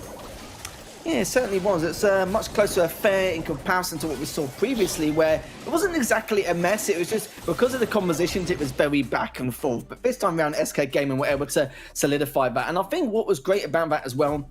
Yeah, it certainly was. It's a much closer affair in comparison to what we saw previously, where it wasn't exactly a mess. It was just because of the compositions, it was very back and forth. But this time around, SK Gaming were able to solidify that. And I think what was great about that as well,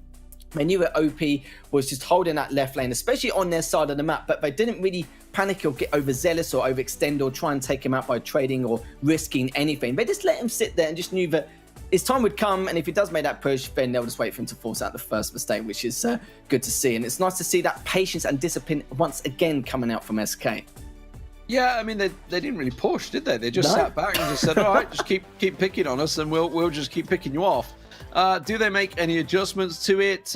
they knew that OP was just holding that left lane, especially on their side of the map, but they didn't really panic or get overzealous or overextend or try and take him out by trading or risking anything. They just let him sit there and just knew that his time would come, and if he does make that push, then they'll just wait for him to force out the first mistake, which is good to see. And it's nice to see that patience and discipline once again coming out from SK. Yeah, I mean, they didn't really push, did they? They just sat back and just said, all right, just keep picking on us, and we'll just keep picking you off. Do they make any adjustments to it?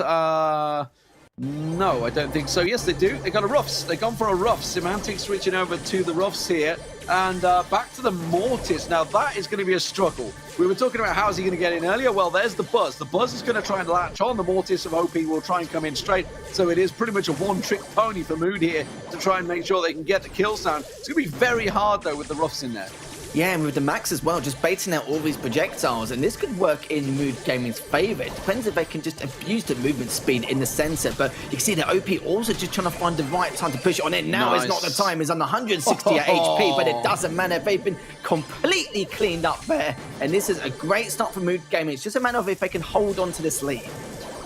No, I don't think so. Yes, they do. They got a Ruffs. They've gone for a Ruff. Semantic switching over to the Ruffs here. And back to the Mortis. Now, that is going to be a struggle. We were talking about how's he going to get in earlier. Well, there's the Buzz. The Buzz is going to try and latch on. The Mortis of OP will try and come in straight. So it is pretty much a one-trick pony for Mood here to try and make sure they can get the kills down. It's going to be very hard, though, with the Ruffs in there. Yeah, and with the Max as well, just baiting out all these projectiles, and this could work in Mood Gaming's favour. It depends if they can just abuse the movement speed in the centre, but you can see that OP also just trying to find the right time to push it on it. Now is not the time, he's on 168 HP, but it doesn't matter. They've been completely cleaned up there, and this is a great start for Mood Gaming. It's just a matter of if they can hold on to this lead.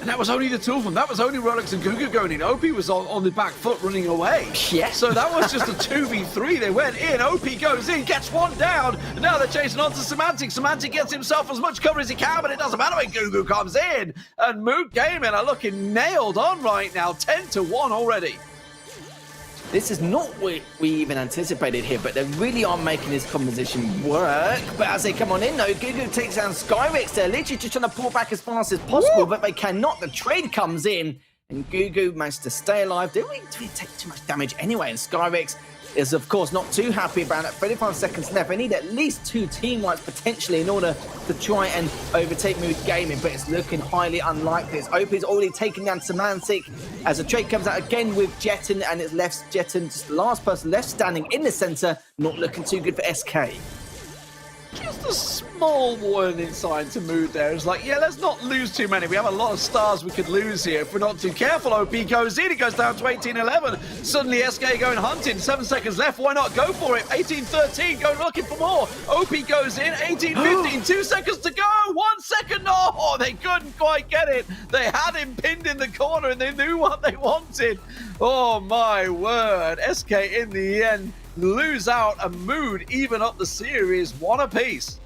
And that was only the two of them. That was only Rolex and Gugu going in. OP was on the back foot running away. Yeah. So that was just a 2v3. They went in. OP goes in, gets one down. And now they're chasing on to Semantic. Semantic gets himself as much cover as he can, but it doesn't matter when Gugu comes in. And Mood Gaming are looking nailed on right now. 10-1 already. This is not what we even anticipated here, but they really are making this composition work. But as they come on in, though, Gugu takes down Skyrix. They're literally just trying to pull back as fast as possible, but they cannot. The trade comes in, and Gugu managed to stay alive. Didn't really take too much damage anyway, and Skyrix is, of course, not too happy about it. 35 seconds left. They need at least 2 team wipes potentially in order to try and overtake Mood Gaming, but it's looking highly unlikely. As OP's already taken down Semantic as the trade comes out again with Jetton, and it's left Jetton, just the last person left standing in the center, not looking too good for SK. Just a small warning sign to Mood there. It's like, yeah, let's not lose too many. We have a lot of stars we could lose here if we're not too careful. OP goes in, it goes down to 18-11. Suddenly SK going hunting, 7 seconds left. Why not go for it? 18-13, go looking for more. OP goes in, 18-15, 2 seconds to go. 1 second, oh, they couldn't quite get it. They had him pinned in the corner and they knew what they wanted. Oh my word, SK in the end lose out, and Mood even up the series, 1 apiece.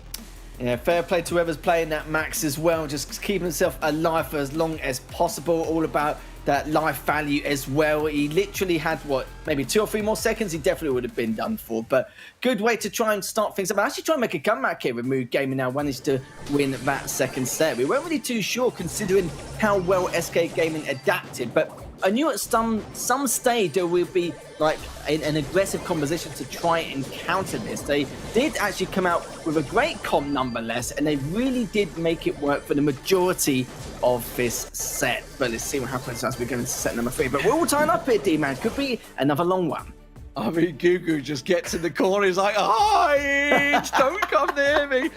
Yeah, fair play to whoever's playing that Max as well, just keeping himself alive for as long as possible, all about that life value as well. He literally had, what, maybe 2 or 3 more seconds, he definitely would have been done for, but good way to try and start things up. I actually try and make a comeback here with Mood Gaming now, managed to win that second set. We weren't really too sure considering how well SK Gaming adapted, but I knew at some stage there would be like an aggressive composition to try and counter this. They did actually come out with a great comp nonetheless, and they really did make it work for the majority of this set. But let's see what happens as we go into set number 3. But we're all tying up here, D-Man. Could be another long one. I mean, Gugu just gets in the corner. He's like, "Hi, don't come near me."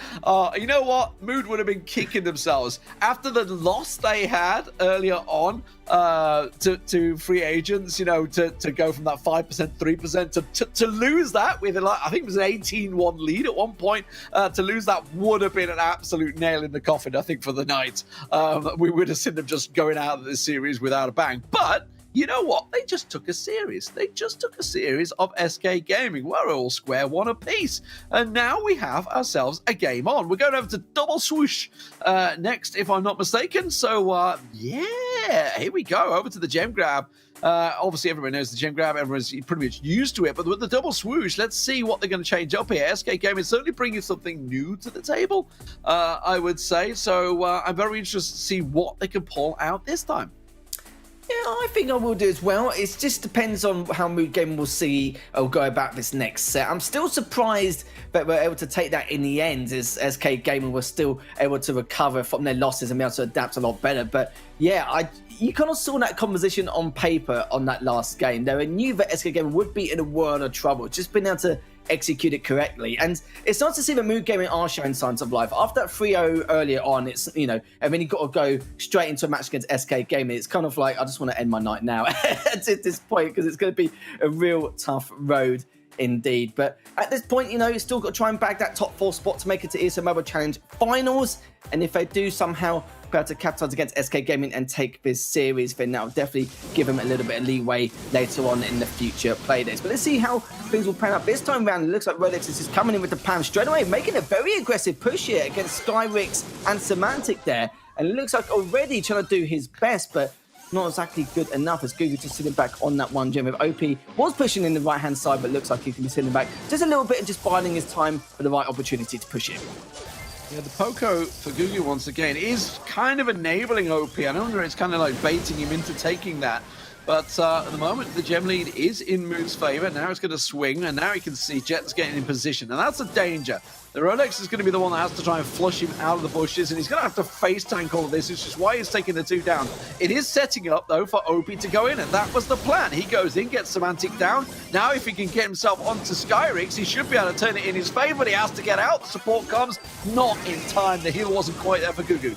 You know what? Mood would have been kicking themselves after the loss they had earlier on to free agents. You know, to go from that 5%, 3% to lose that with I think it was an 18-1 lead at one point. To lose that would have been an absolute nail in the coffin, I think, for the night. We would have seen them just going out of this series without a bang, but. You know what? They just took a series. They just took a series of SK Gaming. We're all square 1 apiece. And now we have ourselves a game on. We're going over to Double Swoosh next, if I'm not mistaken. So, yeah, here we go. Over to the gem grab. Obviously, everyone knows the gem grab. Everyone's pretty much used to it. But with the Double Swoosh, let's see what they're going to change up here. SK Gaming is certainly bringing something new to the table, I would say. So, I'm very interested to see what they can pull out this time. Yeah, I think I will do as well. It just depends on how Mood Gaming will see or go about this next set. I'm still surprised that we're able to take that in the end, as SK Gaming was still able to recover from their losses and be able to adapt a lot better. But yeah, you kind of saw that composition on paper on that last game. They knew that SK Gaming would be in a world of trouble, just being able to execute it correctly. And it's nice to see that Mood Gaming are showing signs of life. After that 3-0 earlier on, it's, you know, and then you've got to go straight into a match against SK Gaming. It's kind of like, I just want to end my night now at this point, because it's going to be a real tough road indeed. But at this point, you know, you've still got to try and bag that top 4 spot to make it to ESL Mobile Challenge finals. And if they do somehow be able to capitalize against SK Gaming and take this series, then that'll definitely give them a little bit of leeway later on in the future playdays. But let's see how things will pan out. This time around, it looks like Rolex is just coming in with the pan straight away, making a very aggressive push here against Skyrix and Semantic there. And it looks like already trying to do his best, but not exactly good enough, as Gugu just sitting back on that 1 gem. With OP was pushing in the right-hand side, but looks like he can be sitting back just a little bit and just biding his time for the right opportunity to push it. Yeah, the Poco for Gugu once again is kind of enabling OP. I know it's kind of like baiting him into taking that. But at the moment, the gem lead is in Mood's favor. Now it's going to swing, and now he can see Jet's getting in position. And that's a danger. The Rolex is going to be the one that has to try and flush him out of the bushes, and he's going to have to face tank all of this, which is why he's taking the 2 down. It is setting up, though, for OP to go in, and that was the plan. He goes in, gets Semantic down. Now, if he can get himself onto Skyrix, he should be able to turn it in his favor, but he has to get out. The support comes not in time. The heal wasn't quite there for Gugu.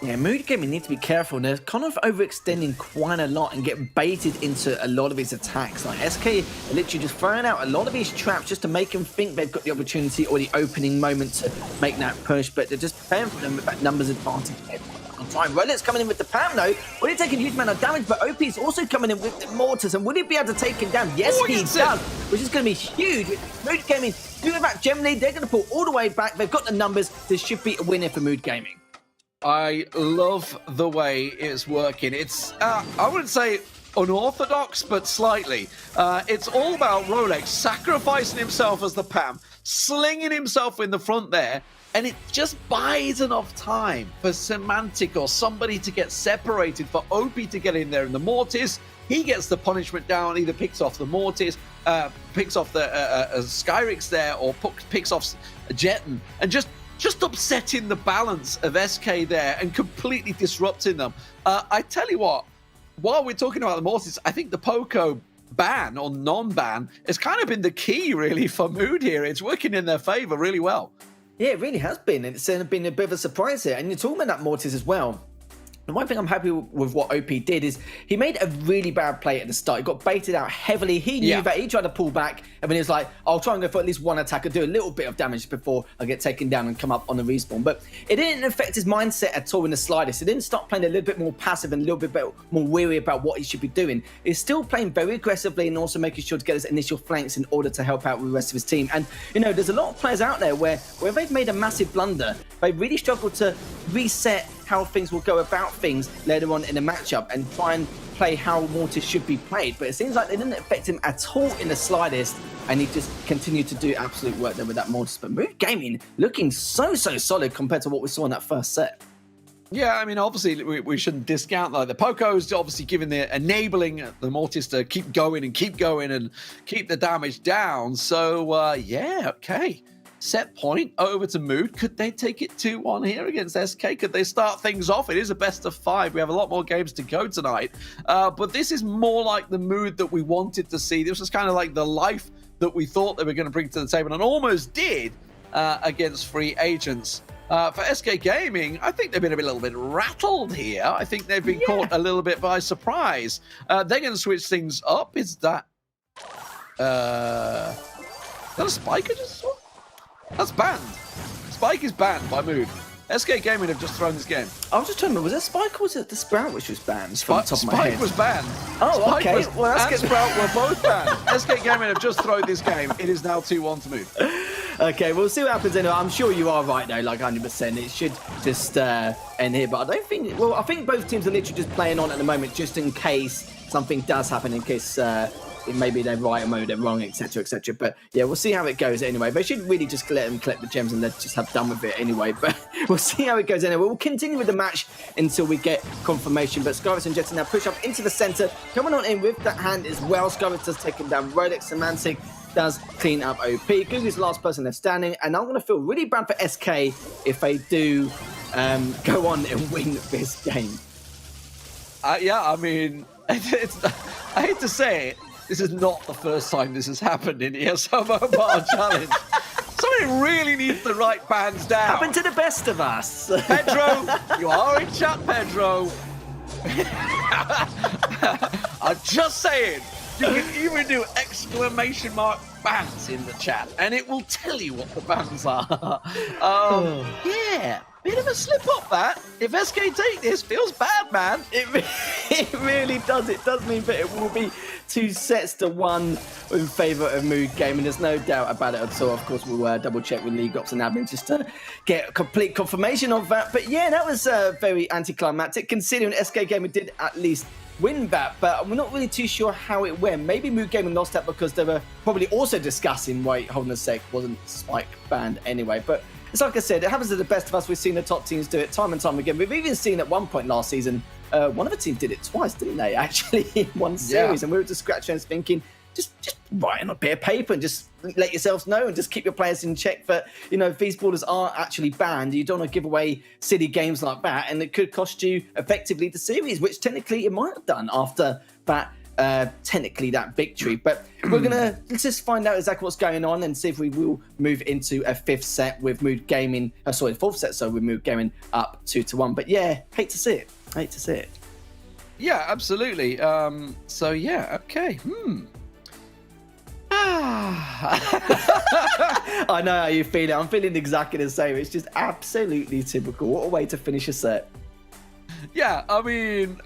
Yeah, Mood Gaming need to be careful. They're kind of overextending quite a lot and get baited into a lot of his attacks. Like SK are literally just throwing out a lot of these traps just to make them think they've got the opportunity or the opening moment to make that push, but they're just playing for them with that numbers advantage. Rolex coming in with the PAM though. Will he take a huge amount of damage? But OP is also coming in with the mortars, and will he be able to take him down? Yes, he does, which is going to be huge. Mood Gaming doing that gem lead. They're going to pull all the way back. They've got the numbers. This should be a winner for Mood Gaming. I love the way it's working. It's, I wouldn't say unorthodox, but slightly. It's all about Rolex sacrificing himself as the PAM, slinging himself in the front there, and it just buys enough time for Semantic or somebody to get separated, for OP to get in there in the Mortis. He gets the punishment down, either picks off the Mortis, picks off the Skyrix there, or picks off Jetten, and just upsetting the balance of SK there and completely disrupting them. I tell you what, while we're talking about the Mortis, I think the Poco ban or non-ban has kind of been the key really for Mood here. It's working in their favor really well. Yeah, it really has been. It's been a bit of a surprise here. And you're talking about that Mortis as well. And one thing I'm happy with what OP did is he made a really bad play at the start. He got baited out heavily. He knew that. He tried to pull back, and then he was like, I'll try and go for at least one attack and do a little bit of damage before I get taken down and come up on the respawn. But it didn't affect his mindset at all in the slightest. He didn't start playing a little bit more passive and a little bit more weary about what he should be doing. He's still playing very aggressively and also making sure to get his initial flanks in order to help out with the rest of his team. And, you know, there's a lot of players out there where they've made a massive blunder. They really struggle to reset how things will go about things later on in the matchup and try and play how Mortis should be played. But it seems like they didn't affect him at all in the slightest, and he just continued to do absolute work there with that Mortis. But Mood Gaming looking so solid compared to what we saw in that first set. Yeah, I mean, obviously, we shouldn't discount like the Poco's obviously giving enabling the Mortis to keep going and keep the damage down. So, yeah, okay. Set point over to Mood. Could they take it 2-1 here against SK? Could they start things off? It is a best of 5. We have a lot more games to go tonight. But this is more like the Mood that we wanted to see. This was kind of like the life that we thought they were going to bring to the table and almost did against Free Agents. For SK Gaming, I think they've been a little bit rattled here. I think they've been caught a little bit by surprise. They're going to switch things up. Is that... is that a spike I just saw? That's banned. Spike is banned by Mood. SK Gaming have just thrown this game. I was just trying to remember, was that Spike or was it the Sprout which was banned? From the top of my head. Spike was banned. Oh, Spike okay. Well, and Sprout were both banned. SK Gaming have just thrown this game. It is now 2-1 to Mood. Okay, we'll see what happens anyway. I'm sure you are right though, like 100%. It should just end here, but I don't think... Well, I think both teams are literally just playing on at the moment just in case something does happen, in case... maybe they're right or maybe they're wrong, etc, etc. But yeah, we'll see how it goes anyway. They should really just let them collect the gems and let's just have done with it anyway. But we'll see how it goes anyway. We'll continue with the match until we get confirmation. But Skyrix and Jetten now push up into the center, coming on in with that hand as well. Skyrix has taken down Rolex. Semantic does clean up OP. Gugu's the last person left standing, and I'm going to feel really bad for SK if they do go on and win this game. Yeah, I mean, I hate to say it, this is not the first time this has happened in ESL Mobile Challenge. Somebody really needs to write bans down. Happened to the best of us. Pedro, you are in chat, Pedro. I'm just saying, you can even do exclamation mark bans in the chat, and it will tell you what the bans are. Yeah. Bit of a slip up that. If SK take this, feels bad, man. It really does. It does mean that it will be 2-1 in favour of Mood Gaming. There's no doubt about it at all. Of course, we'll double check with League Ops and admin just to get complete confirmation of that. But yeah, that was very anticlimactic considering SK Gaming did at least win that, but we're not really too sure how it went. Maybe Mood Gaming lost that because they were probably also discussing, wait, hold on a sec, wasn't Spike banned anyway. But it's like I said, it happens to the best of us. We've seen the top teams do it time and time again. We've even seen at one point last season, one of the teams did it twice, didn't they? Actually, in one series, and we were just scratching and thinking, just write on a bit of paper and just let yourselves know and just keep your players in check. But if these borders are actually banned, you don't want to give away silly games like that, and it could cost you effectively the series, which technically it might have done after that. Technically that victory, but let's just find out exactly what's going on and see if we will move into a fifth set with Mood Gaming. Fourth set, so with Mood Gaming up 2-1. But yeah, hate to see it. Yeah, absolutely. So yeah, okay. I know how you feel. I'm feeling exactly the same. It's just absolutely typical. What a way to finish a set. Yeah, I mean,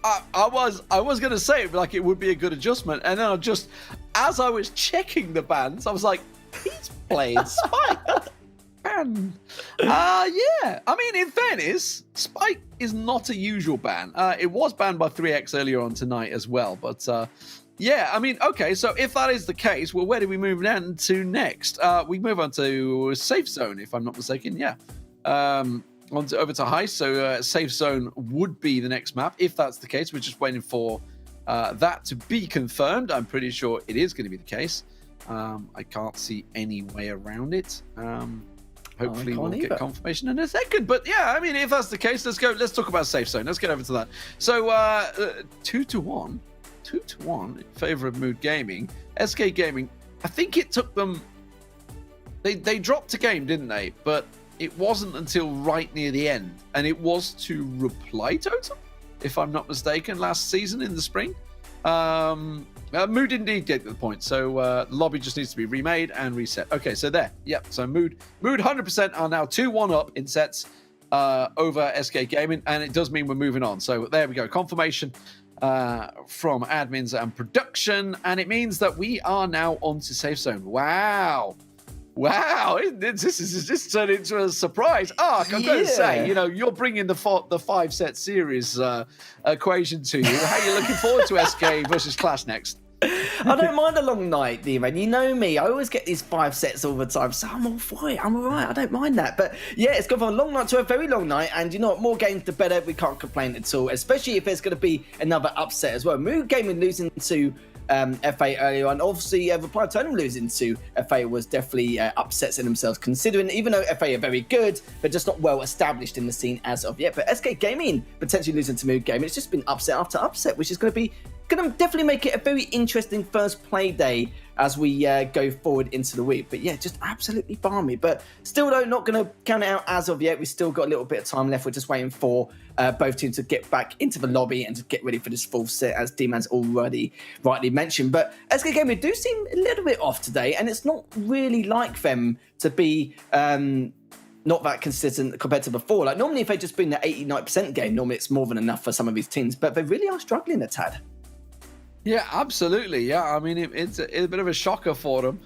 I was going to say like it would be a good adjustment, and then as I was checking the bans, I was like, he's playing Spike. Ban. Yeah. I mean, in fairness, Spike is not a usual ban. It was banned by 3x earlier on tonight as well, but yeah, I mean, okay, so if that is the case, well, where do we move on to next? We move on to Safe Zone, if I'm not mistaken, yeah. Over to Heist, so Safe Zone would be the next map. If that's the case, we're just waiting for that to be confirmed. I'm pretty sure it is going to be the case. I can't see any way around it. Hopefully we'll get confirmation in a second. But yeah, I mean, if that's the case, let's talk about Safe Zone. Let's get over to that. So 2-1 in favor of Mood Gaming. SK Gaming, I think it took them... They dropped a game, didn't they? But it wasn't until right near the end. And it was to Reply Totem, if I'm not mistaken, last season in the spring. Mood indeed get to the point. So the lobby just needs to be remade and reset. Okay, so there. Yep, so Mood 100% are now 2-1 up in sets over SK Gaming. And it does mean we're moving on. So there we go. Confirmation from admins and production, and it means that we are now on to Safe Zone. Wow, this is just turned into a surprise. I've got to say, you're bringing the 5-set series equation to you. How are you looking forward to SK versus Clash next? I don't mind a long night, D-Man. You know me. I always get these 5 sets all the time, so I'm all for it. I'm all right. I don't mind that. But yeah, it's gone from a long night to a very long night, and you know what? More games, the better. We can't complain at all, especially if there's going to be another upset as well. Mood Gaming losing to FA earlier on. Obviously, Reply Totem losing to FA was definitely upsets in themselves, considering even though FA are very good, they're just not well established in the scene as of yet. But SK Gaming potentially losing to Mood Gaming, it's just been upset after upset, which is going to definitely make it a very interesting first play day as we go forward into the week. But yeah, just absolutely balmy. But still, though, not going to count it out as of yet. We've still got a little bit of time left. We're just waiting for both teams to get back into the lobby and to get ready for this full set, as D-Man's already rightly mentioned. But SK Gaming do seem a little bit off today, and it's not really like them to be... not that consistent compared to before. Like normally, if they just bring the 80-90% game, normally it's more than enough for some of these teams. But they really are struggling a tad. Yeah, absolutely. Yeah, I mean, it's a bit of a shocker for them.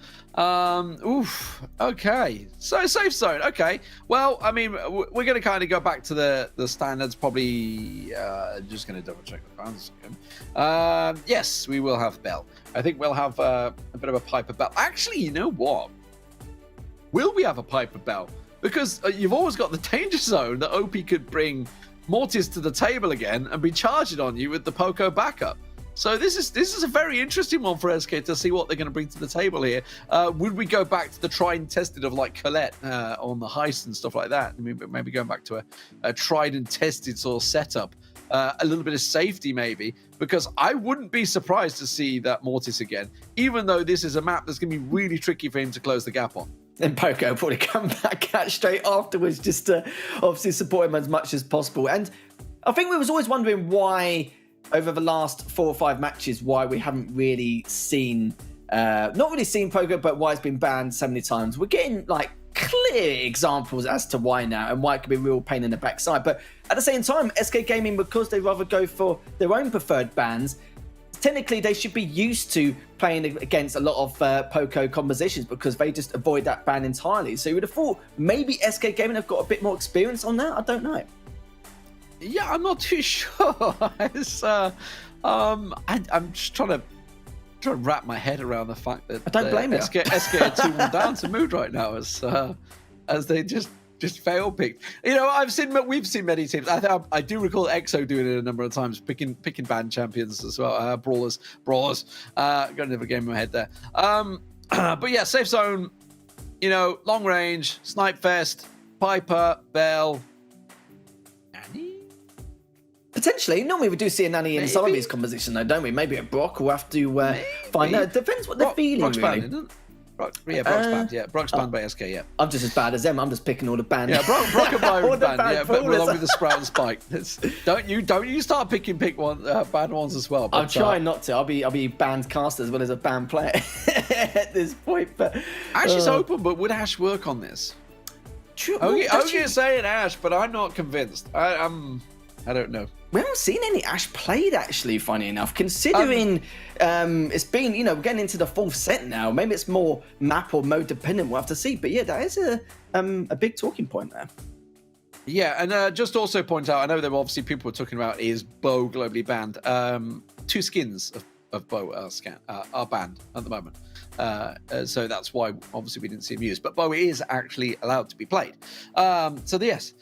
Okay. So, Safe Zone. Okay. Well, I mean, we're going to kind of go back to the standards. Probably just going to double check the fans again. Yes, we will have Bell. I think we'll have a bit of a Piper Bell. Actually, you know what? Will we have a Piper Bell? Because you've always got the danger zone that OP could bring Mortis to the table again and be charging on you with the Poco backup. So this is a very interesting one for SK to see what they're going to bring to the table here. Would we go back to the tried and tested of like Colette on the heist and stuff like that? I mean, maybe going back to a tried and tested sort of setup. A little bit of safety maybe, because I wouldn't be surprised to see that Mortis again, even though this is a map that's going to be really tricky for him to close the gap on. And Poco will probably come back out straight afterwards just to obviously support him as much as possible. And I think we was always wondering why, over the last 4 or 5 matches, why we haven't really seen, not really seen Poco, but why it's been banned so many times. We're getting like clear examples as to why now and why it could be a real pain in the backside. But at the same time, SK Gaming, because they rather go for their own preferred bans, technically they should be used to playing against a lot of Poco compositions because they just avoid that ban entirely. So you would have thought maybe SK Gaming have got a bit more experience on that. I don't know. Yeah, I'm not too sure. I'm just trying to wrap my head around the fact that I don't blame you. SK are 2-1 down to Mood right now. as they just fail picked. You know, we've sseen many teams. I do recall EXO doing it a number of times, picking band champions as well, brawlers. Got another game in my head there. But yeah, safe zone. You know, long range, snipe fest, Piper, Bell, Nanny. Potentially. Normally we do see a Nanny in some of these compositions, though, don't we? Maybe a Brock. We'll have to find out. Depends what they're feeling, Brock's really. banned, isn't it? Brock's banned. Yeah, Brock's banned by SK. Yeah. I'm just as bad as them. I'm just picking all the banned. Yeah, Brock and Byron banned. Yeah, but brawlers. along with the Sprout and Spike. Don't you start picking bad ones as well. I'm trying not to. I'll be banned caster as well as a banned player at this point. But Ash is open, but would Ash work on this? True. Ogie is saying Ash, but I'm not convinced. I don't know. We haven't seen any Ash played, actually, funny enough, considering it's been, you know, getting into the 4th set now. Maybe it's more map or mode dependent. We'll have to see. But yeah, that is a big talking point there. Yeah, and just also point out, I know there obviously people were talking about is Bo globally banned. 2 skins of Bo are banned at the moment. So that's why obviously we didn't see him used. But Bo is actually allowed to be played. So yes.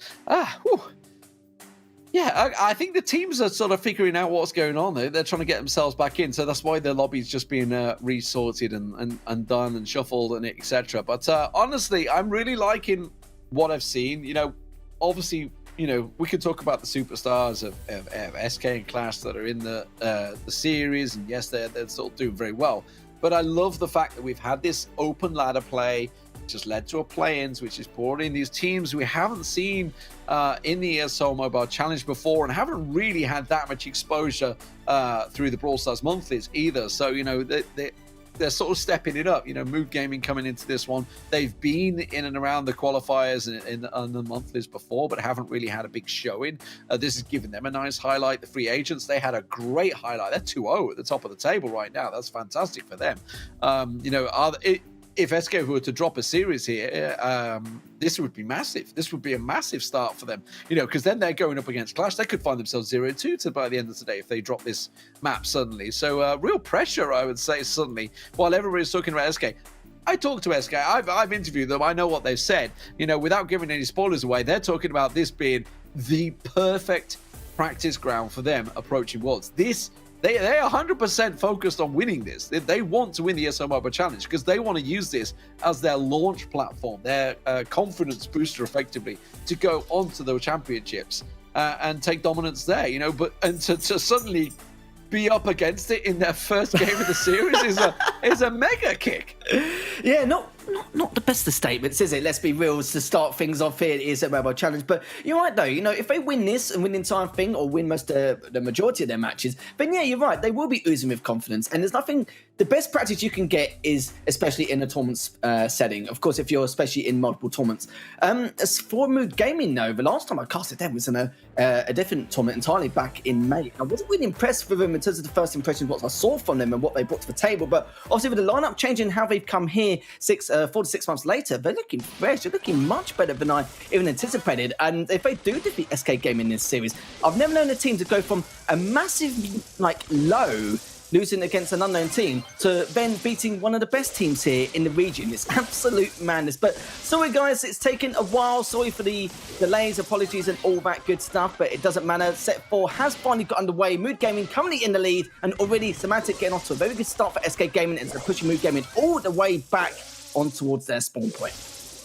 Yeah, I think the teams are sort of figuring out what's going on. They're trying to get themselves back in, so that's why the lobby's just being resorted and done and shuffled and etc. But honestly, I'm really liking what I've seen. You know, obviously, you know, we could talk about the superstars of SK and Clash that are in the series, and yes, they're sort of doing very well. But I love the fact that we've had this open ladder play, which has led to a play-ins, which is brought in these teams we haven't seen in the ESL Mobile Challenge before, and haven't really had that much exposure through the Brawl Stars monthlies either. So, you know, they're sort of stepping it up. You know, Mood Gaming coming into this one, they've been in and around the qualifiers and the monthlies before, but haven't really had a big showing. This has given them a nice highlight. The free agents, they had a great highlight. They're 2-0 at the top of the table right now. That's fantastic for them. You know, if SK were to drop a series here, this would be massive. This would be a massive start for them, you know, because then they're going up against Clash. They could find themselves 0-2 by the end of today if they drop this map suddenly. So real pressure, I would say, suddenly, while everybody's talking about SK. I talked to SK. I've interviewed them. I know what they've said. You know, without giving any spoilers away, they're talking about this being the perfect practice ground for them approaching Worlds. They're 100% focused on winning this. They want to win the ESL Mobile Challenge because they want to use this as their launch platform, their confidence booster, effectively, to go onto the championships and take dominance there. You know, and to suddenly be up against it in their first game of the series is a mega kick. Yeah, not the best of statements, is it? Let's be real. To start things off here, it is a Mobile Challenge. But you're right, though. You know, if they win this and win the entire thing, or win the majority of their matches, then yeah, you're right. They will be oozing with confidence. And there's nothing. The best practice you can get is, especially in a tournament setting. Of course, if you're especially in multiple tournaments. As for Mood Gaming, though, the last time I casted them was in a different tournament entirely back in May. I wasn't really impressed with them in terms of the first impressions, what I saw from them and what they brought to the table. But obviously, with the lineup changing, how they've come here 4 to 6 months later, they're looking fresh. They're looking much better than I even anticipated. And if they do defeat SK Gaming in this series, I've never known a team to go from a massive, low, losing against an unknown team, to then beating one of the best teams here in the region. It's absolute madness. But sorry, guys, it's taken a while. Sorry for the delays, apologies, and all that good stuff, but it doesn't matter. Set 4 has finally got underway. Mood Gaming currently in the lead, and already Semantic getting off to a very good start for SK Gaming, and they're pushing Mood Gaming all the way back on towards their spawn point.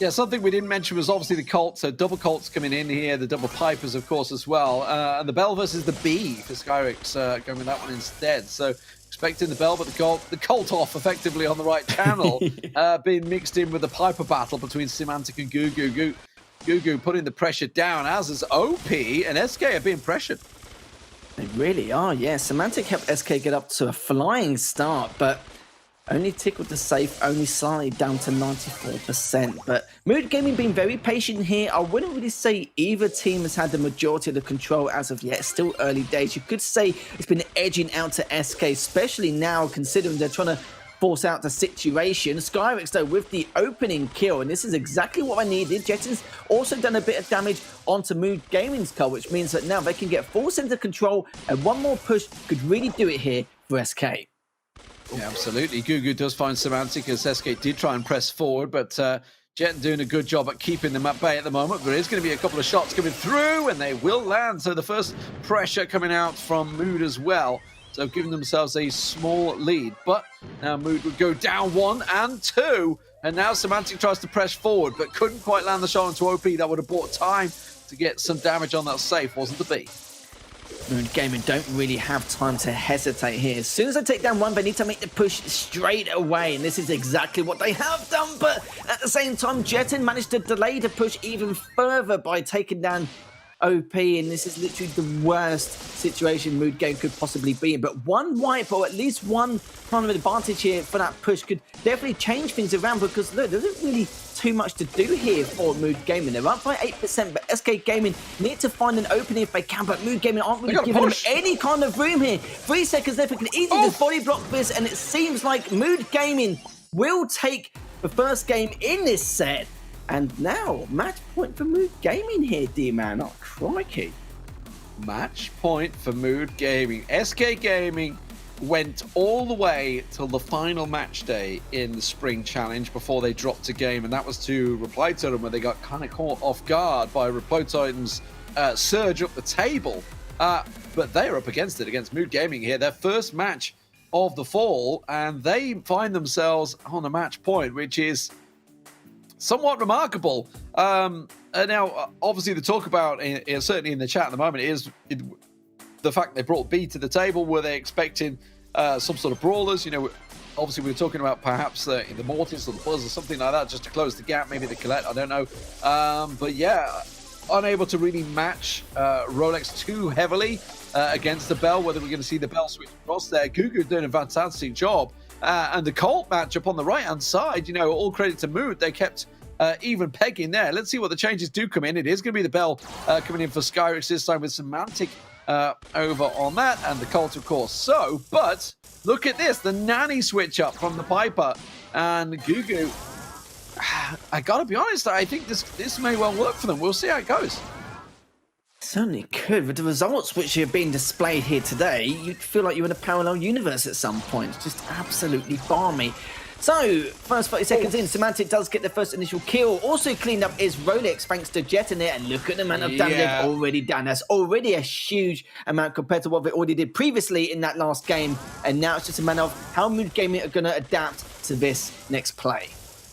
Yeah, something we didn't mention was obviously the Colts. So double Colts coming in here, the double Pipers, of course, as well. And the Bell versus the B for Skyrix, going with that one instead. So expecting the Bell, but the Colt off effectively on the right channel, being mixed in with the Piper battle between Semantic and Gugu. Gugu putting the pressure down, as is OP, and SK are being pressured. They really are, yeah. Semantic helped SK get up to a flying start, but only tickled the safe, only slightly down to 94%. But Mood Gaming being very patient here. I wouldn't really say either team has had the majority of the control as of yet. Still early days. You could say it's been edging out to SK, especially now considering they're trying to force out the situation. Skyrix, though, with the opening kill, and this is exactly what I needed. Jettin's also done a bit of damage onto Mood Gaming's car, which means that now they can get full center control, and one more push could really do it here for SK. Yeah, absolutely. Gugu does find Semantic, as SK did try and press forward, but Jet doing a good job at keeping them at bay at the moment, but there's going to be a couple of shots coming through, and they will land. So the first pressure coming out from Mood as well. So giving themselves a small lead. But now Mood would go down 1 and 2. And now Semantic tries to press forward, but couldn't quite land the shot onto OP. That would have bought time to get some damage on that safe, wasn't to be. Mood Gaming don't really have time to hesitate here. As soon as they take down 1, they need to make the push straight away, and this is exactly what they have done. But at the same time, Jetin managed to delay the push even further by taking down OP, and this is literally the worst situation Mood Game could possibly be in. But one wipe, or at least one kind of advantage here for that push, could definitely change things around, because look, there isn't really too much to do here for Mood Gaming. They're up by 8%, but SK Gaming need to find an opening if they can, but Mood Gaming aren't really giving them any kind of room here. 3 seconds left, they can easily just body block this, and it seems like Mood Gaming will take the first game in this set. And now, match point for Mood Gaming here, D-Man. Oh, crikey. Match point for Mood Gaming. SK Gaming went all the way till the final match day in the Spring Challenge before they dropped a game, and that was to Reply Totem, where they got kind of caught off guard by Reply Totem's surge up the table. But they're up against it, against Mood Gaming here. Their first match of the fall, and they find themselves on a match point, which is somewhat remarkable. Now, obviously, the talk about, certainly in the chat at the moment, is the fact they brought B to the table. Were they expecting some sort of brawlers? You know, obviously, we were talking about perhaps the Mortis or the Buzz or something like that, just to close the gap. Maybe the Colette, I don't know. But yeah, unable to really match Rolex too heavily against the Bell. Whether we're going to see the Bell switch across there. Gugu doing a fantastic job. And the Colt matchup on the right-hand side, you know, all credit to Mood. They kept even pegging there. Let's see what the changes do come in. It is going to be the Bell coming in for Skyrix this time with Semantic over on that, and the Colt, of course. So, but look at this, the Nanny switch up from the Piper and Gugu. I gotta be honest, I think this may well work for them. We'll see how it goes. Certainly could. With the results which are being displayed here today, you'd feel like you're in a parallel universe at some point. It's just absolutely balmy. So, first 30 seconds in, Semantic does get the first initial kill. Also cleaned up is Rolex, thanks to Jet in there. And look at the amount of damage they've already done. That's already a huge amount compared to what they already did previously in that last game. And now it's just a matter of how Mood Gaming are going to adapt to this next play.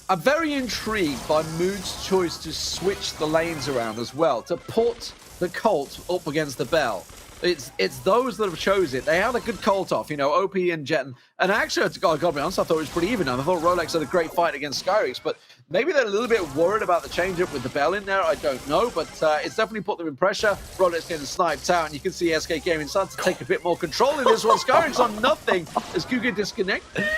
I'm very intrigued by Mood's choice to switch the lanes around as well, to put the Colt up against the Bell. It's those that have chose it. They had a good Colt off, you know, OP and Jetin. And actually, I gotta be honest, I thought it was pretty even. I thought Rolex had a great fight against Skyrix, but maybe they're a little bit worried about the change-up with the Bell in there. I don't know, but it's definitely put them in pressure. Rolex getting sniped out, and you can see SK Gaming starting to take a bit more control in this one. Skyrix on nothing as Gugu disconnected.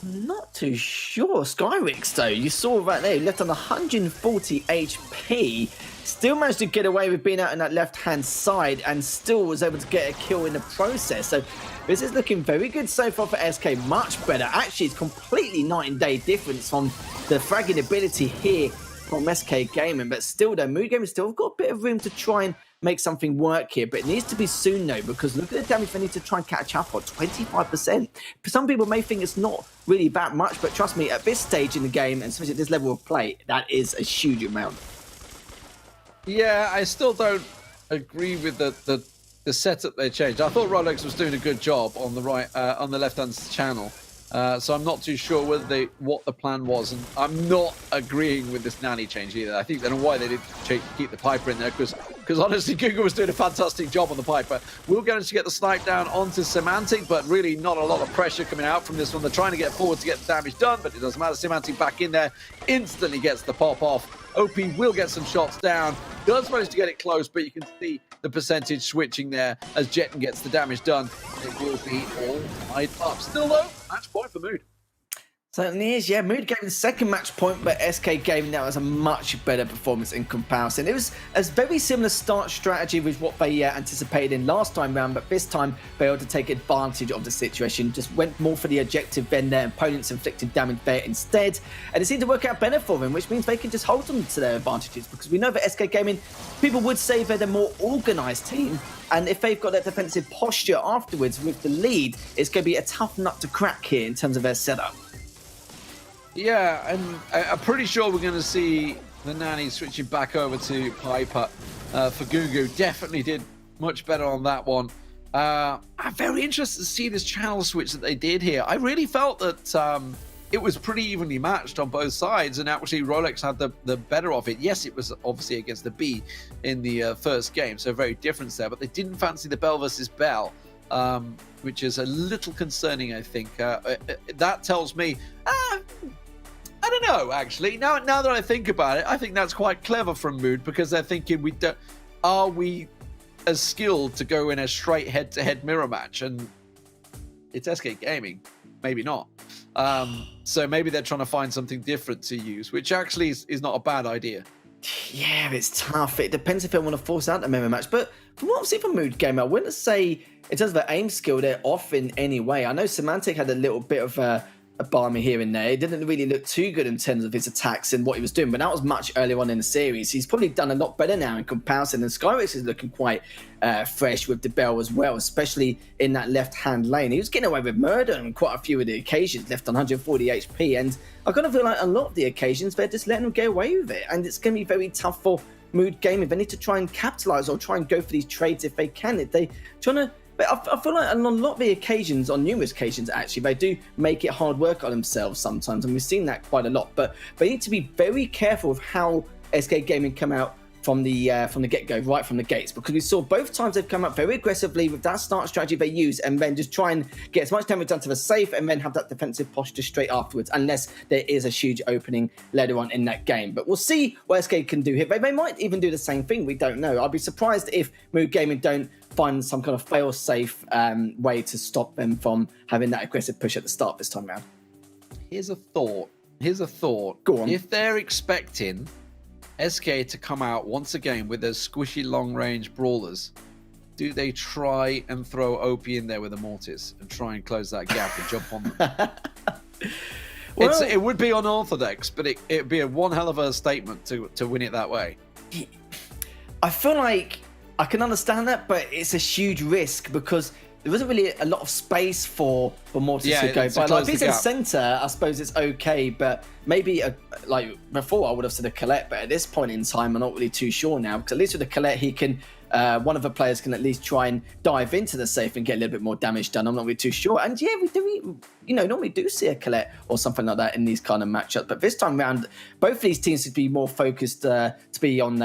Not too sure. Skyrix, though, you saw right there, left on 140 HP. Still managed to get away with being out on that left-hand side and still was able to get a kill in the process. So this is looking very good so far for SK. Much better. Actually, it's completely night and day difference on the fragging ability here from SK Gaming. But still, though, Mood Gaming still got a bit of room to try and make something work here, but it needs to be soon though, because look at the damage they need to try and catch up on. 25%. Some people may think it's not really that much, but trust me, at this stage in the game, and especially at this level of play, that is a huge amount. Yeah, I still don't agree with the setup they changed. I thought Rolex was doing a good job on the right, on the left-hand channel. So I'm not too sure whether what the plan was, and I'm not agreeing with this Nanny change either. I think I don't know why they did keep the Piper in there, because honestly, Gugu was doing a fantastic job on the Piper. We'll go to get the snipe down onto Semantic, but really not a lot of pressure coming out from this one. They're trying to get forward to get the damage done, but it doesn't matter. Semantic back in there, instantly gets the pop off. OP will get some shots down, does manage to get it close, but you can see the percentage switching there as Jetin gets the damage done. It will be all tied up. Still though, match point for Mood. Certainly is, yeah. Mood Gaming second match point, but SK Gaming now has a much better performance in comparison. It was a very similar start strategy with what they anticipated in last time round, but this time they were able to take advantage of the situation. Just went more for the objective then their opponents inflicted damage there instead, and it seemed to work out better for them, which means they can just hold them to their advantages, because we know that SK Gaming, people would say they're the more organised team, and if they've got that defensive posture afterwards with the lead, it's going to be a tough nut to crack here in terms of their setup. Yeah, and I'm pretty sure we're going to see the Nanny switching back over to Piper for Gugu. Definitely did much better on that one. I'm very interested to see this channel switch that they did here. I really felt that it was pretty evenly matched on both sides, and actually Rolex had the better of it. Yes, it was obviously against the B in the first game, so very different there, but they didn't fancy the Bell versus Bell, which is a little concerning, I think. That tells me... I don't know, actually. Now that I think about it, I think that's quite clever from Mood, because they're thinking, are we as skilled to go in a straight head-to-head mirror match? And it's SK Gaming. Maybe not. So maybe they're trying to find something different to use, which actually is not a bad idea. Yeah, it's tough. It depends if they want to force out the mirror match. But from what I've seen from Mood Gamer, I wouldn't say, in terms of their aim skill, they're off in any way. I know Semantic had a little bit of a balmy here and there. It didn't really look too good in terms of his attacks and what he was doing, but that was much earlier on in the series. He's probably done a lot better now in comparison, and Skyrix is looking quite fresh with the Bell as well, especially in that left-hand lane. He was getting away with murder on quite a few of the occasions, left on 140 HP, and I kind of feel like a lot of the occasions, they're just letting him get away with it, and it's going to be very tough for Mood Gaming. They need to try and capitalise or try and go for these trades if they can. If they trying to... But I feel like on a lot of the occasions, on numerous occasions actually, they do make it hard work on themselves sometimes, and we've seen that quite a lot. But they need to be very careful of how SK Gaming come out from the get-go, right from the gates, because we saw both times they've come out very aggressively with that start strategy they use, and then just try and get as much damage done to the safe, and then have that defensive posture straight afterwards, unless there is a huge opening later on in that game. But we'll see what SK can do here. They might even do the same thing. We don't know. I'd be surprised if Mood Gaming don't find some kind of fail-safe way to stop them from having that aggressive push at the start this time around. Here's a thought. Go on. If they're expecting SK to come out once again with their squishy long-range brawlers, do they try and throw OP in there with a Mortis and try and close that gap and jump on them? Well, it would be unorthodox, but it'd be one hell of a statement to win it that way. I feel like I can understand that, but it's a huge risk because there isn't really a lot of space for Mortis to go by. Like, if he's in center, I suppose it's okay, but maybe like before I would have said a Colette, but at this point in time, I'm not really too sure now, because at least with the Colette, he can one of the players can at least try and dive into the safe and get a little bit more damage done. I'm not really too sure. And yeah, we do, normally do see a Colette or something like that in these kind of matchups. But this time around, both of these teams should be more focused to be on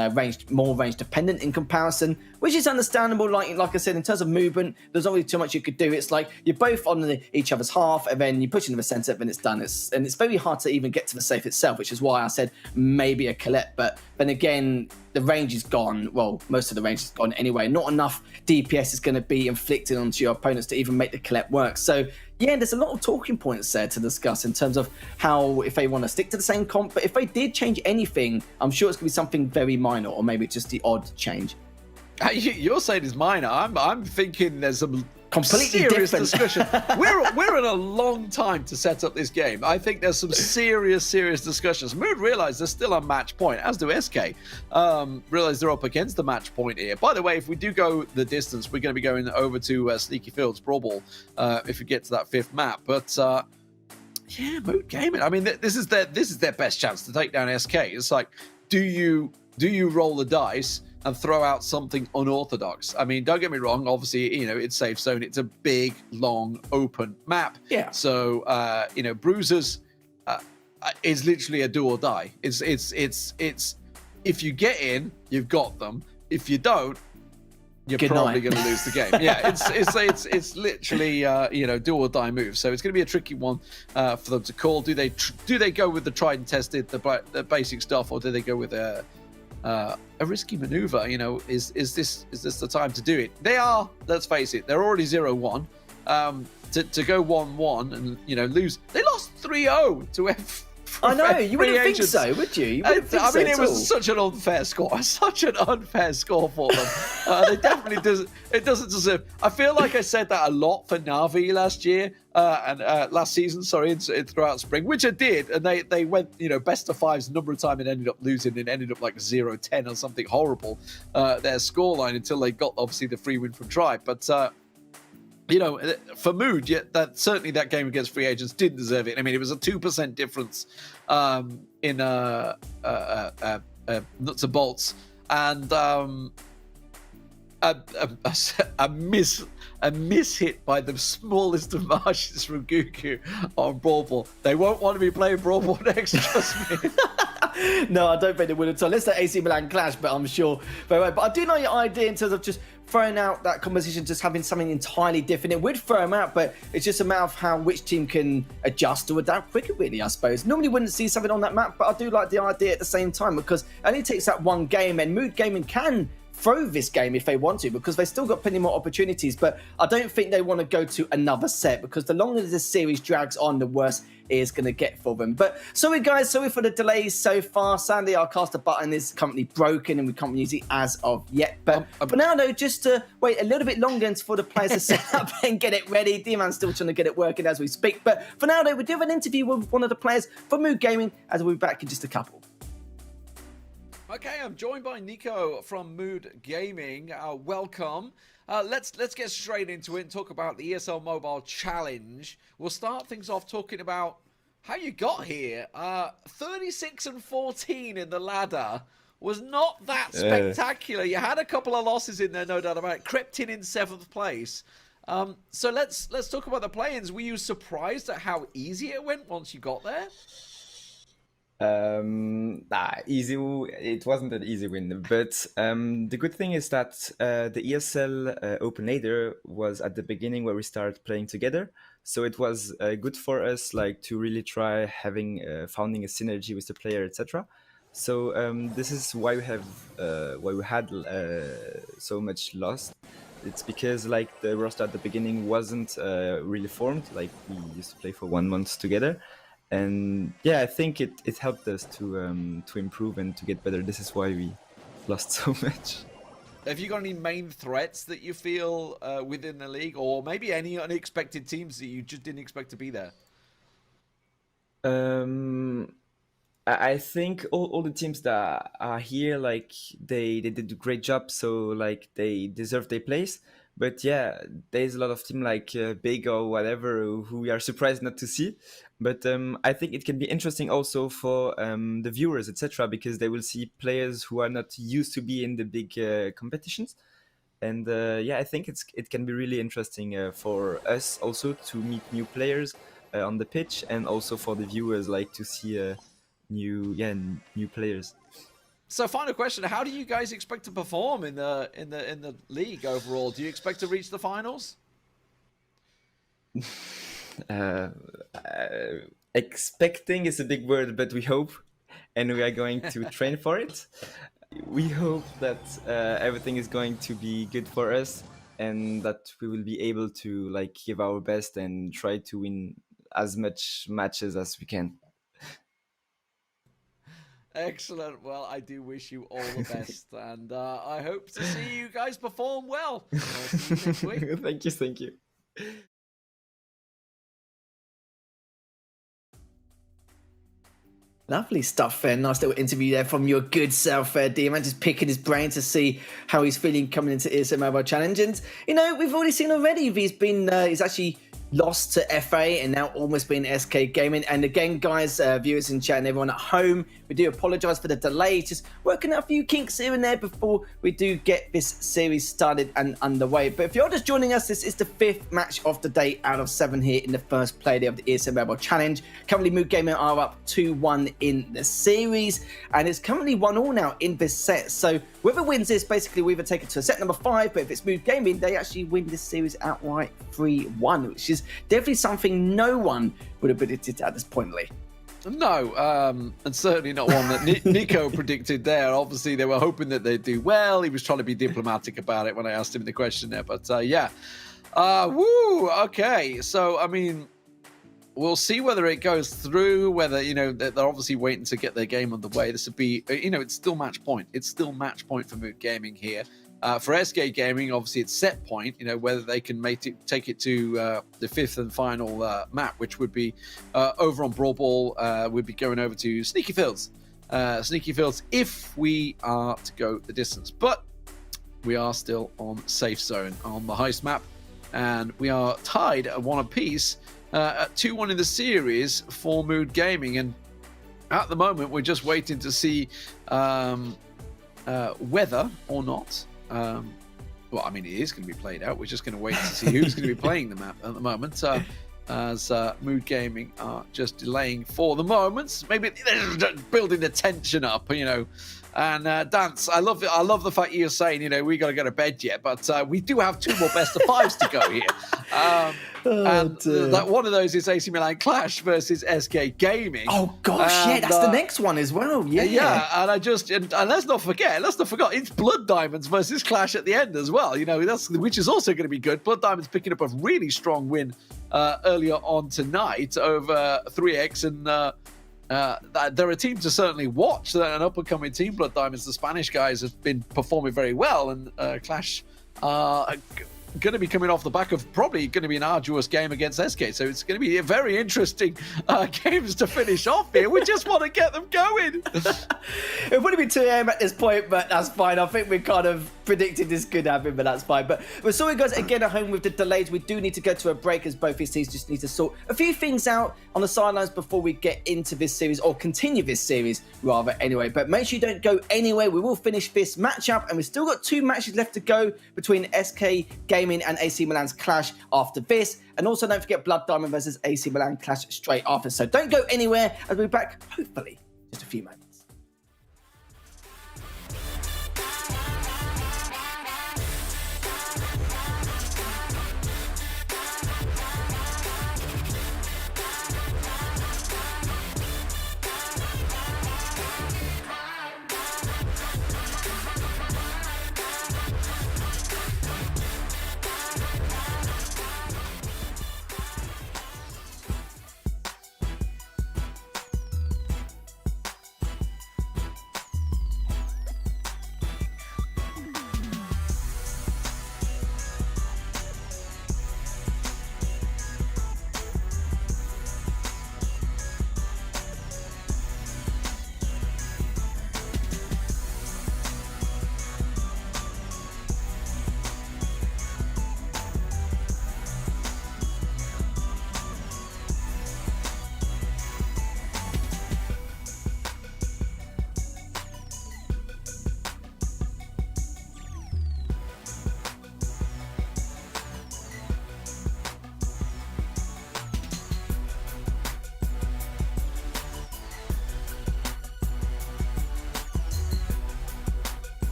more range dependent in comparison, which is understandable. Like I said, in terms of movement, there's not really too much you could do. It's like you're both on each other's half, and then you push into the center, then it's done. And it's very hard to even get to the safe itself, which is why I said maybe a Colette. But then again, the range is gone. Well, most of the range is gone anyway. Not enough DPS is going to be inflicted onto your opponents to even make the Colette work. So yeah, there's a lot of talking points there to discuss in terms of how, if they want to stick to the same comp, but if they did change anything, I'm sure it's going to be something very minor, or maybe just the odd change. You're saying it's minor. I'm thinking there's some completely serious different discussion. We're in a long time to set up this game. I think there's some serious discussions. Mood realize there's still a match point, as do SK. Realize they're up against the match point here. By the way, if we do go the distance, we're going to be going over to Sneaky Fields Brawl Ball if we get to that fifth map. But yeah, Mood Gaming. I mean, this is their best chance to take down SK. It's like, do you roll the dice and throw out something unorthodox? I mean, don't get me wrong. Obviously, it's safe zone. It's a big, long, open map. Yeah. So, Bruisers is literally a do or die. It's if you get in, you've got them. If you don't, you're probably going to lose the game. Yeah. It's literally do or die move. So it's going to be a tricky one for them to call. Do they go with the tried and tested, the basic stuff, or do they go with a risky maneuver? Is this the time to do it? They are, let's face it, they're already 0-1. To go 1-1 and lose, they lost 3-0 to F. I know, you wouldn't think so, would you? It was such an unfair score. Such an unfair score for them. They definitely doesn't deserve. I feel like I said that a lot for NaVi last year and last season. Sorry, throughout spring, which I did, and they went best of fives a number of times and ended up losing and ended up like 0-10 or something horrible. Their scoreline until they got obviously the free win from Tribe, but. you know, for Mood, that certainly that game against Free Agents did deserve it. I mean, it was a 2% difference in nuts and bolts, and a miss hit by the smallest of margins from Gugu on Brawl Ball. They won't want to be playing Brawl Ball next, trust me. No, I don't think they would at all. Let's let AC Milan clash, but I'm sure very well. But I do know your idea in terms of just throwing out that composition, just having something entirely different. It would throw them out, but it's just a matter of how which team can adjust or adapt quicker, really, I suppose. Normally wouldn't see something on that map, but I do like the idea at the same time, because it only takes that one game, and Mood Gaming can throw this game if they want to, because they've still got plenty more opportunities. But I don't think they want to go to another set, because the longer this series drags on, the worse it is going to get for them. But sorry guys, sorry for the delays so far. Sadly, our caster button is currently broken and we can't use it as of yet. But for now though, just to wait a little bit longer for the players to set up and get it ready. D-Man's still trying to get it working as we speak. But for now though, we do have an interview with one of the players from Mood Gaming, as we'll be back in just a couple. Okay, I'm joined by Nico from Mood Gaming. Welcome. Let's get straight into it and talk about the ESL Mobile Challenge. We'll start things off talking about how you got here. 36 and 14 in the ladder was not that spectacular. You had a couple of losses in there, no doubt about it. Crept in 7th place. So let's talk about the play-ins. Were you surprised at how easy it went once you got there? Easy. It wasn't an easy win, but the good thing is that the ESL Open Ladder was at the beginning where we started playing together, so it was good for us, like, to really try founding a synergy with the player, etc. So this is why we had so much lost. It's because, like, the roster at the beginning wasn't really formed. Like, we used to play for 1 month together. And yeah, I think it helped us to improve and to get better. This is why we lost so much. Have you got any main threats that you feel within the league, or maybe any unexpected teams that you just didn't expect to be there? I think all the teams that are here, like, they did a great job, so, like, they deserve their place. But yeah, there's a lot of teams like Big or whatever who we are surprised not to see. But I think it can be interesting also for the viewers, etc., because they will see players who are not used to be in the big competitions. And yeah, I think it can be really interesting for us also to meet new players on the pitch, and also for the viewers, like, to see new players. So, final question: how do you guys expect to perform in the league overall? Do you expect to reach the finals? Expecting is a big word, but we hope, and we are going to train for it. We hope that everything is going to be good for us, and that we will be able to, like, give our best and try to win as much matches as we can. Excellent. Well, I do wish you all the best, and I hope to see you guys perform well. I'll see you next week. Thank you. Lovely stuff there. Nice little interview there from your good self there, D-Man, just picking his brain to see how he's feeling coming into ESL Mobile Challenge. And, you know, we've already seen already he's actually lost to FA and now almost been SK Gaming. And again, guys, viewers in chat and everyone at home, we do apologise for the delay. Just working out a few kinks here and there before we do get this series started and underway. But if you're just joining us, this is the 5th match of the day out of 7 here in the first play day of the ESL Mobile Challenge. Currently, Mood Gaming are up 2-1 in the series, and it's currently 1-1 now in this set. So whoever wins this, basically, we either take it to set number 5, but if it's Mood Gaming, they actually win this series outright 3-1, which is definitely something no one would have predicted at this point, Lee. No, and certainly not one that Nico predicted there. Obviously, they were hoping that they'd do well. He was trying to be diplomatic about it when I asked him the question there. But yeah. Okay. So, I mean, we'll see whether it goes through, whether, you know, they're obviously waiting to get their game on the way. This would be, you know, it's still match point. It's still match point for Mood Gaming here. For SK Gaming, obviously, it's set point, you know, whether they can take it to the 5th and final map, which would be over on Brawl Ball. We'd be going over to Sneaky Fields. Sneaky Fields, if we are to go the distance. But we are still on safe zone on the heist map. and we are tied at 1 apiece at 2-1 in the series for Mood Gaming. And at the moment, we're just waiting to see whether or not. Well, I mean, it is going to be played out. We're just going to wait to see who's going to be playing the map at the moment. As Mood Gaming are just delaying for the moment. Maybe they're just building the tension up, you know. And Dance, I love it. I love the fact you're saying, you know, we got to go to bed yet, but we do have 2 more best of 5s to go here. That one of those is AC Milan Clash versus SK Gaming. Oh gosh, yeah, that's the next one as well. Yeah, and and let's not forget, it's Blood Diamonds versus Clash at the end as well. You know, which is also going to be good. Blood Diamonds picking up a really strong win earlier on tonight over 3X, and they're a team to certainly watch. They're an up-and-coming team, Blood Diamonds. The Spanish guys have been performing very well, and Clash are going to be coming off the back of probably going to be an arduous game against SK. So it's going to be a very interesting games to finish off here. We just want to get them going. It would have been 2 AM at this point, but that's fine. I think we kind of predicted this could happen, but that's fine. But we're sorry, guys, again at home with the delays. We do need to go to a break as both these teams just need to sort a few things out on the sidelines before we get into this series, or continue this series rather anyway. But make sure you don't go anywhere. We will finish this matchup, and we've still got 2 matches left to go between SK Gaming and AC Milan's Clash after this. And also don't forget Blood Diamond versus AC Milan Clash straight after. So don't go anywhere, as we'll be back hopefully in just a few moments.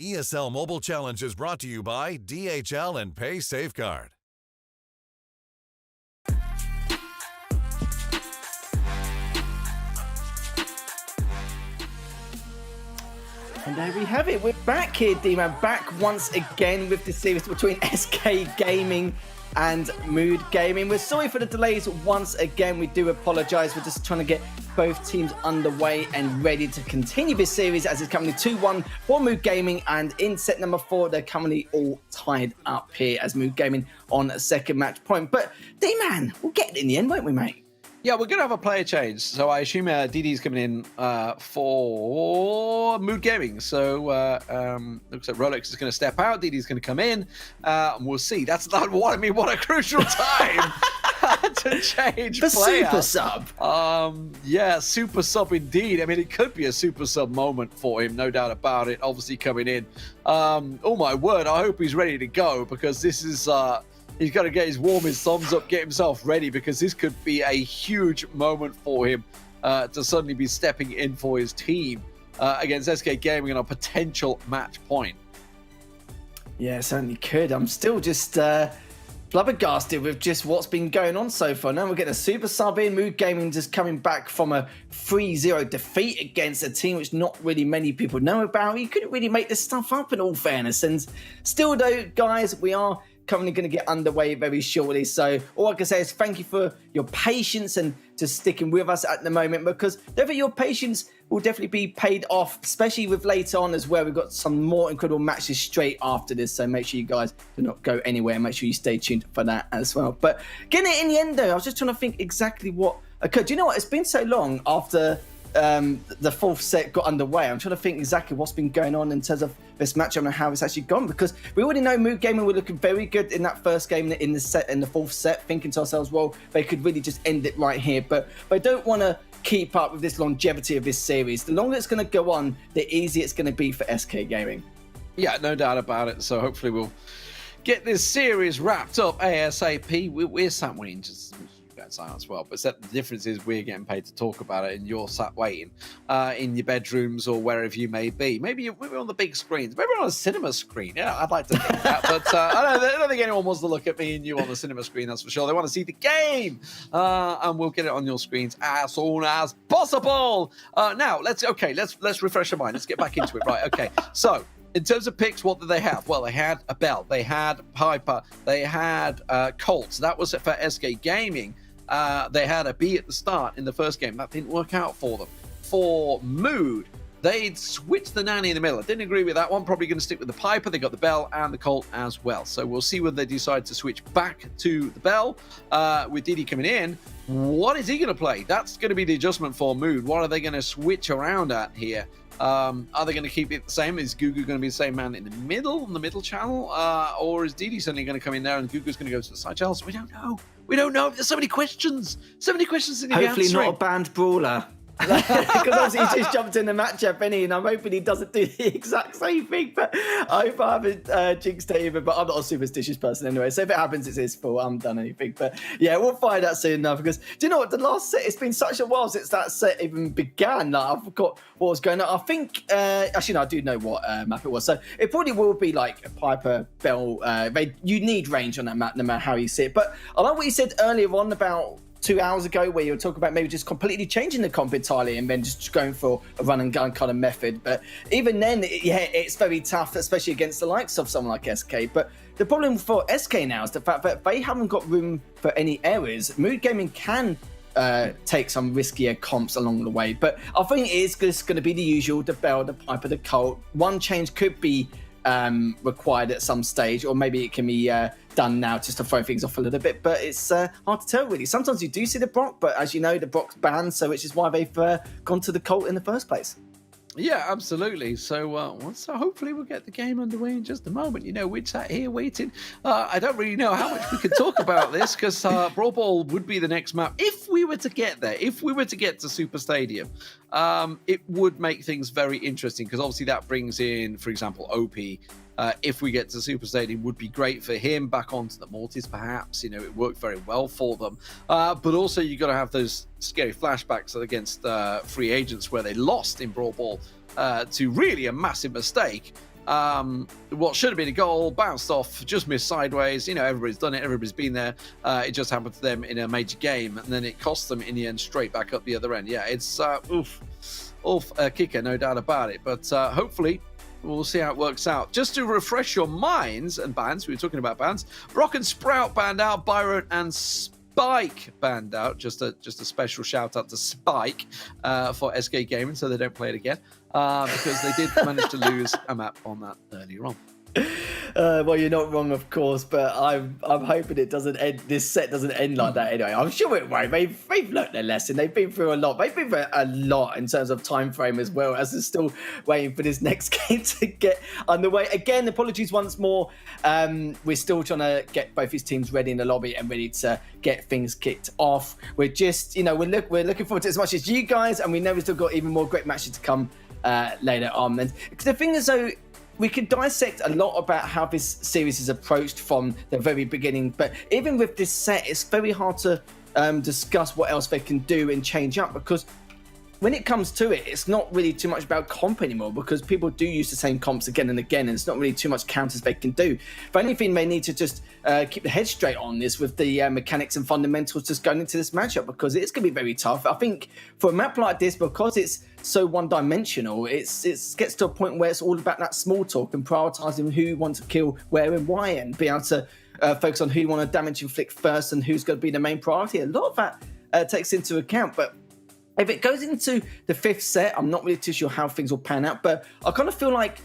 ESL Mobile Challenge is brought to you by DHL and Pay Safeguard. And there we have it. We're back here, D-Man. Back once again with the series between SK Gaming and Mood Gaming. We're sorry for the delays once again. We do apologise. We're just trying to get both teams underway and ready to continue this series, as it's currently 2-1 for Mood Gaming. And in set number 4, they're currently all tied up here as Mood Gaming on a second match point. But D-Man, we'll get it in the end, won't we, mate? Yeah, we're going to have a player change. So I assume DD's coming in for Mood Gaming. So looks like Rolex is going to step out. DD's going to come in. And we'll see. That's not what I mean. What a crucial time to change The player. super sub. Yeah, super sub indeed. I mean, it could be a super sub moment for him, no doubt about it. Obviously coming in. Oh my word, I hope he's ready to go, because this is... he's got to get his warmest thumbs up, get himself ready, because this could be a huge moment for him to suddenly be stepping in for his team against SK Gaming on a potential match point. Yeah, it certainly could. I'm still just flabbergasted with just what's been going on so far. Now we're getting a super sub in. Mood Gaming just coming back from a 3-0 defeat against a team which not really many people know about. You couldn't really make this stuff up, in all fairness. And still though, guys, we are currently going to get underway very shortly. So all I can say is thank you for your patience and just sticking with us at the moment, because definitely your patience will definitely be paid off, especially with later on as well. We've got some more incredible matches straight after this, so make sure you guys do not go anywhere. Make sure you stay tuned for that as well. But getting it in the end though, I was just trying to think exactly what occurred. Do you know what? It's been so long after the fourth set got underway. I'm trying to think exactly what's been going on in terms of this matchup and how it's actually gone, because we already know Mood Gaming were looking very good in that first game in the fourth set, thinking to ourselves, well, they could really just end it right here. But I don't want to keep up with this longevity of this series. The longer it's going to go on, the easier it's going to be for SK Gaming. Yeah, no doubt about it. So hopefully we'll get this series wrapped up ASAP. We're sat waiting just as well, but the difference is we're getting paid to talk about it, and you're sat waiting in your bedrooms or wherever you may be. Maybe we're on the big screens, maybe on a cinema screen. Yeah, I'd like to think that, but I don't think anyone wants to look at me and you on the cinema screen. That's for sure. They want to see the game, and we'll get it on your screens as soon as possible. Now let's refresh our mind. Let's get back into it. Right? Okay. So, in terms of picks, what did they have? Well, they had a Bell, they had Piper, they had Colts. That was for SK Gaming. They had a B at the start in the first game. That didn't work out for them. For Mood, they'd switched the nanny in the middle. I didn't agree with that one. Probably going to stick with the Piper. They got the Bell and the Colt as well. So we'll see whether they decide to switch back to the Bell. With Didi coming in, what is he going to play? That's going to be the adjustment for Mood. What are they going to switch around at here? Are they going to keep it the same? Is Gugu going to be the same man in the middle, on the middle channel? Or is Didi suddenly going to come in there and Gugu's going to go to the side channel? So we don't know. We don't know. There's so many questions. So many questions in the Hopefully answering. not a banned brawler. Because obviously he just jumped in the matchup, and I'm hoping he doesn't do the exact same thing. But I hope I haven't jinxed it either. But I'm not a superstitious person anyway, so if it happens, it's his fault. I haven't done anything. But yeah, we'll find out soon enough. Because do you know what? The last set, it's been such a while since that set even began. Like, I forgot what was going on. I think actually, no, I do know what map it was. So it probably will be like a Piper, Bell. You need range on that map, no matter how you see it. But I like what you said earlier on about 2 hours ago, where you were talking about maybe just completely changing the comp entirely and then just going for a run and gun kind of method. But even then, it's very tough, especially against the likes of someone like SK. But the problem for SK now is the fact that they haven't got room for any errors. Mood Gaming can take some riskier comps along the way, but I think it is just going to be the usual: the Bell, the Piper, the Colt. One change could be required at some stage, or maybe it can be done now just to throw things off a little bit, but it's hard to tell really. Sometimes you do see the Brock, but as you know, the Brock's banned, so which is why they've gone to the Colt in the first place. Yeah, absolutely. So hopefully we'll get the game underway in just a moment. You know, we're sat here waiting. I don't really know how much we could talk about this, because Brawl Ball would be the next map. If we were to get there, if we were to get to Super Stadium, it would make things very interesting, because obviously that brings in, for example, OP. If we get to Super Stadium, would be great for him, back onto the Mortis perhaps. You know, it worked very well for them. But also you've got to have those scary flashbacks against free agents where they lost in Brawl Ball to really a massive mistake. What should have been a goal, bounced off, just missed sideways. You know, everybody's done it, everybody's been there. It just happened to them in a major game, and then it cost them in the end straight back up the other end. Yeah, it's a kicker, no doubt about it. But hopefully we'll see how it works out. Just to refresh your minds and bans, we were talking about bans. Brock and Sprout banned out, Byron and Spike banned out. Just a special shout out to Spike for SK Gaming, so they don't play it again, because they did manage to lose a map on that earlier on. Well, you're not wrong, of course, but I'm hoping it doesn't end. This set doesn't end like that anyway. I'm sure it won't. They've learnt their lesson. They've been through a lot. They've been through a lot in terms of time frame as well, as they're still waiting for this next game to get underway. Again, apologies once more. We're still trying to get both these teams ready in the lobby and ready to get things kicked off. We're just, we're looking forward to it as much as you guys, and we know we've still got even more great matches to come later on. And the thing is, though, we could dissect a lot about how this series is approached from the very beginning, but even with this set, it's very hard to discuss what else they can do and change up, because when it comes to it, it's not really too much about comp anymore, because people do use the same comps again and again, and it's not really too much counters they can do. The only thing they need to just keep the head straight on is with the mechanics and fundamentals just going into this matchup, because it's going to be very tough. I think for a map like this, because it's so one-dimensional, it gets to a point where it's all about that small talk and prioritizing who you want to kill, where and why, and be able to focus on who you want to damage inflict first and who's going to be the main priority. A lot of that takes into account, but if it goes into the fifth set, I'm not really too sure how things will pan out, but I kind of feel like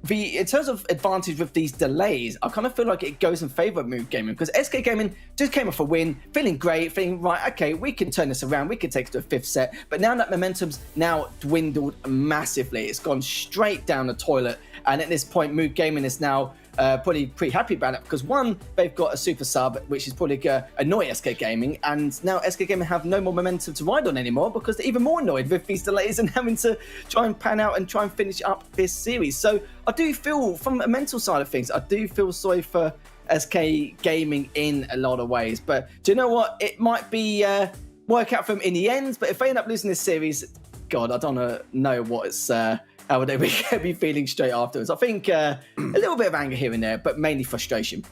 in terms of advantage with these delays, I kind of feel like it goes in favor of Mood Gaming, because SK Gaming just came off a win, feeling great, feeling right, okay, we can turn this around, we can take it to a fifth set, but now that momentum's now dwindled massively, it's gone straight down the toilet, and at this point, Mood Gaming is now probably pretty happy about it, because one, they've got a super sub, which is probably going to annoy SK Gaming, and now SK Gaming have no more momentum to ride on anymore, because they're even more annoyed with these delays and having to try and pan out and try and finish up this series. So I do feel, from a mental side of things, I do feel sorry for SK Gaming in a lot of ways, but do you know what? It might be work out for them in the end, but if they end up losing this series, God, I don't know what it's... how would they be feeling straight afterwards? I think a little bit of anger here and there, but mainly frustration.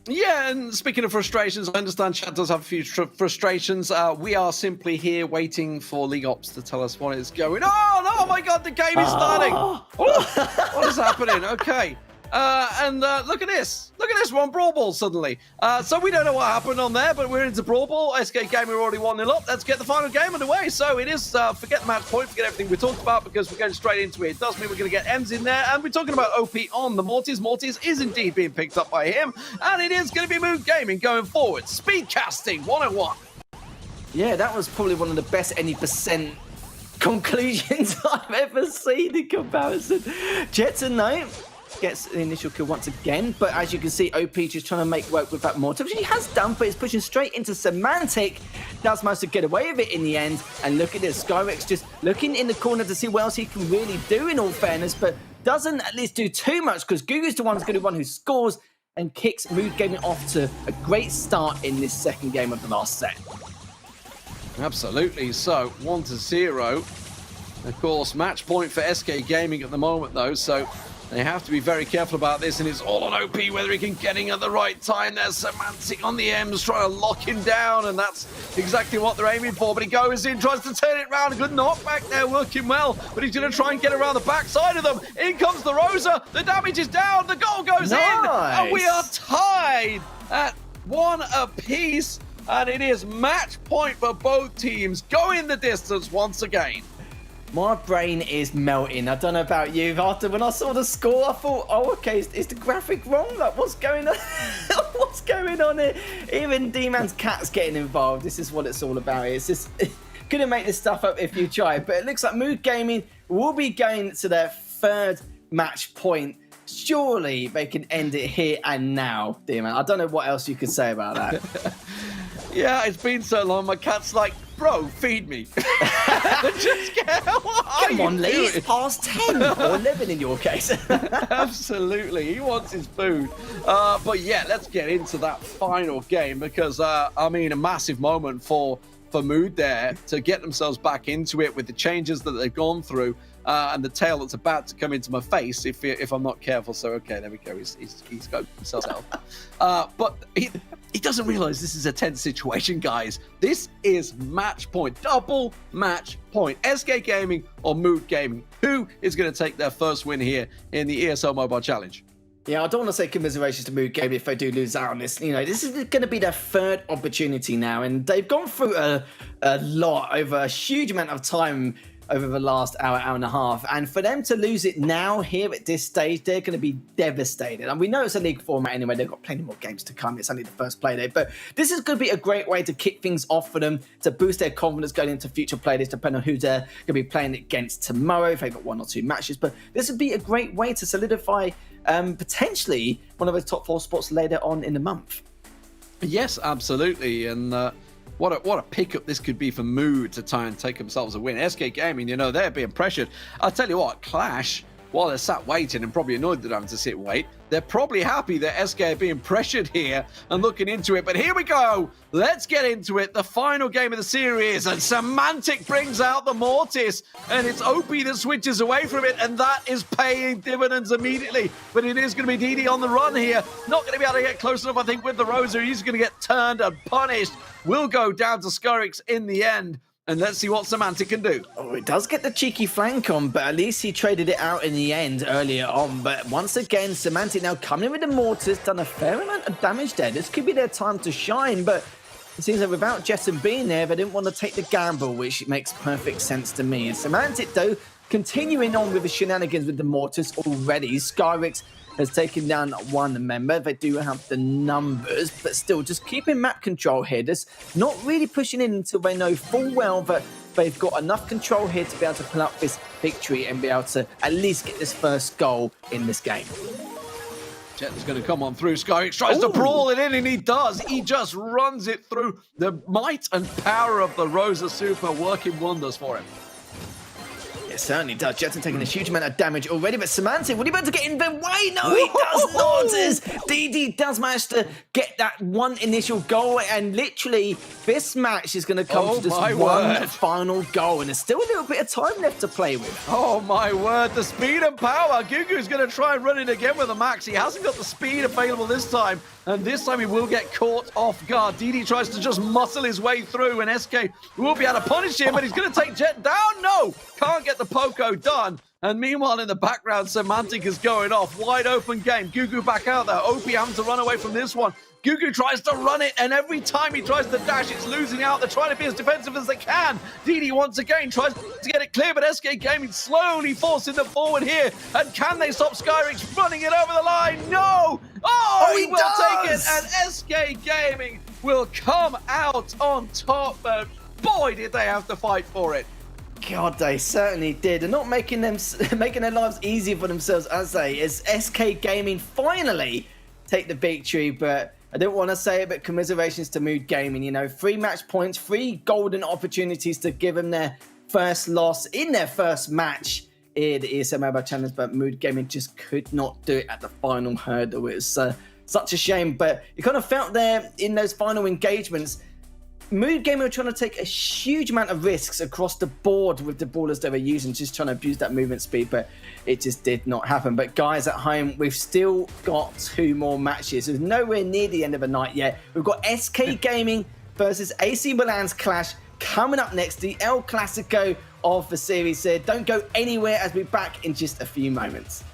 Yeah, and speaking of frustrations, I understand chat does have a few frustrations. We are simply here waiting for League Ops to tell us what is going on. Oh my God, the game is starting. What is happening? Okay. And look at this. Look at this. We're on Brawl Ball suddenly. So we don't know what happened on there, but we're into Brawl Ball. SK Gaming are already 1-0 up. Let's get the final game underway. So it is, forget the match point, forget everything we talked about, because we're going straight into it. It does mean we're going to get Ems in there, and we're talking about OP on the Mortis. Mortis is indeed being picked up by him, and it is going to be Mood Gaming going forward. Speed casting 101. Yeah, that was probably one of the best any percent conclusions I've ever seen in comparison. Jetson, though, gets the initial kill once again, but as you can see, OP just trying to make work with that mortar, which he has done, but he's pushing straight into Semantic. Does manage to get away with it in the end, and look at this, Skyrex just looking in the corner to see what else he can really do, in all fairness, but doesn't at least do too much, because Gugu's the one who's going to be one who scores and kicks Mood Gaming off to a great start in this second game of the last set. Absolutely. So 1-0. Of course, match point for SK Gaming at the moment, though, so they have to be very careful about this, and it's all on OP whether he can get in at the right time. There's Semantic on the M's trying to lock him down, and that's exactly what they're aiming for. But he goes in, tries to turn it around. A good knockback there, working well, but he's going to try and get around the backside of them. In comes the Rosa. The damage is down. The goal goes in, and we are tied at 1 apiece, and it is match point for both teams, going the distance once again. My brain is melting. I don't know about you. After when I saw the score, I thought, oh, okay, is the graphic wrong? Like, what's going on? What's going on here? Even D-Man's cat's getting involved. This is what it's all about. It's just couldn't make this stuff up if you tried. But it looks like Mood Gaming will be going to their third match point. Surely they can end it here and now, D-Man. I don't know what else you could say about that. Yeah, it's been so long. My cat's like, bro, feed me. Just get, Come on, Lee. It's past 10 or 11 in your case. Absolutely. He wants his food. But yeah, let's get into that final game, because, I mean, a massive moment for Mood there to get themselves back into it with the changes that they've gone through. And the tail that's about to come into my face if I'm not careful. So, okay, there we go. He's got himself out. But he doesn't realize this is a tense situation, guys. This is match point. Double match point. SK Gaming or Mood Gaming. Who is going to take their first win here in the ESL Mobile Challenge? Yeah, I don't want to say commiserations to Mood Gaming if they do lose out on this. You know, this is going to be their third opportunity now, and they've gone through a lot over a huge amount of time over the last hour and a half. And for them to lose it now here at this stage, they're going to be devastated. And we know it's a league format anyway. They've got plenty more games to come. It's only the first play day. But this is going to be a great way to kick things off for them, to boost their confidence going into future play days, depending on who they're going to be playing against tomorrow, if they've got 1 or 2 matches. But this would be a great way to solidify potentially one of those top 4 spots later on in the month. Yes, absolutely. And what a pickup this could be for Mood to try and take themselves a win. SK Gaming, you know, they're being pressured. I'll tell you what, Clash, while they're sat waiting and probably annoyed that they're having to sit and wait, they're probably happy that SK are being pressured here and looking into it. But here we go. Let's get into it. The final game of the series. And Semantic brings out the Mortis. And it's OP that switches away from it. And that is paying dividends immediately. But it is going to be DD on the run here. Not going to be able to get close enough, I think, with the Rosa. He's going to get turned and punished. Will go down to Skurix in the end. And let's see what Semantic can do. Oh, it does get the cheeky flank on, but at least he traded it out in the end earlier on. But once again, Semantic now coming in with the Mortis, done a fair amount of damage there. This could be their time to shine, but it seems that without Jetson being there, they didn't want to take the gamble, which makes perfect sense to me. And Semantic, though, continuing on with the shenanigans with the Mortis already. Skyrix has taken down 1 member. They do have the numbers, but still just keeping map control here. Just not really pushing in until they know full well that they've got enough control here to be able to pull out this victory and be able to at least get this first goal in this game. Jet is going to come on through. Skurix tries to brawl it in, and he does. He just runs it through. The might and power of the Rosa Super working wonders for him. It certainly does. Jetson taking a huge amount of damage already, but Semantic, would he be able to get in the way? No, he does not. As DD does manage to get that one initial goal, and literally this match is going to come to just one final goal, and there's still a little bit of time left to play with. Oh my word, the speed and power. Gugu's going to try and run it again with a max. He hasn't got the speed available this time, and this time he will get caught off guard. DD tries to just muscle his way through, and SK will be able to punish him, but he's going to take Jet down. No, can't get the Poco done. And meanwhile, in the background, Semantic is going off. Wide open game. Gugu back out there. OP having to run away from this one. Gugu tries to run it, and every time he tries to dash, it's losing out. They're trying to be as defensive as they can. DD once again tries to get it clear, but SK Gaming slowly forcing them forward here. And can they stop Skyrix running it over the line? No! Oh, he will take it, and SK Gaming will come out on top. But boy, did they have to fight for it. God, they certainly did. They're not making their lives easier for themselves, as SK Gaming finally take the victory. But I don't want to say it, but commiserations to Mood Gaming. You know, 3 match points, 3 golden opportunities to give them their first loss in their first match in the ESL Mobile Challenge, but Mood Gaming just could not do it at the final hurdle. It was such a shame, but you kind of felt there in those final engagements, Mood Gaming were trying to take a huge amount of risks across the board with the brawlers they were using, just trying to abuse that movement speed, but it just did not happen. But guys at home, we've still got 2 more matches. We're nowhere near the end of the night yet. We've got SK Gaming versus AC Milan's Clash coming up next, the El Clasico of the series here. Don't go anywhere, as we're back in just a few moments.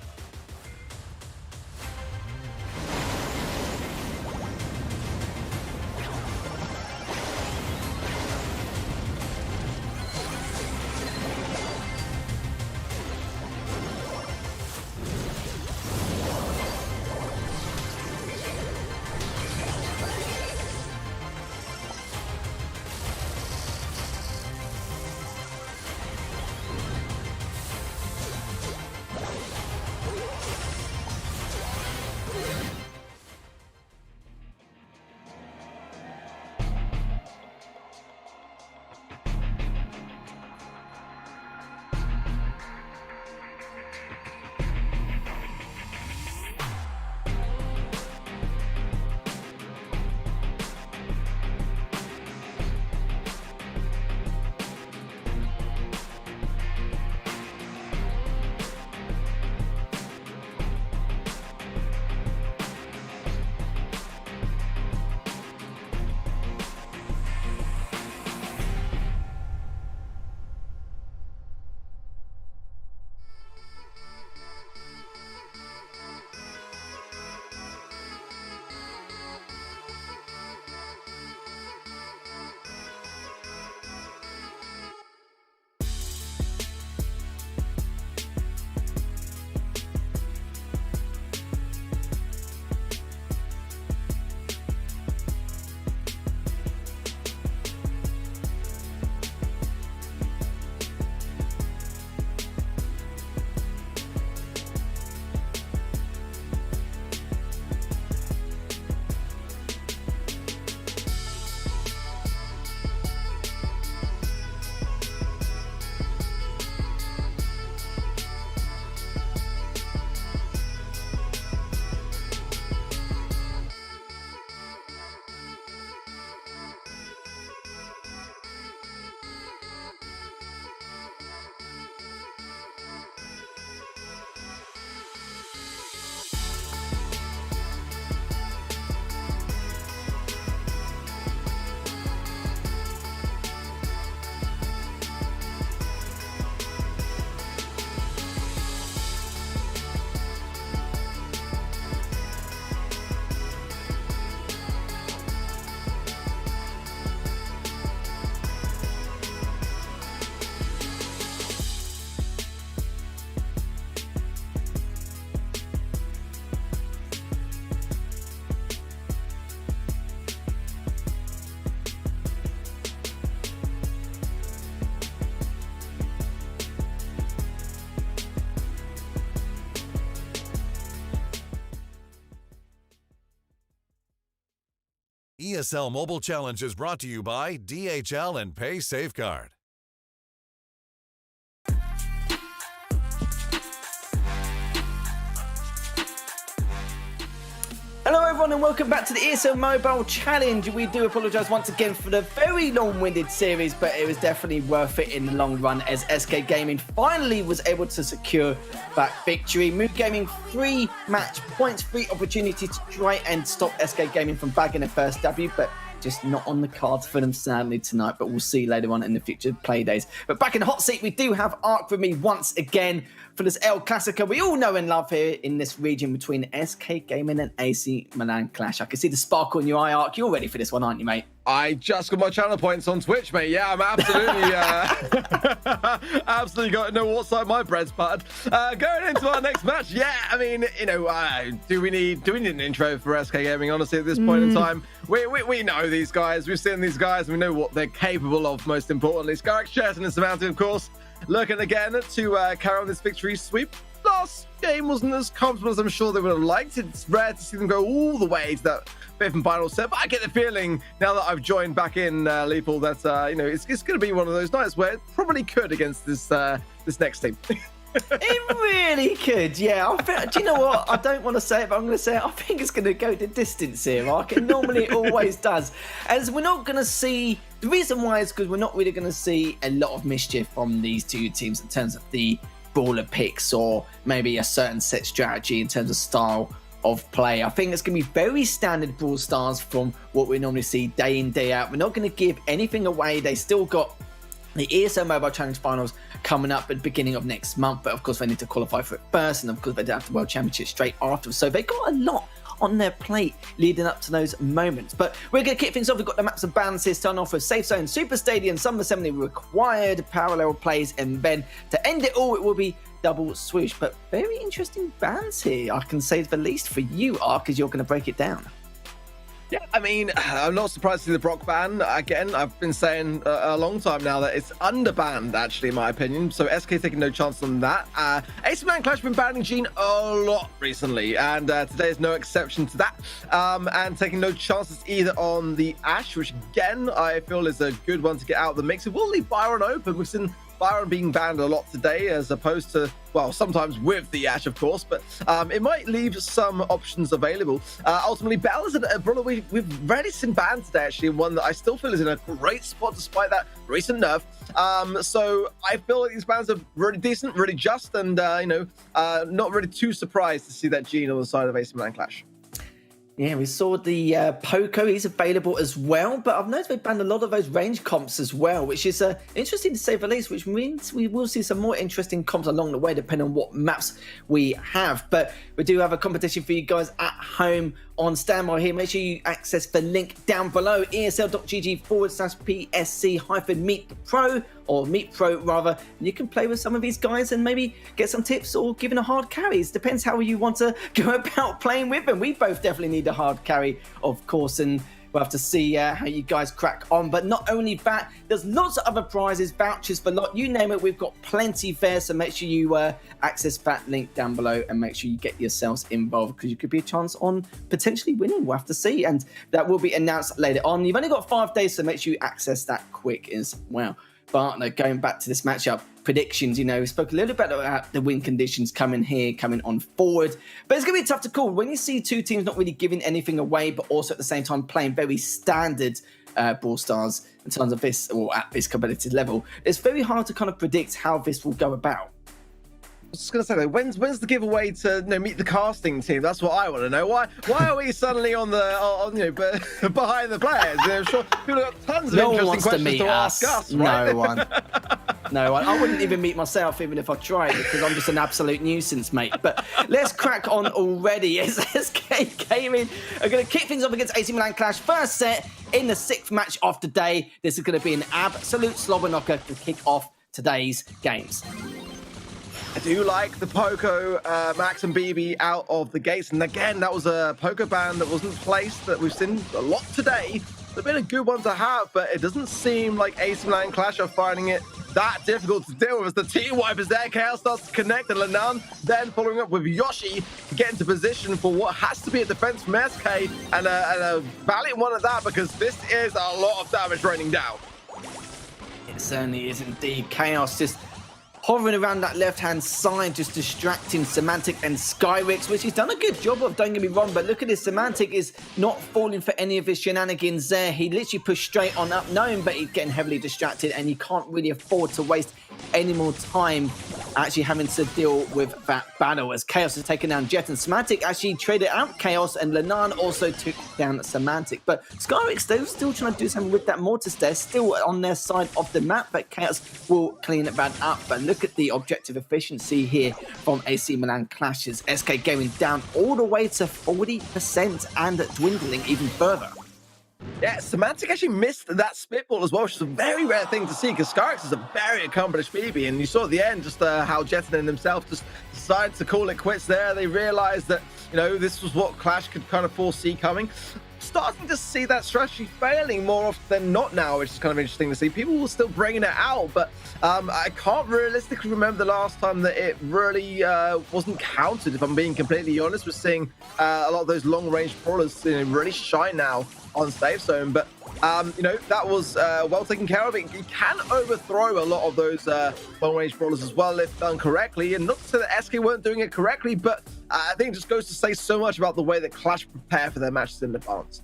ESL Mobile Challenge is brought to you by DHL and Pay Safeguard. Hello everyone and welcome back to the ESL Mobile Challenge. We do apologise once again for the very long-winded series, but it was definitely worth it in the long run as SK Gaming finally was able to secure that victory. Mood Gaming 3-match points, 3 opportunity to try and stop SK Gaming from bagging their first W, but just not on the cards for them sadly tonight, but we'll see later on in the future play days. But back in the hot seat, we do have Ark with me once again for this El Clasico we all know and love here in this region between SK Gaming and AC Milan Clash. I can see the sparkle in your eye, Ark. You're ready for this one, aren't you, mate? I just got my channel points on Twitch, mate. Yeah, I'm absolutely, absolutely got to know what side my bread's buttered. Going into our next match, yeah, I mean, you know, do we need an intro for SK Gaming? Honestly, at this point in time, we know these guys. We've seen these guys. We know what they're capable of. Most importantly, Scarrick Sheraton and Samantha, of course, looking again to carry on this victory sweep. Last game wasn't as comfortable as I'm sure they would have liked. It's rare to see them go all the way to that fifth and final set, but I get the feeling now that I've joined back in Leopold that you know it's going to be one of those nights where it probably could against this this next team. It really could, yeah. Do you know what? I don't want to say it, but I'm going to say it. I think it's going to go the distance here, Mark. And normally it always does. As we're not going to see... The reason why is because we're not really going to see a lot of mischief from these two teams in terms of the brawler picks or maybe a certain set strategy in terms of style of play. I think it's going to be very standard Brawl Stars from what we normally see day in, day out. We're not going to give anything away. They still got the ESL Mobile Challenge Finals coming up at the beginning of next month, but of course they need to qualify for it first, and of course they have the World Championship straight after. So they got a lot on their plate leading up to those moments. But we're going to kick things off. We've got the maps of bans here, starting off with Safe Zone, Super Stadium, Summer Assembly required, parallel plays, and then to end it all, it will be double swoosh. But very interesting bans here, I can say the least, for you, Ark, as you're going to break it down. Yeah, I mean, I'm not surprised to see the Brock ban. Again, I've been saying a long time now that it's underbanned, actually, in my opinion. So SK taking no chance on that. AC Milan Clash been banning Gene a lot recently, and today is no exception to that. And taking no chances either on the Ash, which again, I feel is a good one to get out of the mix. It will leave Byron open. We've seen Byron being banned a lot today, as opposed to, well, sometimes with the Ash, of course, but it might leave some options available. Ultimately, Bell is a brawler we've rarely seen banned today, actually, one that I still feel is in a great spot despite that recent nerf. So I feel like these bans are really decent, really just, and, you know, not really too surprised to see that Gene on the side of AC Milan Clash. Yeah, we saw the Poco, he's available as well, but I've noticed they've banned a lot of those range comps as well, which is interesting to say the least, which means we will see some more interesting comps along the way, depending on what maps we have. But we do have a competition for you guys at home on standby here. Make sure you access the link down below, esl.gg/PSC-Meet or Meet Pro rather, and you can play with some of these guys and maybe get some tips or given a hard carries. Depends how you want to go about playing with them. We both definitely need a hard carry, of course, and we'll have to see how you guys crack on. But not only that, there's lots of other prizes, vouchers for lot, you name it, we've got plenty there. So make sure you access that link down below and make sure you get yourselves involved, because you could be a chance on potentially winning. We'll have to see, and that will be announced later on. You've only got 5 days, so make sure you access that quick as well. But going back to this matchup, predictions, you know, we spoke a little bit about the win conditions coming on forward, but it's going to be tough to call when you see two teams not really giving anything away, but also at the same time playing very standard Brawl Stars in terms of this, or at this competitive level. It's very hard to kind of predict how this will go about. I was just going to say, though, when's the giveaway to meet the casting team? That's what I want to know. Why are we suddenly on behind the players? You know, sure, people have got tons of interesting questions to ask us, right? No one. No, I wouldn't even meet myself even if I tried, because I'm just an absolute nuisance, mate. But let's crack on already. SK Gaming are going to kick things off against AC Milan Clash. First set in the 6th match of the day. This is going to be an absolute slobber knocker to kick off today's games. I do like the Poco, Max and BB out of the gates. And again, that was a Poco ban that wasn't placed, that we've seen a lot today. they've been a good one to have, but it doesn't seem like AC Milan and Clash are finding it that difficult to deal with as the team wipers there. Chaos starts to connect, and Lenan then following up with Yoshi to get into position for what has to be a defense from SK, and a valiant one at that, because this is a lot of damage raining down. It certainly is indeed. Chaos just hovering around that left-hand side, just distracting Semantic and Skyrix, which he's done a good job of, don't get me wrong, but look at this, Semantic is not falling for any of his shenanigans there. He literally pushed straight on up, knowing but he's getting heavily distracted, and you can't really afford to waste any more time actually having to deal with that battle, as Chaos has taken down Jet, and Semantic actually traded out Chaos, and Lenan also took down Semantic. But Skyrix, they're still trying to do something with that Mortis there, still on their side of the map, but Chaos will clean that up. But look at the objective efficiency here from AC Milan Clashes. SK going down all the way to 40% and dwindling even further. Yeah, Semantic actually missed that spitball as well, which is a very rare thing to see, because Skyrix is a very accomplished BB, and you saw at the end just how Jetson himself just decided to call it quits there. They realized that, you know, this was what Clash could kind of foresee coming. Starting to see that strategy failing more often than not now, which is kind of interesting to see. People were still bringing it out, but I can't realistically remember the last time that it really wasn't counted, if I'm being completely honest. We're seeing a lot of those long-range brawlers, you know, really shine now on Safe Zone, but you know, that was well taken care of. It can overthrow a lot of those long-range brawlers as well if done correctly, and not to say that SK weren't doing it correctly, but I think it just goes to say so much about the way that Clash prepare for their matches in advance.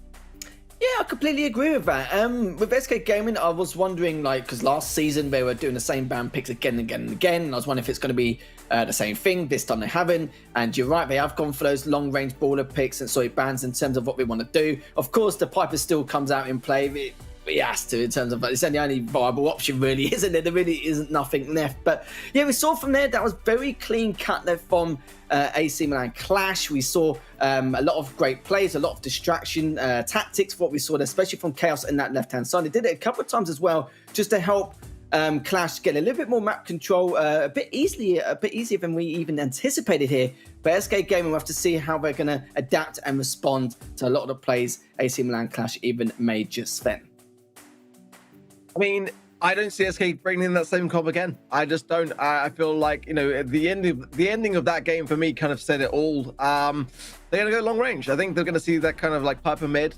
Yeah, I completely agree with that. With SK Gaming, I was wondering, like, because last season they were doing the same ban picks again and again and again, and I was wondering if it's going to be the same thing. This time they haven't, and you're right, they have gone for those long-range baller picks and bans in terms of what they want to do. Of course, the Piper still comes out in play. He has to, in terms of, it's the only viable option, really, isn't it? There really isn't nothing left. But yeah, we saw from there that was very clean cut there from AC Milan Clash. We saw a lot of great plays, a lot of distraction tactics, what we saw there, especially from Chaos in that left-hand side. They did it a couple of times as well, just to help Clash get a little bit more map control, a bit easier than we even anticipated here. But SK Gaming will have to see how they're going to adapt and respond to a lot of the plays AC Milan Clash even made just then. I mean, I don't see SK bringing in that same comp again. I just don't. I feel like, you know, the ending of that game for me kind of said it all. They're going to go long range. I think they're going to see that kind of like Piper mid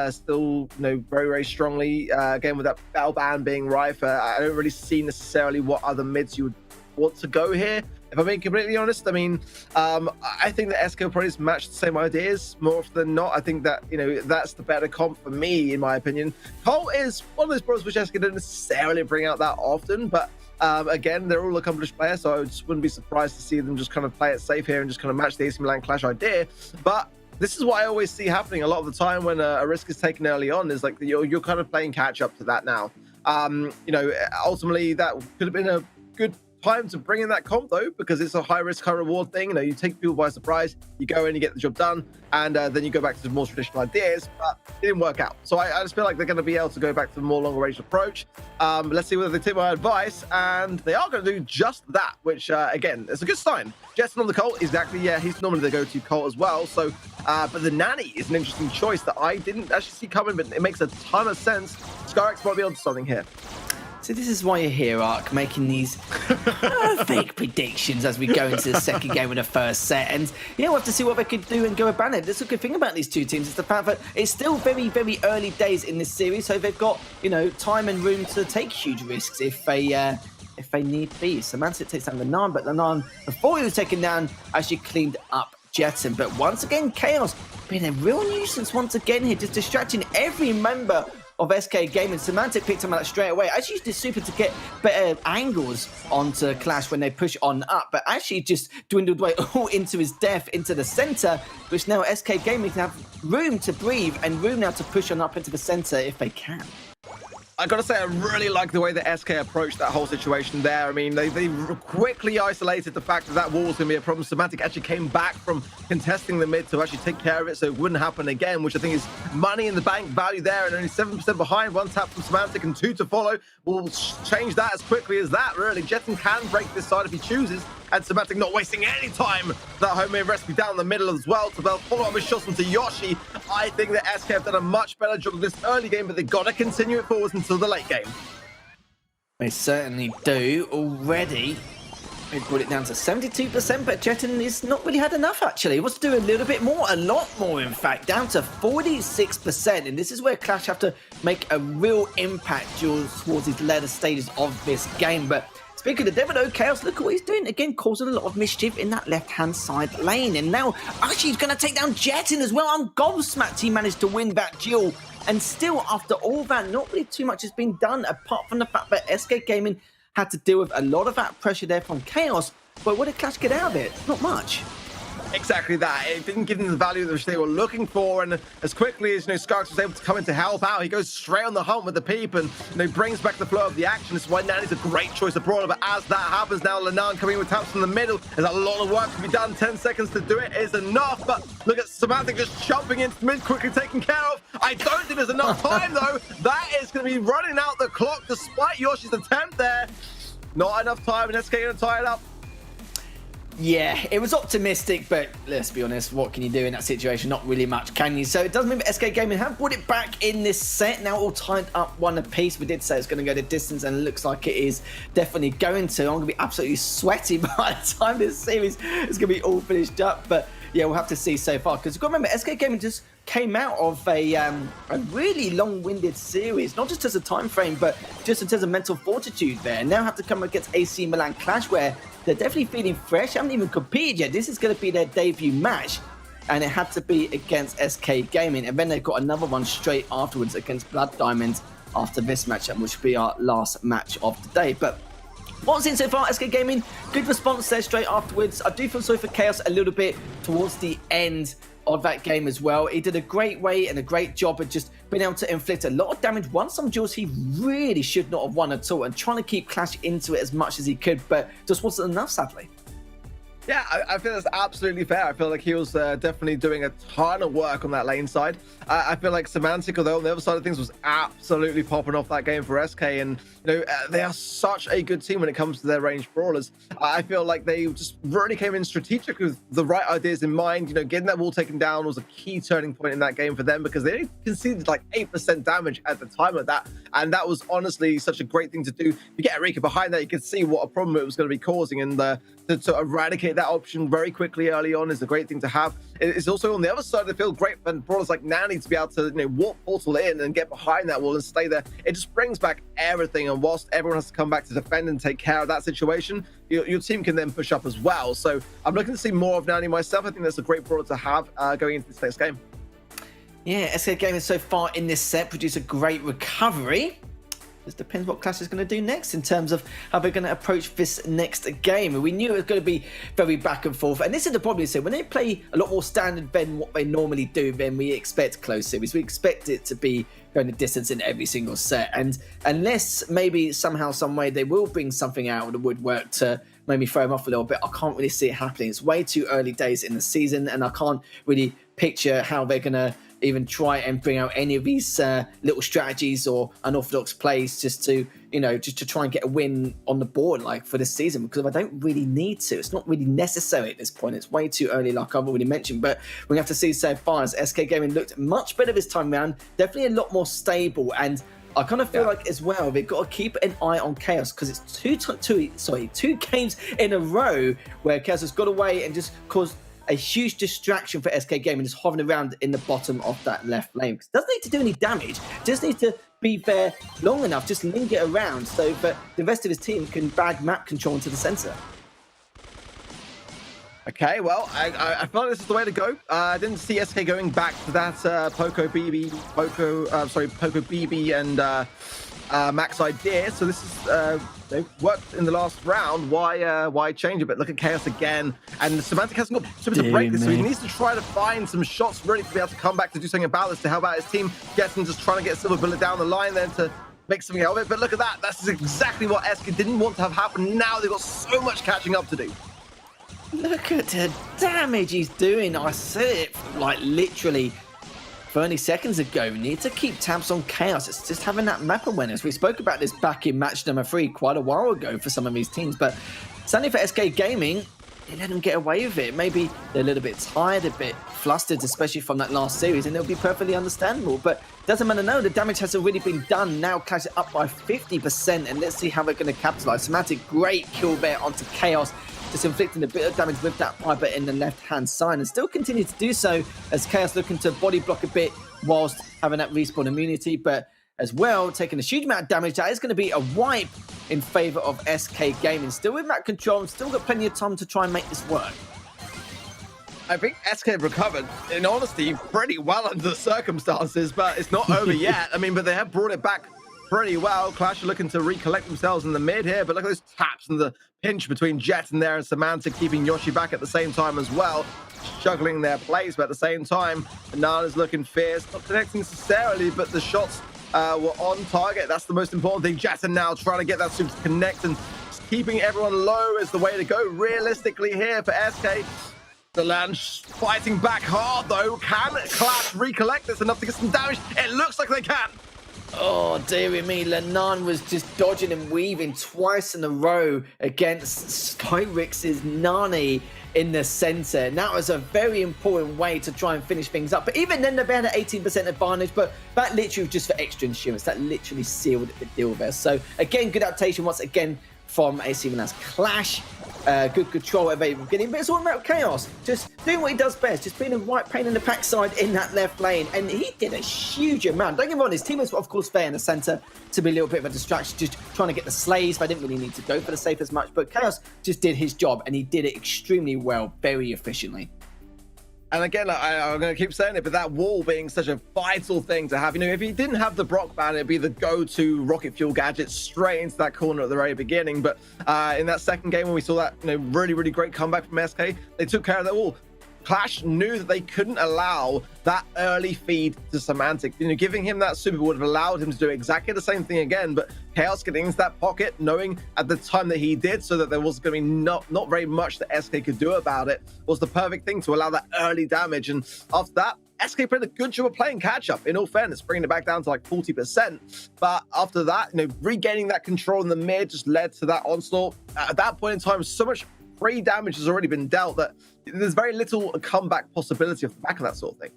still, you know, very, very strongly. Again, with that Bell ban being rife, I don't really see necessarily what other mids you would want to go here. If I'm being completely honest, I mean, I think that SK probably just match the same ideas more often than not. I think that, you know, that's the better comp for me, in my opinion. Cole is one of those bros which SK don't necessarily bring out that often, but again, they're all accomplished players, so I just wouldn't be surprised to see them just kind of play it safe here and just kind of match the AC Milan Clash idea. But this is what I always see happening a lot of the time when a risk is taken early on, is like you're kind of playing catch up to that now. You know, ultimately that could have been a good time to bring in that comp though, because it's a high risk, high reward thing. You know, you take people by surprise, you go in, you get the job done, and then you go back to the more traditional ideas, but it didn't work out. So I just feel like they're going to be able to go back to the more longer range approach. Let's see whether they take my advice, and they are going to do just that, which again, it's a good sign. Jetson on the Colt, exactly, yeah, he's normally the go-to Colt as well. So but the Nanny is an interesting choice that I didn't actually see coming, but it makes a ton of sense. Skyrix might be onto something here. So this is why you're here, Ark, making these fake predictions as we go into the second game of the first set. And, you know, we'll have to see what they could do and go about it. That's a good thing about these two teams, is the fact that it's still very, very early days in this series, so they've got, you know, time and room to take huge risks if they need be. So Mansit takes down Lenan, but Lenan, before he was taken down, actually cleaned up Jetson. But once again, Chaos being a real nuisance once again here, just distracting every member of SK Gaming. Semantic picked him out straight away. Actually used this super to get better angles onto Clash when they push on up, but actually just dwindled away all into his death into the center, which now SK Gaming can have room to breathe and room now to push on up into the center if they can. I gotta say, I really like the way that SK approached that whole situation there. I mean, they quickly isolated the fact that wall was gonna be a problem. Semantic actually came back from contesting the mid to actually take care of it so it wouldn't happen again, which I think is money in the bank value there, and only 7% behind. One tap from Semantic and 2 to follow will change that as quickly as that, really. Jetson can break this side if he chooses, and Semantic not wasting any time. That homemade recipe down the middle as well to follow up with shots onto Yoshi. I think that SK have done a much better job of this early game, but they've got to continue it forwards until the late game. They certainly do already. They put it down to 72%, but Jetton has not really had enough, actually. He wants to do a little bit more, a lot more, in fact, down to 46%. And this is where Clash have to make a real impact towards these later stages of this game. But speaking of Devil, Chaos, look at what he's doing. Again, causing a lot of mischief in that left-hand side lane. And now, actually, he's going to take down Jetton as well. I'm gobsmacked he managed to win that duel. And still, after all that, not really too much has been done, apart from the fact that SK Gaming had to deal with a lot of that pressure there from Chaos. But what did Clash get out of it? Not much. Exactly that. It didn't give them the value which they were looking for, and as quickly as Skarx was able to come in to help out, he goes straight on the hunt with the peep and brings back the flow of the action. This is why NaVi's a great choice of brawler, but as that happens now, Lenan coming in with taps in the middle. There's a lot of work to be done. 10 seconds to do it is enough, but look at Semantic just jumping into mid, quickly taken care of. I don't think there's enough time though. That is going to be running out the clock despite Yoshi's attempt there. Not enough time, and SK going to tie it up. Yeah, it was optimistic, but let's be honest, what can you do in that situation? Not really much, can you? So it does mean that SK Gaming have brought it back in this set. Now all tied up one apiece. We did say it's going to go the distance, and it looks like it is definitely going to. I'm going to be absolutely sweaty by the time this series is going to be all finished up. But yeah, we'll have to see so far. Because you've got to remember, SK Gaming just came out of a really long-winded series, not just as a time frame, but just in terms of mental fortitude there. Now have to come against AC Milan Clash, where they're definitely feeling fresh. Haven't even competed yet. This is going to be their debut match, and it had to be against SK Gaming. And then they've got another one straight afterwards against Blood Diamonds after this matchup, which will be our last match of the day. But what I've seen so far, SK Gaming, good response there straight afterwards. I do feel sorry for Chaos a little bit towards the end of that game as well. He did a great way and a great job of just being able to inflict a lot of damage. Won some duels he really should not have won at all, and trying to keep Clash into it as much as he could, but just wasn't enough, sadly. Yeah, I feel that's absolutely fair. I feel like he was definitely doing a ton of work on that lane side. I feel like Semantic, although on the other side of things, was absolutely popping off that game for SK. And, they are such a good team when it comes to their ranged brawlers. I feel like they just really came in strategic with the right ideas in mind. Getting that wall taken down was a key turning point in that game for them, because they only conceded like 8% damage at the time of that. And that was honestly such a great thing to do. You get Erika behind that, you could see what a problem it was going to be causing. And to eradicate that option very quickly early on is a great thing to have. It's also on the other side of the field great for brawlers like Nani to be able to walk portal in and get behind that wall and stay there. It just brings back everything, and whilst everyone has to come back to defend and take care of that situation, your team can then push up as well. So I'm looking to see more of Nani myself. I think that's a great brawler to have going into this next game. Yeah, SK Gaming so far in this set produced a great recovery. Just depends what Clash is going to do next in terms of how they're going to approach this next game. We knew it was going to be very back and forth. And this is the problem. So when they play a lot more standard than what they normally do, then we expect close series. We expect it to be going the distance in every single set. And unless maybe somehow, some way, they will bring something out of the woodwork to maybe throw them off a little bit, I can't really see it happening. It's way too early days in the season, and I can't really picture how they're going to even try and bring out any of these little strategies or unorthodox plays just to try and get a win on the board like for this season, because I don't really need to. It's not really necessary at this point. It's way too early, like I've already mentioned, but we have to see so far as SK Gaming looked much better this time around, definitely a lot more stable. And I kind of feel like as well, they've got to keep an eye on Chaos, because it's two games in a row where Chaos has got away and just caused a huge distraction for SK Gaming, just hovering around in the bottom of that left lane. Doesn't need to do any damage, just needs to be there long enough, just linger around so that the rest of his team can bag map control into the center. Okay, well, I feel like this is the way to go. I didn't see SK going back to that Poco BB and Max idea. So this is they worked in the last round. Why change a bit? Look at Chaos again, and Semantic hasn't got something to break this, so he needs to try to find some shots really to be able to come back to do something about this, to help out his team. Getting just trying to get Silver Bullet down the line then to make something out of it. But look at that. That's exactly what SK didn't want to have happen. Now they've got so much catching up to do. Look at the damage he's doing. I said it like literally 30 seconds ago. We need to keep tabs on Chaos. It's just having that map awareness. We spoke about this back in match number 3 quite a while ago for some of these teams, but sadly for SK Gaming, they let them get away with it. Maybe they're a little bit tired, a bit flustered, especially from that last series, and it'll be perfectly understandable. But doesn't matter, no, the damage has already been done. Now Clash it up by 50%, and let's see how they're going to capitalize. Semantic, great kill there onto Chaos, just inflicting a bit of damage with that Piper in the left-hand side, and still continue to do so as Chaos looking to body block a bit whilst having that respawn immunity, but as well taking a huge amount of damage. That is going to be a wipe in favor of SK Gaming. Still with map control and still got plenty of time to try and make this work. I think SK have recovered, in honesty, pretty well under the circumstances, but it's not over yet. I mean, but they have brought it back pretty well. Clash are looking to recollect themselves in the mid here, but look at those taps and the pinch between Jet and there and Samantha, keeping Yoshi back at the same time as well. Juggling their plays, but at the same time, Nana's looking fierce, not connecting necessarily, but the shots were on target. That's the most important thing. Jetson now trying to get that super to connect, and keeping everyone low is the way to go realistically here for SK. The land fighting back hard though. Can Clash recollect this enough to get some damage? It looks like they can. Oh, dearie me. Lenan was just dodging and weaving twice in a row against Skyrix's Nani in the center. And that was a very important way to try and finish things up. But even then, they had an 18% advantage, but that literally was just for extra insurance. That literally sealed the deal there. So, again, good adaptation once again from AC Milan's Clash. Good control at the beginning, but it's all about Chaos. Just doing what he does best, just being a right pain in the backside in that left lane. And he did a huge amount. Don't get me wrong, his teammates were, of course, fair in the center to be a little bit of a distraction, just trying to get the slays. They didn't really need to go for the safe as much, but Chaos just did his job, and he did it extremely well, very efficiently. And again, I'm going to keep saying it, but that wall being such a vital thing to have. You know, if he didn't have the Brock ban, it'd be the go-to rocket fuel gadget straight into that corner at the very beginning. But in that second game, when we saw that, really, really great comeback from SK, they took care of that wall. Clash knew that they couldn't allow that early feed to Semantic. Giving him that super would have allowed him to do exactly the same thing again, but Chaos getting into that pocket, knowing at the time that he did, so that there was going to be not very much that SK could do about it, was the perfect thing to allow that early damage. And after that, SK played a good job of playing catch-up, in all fairness, bringing it back down to like 40%. But after that, regaining that control in the mid just led to that onslaught. At that point in time, so much free damage has already been dealt that there's very little comeback possibility off the back of that sort of thing.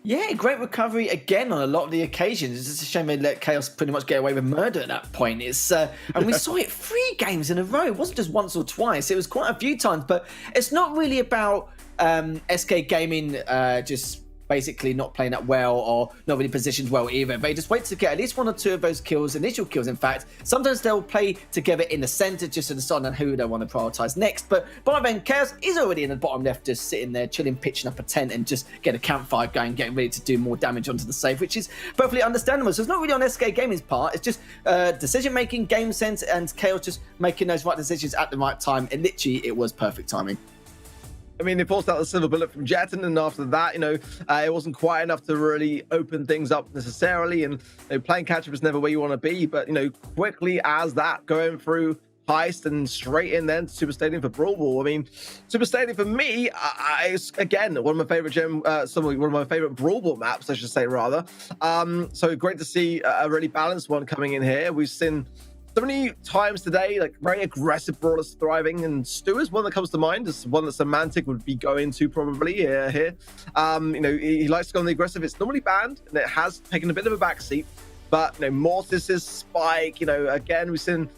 Yeah, great recovery again on a lot of the occasions. It's just a shame they let Chaos pretty much get away with murder at that point. It's and we saw it 3 games in a row. It wasn't just once or twice. It was quite a few times, but it's not really about SK Gaming just basically not playing that well or not really positioned well either. They just wait to get at least 1 or 2 of those kills, initial kills in fact. Sometimes they'll play together in the center just to decide on who they want to prioritize next. But by then, Chaos is already in the bottom left, just sitting there, chilling, pitching up a tent and just get a campfire going, getting ready to do more damage onto the safe, which is perfectly understandable. So it's not really on SK Gaming's part. It's just decision-making, game sense, and Chaos just making those right decisions at the right time. And literally, it was perfect timing. I mean, they forced out the silver bullet from Jetton, and after that, it wasn't quite enough to really open things up necessarily. And playing catch-up is never where you want to be. But, quickly as that, going through Heist and straight in then to Super Stadium for Brawl Ball. I mean, Super Stadium for me, is, again, one of my favorite one of my favorite Brawl Ball maps, I should say, rather. So great to see a really balanced one coming in here. We've seen so many times today, like very aggressive brawlers thriving, and Stu is one that comes to mind as one that Semantic would be going to probably here. He likes to go on the aggressive. It's normally banned, and it has taken a bit of a backseat. But Mortis's Spike, again, we've seen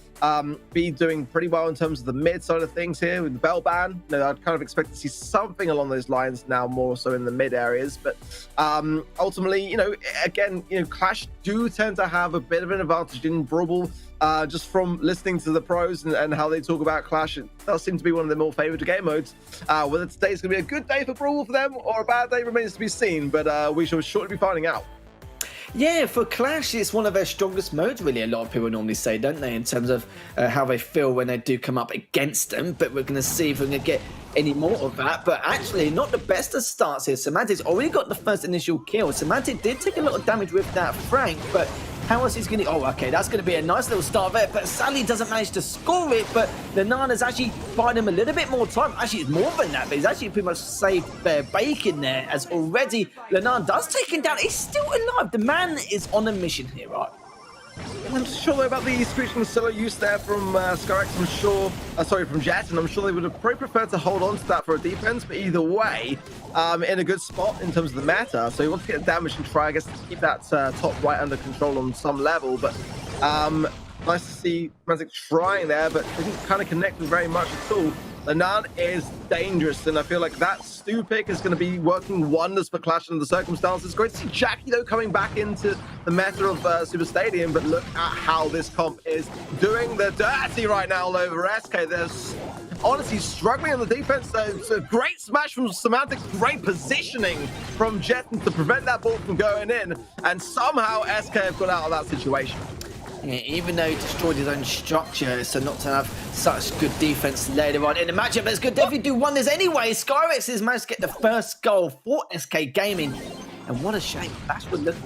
be doing pretty well in terms of the mid side of things here with the Bell ban. I'd kind of expect to see something along those lines now, more so in the mid areas. But ultimately, again, Clash do tend to have a bit of an advantage in Brawl Ball. Just from listening to the pros and how they talk about Clash, it does seem to be one of their more favorite game modes. Whether today's going to be a good day for Brawl for them or a bad day remains to be seen, but we shall shortly be finding out. Yeah, for Clash, it's one of their strongest modes, really. A lot of people normally say, don't they, in terms of how they feel when they do come up against them. But we're going to see if we're going to get any more of that. But actually, not the best of starts here. Semantic's already got the first initial kill. Semantic did take a lot of damage with that Frank, but how else is going to... Oh, okay, that's going to be a nice little start there, but Sally doesn't manage to score it, but Nana's actually buying him a little bit more time. Actually, it's more than that, but he's actually pretty much saved their bacon there, as already Lenan does take him down. He's still alive. The man is on a mission here, right? I'm sure about the screeching solo use there from Skyrex. I'm sure, from Jet, and I'm sure they would have probably preferred to hold on to that for a defense. But either way, in a good spot in terms of the meta. So he wants to get damage and try, I guess, to keep that top right under control on some level. But nice to see Magic trying there, but didn't kind of connect with very much at all. Lanan is dangerous, and I feel like that Stu pick is going to be working wonders for Clash under the circumstances. Great to see Jackie, though, coming back into the meta of Super Stadium, but look at how this comp is doing the dirty right now all over SK. There's honestly struggling on the defense. It's a great smash from Semantic, great positioning from Jet to prevent that ball from going in, and somehow SK have got out of that situation. Yeah, even though he destroyed his own structure, so not to have such good defense later on in the matchup, but it's good definitely do wonders anyway. Skyrex has managed to get the first goal for SK Gaming, and what a shame. Clash was looking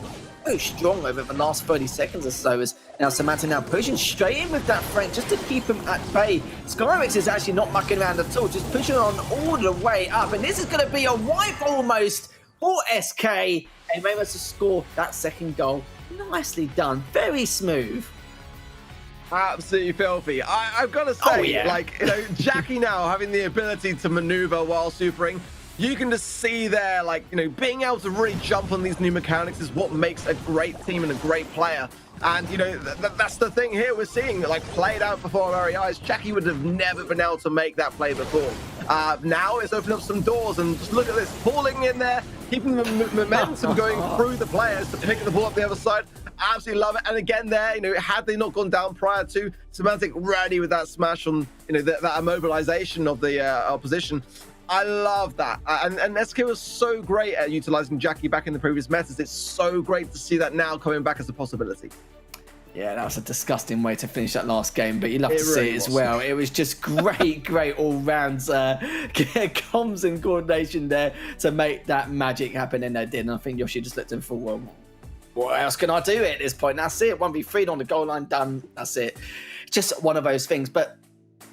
so strong over the last 30 seconds or so, as now Samantha now pushing straight in with that Frank just to keep him at bay. Skyrex is actually not mucking around at all, just pushing on all the way up, and this is going to be a wipe almost for SK, and they must score that second goal. Nicely done, very smooth. Absolutely filthy. I've got to say, like, Jackie now having the ability to maneuver while supering, you can just see there, like, being able to really jump on these new mechanics is what makes a great team and a great player. And, that's the thing here we're seeing, like, played out before our very eyes. Jackie would have never been able to make that play before. Now it's opened up some doors, and just look at this, falling in there, keeping the momentum going through the players to pick the ball up the other side. Absolutely love it. And again there, had they not gone down prior to, Semantic ready with that smash on, that immobilization of the opposition. I love that. And SK was so great at utilizing Jackie back in the previous metas. It's so great to see that now coming back as a possibility. Yeah, that was a disgusting way to finish that last game, but you love to It see really it as was. well. It was just great, great all-round comms and coordination there to make that magic happen, and they did. And I think Yoshi just looked and thought, well, what else can I do at this point? That's it. 1v3 on the goal line, done. That's it. Just one of those things. But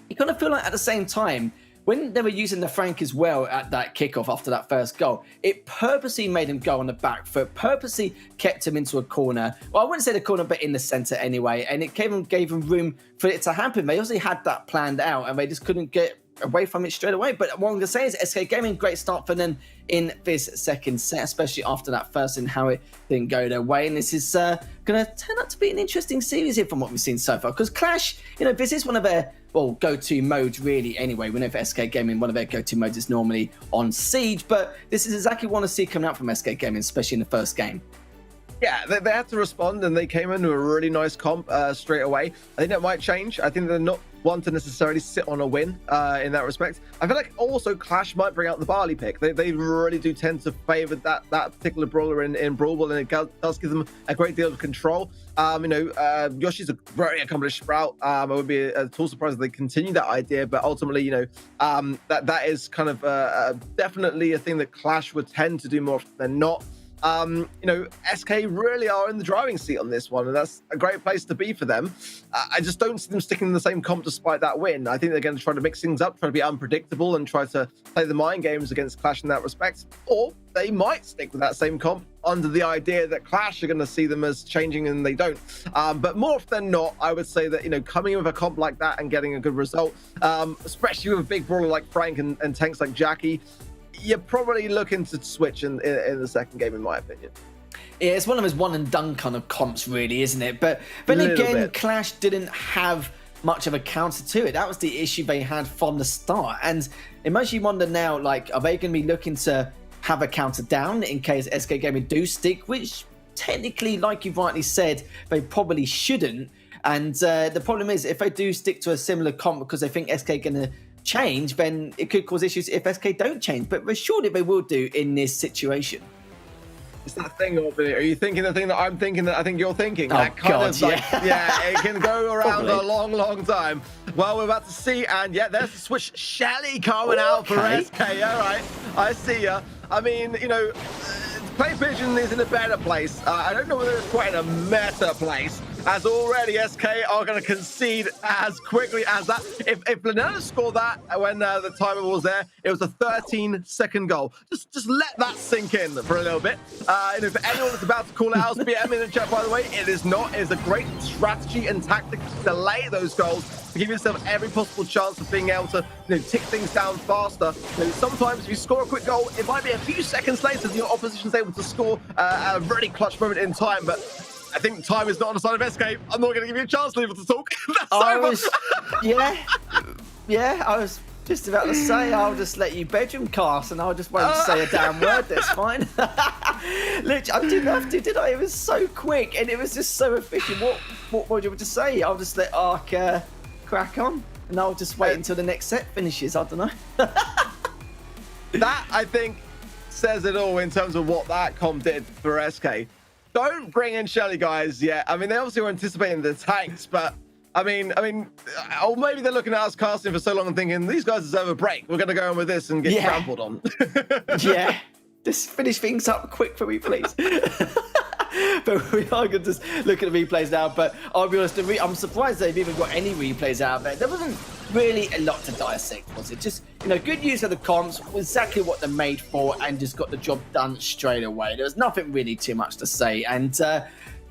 you kind of feel like at the same time, when they were using the Frank as well at that kickoff after that first goal, it purposely made him go on the back foot, purposely kept him into a corner. Well, I wouldn't say the corner, but in the centre anyway. And it gave him room for it to happen. They also had that planned out, and they just couldn't get away from it straight away. But what I'm going to say is SK Gaming, great start for them in this second set, especially after that first and how it didn't go their way. And this is going to turn out to be an interesting series here from what we've seen so far. Because Clash, this is one of their go-to modes really anyway. We know for SK Gaming, one of their go-to modes is normally on Siege, but this is exactly what I want to see coming out from SK Gaming, especially in the first game. Yeah, they had to respond, and they came into a really nice comp straight away. I think that might change. I think they're not one to necessarily sit on a win in that respect. I feel like also Clash might bring out the Barley pick. They really do tend to favour that particular brawler in Brawl Ball, and it does give them a great deal of control. Yoshi's a very accomplished Sprout. I would be at all surprised if they continue that idea, but ultimately, that is kind of definitely a thing that Clash would tend to do more often than not. SK really are in the driving seat on this one, and that's a great place to be for them. I just don't see them sticking in the same comp despite that win. I think they're going to try to mix things up, try to be unpredictable, and try to play the mind games against Clash in that respect. Or they might stick with that same comp under the idea that Clash are going to see them as changing, and they don't. But more often than not, I would say that, coming in with a comp like that and getting a good result, especially with a big brawler like Frank and tanks like Jackie, you're probably looking to switch in the second game, in my opinion. Yeah, it's one of those one and done kind of comps, really, isn't it? But then again, bit. Clash didn't have much of a counter to it. That was the issue they had from the start. And it makes you wonder now, like, are they going to be looking to have a counter down in case SK Gaming do stick, which technically, like you've rightly said, they probably shouldn't. And the problem is, if they do stick to a similar comp because they think SK are going to change, then it could cause issues if SK don't change. But surely they will do in this situation. It's that thing, are you thinking the thing that I'm thinking that I think you're thinking? Oh, that kind God, of like, yeah. it can go around Probably. a long, long time. Well, we're about to see, and yeah, there's the switch. Shelly coming out for SK. All right, I see ya. I mean, Play Pigeon is in a better place. I don't know whether it's quite in a meta place, as already SK are going to concede as quickly as that. If Lena scored that when the timer was there, it was a 13-second goal. Just let that sink in for a little bit. And if anyone that's about to call it out SPM in the chat, by the way, it is not. It is a great strategy and tactic to delay those goals, to give yourself every possible chance of being able to tick things down faster. Sometimes if you score a quick goal, it might be a few seconds later that your opposition's able to score at a really clutch moment in time, but I think time is not on the side of SK. I'm not going to give you a chance, Lever, to talk. Yeah, I was just about to say, I'll just let you bedroom cast and I'll just won't say a damn word. That's fine. Literally, I didn't have to, did I? It was so quick and it was just so efficient. What would you want to say? I'll just let Ark crack on and I'll just wait until the next set finishes. I don't know. That, I think, says it all in terms of what that comp did for SK. Don't bring in Shelly, guys, yet. I mean, they obviously were anticipating the tanks, but I mean, or maybe they're looking at us casting for so long and thinking, these guys deserve a break. We're going to go on with this and get trampled on. Yeah, just finish things up quick for me, please. But we are going to just look at the replays now. But I'll be honest, I'm surprised they've even got any replays out there. There wasn't really a lot to dissect, was it? Just, good use of the comps, exactly what they're made for, and just got the job done straight away. There was nothing really too much to say. And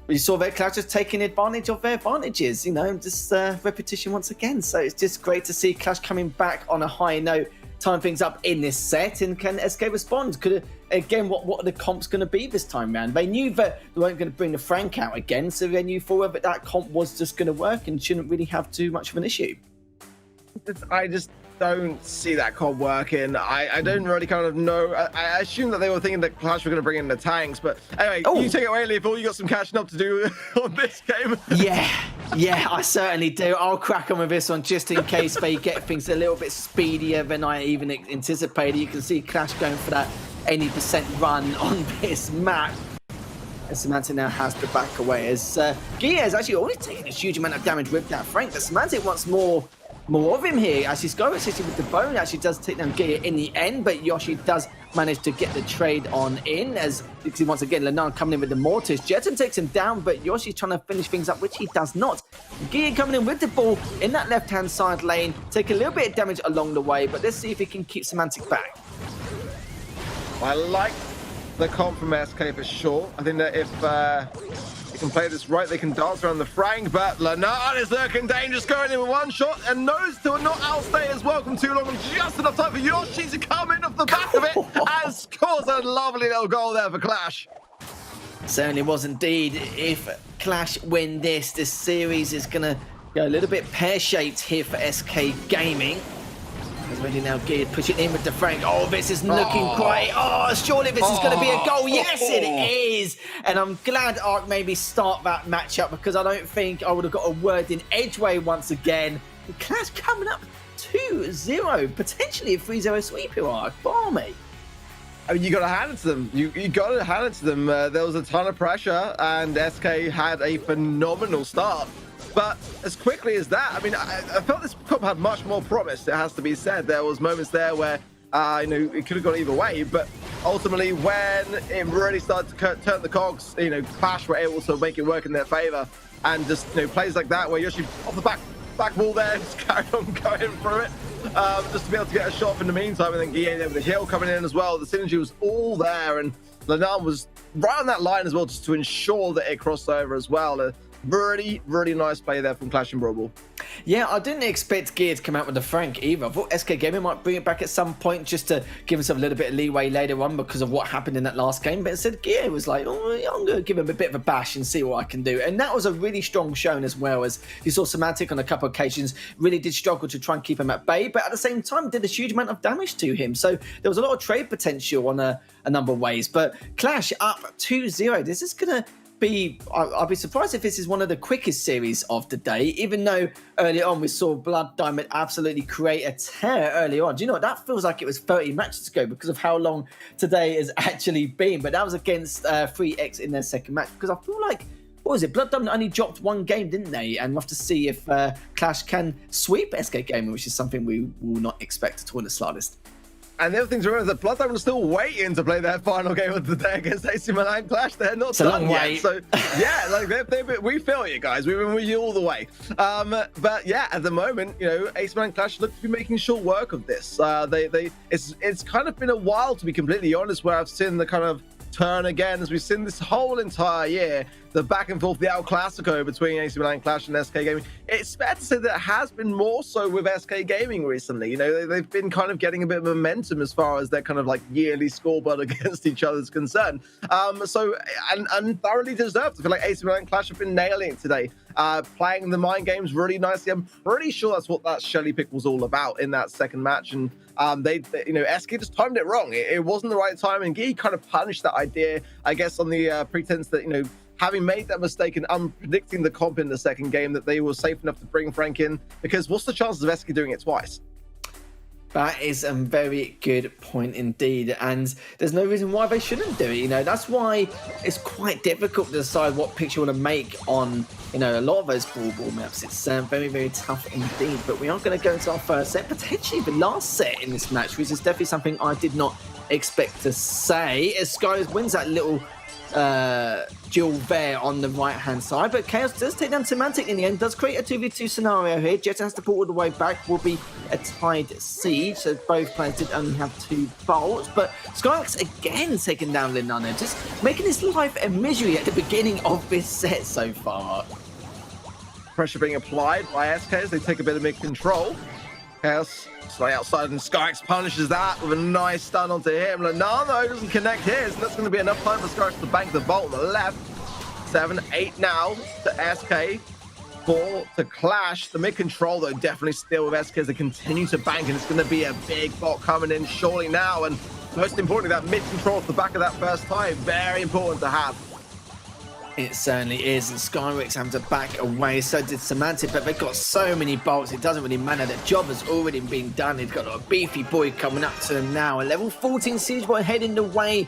we saw their Clash just taking advantage of their advantages, just repetition once again. So it's just great to see Clash coming back on a high note, tying things up in this set, and can SK respond? What are the comps going to be this time round? They knew that they weren't going to bring the Frank out again, so they knew forward that comp was just going to work and shouldn't really have too much of an issue. I just don't see that comp working. I don't really kind of know. I assume that they were thinking that Clash were going to bring in the tanks, but anyway, you take it away, Lethal. You got some catching up to do on this game. Yeah, I certainly do. I'll crack on with this one just in case they get things a little bit speedier than I even anticipated. You can see Clash going for that any % run on this map. And Semantic now has to back away as Gia is actually already taking a huge amount of damage with that Frank, but Semantic wants more of him here. Actually, Skyro City with the bone actually does take down Gia in the end, but Yoshi does manage to get the trade on in as you see once again Lenan coming in with the Mortis. Jetson takes him down, but Yoshi's trying to finish things up, which he does not. Gia coming in with the ball in that left-hand side lane, take a little bit of damage along the way, but let's see if he can keep Semantic back. I like the comp from SK for sure. I think that if they can play this right, they can dance around the Frank, but Lenan is looking dangerous, going in with one shot and knows to not outstay as well from too long, and just enough time for Yoshi to come in off the back of it and scores a lovely little goal there for Clash. Certainly was indeed. If Clash win this series is going to go a little bit pear-shaped here for SK Gaming. He's ready now, geared, pushing in with the Frank. Oh, this is looking quite... Oh, surely this is going to be a goal. Yes, it is. And I'm glad Ark maybe start that matchup because I don't think I would have got a word in edgeway once again. Clash coming up 2-0, potentially a 3-0 sweep here, Ark. Balmy. I mean, you got to hand it to them. You got to hand it to them. There was a ton of pressure, and SK had a phenomenal start. But as quickly as that, I mean, I felt this comp had much more promise, it has to be said. There was moments there where, it could have gone either way, but ultimately when it really started to turn the cogs, Clash were able to make it work in their favor. And just, plays like that where Yoshi off the back wall there, just carried on going through it, just to be able to get a shot in the meantime. And then Guillet there with the hill coming in as well. The synergy was all there, and Lenan was right on that line as well, just to ensure that it crossed over as well. Really, really nice play there from Clash and Brawl Ball. Yeah, I didn't expect Gear to come out with the Frank either. I thought SK Gaming might bring it back at some point just to give himself a little bit of leeway later on because of what happened in that last game. But instead, Gear was like, oh, I'm going to give him a bit of a bash and see what I can do. And that was a really strong showing as well, as you saw Semantic on a couple of occasions really did struggle to try and keep him at bay, but at the same time did a huge amount of damage to him. So there was a lot of trade potential on a number of ways. But Clash up 2-0. This is going to I'll be surprised if this is one of the quickest series of the day, even though early on we saw Blood Diamond absolutely create a tear early on. Do you know what? That feels like it was 30 matches ago because of how long today has actually been. But that was against 3X in their second match because I feel like, what was it? Blood Diamond only dropped one game, didn't they? And we'll have to see if Clash can sweep SK Gaming, which is something we will not expect at all in the slightest. And the other thing to remember is that Bloodhound are still waiting to play their final game of the day against AC Milan Clash. They're not done yet. So yeah, like we feel you guys. We've been with you all the way. But yeah, at the moment, you know, AC Milan Clash look to be making short work of this. It's kind of been a while, to be completely honest, where I've seen the kind of turn again, as we've seen this whole entire year, the back and forth, the El Clasico between AC Milan Clash and SK Gaming. It's fair to say that it has been more so with SK Gaming recently. You know, they've been kind of getting a bit of momentum as far as their kind of like yearly scoreboard against each other's concerned. And thoroughly deserved. I feel like AC Milan Clash have been nailing it today, playing the mind games really nicely. I'm pretty sure that's what that Shelly pick was all about in that second match. And they you know, SK just timed it wrong. It wasn't the right time, and Guy kind of punished that idea, I guess, on the pretense that, you know, having made that mistake and unpredicting the comp in the second game, that they were safe enough to bring Frank in, because what's the chances of SK doing it twice? That is a very good point indeed, and there's no reason why they shouldn't do it. You know, that's why it's quite difficult to decide what picks you want to make on, you know, a lot of those Brawl maps. It's very, very tough indeed. But we are going to go into our first set, potentially the last set in this match, which is definitely something I did not expect to say. As Sky wins that little duel there on the right hand side, but Chaos does take down Semantic in the end, does create a 2v2 scenario here. Jet has to pull all the way back, will be a tied siege, so both players did only have 2 bolts, but Skyx again taking down Linano, just making his life a misery at the beginning of this set so far. Pressure being applied by SK as they take a bit of mid-control. Chaos slightly outside, and Skyx punishes that with a nice stun onto him. Linano doesn't connect his, and that's going to be enough time for Skyx to bank the bolt on the left. 7-8 now to SK. 4 to Clash. The mid-control, though, definitely still with SK as they continue to bank, and it's going to be a big bot coming in surely now. And most importantly, that mid-control off the back of that first time, very important to have. It certainly is, and Skyrex having to back away, so did Semantic, but they've got so many bolts, it doesn't really matter. The job has already been done. He's got a beefy boy coming up to him now. A level 14 Siege Boy heading the way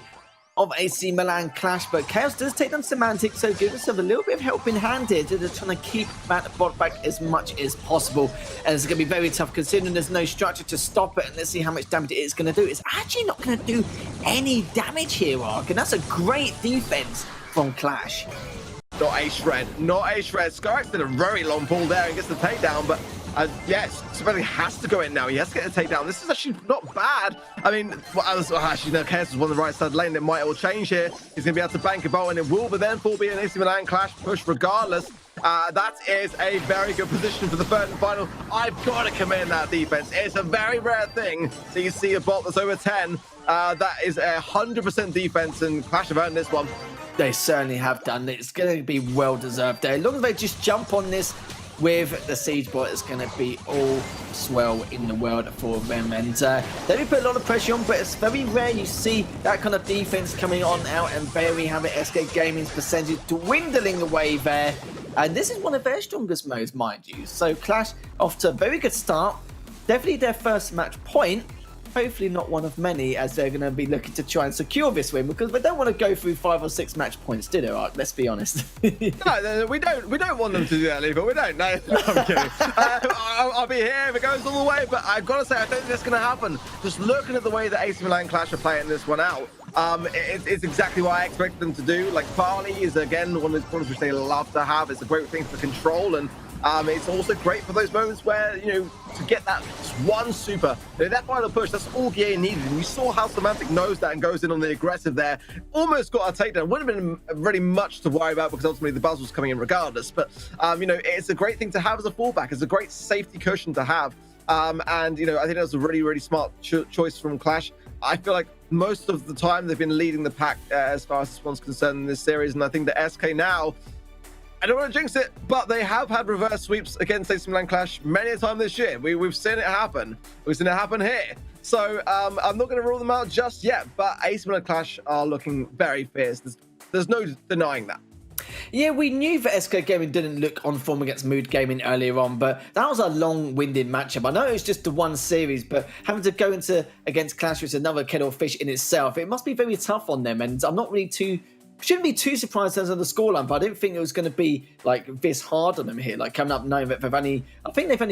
of AC Milan Clash, but Chaos does take down Semantic, so give us a little bit of helping hand here. They're trying to keep that bot back as much as possible, and it's going to be very tough considering there's no structure to stop it. And let's see how much damage it is going to do. It's actually not going to do any damage here, Ark, and that's a great defense from Clash. Not a shred. Skyx did a very long pull there and gets the takedown, but yes, Semantic has to go in now. He has to get a takedown. This is actually not bad. I mean, actually, no, Chaos was on the right side lane. It might all change here. He's going to be able to bank a bolt, and it will, but then will be an AC Milan Clash push regardless. That is a very good position for the third and final. I've got to commend that defense. It's a very rare thing. So you see a bot that's over 10. That is 100% defense, and Clash have earned this one. They certainly have done. It's going to be well deserved there. As long as they just jump on this with the Siege Bot, it's going to be all swell in the world for them. And they do put a lot of pressure on, but it's very rare you see that kind of defense coming on out. And there we have it, SK Gaming's percentage dwindling away there. And this is one of their strongest modes, mind you. So Clash off to a very good start. Definitely their first match point. Hopefully not one of many, as they're going to be looking to try and secure this win, because they don't want to go through 5 or 6 match points, do they, Ark? Let's be honest. No, we don't want them to do that, Lee, but we don't. No, I'm kidding. I'll be here if it goes all the way, but I've got to say, I don't think that's going to happen. Just looking at the way that AC Milan Clash are playing this one out, it's exactly what I expected them to do. Like, Barley is, again, one of those points which they love to have. It's a great thing for control, and it's also great for those moments where, you know, to get that one super, you know, that final push, that's all GA needed. And you saw how Semantic knows that and goes in on the aggressive there. Almost got a takedown. Wouldn't have been really much to worry about because ultimately the buzz was coming in regardless. But, you know, it's a great thing to have as a fallback. It's a great safety cushion to have. And, you know, I think that was a really, really smart choice from Clash. I feel like most of the time they've been leading the pack as far as this one's concerned in this series. And I think that SK now, I don't want to jinx it, but they have had reverse sweeps against AC Milan Clash many a time this year. We've seen it happen. We've seen it happen here. So I'm not going to rule them out just yet, but AC Milan Clash are looking very fierce. There's no denying that. Yeah, we knew that SK Gaming didn't look on form against Mood Gaming earlier on, but that was a long-winded matchup. I know it was just the one series, but having to go into against Clash with another kettle of fish in itself, it must be very tough on them, and I'm not really too shouldn't be too surprised in terms of the scoreline, but I didn't think it was going to be like this hard on them here. Like coming up knowing that I think they've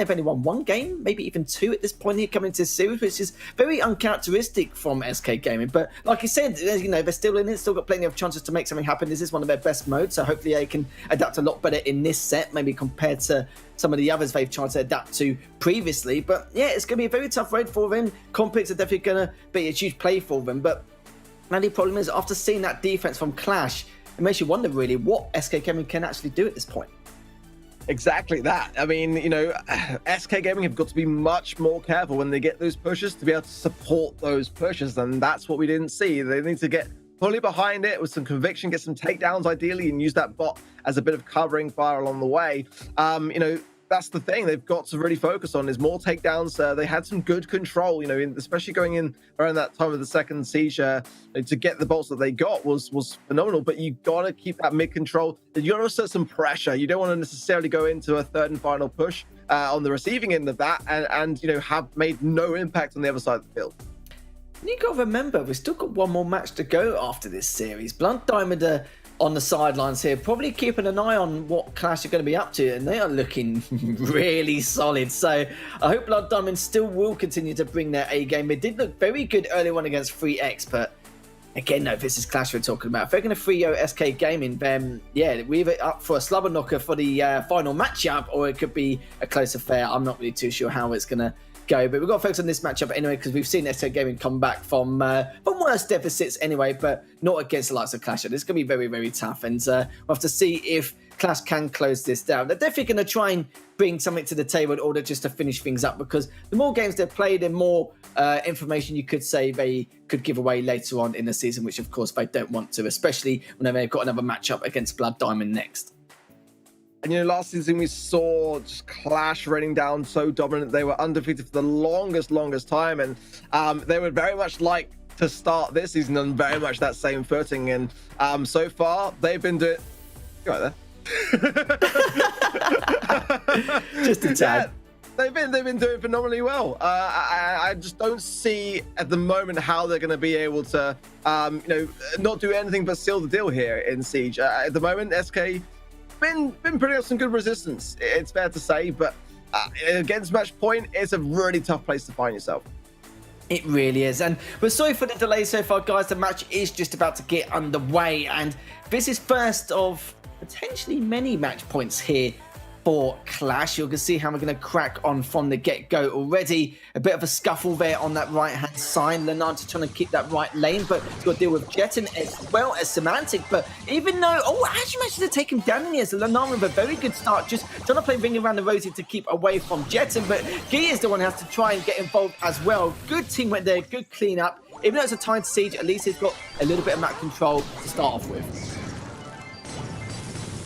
only won one game, maybe even two at this point here coming into this series, which is very uncharacteristic from SK Gaming. But like you said, you know, they're still in it, still got plenty of chances to make something happen. This is one of their best modes, so hopefully they can adapt a lot better in this set, maybe compared to some of the others they've tried to adapt to previously. But yeah, it's going to be a very tough road for them. Complex are definitely going to be a huge play for them, but the only problem is, after seeing that defense from Clash, it makes you wonder really what SK Gaming can actually do at this point. Exactly that. I mean, you know, SK Gaming have got to be much more careful when they get those pushes to be able to support those pushes, and that's what we didn't see. They need to get fully behind it with some conviction, get some takedowns ideally, and use that bot as a bit of covering fire along the way. You know, that's the thing they've got to really focus on is more takedowns. They had some good control, you know, especially going in around that time of the second siege to get the bolts that they got was phenomenal. But you got to keep that mid control. You got to set some pressure. You don't want to necessarily go into a third and final push on the receiving end of that and you know, have made no impact on the other side of the field. You got to remember, we've still got one more match to go after this series. Blood Diamond are on the sidelines here, probably keeping an eye on what Clash are going to be up to, and they are looking really solid. So I hope Blood Diamond still will continue to bring their A game. They did look very good early on against 3X, but again, no, this is Clash we're talking about. If they're going to 3-0 SK Gaming, then yeah, we're either up for a slobber knocker for the final matchup, or it could be a close affair. I'm not really too sure how it's going to go, but we've got to focus on this matchup anyway, because we've seen SK Gaming come back from worse deficits anyway, but not against the likes of Clash. It's going to be very, very tough, and we'll have to see if Clash can close this down. They're definitely going to try and bring something to the table in order just to finish things up, because the more games they play, the more information you could say they could give away later on in the season, which of course they don't want to, especially when they've got another matchup against Blood Diamond next. And, you know, last season we saw just Clash running down so dominant. They were undefeated for the longest time. And they would very much like to start this season on very much that same footing. And so far, they've been doing... Go right there. Just a tad. Yeah, they've been doing phenomenally well. I just don't see at the moment how they're going to be able to, you know, not do anything but seal the deal here in Siege. At the moment, SK... been putting up some good resistance, it's fair to say, but against Match Point, it's a really tough place to find yourself. It really is, and we're sorry for the delay so far, guys. The match is just about to get underway, and this is first of potentially many match points here for Clash. You can see how we're going to crack on from the get-go already. A bit of a scuffle there on that right-hand side. Lenar's trying to keep that right lane, but he's got to deal with Jetton as well as Semantic. But even though, actually managed to take him down in here. So Lenar with a very good start, just trying to play ring around the rosy to keep away from Jetton. But Gia is the one who has to try and get involved as well. Good teamwork there, good clean-up. Even though it's a tied siege, at least he's got a little bit of map control to start off with.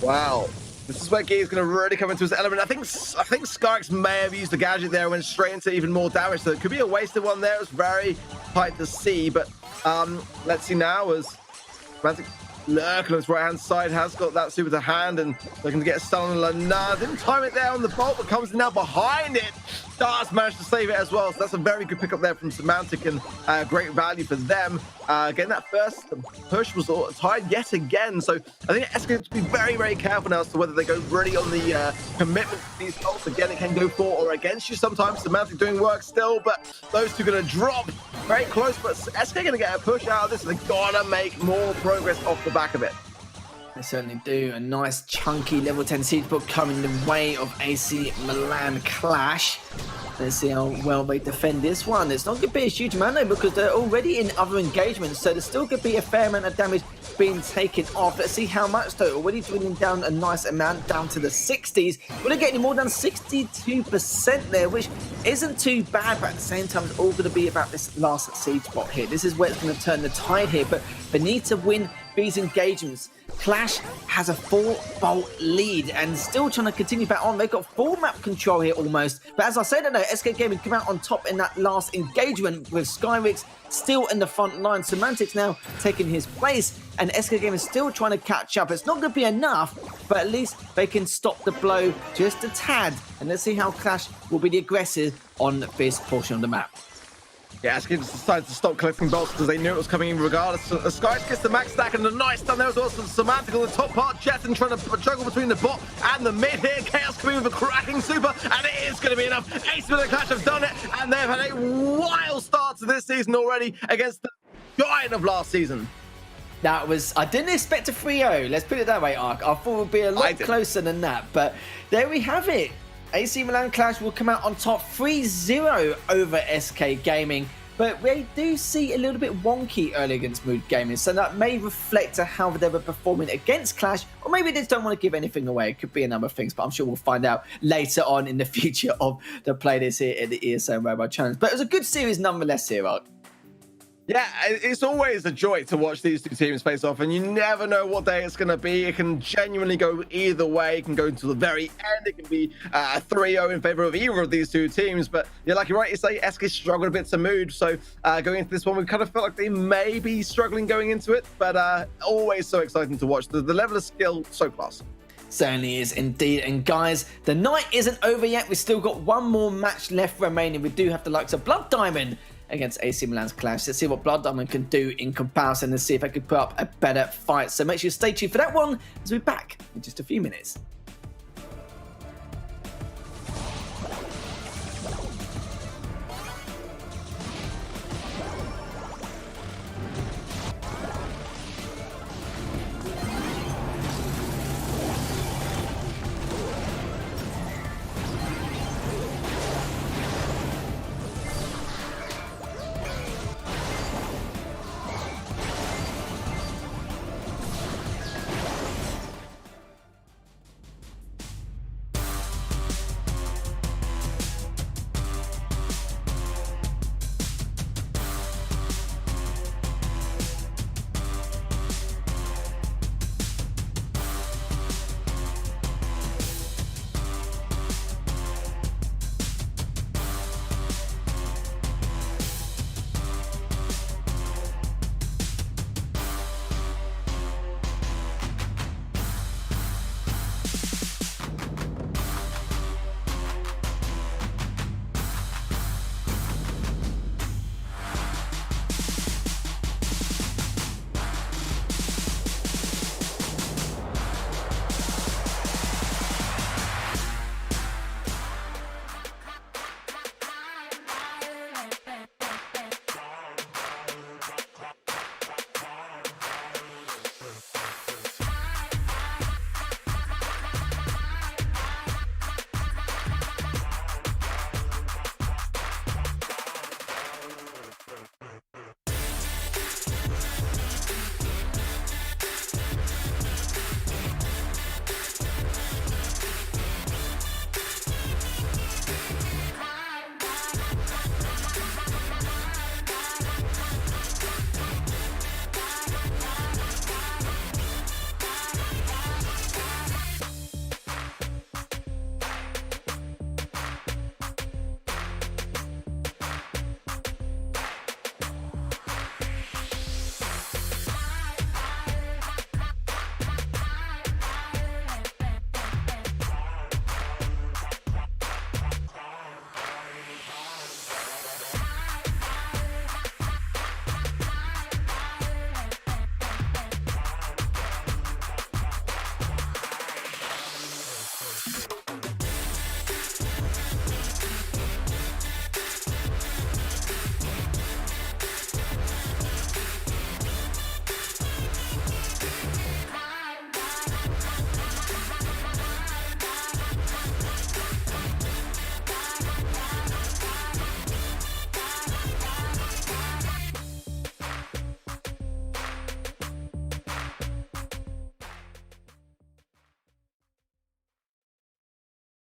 Wow. This is where Gia is going to really come into his element. I think Skarx may have used the gadget there and went straight into even more damage, so it could be a wasted one there. It's very tight to see, but let's see now as Semantic lurking on his right-hand side, has got that super to hand and looking to get a stun on Lenar. Didn't time it there on the bolt, but comes now behind it. Does manage to save it as well, so that's a very good pickup there from Semantic and great value for them. Again, that first push was tied yet again, so I think SK have to be very, very careful now as to whether they go really on the commitment to these bolts. Again, it can go for or against you sometimes. Semantic doing work still, but those two are going to drop very close, but SK going to get a push out of this, and they've got to make more progress off the back of it. They certainly do. A nice chunky level 10 siege book coming the way of AC Milan Clash. Let's see how well they defend this one. It's not going to be a huge amount though, because they're already in other engagements, so there's still going to be a fair amount of damage being taken off. Let's see how much though. Already dwindling down a nice amount, down to the 60s. We're getting more than 62% there, which isn't too bad, but at the same time, it's all going to be about this last siege spot here. This is where it's going to turn the tide here, but they need to win these engagements. Clash has a 4-bolt lead and still trying to continue back on. They've got full map control here almost. But as I said, I know SK Gaming come out on top in that last engagement with Skyrix still in the front line. Semantics now taking his place, and SK Gaming still trying to catch up. It's not going to be enough, but at least they can stop the blow just a tad. And let's see how Clash will be the aggressor on this portion of the map. Yeah, Skids decided to stop collecting bolts because they knew it was coming in regardless. So the Sky gets the max stack and a nice stun there as well. So Semantic on the top part. Jetson trying to juggle between the bot and the mid here. Chaos coming with a cracking super, and it is going to be enough. Ace with the Clash have done it, and they've had a wild start to this season already against the giant of last season. That was, I didn't expect a 3-0. Let's put it that way, Ark. I thought it would be a lot closer than that, but there we have it. AC Milan Clash will come out on top 3-0 over SK Gaming, but we do see a little bit wonky early against Mood Gaming, so that may reflect how they were performing against Clash, or maybe they just don't want to give anything away. It could be a number of things, but I'm sure we'll find out later on in the future of the playlist here at the ESL Mobile Challenge. But it was a good series nonetheless here, Ark. Yeah, it's always a joy to watch these two teams face off, and you never know what day it's going to be. It can genuinely go either way. It can go until the very end. It can be 3-0 in favor of either of these two teams. But yeah, like you rightly say, SK struggled a bit to mood. So going into this one, we kind of felt like they may be struggling going into it, but always so exciting to watch. The level of skill, so class. Certainly is indeed. And guys, the night isn't over yet. We've still got one more match left remaining. We do have the likes of Blood Diamond against AC Milan's Clash. Let's see what Blood Diamond can do in comparison and see if I could put up a better fight. So make sure you stay tuned for that one as we're back in just a few minutes.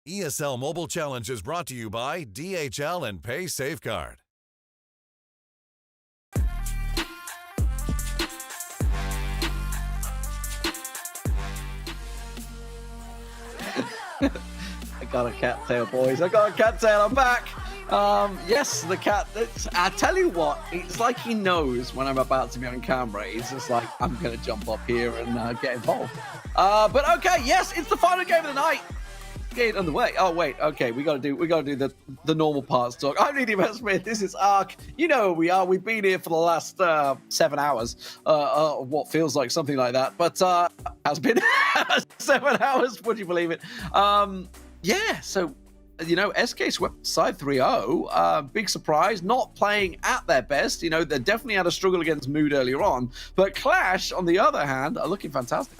ESL Mobile Challenge is brought to you by DHL and Pay Safeguard. I got a cattail, boys. I got a cattail. I'm back. Yes, the cat. I tell you what, it's like he knows when I'm about to be on camera. He's just like, I'm going to jump up here and get involved. But okay, yes, it's the final game of the night. getting underway. Oh wait, okay, we gotta do the normal parts talk. I'm Needy Smith. This is Ark. You know who we are. We've been here for the last 7 hours. What feels like something like that, but has been 7 hours. Would you believe it? Yeah. So, you know, SK swept side 3-0. Big surprise. Not playing at their best. You know, they definitely had a struggle against Mood earlier on, but Clash, on the other hand, are looking fantastic.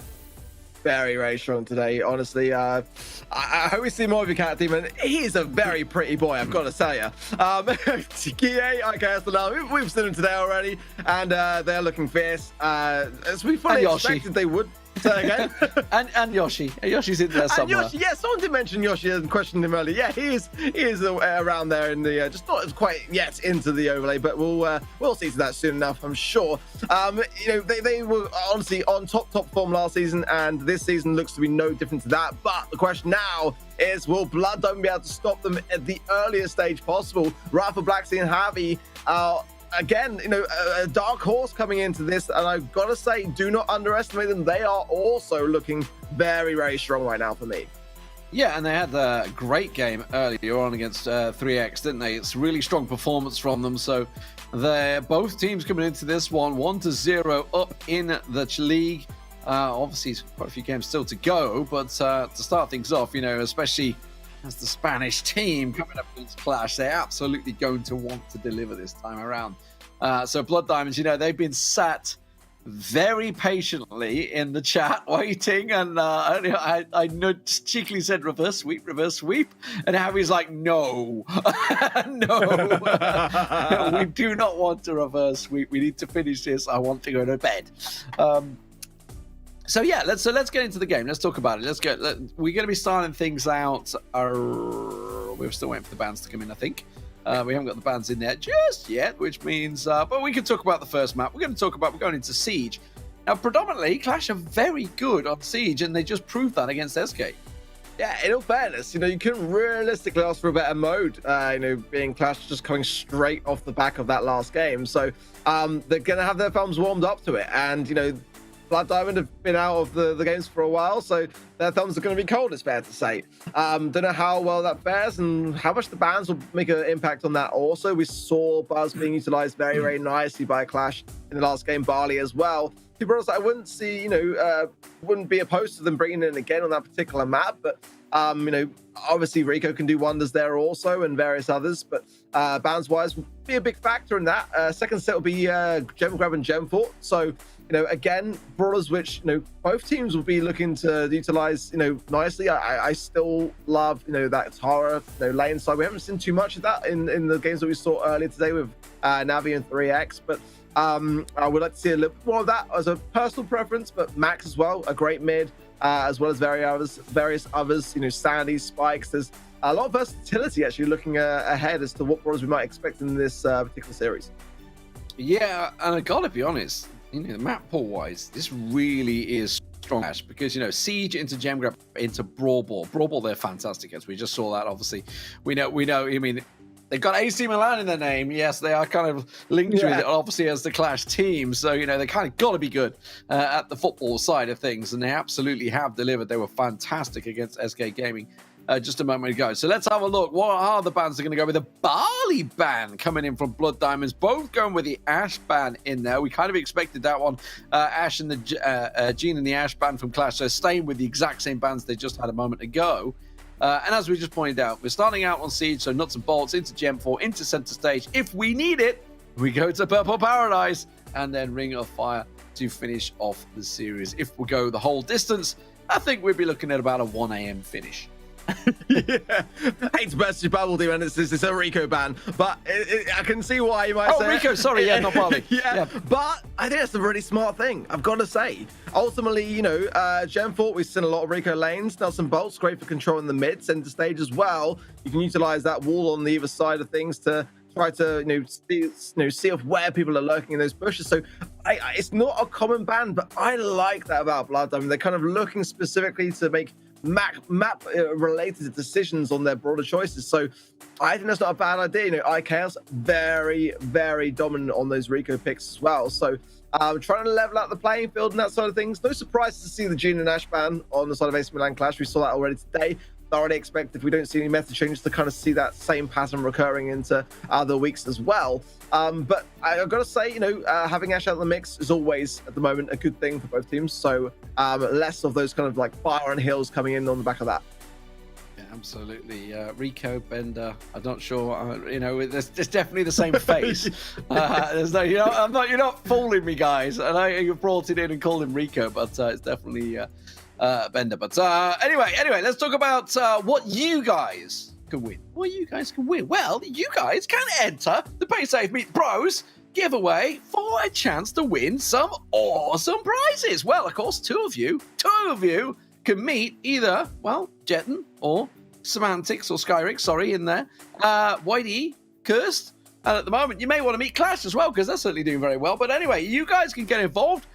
Very, very strong today, honestly. I hope we see more of your cat team, and he's a very pretty boy, I've got to tell you. Kie, IKS, we've seen him today already, and they're looking fierce. As we fully expected they would. Say again. and Yoshi. Yoshi's in there somewhere. And Yoshi, yeah, someone did mention Yoshi and questioned him earlier. Yeah, he is around there in the just not quite yet into the overlay, but we'll see to that soon enough, I'm sure. You know, they were honestly on top form last season, and this season looks to be no different to that. But the question now is, will Blood Diamond be able to stop them at the earliest stage possible? Rafa, Black Sea, and Javi again, you know, a dark horse coming into this, and I've got to say, do not underestimate them. They are also looking very, very strong right now for me. Yeah, and they had a great game earlier on against 3X, didn't they? It's really strong performance from them. So they're both teams coming into this one 1-0 up in the league. Obviously, quite a few games still to go, but to start things off, you know, especially as the Spanish team coming up against Clash, they're absolutely going to want to deliver this time around. So Blood Diamonds, you know, they've been sat very patiently in the chat waiting, and I cheekily said reverse sweep, and Javi's like, no, no, we do not want to reverse sweep. We need to finish this. I want to go to bed. So yeah, let's get into the game. Let's talk about it. We're going to be starting things out. We're still waiting for the bands to come in, I think. We haven't got the bands in there just yet, which means, but we can talk about the first map. We're going into Siege. Now, predominantly, Clash are very good on Siege, and they just proved that against SK. Yeah, in all fairness, you know, you couldn't realistically ask for a better mode, you know, being Clash just coming straight off the back of that last game. So they're going to have their thumbs warmed up to it, and, you know, Blood Diamond have been out of the games for a while, so their thumbs are going to be cold, it's fair to say. Don't know how well that fares and how much the bans will make an impact on that also. We saw Buzz being utilized very, very nicely by Clash in the last game, Barley as well. Two bros I wouldn't see, you know, wouldn't be opposed to them bringing in again on that particular map, but you know, obviously Rico can do wonders there also, and various others, but bans wise will be a big factor in that. Second set will be Gem Grab and Gem Fort. So, you know, again, brawlers which, you know, both teams will be looking to utilize, you know, nicely. I still love, you know, that Tara, you know, lane side. We haven't seen too much of that in the games that we saw earlier today with NaVi and 3X, but I would like to see a little bit more of that as a personal preference. But Max as well, a great mid, as well as various others, you know, Sandy, Spikes. There's a lot of versatility actually looking ahead as to what brawlers we might expect in this particular series. Yeah, and I gotta be honest, you know, map pool wise, this really is strong, because, you know, Siege into Gem Grab into Brawl Ball, they're fantastic, as we just saw that. Obviously, we know. I mean, they've got AC Milan in their name. Yes, they are kind of linked with it, obviously, as the Clash team. So, you know, they kind of got to be good at the football side of things, and they absolutely have delivered. They were fantastic against SK Gaming just a moment ago. So let's have a look. What are the bans they're going to go with? The Barley ban coming in from Blood Diamonds, both going with the Ash ban in there. We kind of expected that one. Ash and the Gene and the Ash ban from Clash, so staying with the exact same bans they just had a moment ago. And as we just pointed out, we're starting out on Siege, so nuts and bolts into Gem 4, into center stage. If we need it, we go to Purple Paradise and then Ring of Fire to finish off the series. If we go the whole distance, I think we'd be looking at about a 1 a.m. finish. Yeah, hate to burst your bubble, dude, and it's a Rico ban, but I can see why you might say. Oh, Rico, sorry, yeah, not Barley. yeah, but I think that's a really smart thing, I've got to say. Ultimately, you know, Gem Fort, we've seen a lot of Rico lanes. Nuts and bolts, great for controlling the mid, center stage as well. You can utilize that wall on the either side of things to try to, see of where people are lurking in those bushes. So it's not a common ban, but I like that about Blood Diamond. They're kind of looking specifically to make map related decisions on their broader choices. So I think that's not a bad idea. You know, IKS very, very dominant on those Rico picks as well. So trying to level out the playing field and that side of things. No surprise to see the Gene and Ash ban on the side of AC Milan Clash. We saw that already today. thoroughly expect, if we don't see any meta changes, to kind of see that same pattern recurring into other weeks as well. But I've got to say, you know, having Ash out of the mix is always, at the moment, a good thing for both teams. So less of those kind of like fire and hills coming in on the back of that. Yeah, absolutely. Rico, Bender, I'm not sure. You know, there's definitely the same face. There's no, you know, you're not fooling me, guys. I know you brought it in and called him Rico, but it's definitely Bender. But anyway, let's talk about what you guys can win. What you guys can win? Well, you guys can enter the Pay Safe Meet Bros giveaway for a chance to win some awesome prizes. Well, of course, two of you can meet either, well, Jetten or Semantics or Skyrix, sorry, in there. Whitey, Cursed, and at the moment, you may want to meet Clash as well, because they're certainly doing very well. But anyway, you guys can get involved.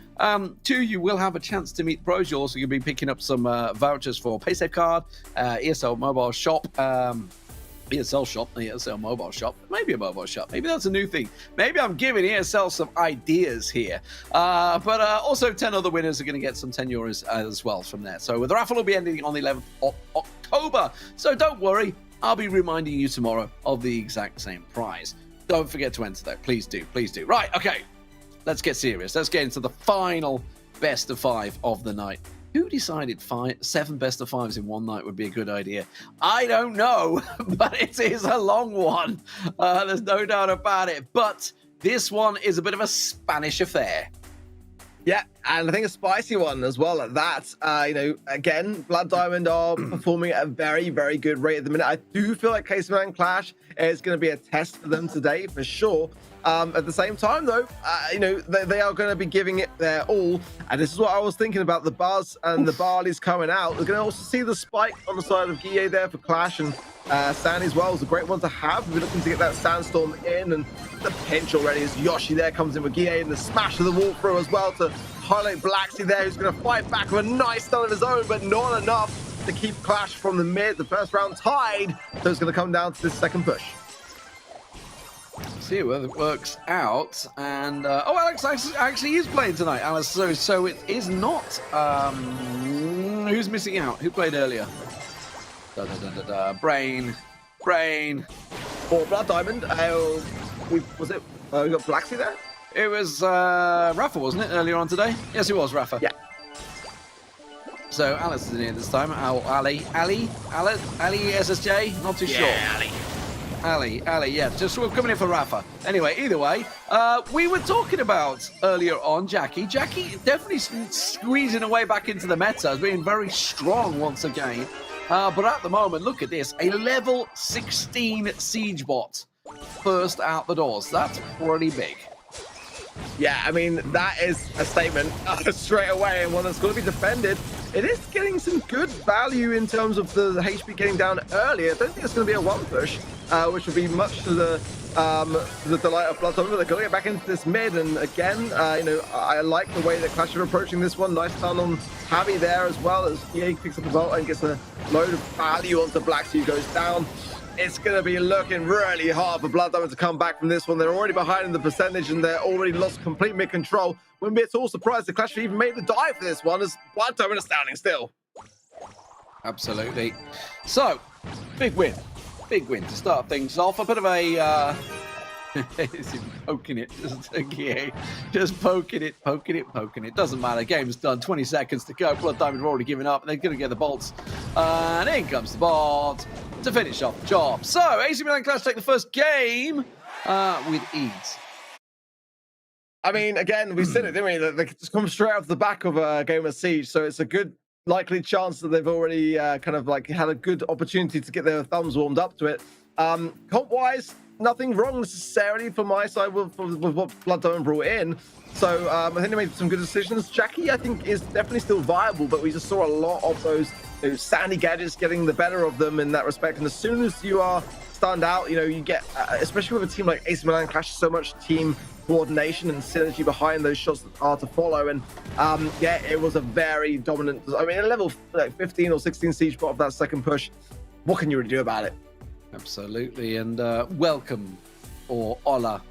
Two, you will have a chance to meet pros. You're also going to be picking up some vouchers for PaySafe Card, ESL Mobile Shop, ESL Shop, ESL Mobile Shop, maybe a mobile shop. Maybe that's a new thing. Maybe I'm giving ESL some ideas here. But also 10 other winners are going to get some 10 euros as well from there. So the raffle will be ending on the 11th of October. So don't worry, I'll be reminding you tomorrow of the exact same prize. Don't forget to enter though. Please do, please do. Right, okay. Let's get serious. Let's get into the final best of 5 of the night. Who decided 7 best of 5s in one night would be a good idea? I don't know, but it is a long one. There's no doubt about it. But this one is a bit of a Spanish affair. Yeah, and I think a spicy one as well at that. You know, again, Blood Diamond are performing at a very, very good rate at the minute. I do feel like Case Man Clash is going to be a test for them today, for sure. At the same time, though, you know, they are going to be giving it their all. And this is what I was thinking about the Buzz and the Barley's coming out. We're going to also see the spike on the side of Guille there for Clash, and Sandy as well is a great one to have. We're looking to get that Sandstorm in, and the pinch already as Yoshi there comes in with Guille, and the smash of the wall through as well to highlight Blacksy there, who's going to fight back with a nice stun of his own, but not enough to keep Clash from the mid. The first round tied, so it's going to come down to this second push. See whether it works out. And oh, Alex actually is playing tonight, Alice. So it is not. Who's missing out? Who played earlier? Brain. For Blood Diamond, was it? We got Blacksy there. It was Rafa, wasn't it? Earlier on today. Yes, it was Rafa. Yeah. So Alice is in here this time. Ali, SSJ. Not too sure. Ali, yeah, just sort of coming in for Rafa. Anyway, either way, we were talking about earlier on Jackie. Jackie definitely squeezing her way back into the meta, being very strong once again. But at the moment, look at this, a level 16 siege bot first out the doors. That's pretty big. Yeah, I mean, that is a statement straight away, and one that's going to be defended. It is getting some good value in terms of the HP getting down earlier. I don't think it's going to be a one push, which would be much to the delight of Blood Diamond. They're going to get back into this mid, and again, you know, I like the way that Clash are approaching this one. Nice stun on Javi there as well, as EA picks up the vault and gets a load of value onto Blacksy, who goes down. It's going to be looking really hard for Blood Diamond to come back from this one. They're already behind in the percentage, and they're already lost complete mid-control. Wouldn't be at all surprised if Clash even made the dive for this one, as Blood Diamond is standing still. Absolutely. So, big win to start things off. A bit of a... poking it, just poking it. Doesn't matter. Game's done. 20 seconds to go. Blood Diamond have already given up, and they're going to get the bolts. And in comes the bot to finish off the job. So, AC Milan Clash take the first game with ease. I mean, again, we said it, didn't we? They just come straight off the back of a game of Siege, so it's a good likely chance that they've already kind of like had a good opportunity to get their thumbs warmed up to it. Comp-wise, nothing wrong necessarily for my side with what Blood Diamond brought in. So I think they made some good decisions. Jackie, I think, is definitely still viable, but we just saw a lot of those sandy gadgets getting the better of them in that respect. And as soon as you are stunned out, you know, you get, especially with a team like AC Milan Clash, so much team coordination and synergy behind those shots that are to follow. And yeah, it was a very dominant, I mean, a level like 15 or 16 siege bot of that second push. What can you really do about it? Absolutely. And welcome, or hola,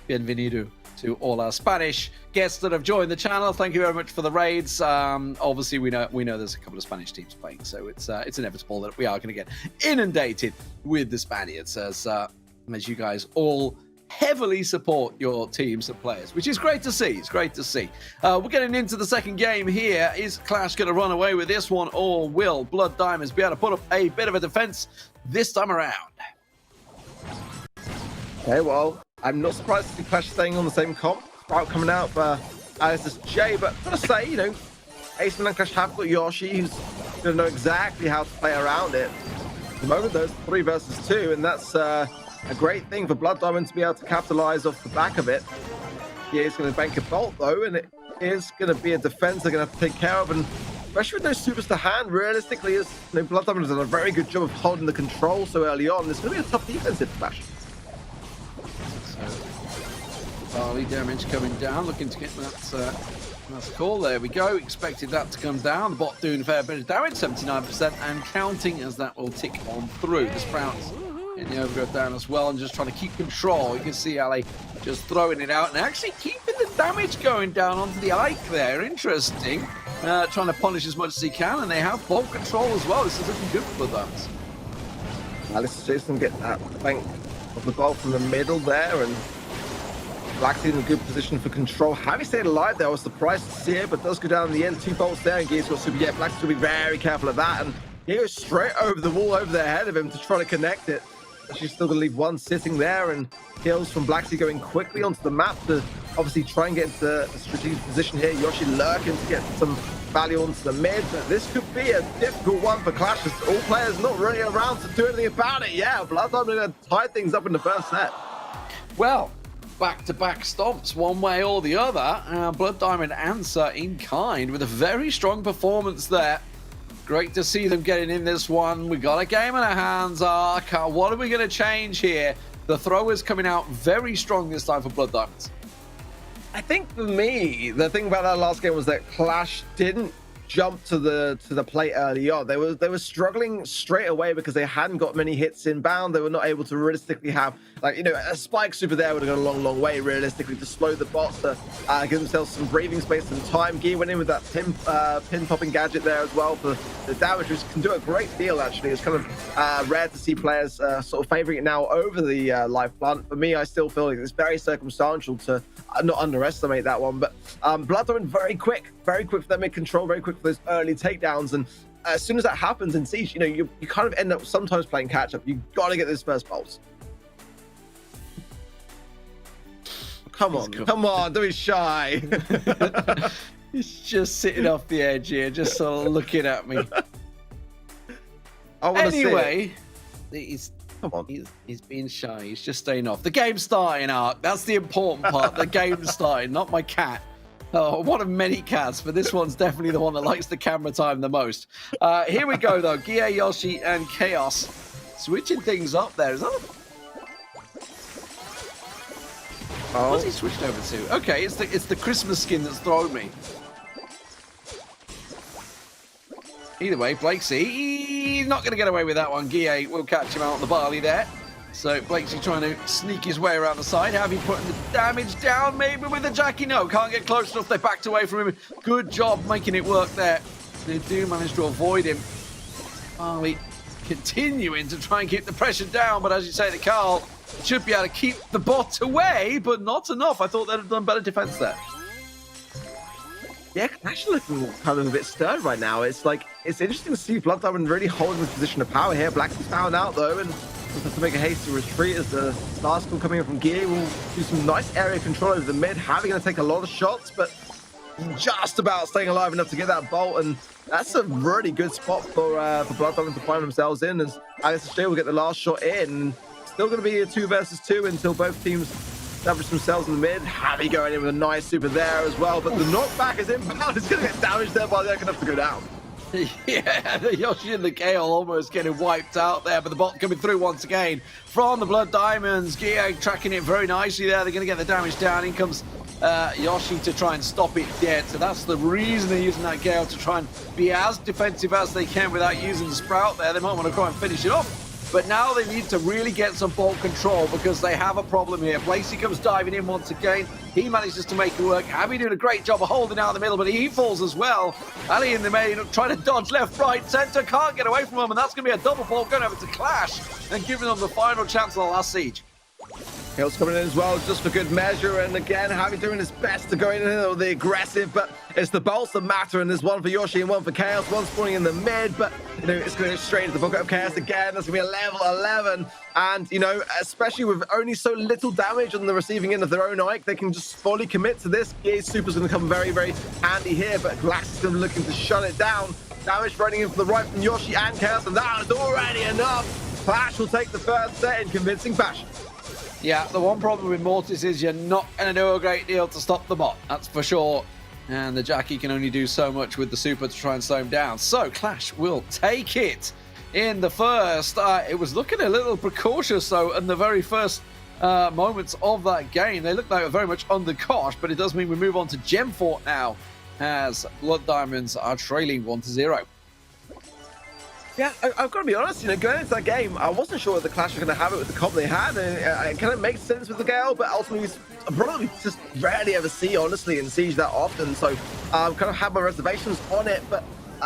bienvenido to all our Spanish guests that have joined the channel. Thank you very much for the raids. Obviously, we know there's a couple of Spanish teams playing, so it's inevitable that we are going to get inundated with the Spaniards as you guys all heavily support your teams and players, which is great to see. It's great to see. We're getting into the second game here. Is Clash going to run away with this one, or will Blood Diamonds be able to put up a bit of a defense this time around? Okay, well, I'm not surprised to see Clash staying on the same comp. Sprout coming out for Alice's Jay, but I've got to say, you know, Aceman and Clash have got Yoshi, who's going to know exactly how to play around it. At the moment, though, it's 3 versus 2, and that's a great thing for Blood Diamond to be able to capitalize off the back of it. He is going to bank a bolt, though, and it is going to be a defense they're going to have to take care of, and especially with those supers to hand, realistically, is, you know, Blood Diamond has done a very good job of holding the control so early on. It's going to be a tough defensive Clash. Barley damage coming down, looking to get that's cool. There we go. Expected that to come down. The bot doing a fair bit of damage, 79% and counting, as that will tick on through. The Sprouts getting the overgrowth down as well and just trying to keep control. You can see Ali just throwing it out and actually keeping the damage going down onto the Ike there. Interesting. Trying to punish as much as he can, and they have ball control as well. This is looking good for them. Alice Jason get that bank of the ball from the middle there, and Black's in a good position for control. Having stayed alive there, I was surprised to see it, but does go down in the end. 2 bolts there, and Gear's got super. Yeah, Black's going to be very careful of that, and he goes straight over the wall over the head of him to try to connect it. But she's still going to leave one sitting there, and kills from Blacksy going quickly onto the map to obviously try and get into a strategic position here. Yoshi lurking to get some value onto the mid, but this could be a difficult one for Clash, as all players not really around to do anything about it. Yeah, Blood Diamond going to tie things up in the first set. Well, back-to-back stomps one way or the other. Blood Diamond answer in kind with a very strong performance there. Great to see them getting in this one. We got a game in our hands. What are we going to change here? The throwers coming out very strong this time for Blood Diamonds. I think for me, the thing about that last game was that Clash didn't jump to the plate early on. They were struggling straight away because they hadn't got many hits inbound. They were not able to realistically have, like, you know, a spike super there would have gone a long way realistically to slow the bots, to give themselves some breathing space and time. Gear went in with that pin popping gadget there as well for the damage, which can do a great deal actually. It's kind of rare to see players sort of favoring it now over the live plant. For me, I still feel like it's very circumstantial to not underestimate that one. But Blood Diamond very quick for their mid control, very quick for those early takedowns, and as soon as that happens in Siege, you know, you kind of end up sometimes playing catch up. You got to get those first bolts. Come on, don't be shy. He's just sitting off the edge here, just sort of looking at me. Anyway, he's being shy. He's just staying off. The game's starting, Ark. That's the important part. The game's starting, not my cat. Oh, one of many cats, but this one's definitely the one that likes the camera time the most. Here we go, though. Gia, Yoshi, and Chaos switching things up there. Is that what's he switched over to? Okay, it's the Christmas skin that's thrown me. Either way, Blakesy, he's not going to get away with that one. Gia will catch him out on the barley there. So Blakesy trying to sneak his way around the side. Have he putting the damage down? Maybe with the Jackie? No, can't get close enough. They backed away from him. Good job making it work there. They do manage to avoid him. Barley continuing to try and keep the pressure down, but as you say, the Carl should be able to keep the bot away, but not enough. I thought they'd have done better defense there. Yeah, Clash looking kind of a bit stirred right now. It's like, it's interesting to see Blood Diamond really holding the position of power here. Black's found out though, and has to make a hasty retreat as the Star School coming in from Gear will do some nice area control over the mid. Having to take a lot of shots, but just about staying alive enough to get that bolt, and that's a really good spot for Blood Diamond to find themselves in, as Alice J will get the last shot in. Still going to be a 2 versus 2 until both teams establish themselves in the mid. Javi going in with a nice super there as well, but the knockback is inbound. It's going to get damaged there by the going to have to go down. Yeah, the Yoshi and the Gale almost getting wiped out there, but the bot coming through once again from the Blood Diamonds. Gia tracking it very nicely there. They're going to get the damage down. In comes Yoshi to try and stop it dead. So that's the reason they're using that Gale, to try and be as defensive as they can without using the Sprout there. They might want to try and finish it off. but now they need to really get some ball control because they have a problem here. Blakey comes diving in once again. He manages to make it work. Abby doing a great job of holding out in the middle, but he falls as well. Ali in the main trying to dodge left, right, center, can't get away from him, and that's going to be a double ball going over to Clash and giving them the final chance of the last siege. Hill's coming in as well, just for good measure. And again, Javi doing his best to go in with the aggressive, but it's the bolts that matter. And there's one for Yoshi and one for Chaos. One spawning in the mid, but you know it's going to go straight into the pocket of Chaos again. That's going to be a level 11. And you know, especially with only so little damage on the receiving end of their own Ike, they can just fully commit to this. EA Super's going to come very, very handy here, but Glax is going to be looking to shut it down. Damage running in from the right from Yoshi and Chaos, and that is already enough. Clash will take the first set in convincing fashion. Yeah, the one problem with Mortis is you're not going to do a great deal to stop the bot, that's for sure. And the Jackie can only do so much with the super to try and slow him down. So Clash will take it in the first. It was looking a little precautious, though, in the very first moments of that game. They looked like they were very much on the cosh, but it does mean we move on to Gem Fort now, as Blood Diamonds are trailing 1-0. Yeah, I've got to be honest, you know, going into that game, I wasn't sure the Clash were going to have it with the comp they had, and it kind of makes sense with the Gale, but ultimately, probably just rarely ever see, honestly, in Siege that often, so I kind of have my reservations on it, but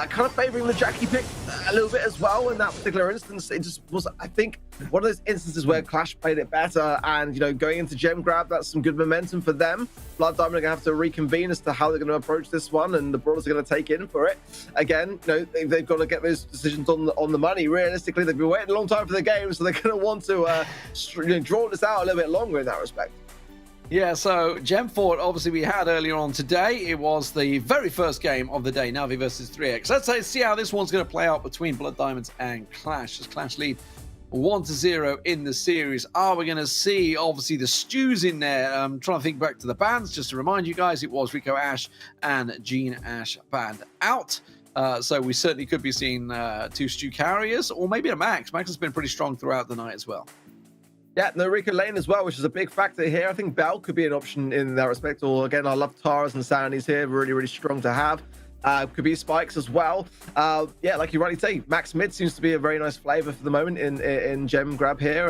kind of favoring the Jackie pick a little bit as well in that particular instance. It just was, I think, one of those instances where Clash played it better, and, you know, going into Gem Grab, that's some good momentum for them. Blood Diamond are going to have to reconvene as to how they're going to approach this one, and the Brawlers are going to take in for it. Again, you know, they've got to get those decisions on the money. Realistically, they've been waiting a long time for the game, so they're going to want to you know, draw this out a little bit longer in that respect. Yeah, so Gem Fort, obviously, we had earlier on today. It was the very first game of the day, NaVi versus 3X. Let's see how this one's going to play out between Blood Diamonds and Clash, as Clash lead 1-0 in the series. Are we going to see, obviously, the Stews in there? I'm trying to think back to the bans. Just to remind you guys, it was Rico Ash and Gene Ash banned out. So we certainly could be seeing 2 Stew carriers, or maybe a Max. Max has been pretty strong throughout the night as well. Yeah, no Rico Lane as well, which is a big factor here. I think Bell could be an option in that respect. Or again, I love Taras and Sandy's here. Really, really strong to have. Could be Spikes as well. Yeah, like you rightly say, Max Mid seems to be a very nice flavor for the moment in Gem Grab here.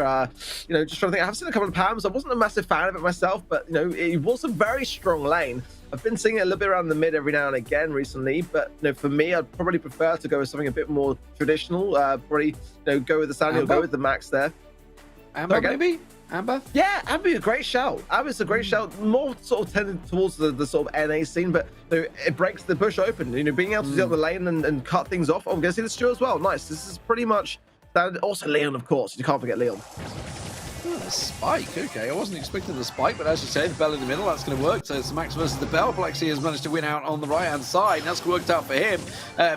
You know, just trying to think, I've seen a couple of Pams. I wasn't a massive fan of it myself, but you know, it was a very strong lane. I've been seeing it a little bit around the mid every now and again recently, but you know, for me, I'd probably prefer to go with something a bit more traditional. Probably, you know, go with the Sandy or go with the Max there. Amber, maybe? Amber? Yeah, Amber, a great shout. Amber's a great shout. More sort of tended towards the sort of NA scene, but you know, it breaks the bush open. You know, being able to get the lane and cut things off. Oh, I'm going to see the Stew as well. Nice. This is pretty much standard. Also, Leon, of course. You can't forget Leon. Oh, Spike, okay. I wasn't expecting the Spike, but as you say, the Bell in the middle, that's going to work. So it's Max versus the Bell. Blexy has managed to win out on the right-hand side, and that's worked out for him.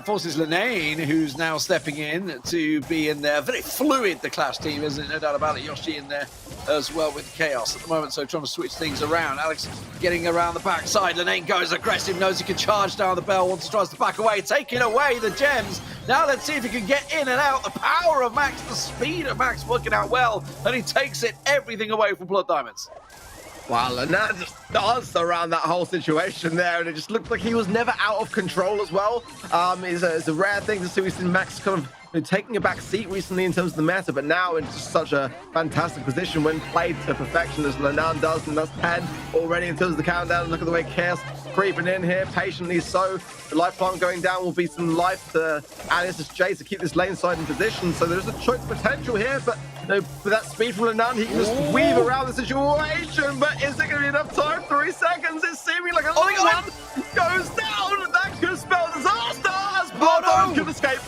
Forces Linane, who's now stepping in to be in there. Very fluid, the Clash team, isn't it? No doubt about it. Yoshi in there as well with Chaos at the moment, so trying to switch things around. Alex getting around the backside. Linane goes aggressive, knows he can charge down the Bell once he tries to back away, taking away the gems. Now let's see if he can get in and out. The power of Max, the speed of Max working out well, and he takes it everything away from Blood Diamonds. Wow, and that just danced around that whole situation there, and it just looked like he was never out of control as well. It's a rare thing to see. We've seen Max kind of taking a back seat recently in terms of the meta, but now in just such a fantastic position when played to perfection as Lenan does, and that's 10 already in terms of the countdown. Look at the way Chaos creeping in here, patiently so. The life plant going down will be some life to Alice's J to keep this lane side in position, so there's a choke potential here, but you know, with that speed from Lenan, he can just weave around the situation, but is there going to be enough time? 3 seconds, it's seeming like a long one goes down. That could spell disaster as Blood Diamond can escape.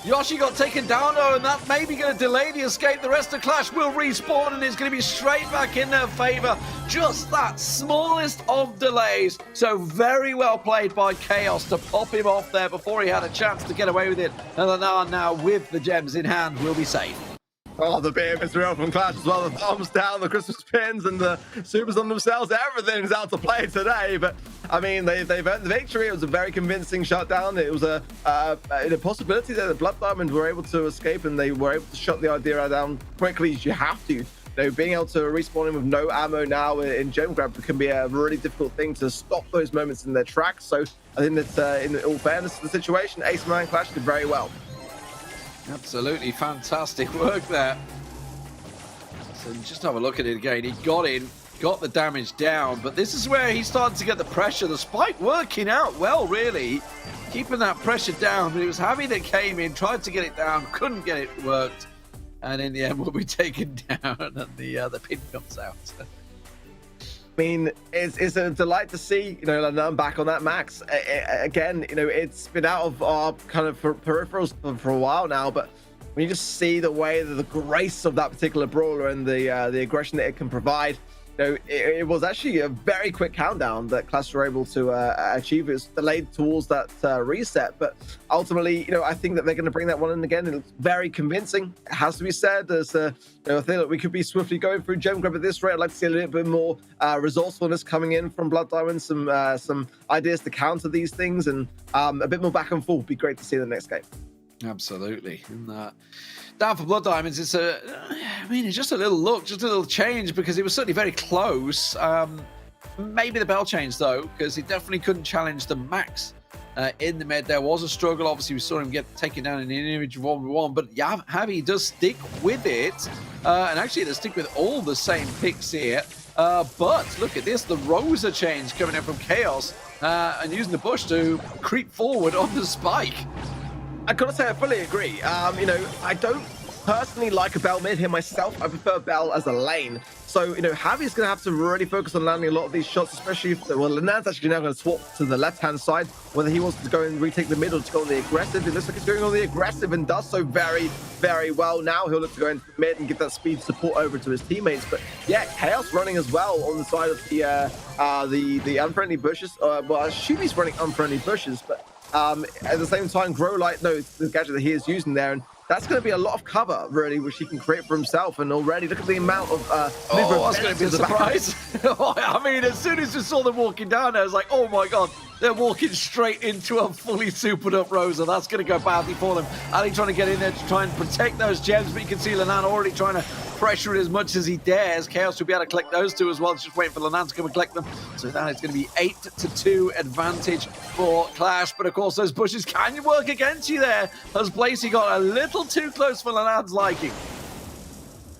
Yoshi got taken down, though, and that may be going to delay the escape. The rest of Clash will respawn, and it's going to be straight back in their favor. Just that smallest of delays. So very well played by Chaos to pop him off there before he had a chance to get away with it. And Lenan now with the gems in hand will be safe. Oh, the beam is real from Clash as well. The bombs down, the Christmas pins, and the supers on themselves. Everything's out to play today. But, I mean, they've earned the victory. It was a very convincing shutdown. It was a possibility that the Blood Diamond were able to escape, and they were able to shut the idea down quickly as you have to. You know, being able to respawn him with no ammo now in Gem Grab can be a really difficult thing to stop those moments in their tracks. So I think that in all fairness to the situation, Ace Man Clash did very well. Absolutely fantastic work there. So just have a look at it again. He got in, got the damage down, but this is where he started to get the pressure. The spike working out well, really. Keeping that pressure down, but it was Javi that came in, tried to get it down, couldn't get it worked, and in the end will be taken down, and the pin comes out. I mean, it's a delight to see, you know, I'm back on that max. Again, you know, it's been out of our kind of peripherals for a while now, but when you just see the way that the grace of that particular brawler and the aggression that it can provide, you know, it was actually a very quick countdown that Clash were able to achieve. It was delayed towards that reset, but ultimately, you know, I think that they're going to bring that one in again. It looks very convincing. It has to be said. There's you know, I think that we could be swiftly going through gem grab at this rate. I'd like to see a little bit more resourcefulness coming in from Blood Diamond, some ideas to counter these things, and a bit more back and forth would be great to see in the next game. Absolutely. And down for Blood Diamonds, it's it's just a little look, just a little change, because it was certainly very close. Maybe the bell change, though, because he definitely couldn't challenge the max in the mid. There was a struggle. Obviously, we saw him get taken down in an image of 1v1, but Javi does stick with it. And actually, they stick with all the same picks here. But look at this, the Rosa change coming in from Chaos and using the bush to creep forward on the spike. I gotta say, I fully agree. You know, I don't personally like a Bell mid here myself. I prefer Bell as a lane. So, you know, Javi's gonna have to really focus on landing a lot of these shots, especially if, well, Lanan's actually now gonna swap to the left-hand side, whether he wants to go and retake the mid or to go on the aggressive. It looks like he's going on the aggressive and does so very, very well. Now he'll look to go into the mid and give that speed support over to his teammates. But yeah, Chaos running as well on the side of the unfriendly bushes. Well, I assume he's running unfriendly bushes, but at the same time, Growlight knows the gadget that he is using there, and that's going to be a lot of cover, really, which he can create for himself. And already, look at the amount of that's going to be a surprise. I mean, as soon as you saw them walking down there, I was like, oh my god, they're walking straight into a fully supered up Rosa. That's going to go badly for them. Ali trying to get in there to try and protect those gems, but you can see Lanan already trying to pressure it as much as he dares. Chaos will be able to collect those two as well. Just waiting for Lanan to come and collect them. So now it's going to be 8-2 advantage for Clash. But of course, those bushes can work against you there, as Blazy got a little too close for Lanan's liking.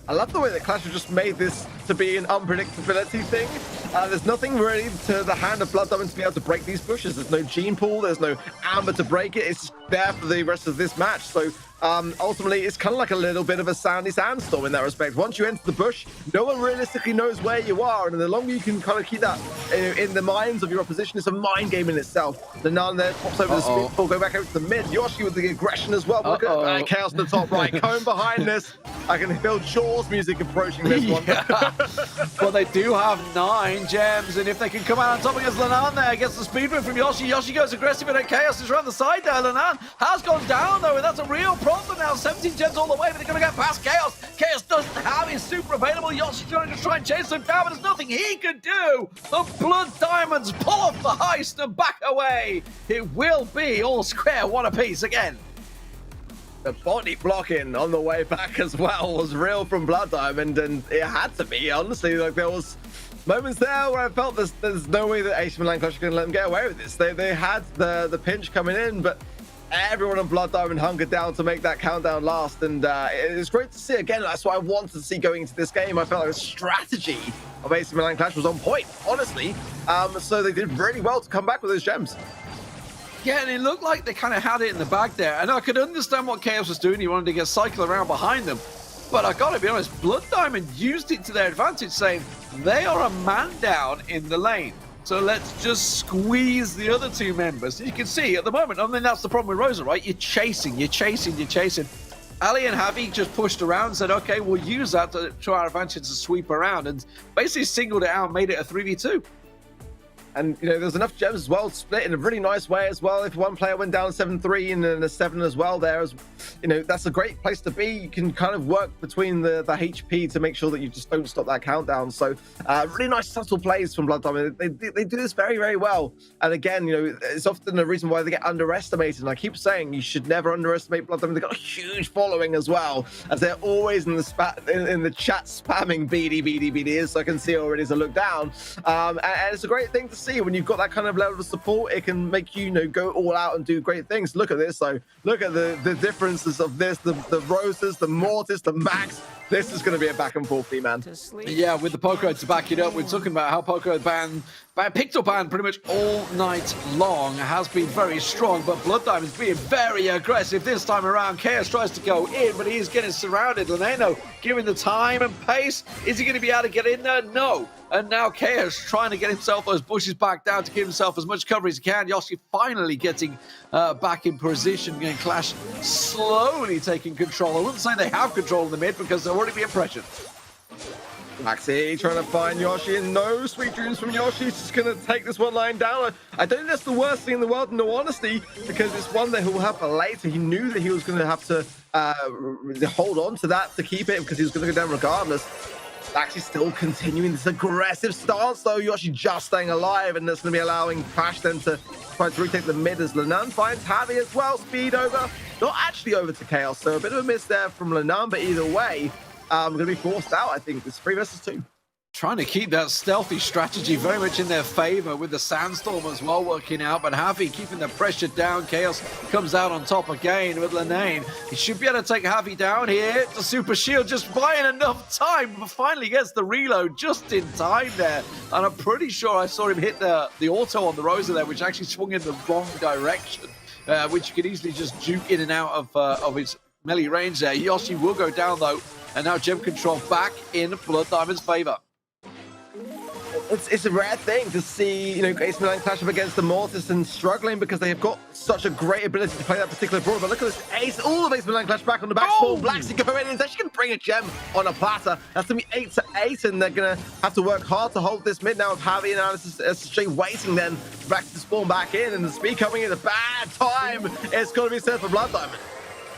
I love the way that Clash have just made this to be an unpredictability thing. There's nothing really to the hand of Blood Diamond to be able to break these bushes. There's no gene pool, there's no amber to break it. It's just there for the rest of this match. So ultimately, it's kind of like a little bit of a sandy sandstorm in that respect. Once you enter the bush, no one realistically knows where you are, and the longer you can kind of keep that in the minds of your opposition, it's a mind game in itself. The Nan there pops over the speed ball, go back over to the mid. Yoshi with the aggression as well. Look at Chaos at the top right. Coming behind this. I can feel Jaws music approaching this one. Well, they do have 9 gems, and if they can come out on top against Lanan there, gets the speed win from Yoshi. Yoshi goes aggressive, and Chaos is around the side there. Lanan has gone down, though, and that's a real problem now. 17 gems all the way, but they're going to get past Chaos. Chaos doesn't have his super available. Yoshi's going to try and chase him down, but there's nothing he can do. The Blood Diamonds pull off the heist and back away. It will be all square, one apiece again. The body blocking on the way back as well was real from Blood Diamond, and it had to be, honestly. Like, there was moments there where I felt there's no way that AC Milan Clash are going to let them get away with this. They had the pinch coming in, but everyone on Blood Diamond hungered down to make that countdown last, and it's great to see. Again, that's what I wanted to see going into this game. I felt like the strategy of AC Milan Clash was on point, honestly. So they did really well to come back with those gems. Yeah, and it looked like they kind of had it in the bag there. And I could understand what Chaos was doing. He wanted to get cycle around behind them. But I gotta be honest, Blood Diamond used it to their advantage, saying they are a man down in the lane. So let's just squeeze the other 2 members. You can see at the moment, I mean, that's the problem with Rosa, right? You're chasing. Ali and Javi just pushed around and said, okay, we'll use that to our advantage to sweep around, and basically singled it out and made it a 3v2. And, you know, there's enough gems as well, split in a really nice way as well. If one player went down 7-3 and then a 7 as well there, you know, that's a great place to be. You can kind of work between the HP to make sure that you just don't stop that countdown. So really nice subtle plays from Blood Diamond. They do this very, very well. And again, you know, it's often the reason why they get underestimated. And I keep saying you should never underestimate Blood Diamond. They've got a huge following as well, as they're always in the chat spamming BD, as I can see already as I look down. And it's a great thing to see when you've got that kind of level of support, it can make you, go all out and do great things. Look at this, though. Look at the differences of this, the Roses, the Mortis, the Max. This is going to be a back and forth, man. Yeah, with the Poco to back it up, we're talking about how Poco picked up ban pretty much all night long, has been very strong, but Blood Diamond's being very aggressive this time around. Chaos tries to go in, but he's getting surrounded. Leneno giving the time and pace. Is he going to be able to get in there? No. And now Chaos trying to get himself those bushes back down to give himself as much cover as he can. Yoshi finally getting back in position, and Clash slowly taking control. I wouldn't say they have control in the mid because they're already being pressured. Maxi trying to find Yoshi, and no sweet dreams from Yoshi. He's just going to take this one line down. I don't think that's the worst thing in the world, in all honesty, because it's one that he'll have for later. He knew that he was going to have to hold on to that to keep it because he was going to go down regardless. Actually still continuing this aggressive stance, though. Yoshi just staying alive, and that's going to be allowing Clash then to try to retake the mid as Lenan finds Javi as well. Speed over, not actually over to Chaos, so a bit of a miss there from Lenan, but either way, going to be forced out, I think. It's 3 versus 2. Trying to keep that stealthy strategy very much in their favor with the Sandstorm as well working out, but Javi keeping the pressure down. Chaos comes out on top again with Lenane. He should be able to take Javi down here. The super shield just buying enough time, but finally gets the reload just in time there. And I'm pretty sure I saw him hit the auto on the Rosa there, which actually swung in the wrong direction, which you could easily just juke in and out of his melee range there. Yoshi will go down though, and now gem control back in Blood Diamond's favor. It's a rare thing to see, AC Milan clash up against the Mortis and struggling because they have got such a great ability to play that particular brawl. But look at this Ace, all of AC Milan clash back on the back ball. Blacksy go in and is actually going to bring a gem on a platter. That's going to be 8-8, and they're going to have to work hard to hold this mid now with Javi and SSJ waiting then back to spawn back in, and the speed coming in a bad time. It's going to be set for Blood Diamond.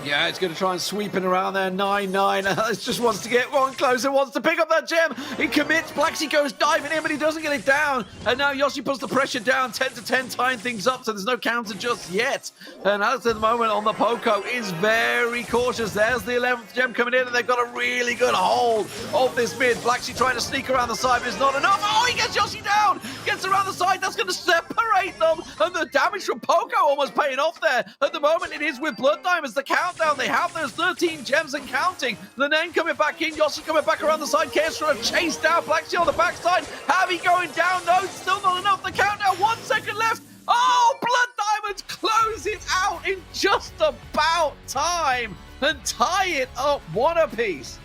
Yeah, it's going to try and sweep it around there. 9-9. It just wants to get one closer, wants to pick up that gem. He commits. Blacksy goes diving in, but he doesn't get it down. And now Yoshi puts the pressure down. 10-10, tying things up, so there's no counter just yet. And as at the moment on the Poco is very cautious. There's the 11th gem coming in, and they've got a really good hold of this mid. Blacksy trying to sneak around the side, but it's not enough. Oh, he gets Yoshi down. Gets around the side. That's going to separate them. And the damage from Poco almost paying off there. At the moment, it is with Blood Diamonds. The countdown. They have those 13 gems and counting. Lenane coming back in. Yoshi coming back around the side. Chaos trying to chase down Blacksy on the backside. Javi going down. No, still not enough. The countdown. 1 second left. Oh, Blood Diamonds close it out in just about time and tie it up 1 apiece.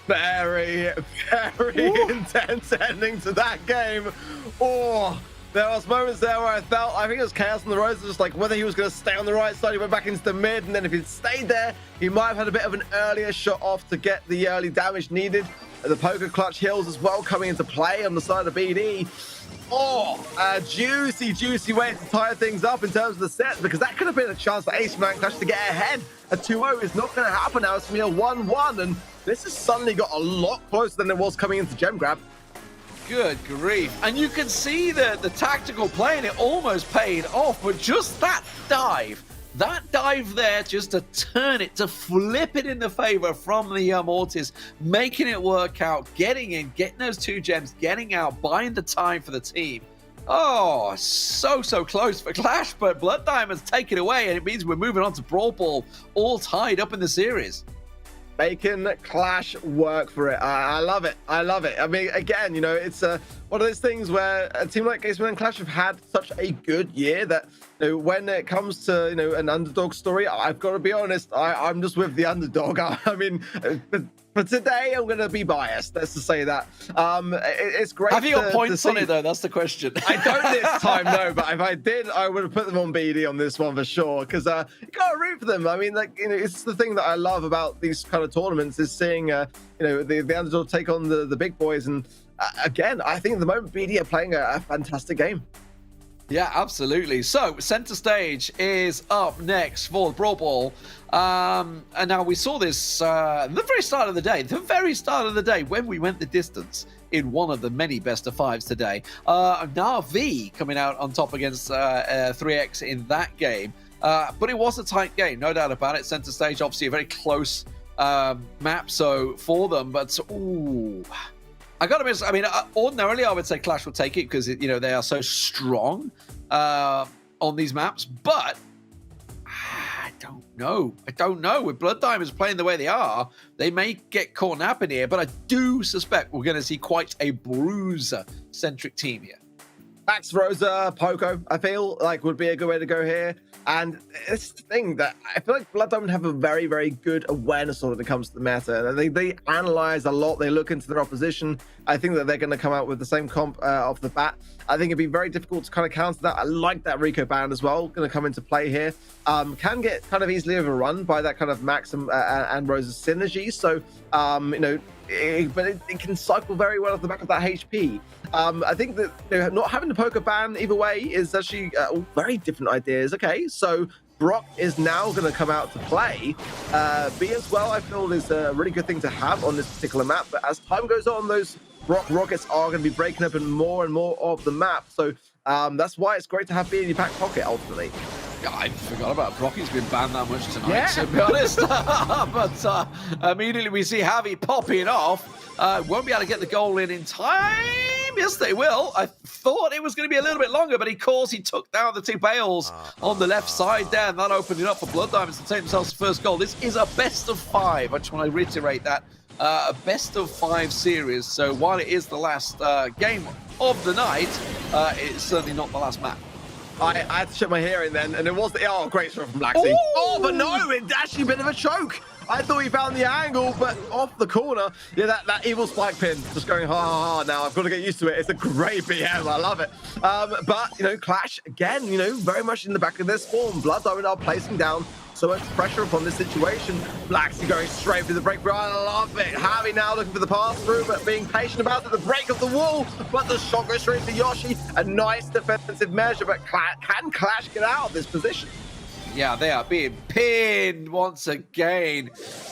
Very, very intense ending to that game. Oh, there was moments there where I think it was Chaos on the Rose, just like whether he was going to stay on the right side, he went back into the mid, and then if he'd stayed there, he might have had a bit of an earlier shot off to get the early damage needed. The poker clutch heals as well coming into play on the side of BD. Oh, a juicy way to tie things up in terms of the set, because that could have been a chance for AC Milan Clash to get ahead. A 2-0 is not going to happen now. It's going to be a 1-1, and this has suddenly got a lot closer than it was coming into Gem Grab. Good grief. And you can see the tactical play, and it almost paid off, but just that dive there, just to turn it, to flip it in the favor from the Mortis, making it work out, getting in, getting those 2 gems, getting out, buying the time for the team. Oh, so close for Clash, but Blood Diamonds take it away, and it means we're moving on to Brawl Ball, all tied up in the series. Making Clash work for it. I love it. I love it. I mean, again, it's one of those things where a team like AC Milan Clash have had such a good year that when it comes to an underdog story, I've got to be honest, I'm just with the underdog. I mean, for today, I'm going to be biased. Let's just say that. It's great. Have you got points on it though? That's the question. I don't this time, no. But if I did, I would have put them on BD on this one for sure. Because you got to root for them. I mean, it's the thing that I love about these kind of tournaments is seeing the underdog take on the big boys. And again, I think at the moment BD are playing a fantastic game. Yeah, absolutely. So, center stage is up next for the Brawl Ball. And now we saw this the very start of the day, when we went the distance in one of the many best of 5s today. NaVi coming out on top against 3X in that game. But it was a tight game, no doubt about it. Center stage, obviously a very close map so for them. But, ooh, I got to miss. I mean, ordinarily I would say Clash will take it because they are so strong on these maps, but I don't know. With Blood Diamonds playing the way they are, they may get caught napping here, but I do suspect we're going to see quite a bruiser-centric team here. Max, Rosa, Poco, I feel like would be a good way to go here. And it's the thing that I feel like Blood Diamond have a very, very good awareness when it comes to the meta. They analyze a lot. They look into their opposition. I think that they're going to come out with the same comp off the bat. I think it'd be very difficult to kind of counter that. I like that Rico ban as well, going to come into play here. Can get kind of easily overrun by that kind of Max and Rosa's synergy. So, but it can cycle very well off the back of that HP. I think that not having the poker ban either way is actually all very different ideas. Okay, so Brock is now going to come out to play. B as well, I feel, is a really good thing to have on this particular map. But as time goes on, those Brock rockets are going to be breaking up in more and more of the map. So that's why it's great to have B in your back pocket, ultimately. Yeah, I forgot about Brock. He's been banned that much tonight, to be honest. But immediately we see NaVi popping off. Won't be able to get the goal in time. Yes, they will. I thought it was going to be a little bit longer, but of course he took down the two bales on the left side there, and that opened it up for Blood Diamonds to take themselves the first goal. This is a best of 5. I just want to reiterate that. A best of 5 series. So while it is the last game of the night, it's certainly not the last map. I had to shut my hearing then, and it was the great throw from Blacksy. Oh, but no, it's actually a bit of a choke. I thought he found the angle, but off the corner. Yeah, that evil spike pin just going hard now. I've got to get used to it. It's a great BM. I love it. But, Clash, again, very much in the back of this form. Blood Diamond are placing down so much pressure upon this situation. Blacksy going straight through the break. I love it. NaVi now looking for the pass through, but being patient about it. The break of the wall, but the shot goes straight to Yoshi. A nice defensive measure, but can Clash get out of this position? Yeah, they are being pinned once again.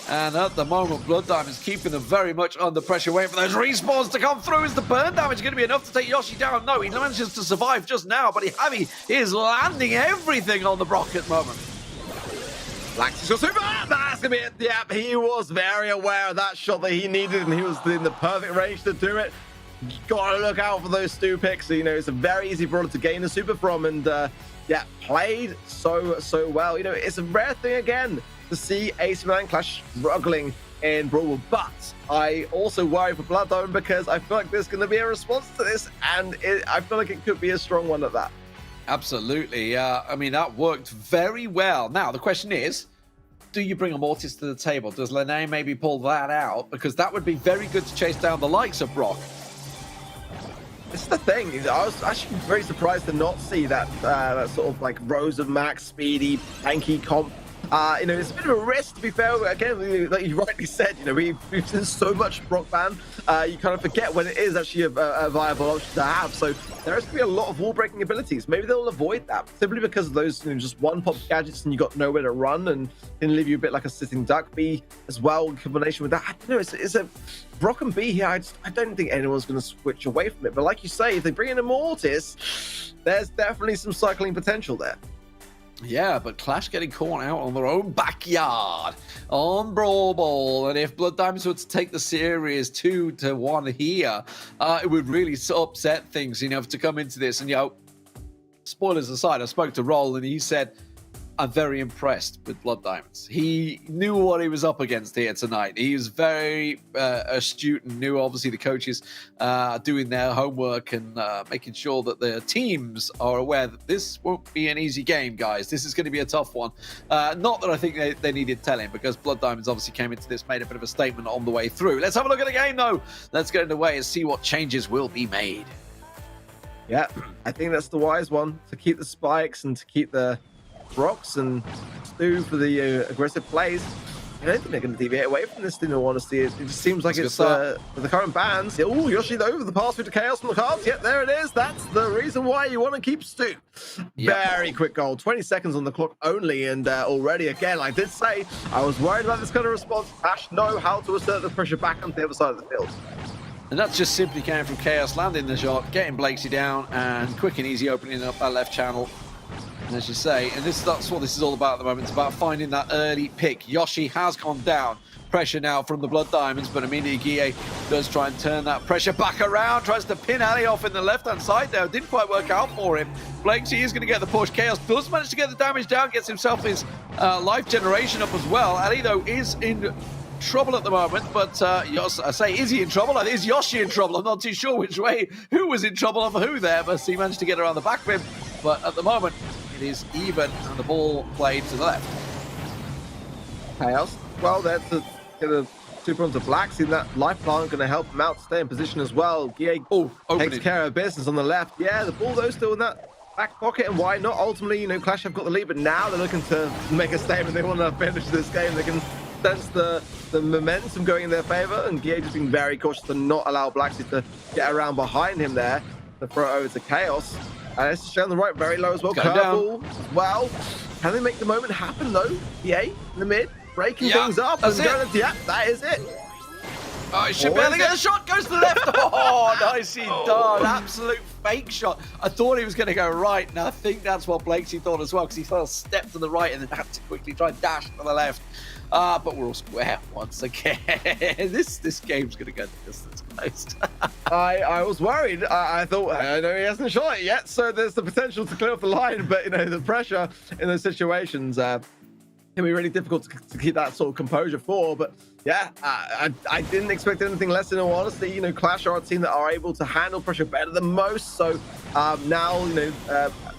And at the moment, Blood Diamond's keeping them very much under pressure, waiting for those respawns to come through. Is the burn damage going to be enough to take Yoshi down? No, he manages to survive just now, but NaVi is landing everything on the Brock at the moment. Blacksy's got super. That's going to be it. Yep, he was very aware of that shot that he needed, and he was in the perfect range to do it. Got to look out for those Stu picks. It's a very easy brawler to gain a super from, and played so well. It's a rare thing again to see AC Milan Clash struggling in Brawl, but I also worry for Blood Diamond because I feel like there's going to be a response to this, and I feel like it could be a strong one at that. Absolutely. I mean, that worked very well. Now, the question is, do you bring a Mortis to the table? Does Lene maybe pull that out? Because that would be very good to chase down the likes of Brock. This is the thing. I was actually very surprised to not see that sort of like Rosa Max, speedy, tanky comp. It's a bit of a risk, to be fair. Again, like you rightly said, we've seen so much Brock ban. You kind of forget when it is actually a viable option to have. So there has to be a lot of wall breaking abilities. Maybe they'll avoid that simply because of those just one pop gadgets and you got nowhere to run and can leave you a bit like a sitting duck. B as well in combination with that. I don't know. It's a Brock and B here. I don't think anyone's going to switch away from it. But like you say, if they bring in a Mortis, there's definitely some cycling potential there. Yeah, but Clash getting caught out on their own backyard on Brawl Ball. And if Blood Diamonds were to take the series 2-1 here, it would really upset things, to come into this. And, spoilers aside, I spoke to Roll and he said, I'm very impressed with Blood Diamonds. He knew what he was up against here tonight. He was very astute and knew, obviously, the coaches doing their homework and making sure that their teams are aware that this won't be an easy game, guys. This is going to be a tough one. Not that I think they needed telling, because Blood Diamonds obviously came into this, made a bit of a statement on the way through. Let's have a look at the game, though. Let's get underway and see what changes will be made. Yeah, I think that's the wise one, to keep the spikes and to keep the Brocks and Stu for the aggressive plays. I don't think they're going to deviate away from this, in all honesty. It just seems like it's with the current bans. Oh, Yoshi though, the pass through to Chaos from the cards. Yep, there it is. That's the reason why you want to keep Stu. Yep. Very quick goal, 20 seconds on the clock only, and already again, I did say I was worried about this kind of response. Ash know how to assert the pressure back onto the other side of the field. And that's just simply came from Chaos, landing the shot, getting Blakesy down, and quick and easy opening up that left channel. And as you say, and that's what this is all about at the moment. It's about finding that early pick. Yoshi has gone down. pressure now from the Blood Diamonds, but immediately Guille does try and turn that pressure back around, tries to pin Ali off in the left-hand side there. Didn't quite work out for him. Blakesy is going to get the push. Chaos does manage to get the damage down, gets himself his life generation up as well. Ali, though, is in trouble at the moment, but I say, is he in trouble? I think is Yoshi in trouble? I'm not too sure which way, who was in trouble of who there, but he managed to get around the back of him. But at the moment, it is even, and the ball played to the left. Chaos. Well, that's the super onto Black. See that life plant going to help him out to stay in position as well. Guille takes care of business on the left. Yeah, the ball though still in that back pocket, and why not? Ultimately, Clash have got the lead, but now they're looking to make a statement. They want to finish this game. They can sense the momentum going in their favor, and Guille just being very cautious to not allow Blacksy to get around behind him there. To throw it over to Chaos. And it's shown the right very low as well. Curveball as well. Can they make the moment happen though? Guille in the mid, breaking things up. And going to, that is it. Oh, he should be able to get a shot. Goes to the left. Oh, nicely done. Absolute fake shot. I thought he was going to go right, and I think that's what Blakesy thought as well, because he sort of stepped to the right and then had to quickly try and dash to the left. But we're all square once again. This game's going to go the distance, guys. I was worried. I thought, I know he hasn't shot it yet, so there's the potential to clear off the line, but the pressure in those situations can be really difficult to keep that sort of composure for. But yeah, I didn't expect anything less, in all honesty. Clash are a team that are able to handle pressure better than most. So now,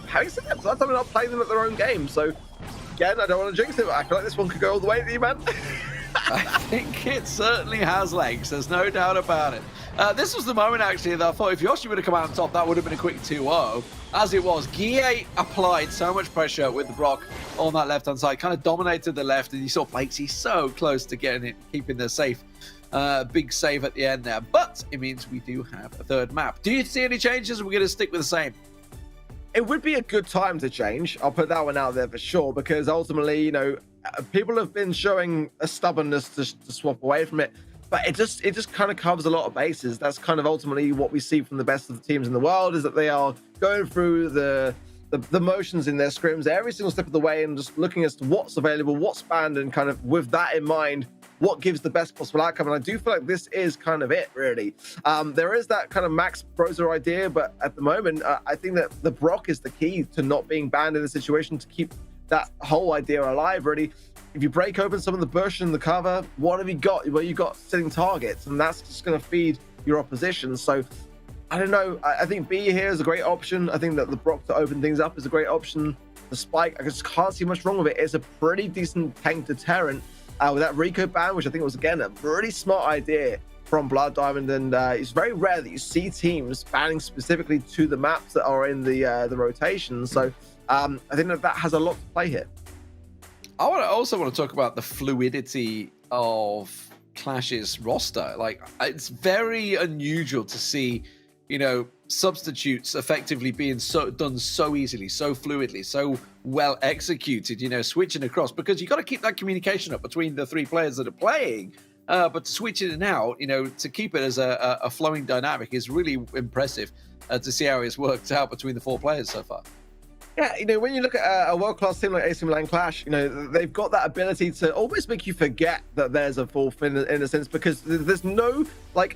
having said that, sometimes I'm not playing them at their own game. So again, I don't want to jinx it, but I feel like this one could go all the way to you, man. I think it certainly has legs. There's no doubt about it. This was the moment, actually, that I thought if Yoshi would have come out on top, that would have been a quick 2-0. As it was, Guille applied so much pressure with the Brock on that left-hand side, kind of dominated the left, and you saw Blakesy so close to getting it, keeping the safe. Big save at the end there. But it means we do have a third map. Do you see any changes, or are we going to stick with the same? It would be a good time to change. I'll put that one out there for sure, because ultimately, people have been showing a stubbornness to swap away from it, but it just kind of covers a lot of bases. That's kind of ultimately what we see from the best of the teams in the world, is that they are going through the motions in their scrims every single step of the way and just looking as to what's available, what's banned, and kind of with that in mind, what gives the best possible outcome. And I do feel like this is kind of it, really. There is that kind of Max Brozer idea, but at the moment, I think that the Brock is the key to not being banned in the situation, to keep that whole idea alive, really. If you break open some of the bush and the cover, what have you got? Well, you got sitting targets, and that's just going to feed your opposition. So I don't know. I think B here is a great option. I think that the Brock to open things up is a great option. The Spike, I just can't see much wrong with it. It's a pretty decent tank deterrent with that Rico ban, which I think was, again, a really smart idea from Blood Diamond. And it's very rare that you see teams banning specifically to the maps that are in the rotation. So I think that has a lot to play here. I also want to talk about the fluidity of Clash's roster. Like, it's very unusual to see, substitutes effectively being done so easily, so fluidly, so well executed, switching across, because you got to keep that communication up between the three players that are playing. But to switch in and out, to keep it as a flowing dynamic is really impressive to see how it's worked out between the four players so far. Yeah, when you look at a world-class team like AC Milan Clash, they've got that ability to almost make you forget that there's a fourth in a sense, because there's no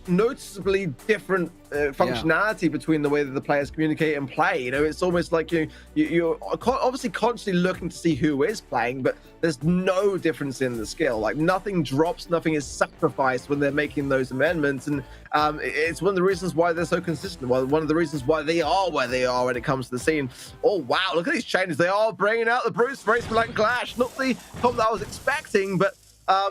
noticeably different functionality between the way that the players communicate and play. It's almost like you're obviously constantly looking to see who is playing, but there's no difference in the skill. Like, nothing drops, nothing is sacrificed when they're making those amendments, and it's one of the reasons why they're so consistent. One of the reasons why they are where they are when it comes to the scene. Oh wow, look at these changes. They are bringing out the Bruce for AC Milan Clash. Not the top that I was expecting, but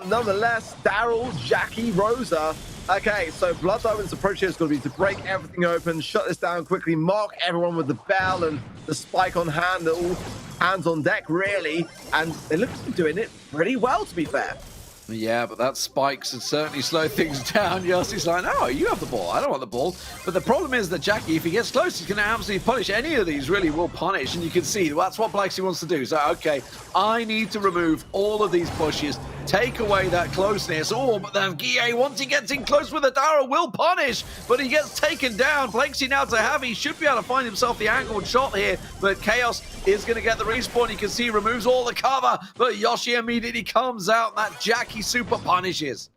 nonetheless, Daryl, Jackie, Rosa. Okay, so Blood Diamond's approach here is going to be to break everything open, shut this down quickly, mark everyone with the bell and the spike on hand. They're all hands on deck, really, and they look to be doing it pretty well, to be fair. Yeah, but that spikes and certainly slow things down. Yossi's like, no, you have the ball. I don't want the ball. But the problem is that Jackie, if he gets close, he's going to absolutely punish. Any of these really will punish. And you can see that's what Blakesy wants to do. So, okay, I need to remove all of these pushes. take away that closeness. Oh, but the Guille, once he gets in close with the Darrow, will punish, but he gets taken down. Blakesy now to Javi, should be able to find himself the angled shot here, but Chaos is going to get the respawn. You can see he removes all the cover, but Yoshi immediately comes out, and that Jackie super punishes.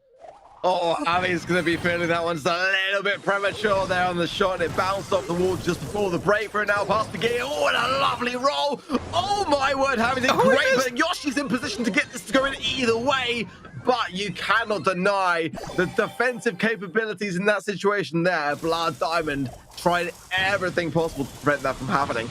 Oh, Javi's going to be feeling that one's a little bit premature there on the shot, and it bounced off the wall just before the break for it now past the gear. Oh, and a lovely roll. Oh, my word, Javi did great, but Yoshi's in position to get this to go in either way. But you cannot deny the defensive capabilities in that situation there. Blood Diamond tried everything possible to prevent that from happening.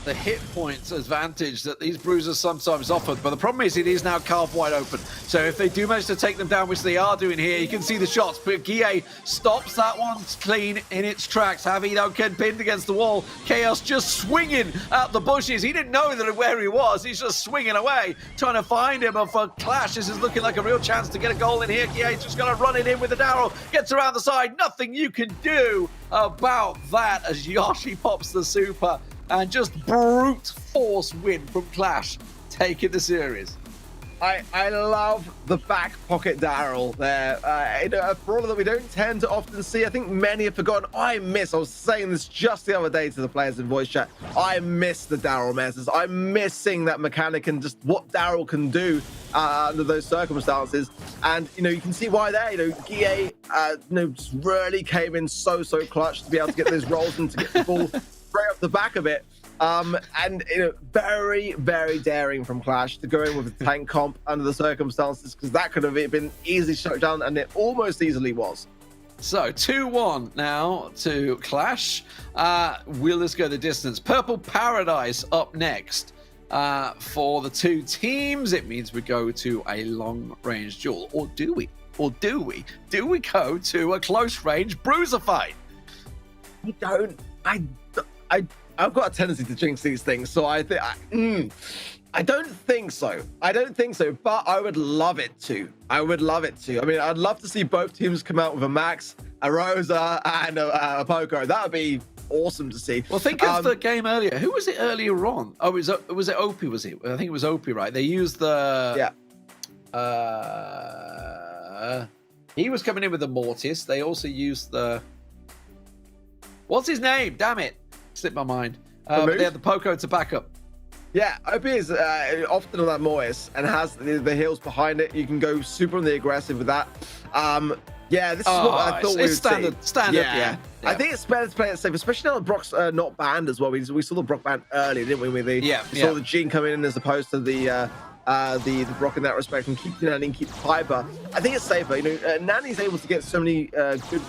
The hit points advantage that these bruisers sometimes offered, but the problem is it is now carved wide open. So if they do manage to take them down, which they are doing here, you can see the shots, but Guille stops that one clean in its tracks. Javi though get pinned against the wall. Chaos just swinging at the bushes. He didn't know that where he was. He's just swinging away, trying to find him. And for Clash, this is looking like a real chance to get a goal in here. Guille's just going to run it in with the Darrow. Gets around the side. Nothing you can do about that as Yoshi pops the super. And just brute force win from Clash, taking the series. I love the back pocket Daryl there. A brawler that we don't tend to often see. I think many have forgotten. I was saying this just the other day to the players in voice chat. I miss the Daryl messes. I'm missing that mechanic and just what Daryl can do under those circumstances. And, you can see why there. Guille, just really came in so clutch to be able to get those rolls and to get the ball straight off the back of it. And very, very daring from Clash to go in with a tank comp under the circumstances, because that could have been easily shut down, and it almost easily was. So 2-1 now to Clash. Will this go the distance? Purple Paradise up next for the two teams. It means we go to a long-range duel, or do we? Do we go to a close-range bruiser fight? I've got a tendency to jinx these things, so I don't think so. But I would love it to. I mean, I'd love to see both teams come out with a Max, a Rosa, and a Poco. That would be awesome to see. Well, think of the game earlier. Who was it earlier on? Oh, was it Opie? Was it? I think it was Opie, right? They used the he was coming in with the Mortis. They also used the what's his name? Damn it. Slipped my mind. But they had the Poco to back up. Yeah, OP is often on that Mortis and has the heals behind it. You can go super on the aggressive with that. Yeah, this is what I thought we would standard, see. Standard, yeah. I think it's better to play it safe, especially now that Brock's not banned as well. We saw the Brock ban earlier, didn't we? We saw the Gene come in as opposed to the Brock in that respect, and keep Nanny and keep Piper. I think it's safer. Nanny's able to get so many good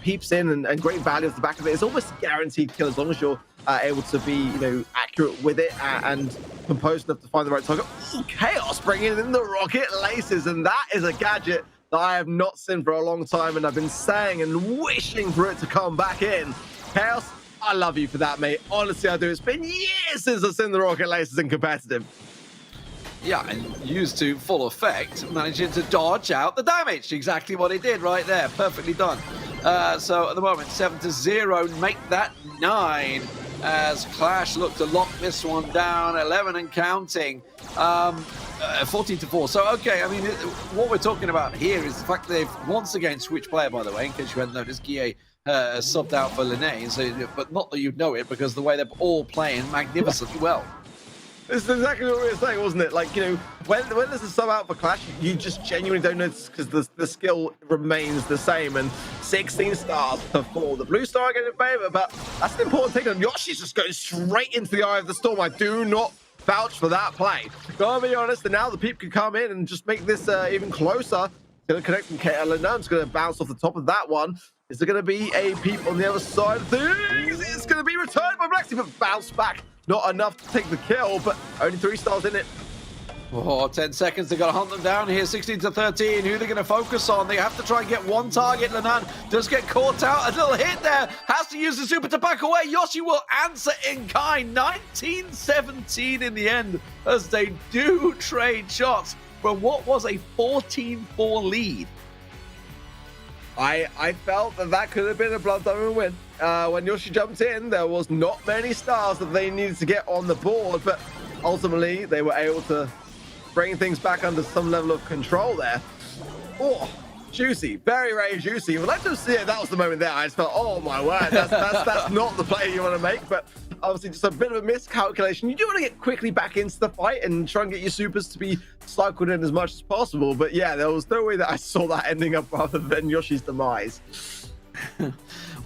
peeps in and great value off the back of it. It's almost a guaranteed kill as long as you're able to be accurate with it and composed enough to find the right target. Ooh, Chaos bringing in the rocket laces, and that is a gadget that I have not seen for a long time, and I've been saying and wishing for it to come back in. Chaos, I love you for that, mate. Honestly, I do. It's been years since I've seen the rocket laces in competitive. Yeah, and used to full effect, managing to dodge out the damage. Exactly what he did right there. Perfectly done. So at the moment, 7-0, make that 9 as Clash look to lock this one down. 11 and counting. 14-4. So, okay, I mean, what we're talking about here is the fact that they've once again switched player, by the way, in case you hadn't noticed. Guille subbed out for Linnaeus, but not that you'd know it, because the way they're all playing magnificently well. This is exactly what we were saying, wasn't it? Like, when there's a sub out for Clash, you just genuinely don't notice because the skill remains the same. And 16 stars to 4. The blue star getting in favor, but that's an important thing. And Yoshi's just going straight into the eye of the storm. I do not vouch for that play. Gotta be honest, and now the peep can come in and just make this even closer. Going to connect from Lenon's going to bounce off the top of that one. Is there going to be a peep on the other side of things? It's going to be returned by Blacksy, but bounce back. Not enough to take the kill, but only 3 stars in it. Oh, 10 seconds. They've got to hunt them down here. 16-13. Who they're going to focus on? They have to try and get one target. Lenan does get caught out. A little hit there. Has to use the super to back away. Yoshi will answer in kind. 19-17 in the end as they do trade shots from what was a 14-4 lead. I felt that could have been a Blood Diamond win. When Yoshi jumped in, there was not many stars that they needed to get on the board, but ultimately they were able to bringing things back under some level of control there. Oh, juicy, very, very juicy. Well, let's just see if that was the moment there. I just felt, oh my word, that's not the play you want to make, but obviously just a bit of a miscalculation. You do want to get quickly back into the fight and try and get your supers to be cycled in as much as possible. But yeah, there was no way that I saw that ending up rather than Yoshi's demise.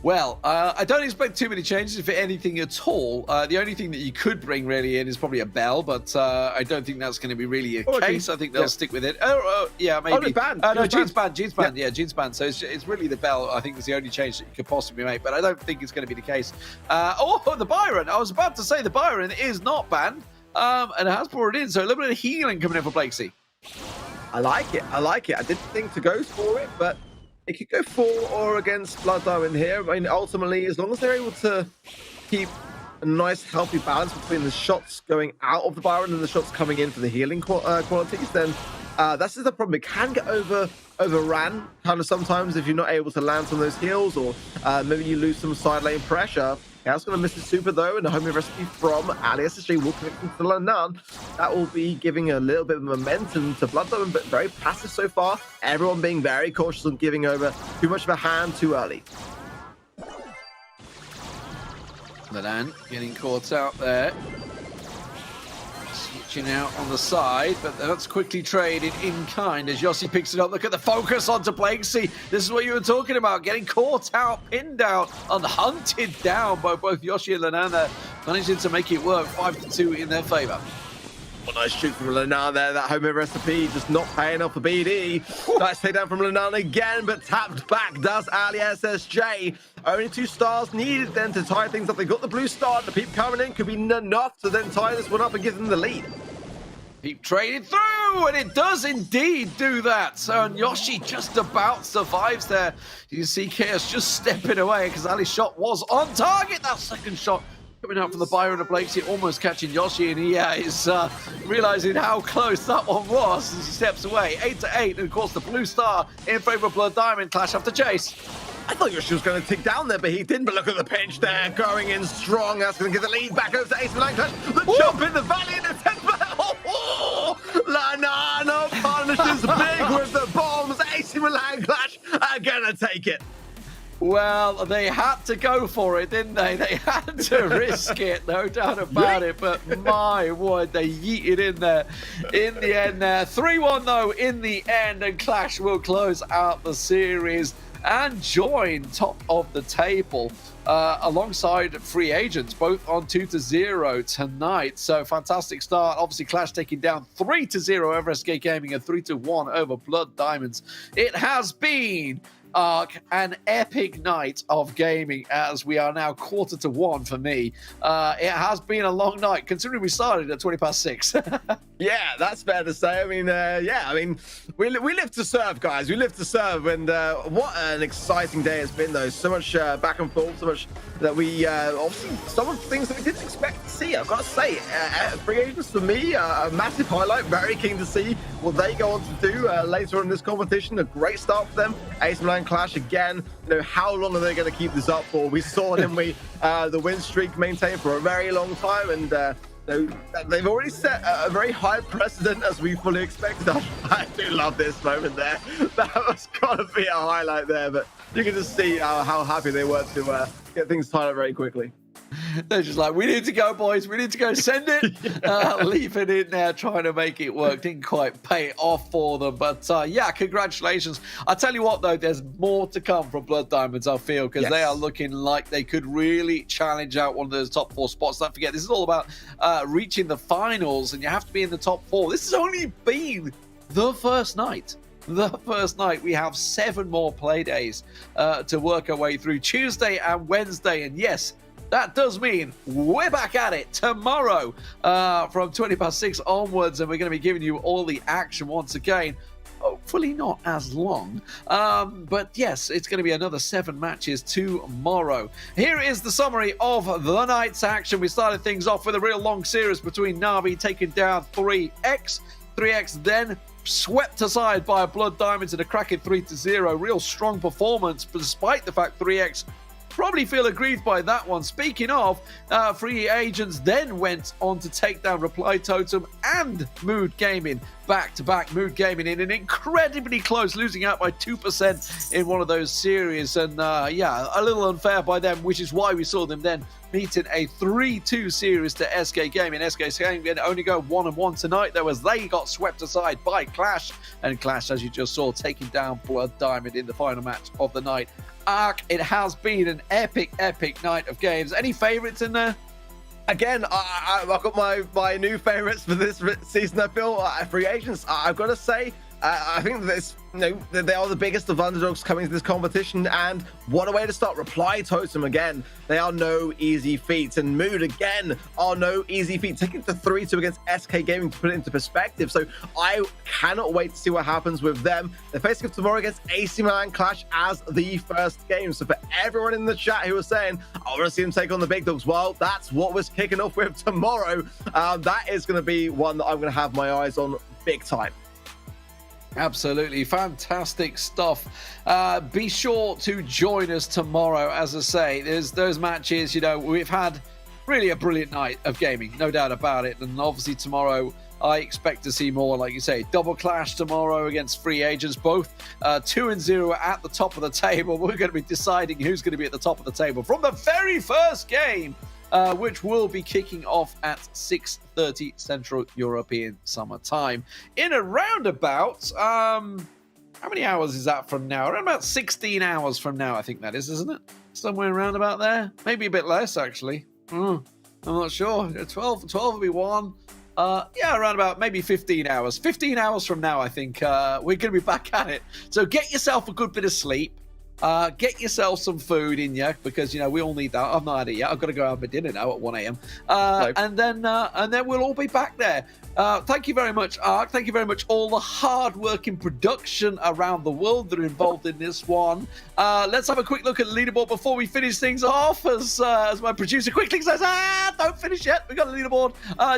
Well, I don't expect too many changes, if anything at all. The only thing that you could bring really in is probably a bell, but I don't think that's going to be really a case. I think they'll stick with it. Yeah, maybe. Oh, banned. No, Gene's banned. Yeah, Gene's banned. So it's really the bell, I think, is the only change that you could possibly make, but I don't think it's going to be the case. The Byron. I was about to say the Byron is not banned, and it has brought it in, so a little bit of healing coming in for Blakesy. I like it. I didn't think to go for it, but it could go for or against Blood Diamond here. I mean, ultimately, as long as they're able to keep a nice, healthy balance between the shots going out of the Byron and the shots coming in for the healing qualities, then that's just the problem. It can get overran kind of sometimes if you're not able to land some of those heals, or maybe you lose some side lane pressure. Chaos going to miss his super though, and a homing recipe from Alias SJ will connect into Lanan. That will be giving a little bit of momentum to Blood Diamond, but very passive so far. Everyone being very cautious on giving over too much of a hand too early. Lanan getting caught out there. Switching out on the side, but that's quickly traded in kind as Yossi picks it up. Look at the focus onto Blakesy. This is what you were talking about, getting caught out, pinned out, and hunted down by both Yoshi and Lanan, managing to make it work. 5-2 in their favor. Well, nice shoot from Lanan there. That homing recipe just not paying off for BD. Nice takedown from Lanan again, but tapped back does Alias SJ. Only 2 stars needed then to tie things up. They got the blue star. The peep coming in could be enough to then tie this one up and give them the lead. Peep traded through, and it does indeed do that. So and Yoshi just about survives there. You can see Chaos just stepping away because Ali's shot was on target. That second shot coming out from the Byron of Blakesy, almost catching Yoshi, and he is realizing how close that one was as he steps away. 8-8, and of course the blue star in favor of Blood Diamond. Clash after chase. I thought Yoshi was going to tick down there, but he didn't. But look at the pinch there, going in strong. That's going to give the lead back over to Ace Milan Clash. The jump in the valley in the 10th. Lanana punishes big with the bombs. AC Milan Clash are going to take it. Well, they had to go for it, didn't they? They had to risk it, no doubt about it. But my word, they yeeted in there in the end there. 3-1 though in the end, and Clash will close out the series and join top of the table alongside free agents, both on 2-0 tonight. So fantastic start. Obviously Clash taking down 3-0 over SK Gaming and 3-1 over Blood Diamonds. It has been an epic night of gaming, as we are now 1:45 for me. It has been a long night, considering we started at 6:20. Yeah, that's fair to say. I mean, we live to serve, guys. We live to serve, and what an exciting day it's been, though. So much back and forth, so much that we obviously some of the things that we didn't expect to see. I've got to say, free agents for me, a massive highlight. Very keen to see what they go on to do later on in this competition. A great start for them. Ace Milan Clash again. How long are they going to keep this up for? We saw, didn't we, the win streak maintained for a very long time, and they've already set a very high precedent, as we fully expected. I do love this moment there. That was got to be a highlight there, but you can just see how happy they were to get things tied up very quickly. They're just like, we need to go, boys. We need to go. Send it. Leave it in there, trying to make it work. Didn't quite pay off for them. But yeah, congratulations. I tell you what, though, there's more to come from Blood Diamonds, I feel, because they are looking like they could really challenge out one of those top 4 spots. Don't forget, this is all about reaching the finals, and you have to be in the top 4. This has only been the first night. We have 7 more play days to work our way through, Tuesday and Wednesday. And yes, that does mean we're back at it tomorrow from 6:20 onwards, and we're going to be giving you all the action once again. Hopefully not as long, but yes, it's going to be another 7 matches tomorrow. Here is the summary of the night's action. We started things off with a real long series between NaVi taking down 3X. 3X then swept aside by Blood Diamonds in a cracking 3-0. Real strong performance, despite the fact 3X probably feel aggrieved by that one. Speaking of, Free Agents then went on to take down Reply Totem and Mood Gaming, back-to-back Mood Gaming in an incredibly close, losing out by 2% in one of those series. And yeah, a little unfair by them, which is why we saw them then meeting a 3-2 series to SK Gaming. SK Gaming only go 1-1 tonight, though, as they got swept aside by Clash. And Clash, as you just saw, taking down Blood Diamond in the final match of the night. Ark, it has been an epic night of games. Any favourites in there? Again, I've got my new favourites for this season. I feel Free Agents. I've got to say, I think that they are the biggest of underdogs coming to this competition, and what a way to start. Reply Totem again, they are no easy feats, and Mood again are no easy feat, taking the 3-2 against SK Gaming to put it into perspective. So I cannot wait to see what happens with them. They're facing up tomorrow against AC Milan Clash as the first game. So for everyone in the chat who was saying, I want to see them take on the big dogs, well, that's what was kicking off with tomorrow. That is going to be one that I'm going to have my eyes on big time. Absolutely fantastic stuff. Be sure to join us tomorrow. As I say, there's those matches. You know, we've had really a brilliant night of gaming, no doubt about it. And obviously tomorrow, I expect to see more, like you say, double clash tomorrow against Free Agents, both 2-0 at the top of the table. We're going to be deciding who's going to be at the top of the table from the very first game, which will be kicking off at 6:30 Central European Summer Time. In a roundabout, how many hours is that from now? Around about 16 hours from now, I think that is, isn't it? Somewhere around about there. Maybe a bit less, actually. I'm not sure. 12 will be one. Yeah, around about maybe 15 hours. 15 hours from now, I think we're going to be back at it. So get yourself a good bit of sleep. Get yourself some food in you, because, you know, we all need that. I've not had it yet. I've got to go have my dinner now at 1 a.m. And then we'll all be back there. Thank you very much, Ark. Thank you very much, all the hard-working production around the world that are involved in this one. Let's have a quick look at the leaderboard before we finish things off, as my producer quickly says, don't finish yet. We've got a leaderboard.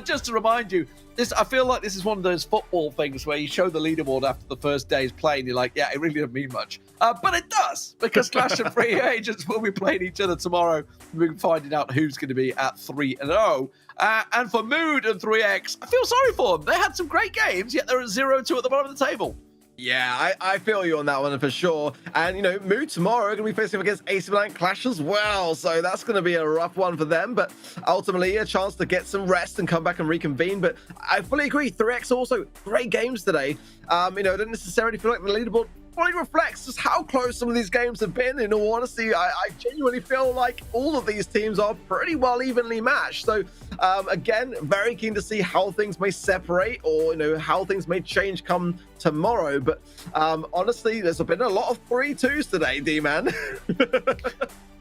Just to remind you, I feel like this is one of those football things where you show the leaderboard after the first day's play and you're like, yeah, it really doesn't mean much. But it does, because Clash and Free Agents will be playing each other tomorrow. We're finding out who's going to be at 3-0. And for Mood and 3X, I feel sorry for them. They had some great games, yet they're at 0-2 at the bottom of the table. Yeah, I feel you on that one for sure. And, you know, Mood tomorrow are going to be facing against AC Milan Clash as well. So that's going to be a rough one for them. But ultimately, a chance to get some rest and come back and reconvene. But I fully agree. 3X also great games today. You know, I don't necessarily feel like the leaderboard fully reflects just how close some of these games have been. In all honesty, I genuinely feel like all of these teams are pretty well evenly matched. So again, very keen to see how things may separate, or, you know, how things may change come tomorrow. But honestly, there's been a lot of 3-2s today, D-Man.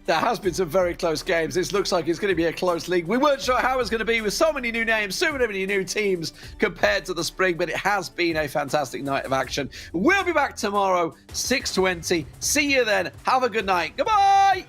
There has been some very close games. This looks like it's going to be a close league. We weren't sure how it was going to be with so many new names, so many new teams compared to the spring, but it has been a fantastic night of action. We'll be back tomorrow, 6:20. See you then. Have a good night. Goodbye!